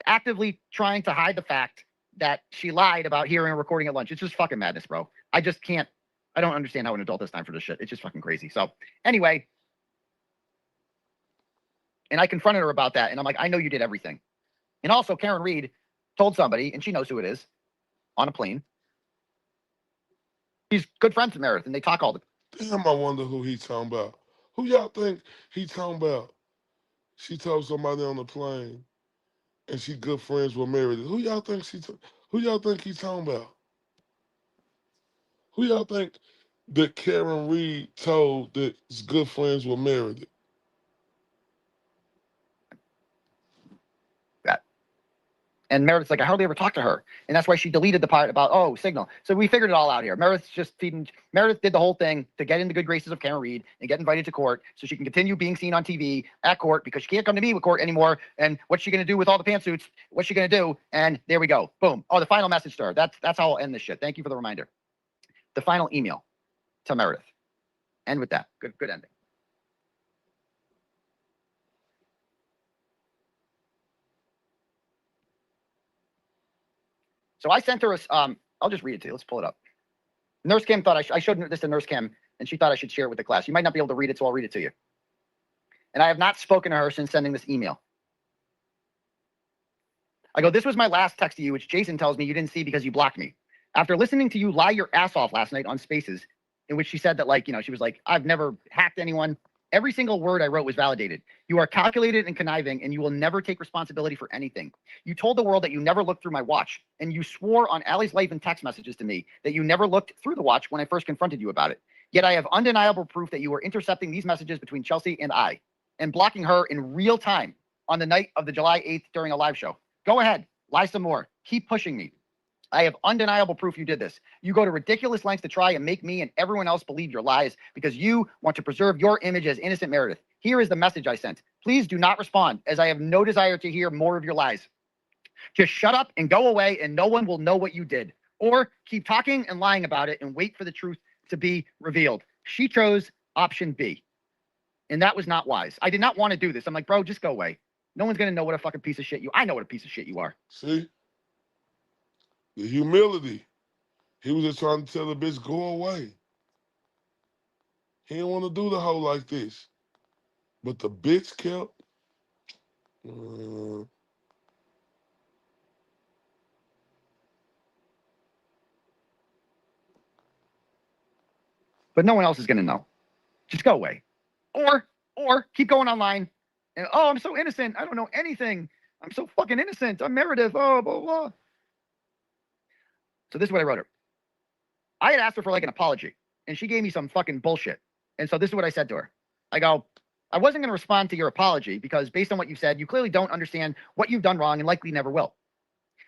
actively trying to hide the fact that she lied about hearing a recording at lunch. It's just fucking madness, bro. I just can't. I don't understand how an adult has time for this shit. It's just fucking crazy. So anyway, and I confronted her about that, and I'm like, I know you did everything. And also, Karen Reed told somebody, and she knows who it is, on a plane. He's good friends with Meredith, and they talk all the time. Damn, I wonder who he talking about. Who y'all think he talking about? She told somebody on the plane, and she good friends with Meredith. Who y'all think who y'all think he talking about? Who y'all think that Karen Reed told that is good friends with Meredith? And Meredith's like, I hardly ever talk to her. And that's why she deleted the part about, oh, Signal. So we figured it all out here. Meredith did the whole thing to get in the good graces of Karen Reed and get invited to court so she can continue being seen on TV at court because she can't come to me with court anymore. And what's she going to do with all the pantsuits? What's she going to do? And there we go. Boom. Oh, the final message to her. That's how I'll end this shit. Thank you for the reminder. The final email to Meredith. End with that. Good ending. So I sent her I'll just read it to you. Let's pull it up. Nurse Kim thought I showed this to Nurse Kim, and she thought I should share it with the class. You might not be able to read it, so I'll read it to you. And I have not spoken to her since sending this email. I go, this was my last text to you, which Jason tells me you didn't see because you blocked me. After listening to you lie your ass off last night on Spaces, in which she said that, like, she was like, I've never hacked anyone. Every single word I wrote was validated. You are calculated and conniving, and you will never take responsibility for anything. You told the world that you never looked through my watch, and you swore on Allie's life in text messages to me that you never looked through the watch when I first confronted you about it. Yet I have undeniable proof that you were intercepting these messages between Chelsea and I, and blocking her in real time on the night of the July 8th during a live show. Go ahead, lie some more. Keep pushing me. I have undeniable proof you did this. You go to ridiculous lengths to try and make me and everyone else believe your lies because you want to preserve your image as innocent Meredith. Here is the message I sent. Please do not respond, as I have no desire to hear more of your lies. Just shut up and go away, and no one will know what you did. Or keep talking and lying about it and wait for the truth to be revealed. She chose option B, and that was not wise. I did not want to do this. I'm like, bro, just go away. No one's going to know what a fucking piece of shit you are. I know what a piece of shit you are. See? The humility. He was just trying to tell the bitch, go away. He didn't want to do the hoe like this. But the bitch kept. But no one else is going to know. Just go away. Or keep going online. And, oh, I'm so innocent. I don't know anything. I'm so fucking innocent. I'm Meredith. Oh, blah, blah. So this is what I wrote her. I had asked her for like an apology, and she gave me some fucking bullshit. And so this is what I said to her. I go, I wasn't going to respond to your apology because based on what you said, you clearly don't understand what you've done wrong and likely never will.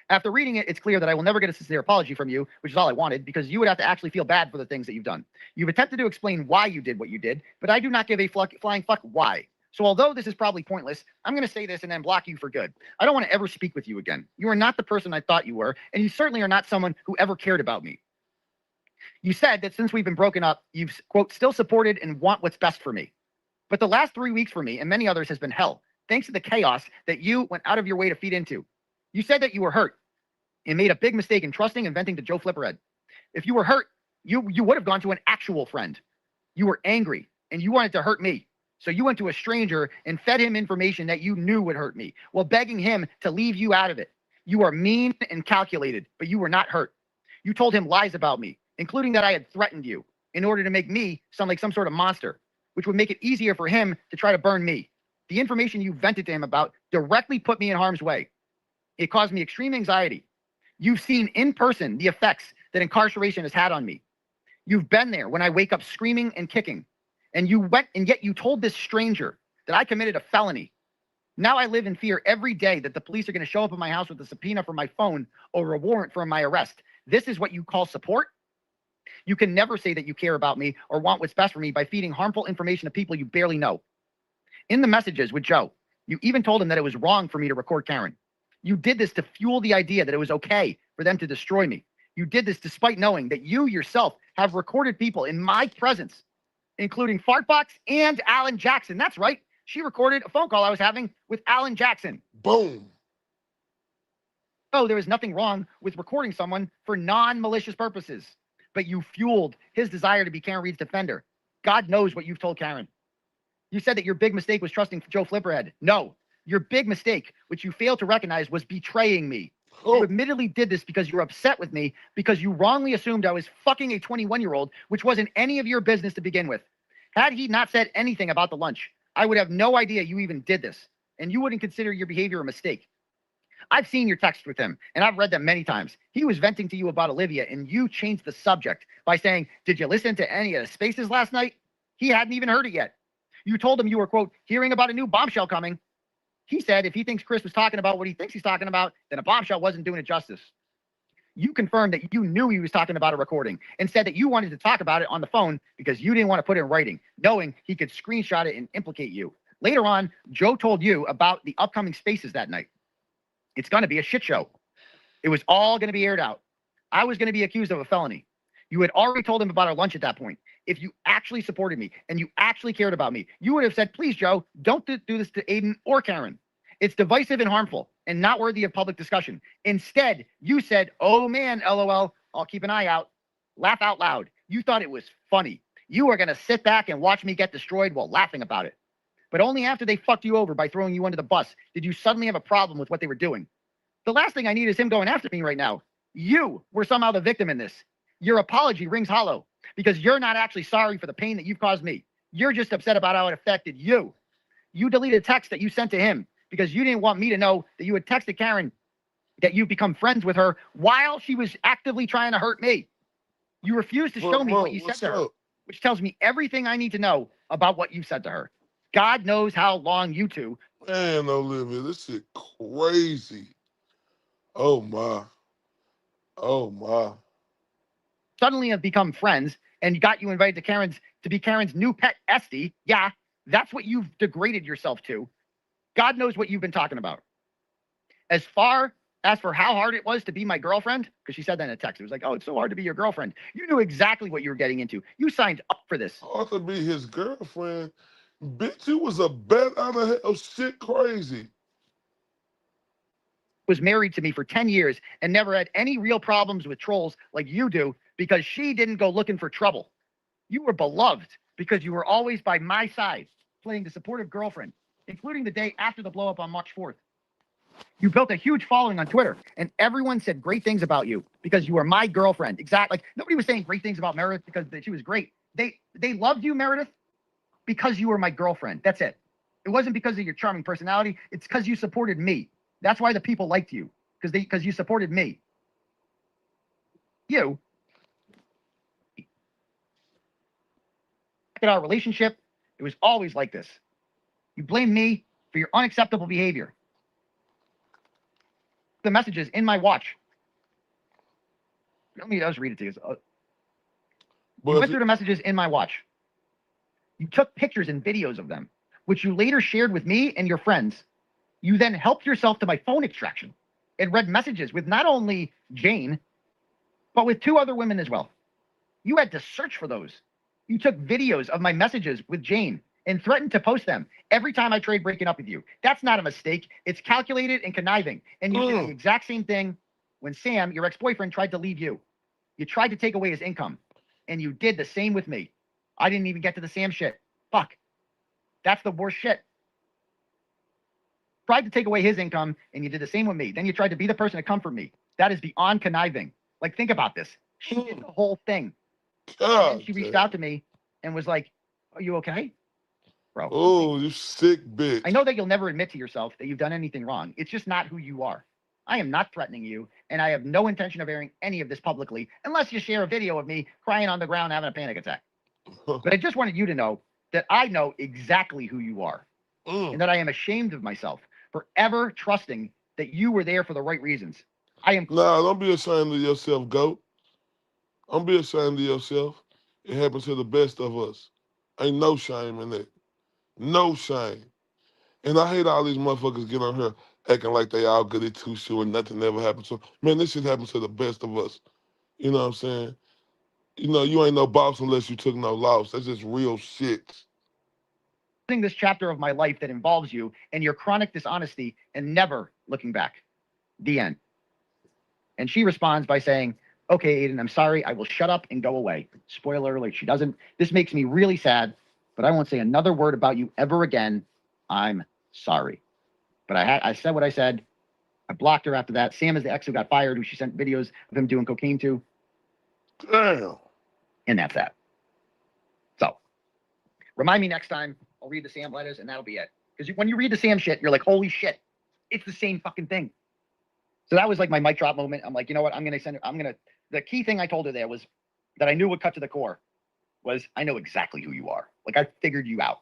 After reading it, it's clear that I will never get a sincere apology from you, which is all I wanted, because you would have to actually feel bad for the things that you've done. You've attempted to explain why you did what you did, but I do not give a flying fuck why. So although this is probably pointless, I'm going to say this and then block you for good. I don't want to ever speak with you again. You are not the person I thought you were, and you certainly are not someone who ever cared about me. You said that since we've been broken up, you've, quote, still supported and want what's best for me. But the last 3 weeks for me and many others has been hell, thanks to the chaos that you went out of your way to feed into. You said that you were hurt and made a big mistake in trusting and venting to Joe Flipperhead. If you were hurt, You would have gone to an actual friend. You were angry and you wanted to hurt me. So you went to a stranger and fed him information that you knew would hurt me while begging him to leave you out of it. You are mean and calculated, but you were not hurt. You told him lies about me, including that I had threatened you in order to make me sound like some sort of monster, which would make it easier for him to try to burn me. The information you vented to him about directly put me in harm's way. It caused me extreme anxiety. You've seen in person the effects that incarceration has had on me. You've been there when I wake up screaming and kicking. And yet you told this stranger that I committed a felony. Now I live in fear every day that the police are going to show up at my house with a subpoena for my phone or a warrant for my arrest. This is what you call support? You can never say that you care about me or want what's best for me by feeding harmful information to people you barely know. In the messages with Joe, you even told him that it was wrong for me to record Karen. You did this to fuel the idea that it was okay for them to destroy me. You did this despite knowing that you yourself have recorded people in my presence, including Fartbox and Alan Jackson. That's right. She recorded a phone call I was having with Alan Jackson. Boom. Oh, there is nothing wrong with recording someone for non-malicious purposes, but you fueled his desire to be Karen Reed's defender. God knows what you've told Karen. You said that your big mistake was trusting Joe Flipperhead. No, your big mistake, which you failed to recognize, was betraying me. You admittedly did this because you were upset with me because you wrongly assumed I was fucking a 21-year-old, which wasn't any of your business to begin with. Had he not said anything about the lunch, I would have no idea you even did this, and you wouldn't consider your behavior a mistake. I've seen your text with him, and I've read them many times. He was venting to you about Olivia, and you changed the subject by saying, "Did you listen to any of the spaces last night?" He hadn't even heard it yet. You told him you were, quote, hearing about a new bombshell coming. He said if he thinks Chris was talking about what he thinks he's talking about, then a bombshell wasn't doing it justice. You confirmed that you knew he was talking about a recording and said that you wanted to talk about it on the phone because you didn't want to put it in writing, knowing he could screenshot it and implicate you. Later on, Joe told you about the upcoming spaces that night. It's going to be a shit show. It was all going to be aired out. I was going to be accused of a felony. You had already told him about our lunch at that point. If you actually supported me and you actually cared about me, you would have said, please, Joe, don't do this to Aiden or Karen. It's divisive and harmful and not worthy of public discussion. Instead, you said, oh man, LOL, I'll keep an eye out. Laugh out loud. You thought it was funny. You were going to sit back and watch me get destroyed while laughing about it. But only after they fucked you over by throwing you under the bus did you suddenly have a problem with what they were doing. The last thing I need is him going after me right now. You were somehow the victim in this. Your apology rings hollow because you're not actually sorry for the pain that you've caused me. You're just upset about how it affected you. You deleted a text that you sent to him because you didn't want me to know that you had texted Karen that you've become friends with her while she was actively trying to hurt me. You refused to show me what you said to her, which tells me everything I need to know about what you said to her. God knows how long you two. Man, Olivia, this shit crazy. Oh my. Oh my. Suddenly have become friends and got you invited to be Karen's new pet Esty. Yeah, that's what you've degraded yourself to. God knows what you've been talking about. As far as for how hard it was to be my girlfriend, because she said that in a text. It was like, oh, it's so hard to be your girlfriend. You knew exactly what you were getting into. You signed up for this. Hard to be his girlfriend. Bitch, you was a bet out of hell. Shit crazy. Was married to me for 10 years and never had any real problems with trolls like you do because she didn't go looking for trouble. You were beloved because you were always by my side, playing the supportive girlfriend, including the day after the blow up on March 4th. You built a huge following on Twitter, and everyone said great things about you because you were my girlfriend. Exactly. Like, nobody was saying great things about Meredith because she was great. They loved you, Meredith, because you were my girlfriend. That's it. It wasn't because of your charming personality. It's because you supported me. That's why the people liked you, because you supported me. You. At our relationship, it was always like this. You blame me for your unacceptable behavior. The messages in my watch. Let me just read it to you. You went through the messages in my watch. You took pictures and videos of them, which you later shared with me and your friends. You then helped yourself to my phone extraction and read messages with not only Jane, but with 2 other women as well. You had to search for those. You took videos of my messages with Jane and threatened to post them every time I tried breaking up with you. That's not a mistake. It's calculated and conniving. And you did the exact same thing when Sam, your ex-boyfriend, tried to leave you. You tried to take away his income. And you did the same with me. I didn't even get to the Sam shit. Fuck. That's the worst shit. Tried to take away his income, and you did the same with me. Then you tried to be the person to comfort me. That is beyond conniving. Like, think about this. She did the whole thing. God, And she reached out to me and was like, "Are you okay, bro?" Oh, you sick bitch. I know that you'll never admit to yourself that you've done anything wrong. It's just not who you are. I am not threatening you, and I have no intention of airing any of this publicly unless you share a video of me crying on the ground having a panic attack. But I just wanted you to know that I know exactly who you are and that I am ashamed of myself for ever trusting that you were there for the right reasons. I am. Nah, don't be ashamed of yourself, goat. Don't be ashamed of yourself. It happens to the best of us. Ain't no shame in it. No shame. And I hate all these motherfuckers get on here acting like they all good at two shoe and nothing ever happened to them. Man, this shit happens to the best of us. You know what I'm saying? You know, you ain't no boss unless you took no loss. That's just real shit. This chapter of my life that involves you and your chronic dishonesty and never looking back. The end. And she responds by saying, "Okay, Aiden, I'm sorry. I will shut up and go away." Spoiler alert, she doesn't. This makes me really sad, but I won't say another word about you ever again. I'm sorry. But I said what I said. I blocked her after that. Sam is the ex who got fired, who she sent videos of him doing cocaine to. Damn. And that's that. So, remind me next time. I'll read the Sam letters, and that'll be it. Because when you read the Sam shit, you're like, holy shit, it's the same fucking thing. So that was like my mic drop moment. I'm like, you know what? The key thing I told her there was that I knew would cut to the core was I know exactly who you are. Like, I figured you out.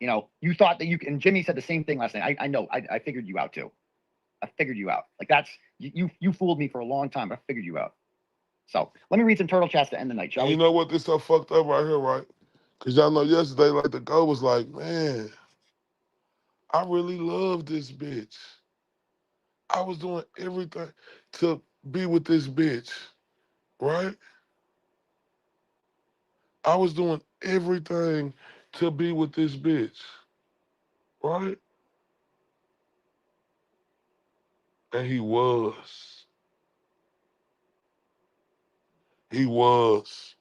You know, you thought that and Jimmy said the same thing last night. I know, I figured you out too. I figured you out. Like, you fooled me for a long time, but I figured you out. So let me read some turtle chats to end the night, shall we? You know what? This so fucked up right here, right? Because y'all know yesterday, like, the girl was like, man, I really love this bitch. I was doing everything to be with this bitch, right? I was doing everything to be with this bitch, right? And he was. He was.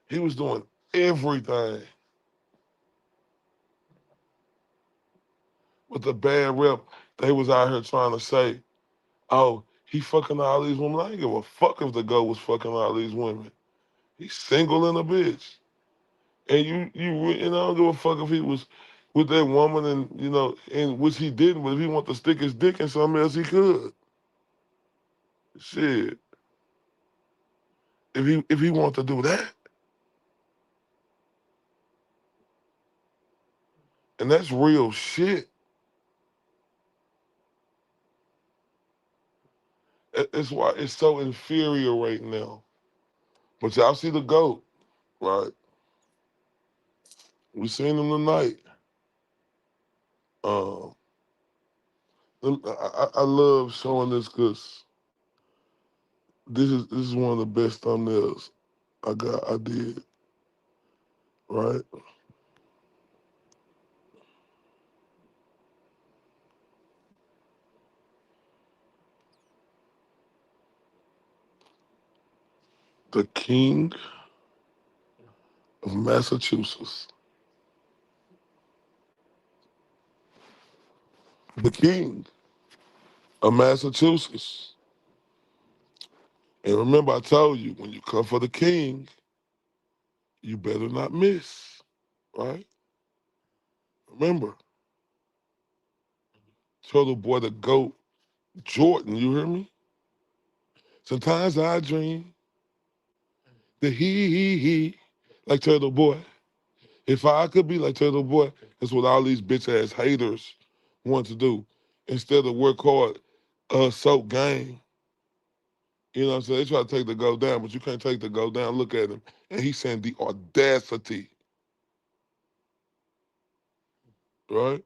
He was doing everything. With the bad rep, they was out here trying to say, oh, he fucking all these women. I ain't give a fuck if the girl was fucking all these women. He's single and a bitch. And I don't give a fuck if he was with that woman and, you know, and which he didn't, but if he want to stick his dick in something else, he could. Shit. If he want to do that. And that's real shit. That's why it's so infuriating now. But y'all see the GOAT, right? We seen him tonight. I love showing this because this is one of the best thumbnails I did, right? The King of Massachusetts. The King of Massachusetts. And remember, I told you, when you come for the king, you better not miss, right? Remember, Turtle Boy the GOAT, Jordan, you hear me? Sometimes I dream that he, like Turtle Boy. If I could be like Turtle Boy, that's what all these bitch-ass haters want to do. Instead of work hard, soak game. You know what I'm saying? They try to take the GOAT down, but you can't take the GOAT down. Look at him. And he's saying the audacity, right?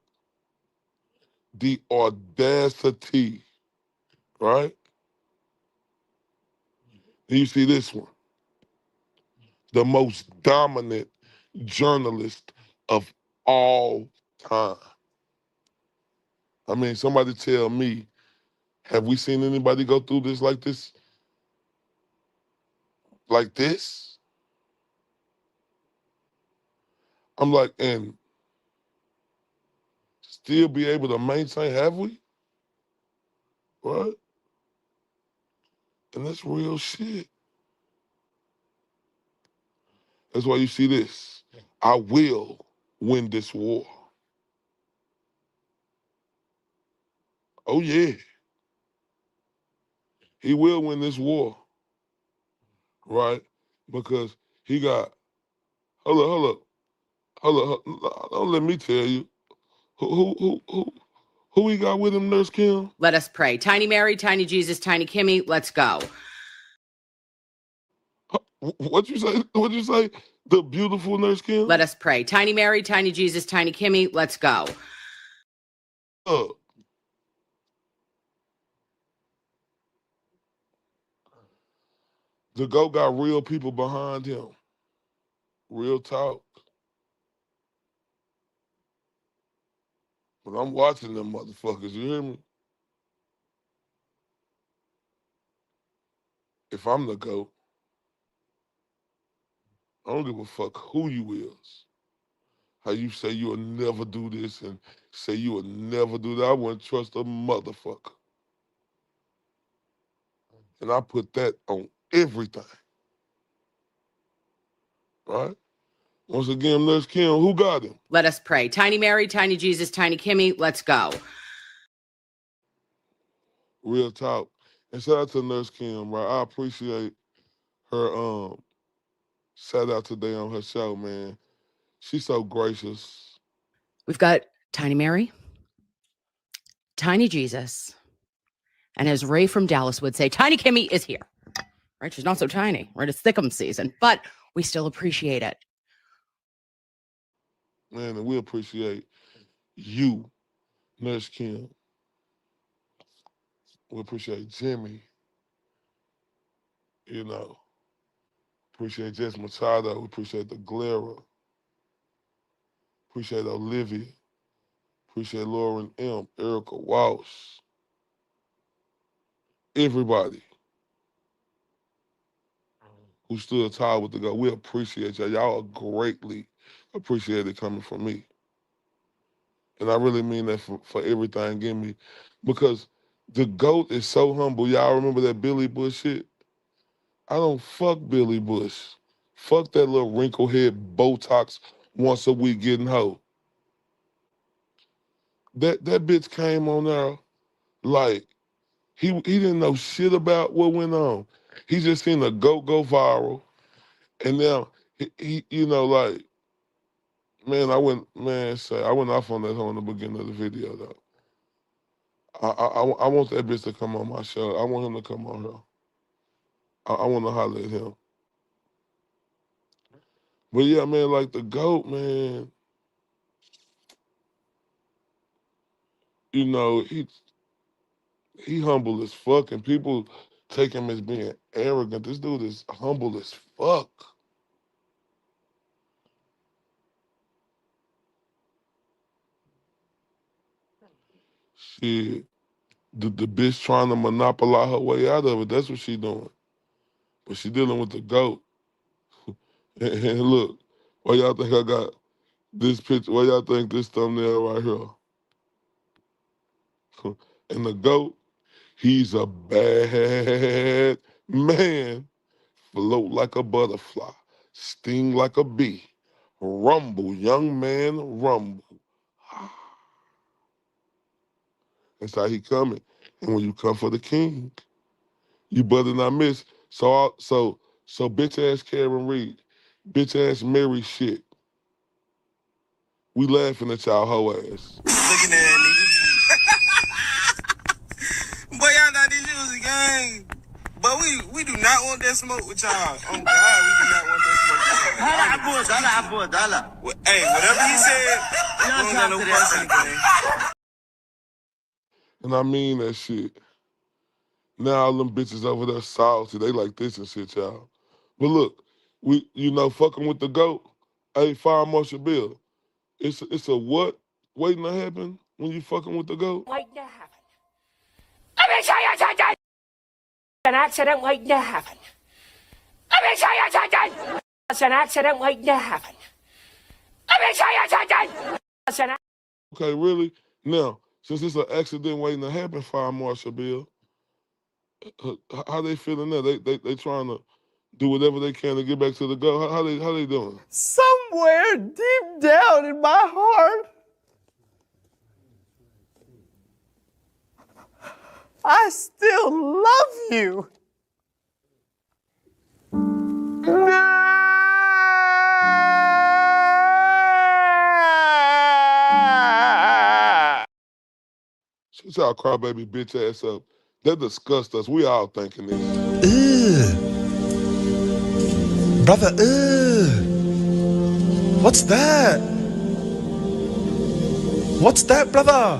The audacity, right? And you see this one, the most dominant journalist of all time. I mean, somebody tell me, have we seen anybody go through this like this? like this. I'm like, and still be able to maintain, have we? Right? And that's real shit. That's why you see this. I will win this war. Oh yeah. He will win this war. Right? Because he got, hold up. Don't let me tell you. Who he got with him, Nurse Kim? Let us pray. Tiny Mary, Tiny Jesus, Tiny Kimmy, let's go. What you say? What you say? The beautiful Nurse Kim? Let us pray. Tiny Mary, Tiny Jesus, Tiny Kimmy, let's go. The GOAT got real people behind him. Real talk. But I'm watching them motherfuckers, you hear me? If I'm the GOAT, I don't give a fuck who you is. How you say you'll never do this and say you will never do that. I wouldn't trust a motherfucker. And I put that on everything. Right? Once again, Nurse Kim, who got him? Let us pray. Tiny Mary, Tiny Jesus, Tiny Kimmy, let's go. Real talk. And shout out to Nurse Kim, right? I appreciate her shout out today on her show, man. She's so gracious. We've got Tiny Mary, Tiny Jesus, and as Ray from Dallas would say, Tiny Kimmy is here. Right? She's not so tiny. Right? It's Thick'em season, but we still appreciate it. Man, and we appreciate you, Nurse Kim. We appreciate Jimmy. You know, appreciate Jess Machado. We appreciate the Glera. Appreciate Olivia. Appreciate Lauren M. Erica Walsh. Everybody who stood tall with the GOAT. We appreciate y'all. Y'all are greatly appreciated coming from me. And I really mean that for everything in me. Because the GOAT is so humble. Y'all remember that Billy Bush shit? I don't fuck Billy Bush. Fuck that little wrinkle head Botox once a week getting hoe. That bitch came on there like he didn't know shit about what went on. He just seen the GOAT go viral. And now he you know, like, man, I went off on that hoe in the beginning of the video though. I want that bitch to come on my show. I want him to come on here. I want to holler at him. But yeah, man, like the GOAT, man, you know, he humble as fuck, and people take him as being arrogant. This dude is humble as fuck. Shit, the bitch trying to monopolize her way out of it. That's what she doing. But she dealing with the GOAT. And look, why y'all think I got this picture? Why y'all think this thumbnail right here? And the GOAT, he's a bad man. Float like a butterfly, sting like a bee. Rumble, young man, rumble. That's how he coming. And when you come for the king, you better not miss. So bitch ass Karen Reed, bitch ass Mary shit. We laughing at y'all hoe ass. Looking at it, nigga. Boy, y'all thought this shit was a game. But we do not want that smoke with y'all. Oh, God, we do not want that smoke with y'all. Hey, whatever he said, we don't got no fuss in the game. And I mean that shit. Now all them bitches over there salty. They like this and shit, y'all. But look, fucking with the GOAT. Hey, Fire Marshal Bill. It's a what waiting to happen when you fucking with the GOAT? Waiting to happen. Let me tell you something. An accident waiting to happen. Let me show you something. It's an accident waiting to happen. Let me show you something. It's an Okay, really? Now, since it's an accident waiting to happen, Fire Marshal Bill, how they feeling now? They trying to do whatever they can to get back to the go. How they doing? Somewhere deep down in my heart, I still love you. Shut y'all crybaby bitch ass up. That disgust us. We all thinking this. Brother, what's that? What's that, brother?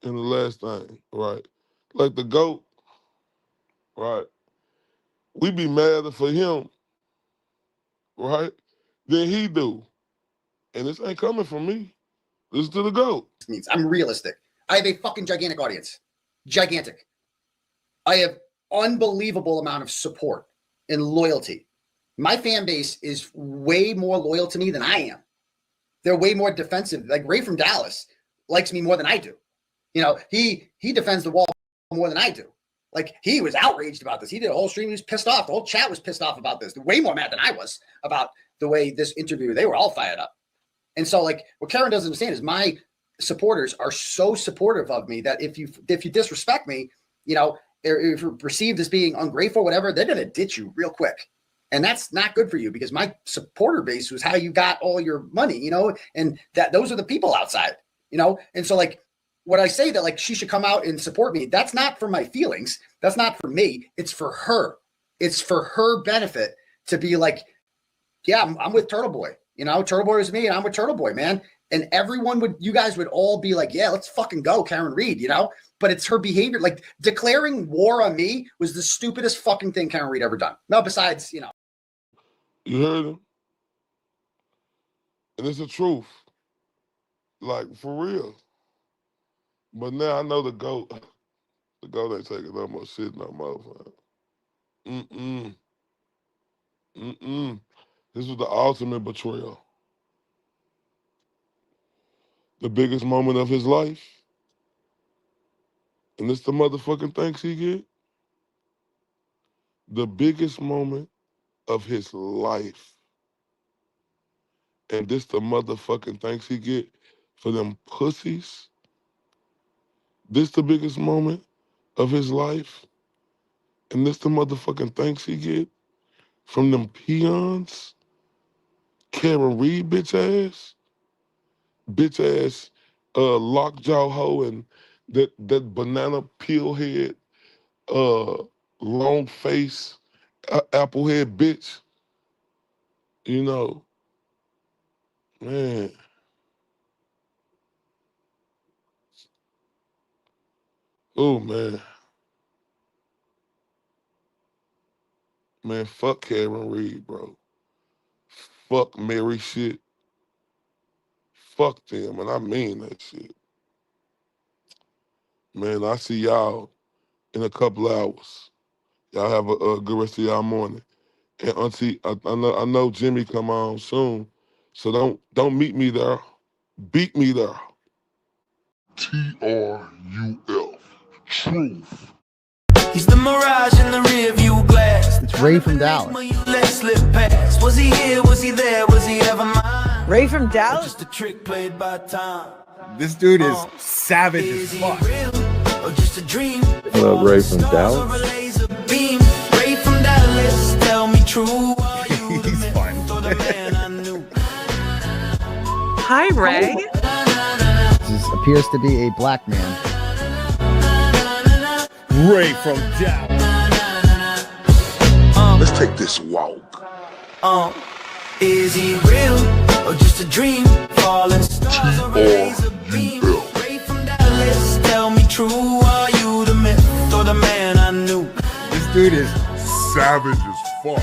And the last thing, right? Like the GOAT, right? We be madder for him, right, than he do. And this ain't coming from me. This is to the GOAT. I'm realistic. I have a fucking gigantic audience. Gigantic. I have unbelievable amount of support and loyalty. My fan base is way more loyal to me than I am. They're way more defensive. Like Ray from Dallas likes me more than I do. You know, he defends the wall more than I do. Like, he was outraged about this. He did a whole stream. He was pissed off. The whole chat was pissed off about this. They're way more mad than I was about the way this interview. They were all fired up. And so, like, what Karen doesn't understand is my supporters are so supportive of me that if you disrespect me, you know, if you're perceived as being ungrateful, whatever, they're going to ditch you real quick. And that's not good for you, because my supporter base was how you got all your money, you know, and that those are the people outside, you know? And so, like, when I say that, like, she should come out and support me, that's not for my feelings. That's not for me. It's for her. It's for her benefit to be like, yeah, I'm with Turtle Boy. You know, Turtle Boy is me and I'm with Turtle Boy, man. And you guys would all be like, yeah, let's fucking go, Karen Reed, you know? But it's her behavior. Like, declaring war on me was the stupidest fucking thing Karen Reed ever done. No, besides, you know. You heard him? And it's the truth. Like, for real. But now I know the GOAT ain't taking no more shit no more. This was the ultimate betrayal. The biggest moment of his life. And this the motherfucking thanks he get? The biggest moment of his life. And this the motherfucking thanks he get for them pussies? This the biggest moment of his life? And this the motherfucking thanks he get from them peons? Karen Reed, bitch ass, lockjaw hoe, and that banana peel head, long face, apple head bitch. You know, man. Oh, man. Man, fuck Karen Reed, bro. Fuck Mary shit. Fuck them, and I mean that shit. Man, I see y'all in a couple hours. Y'all have a good rest of y'all morning. And Auntie, I know Jimmy come on soon, so don't meet me there. Beat me there. TRUF. Truth. He's the mirage in the rearview glass. It's Ray from Dallas. Was he here? Was he there? Was he ever mine? Ray from Dallas? Just a trick played by time. This dude is savage as fuck. Or just a dream? What up, Ray from Dallas? Ray from Dallas, tell me true. He's fun. Hi, Ray. This appears to be a black man. Ray from Dallas. Let's take this walk. Is he real or just a dream? Falling stars or a laser beam? Ray from Dallas, tell me true. Are you the myth or the man I knew? This dude is Savage as fuck.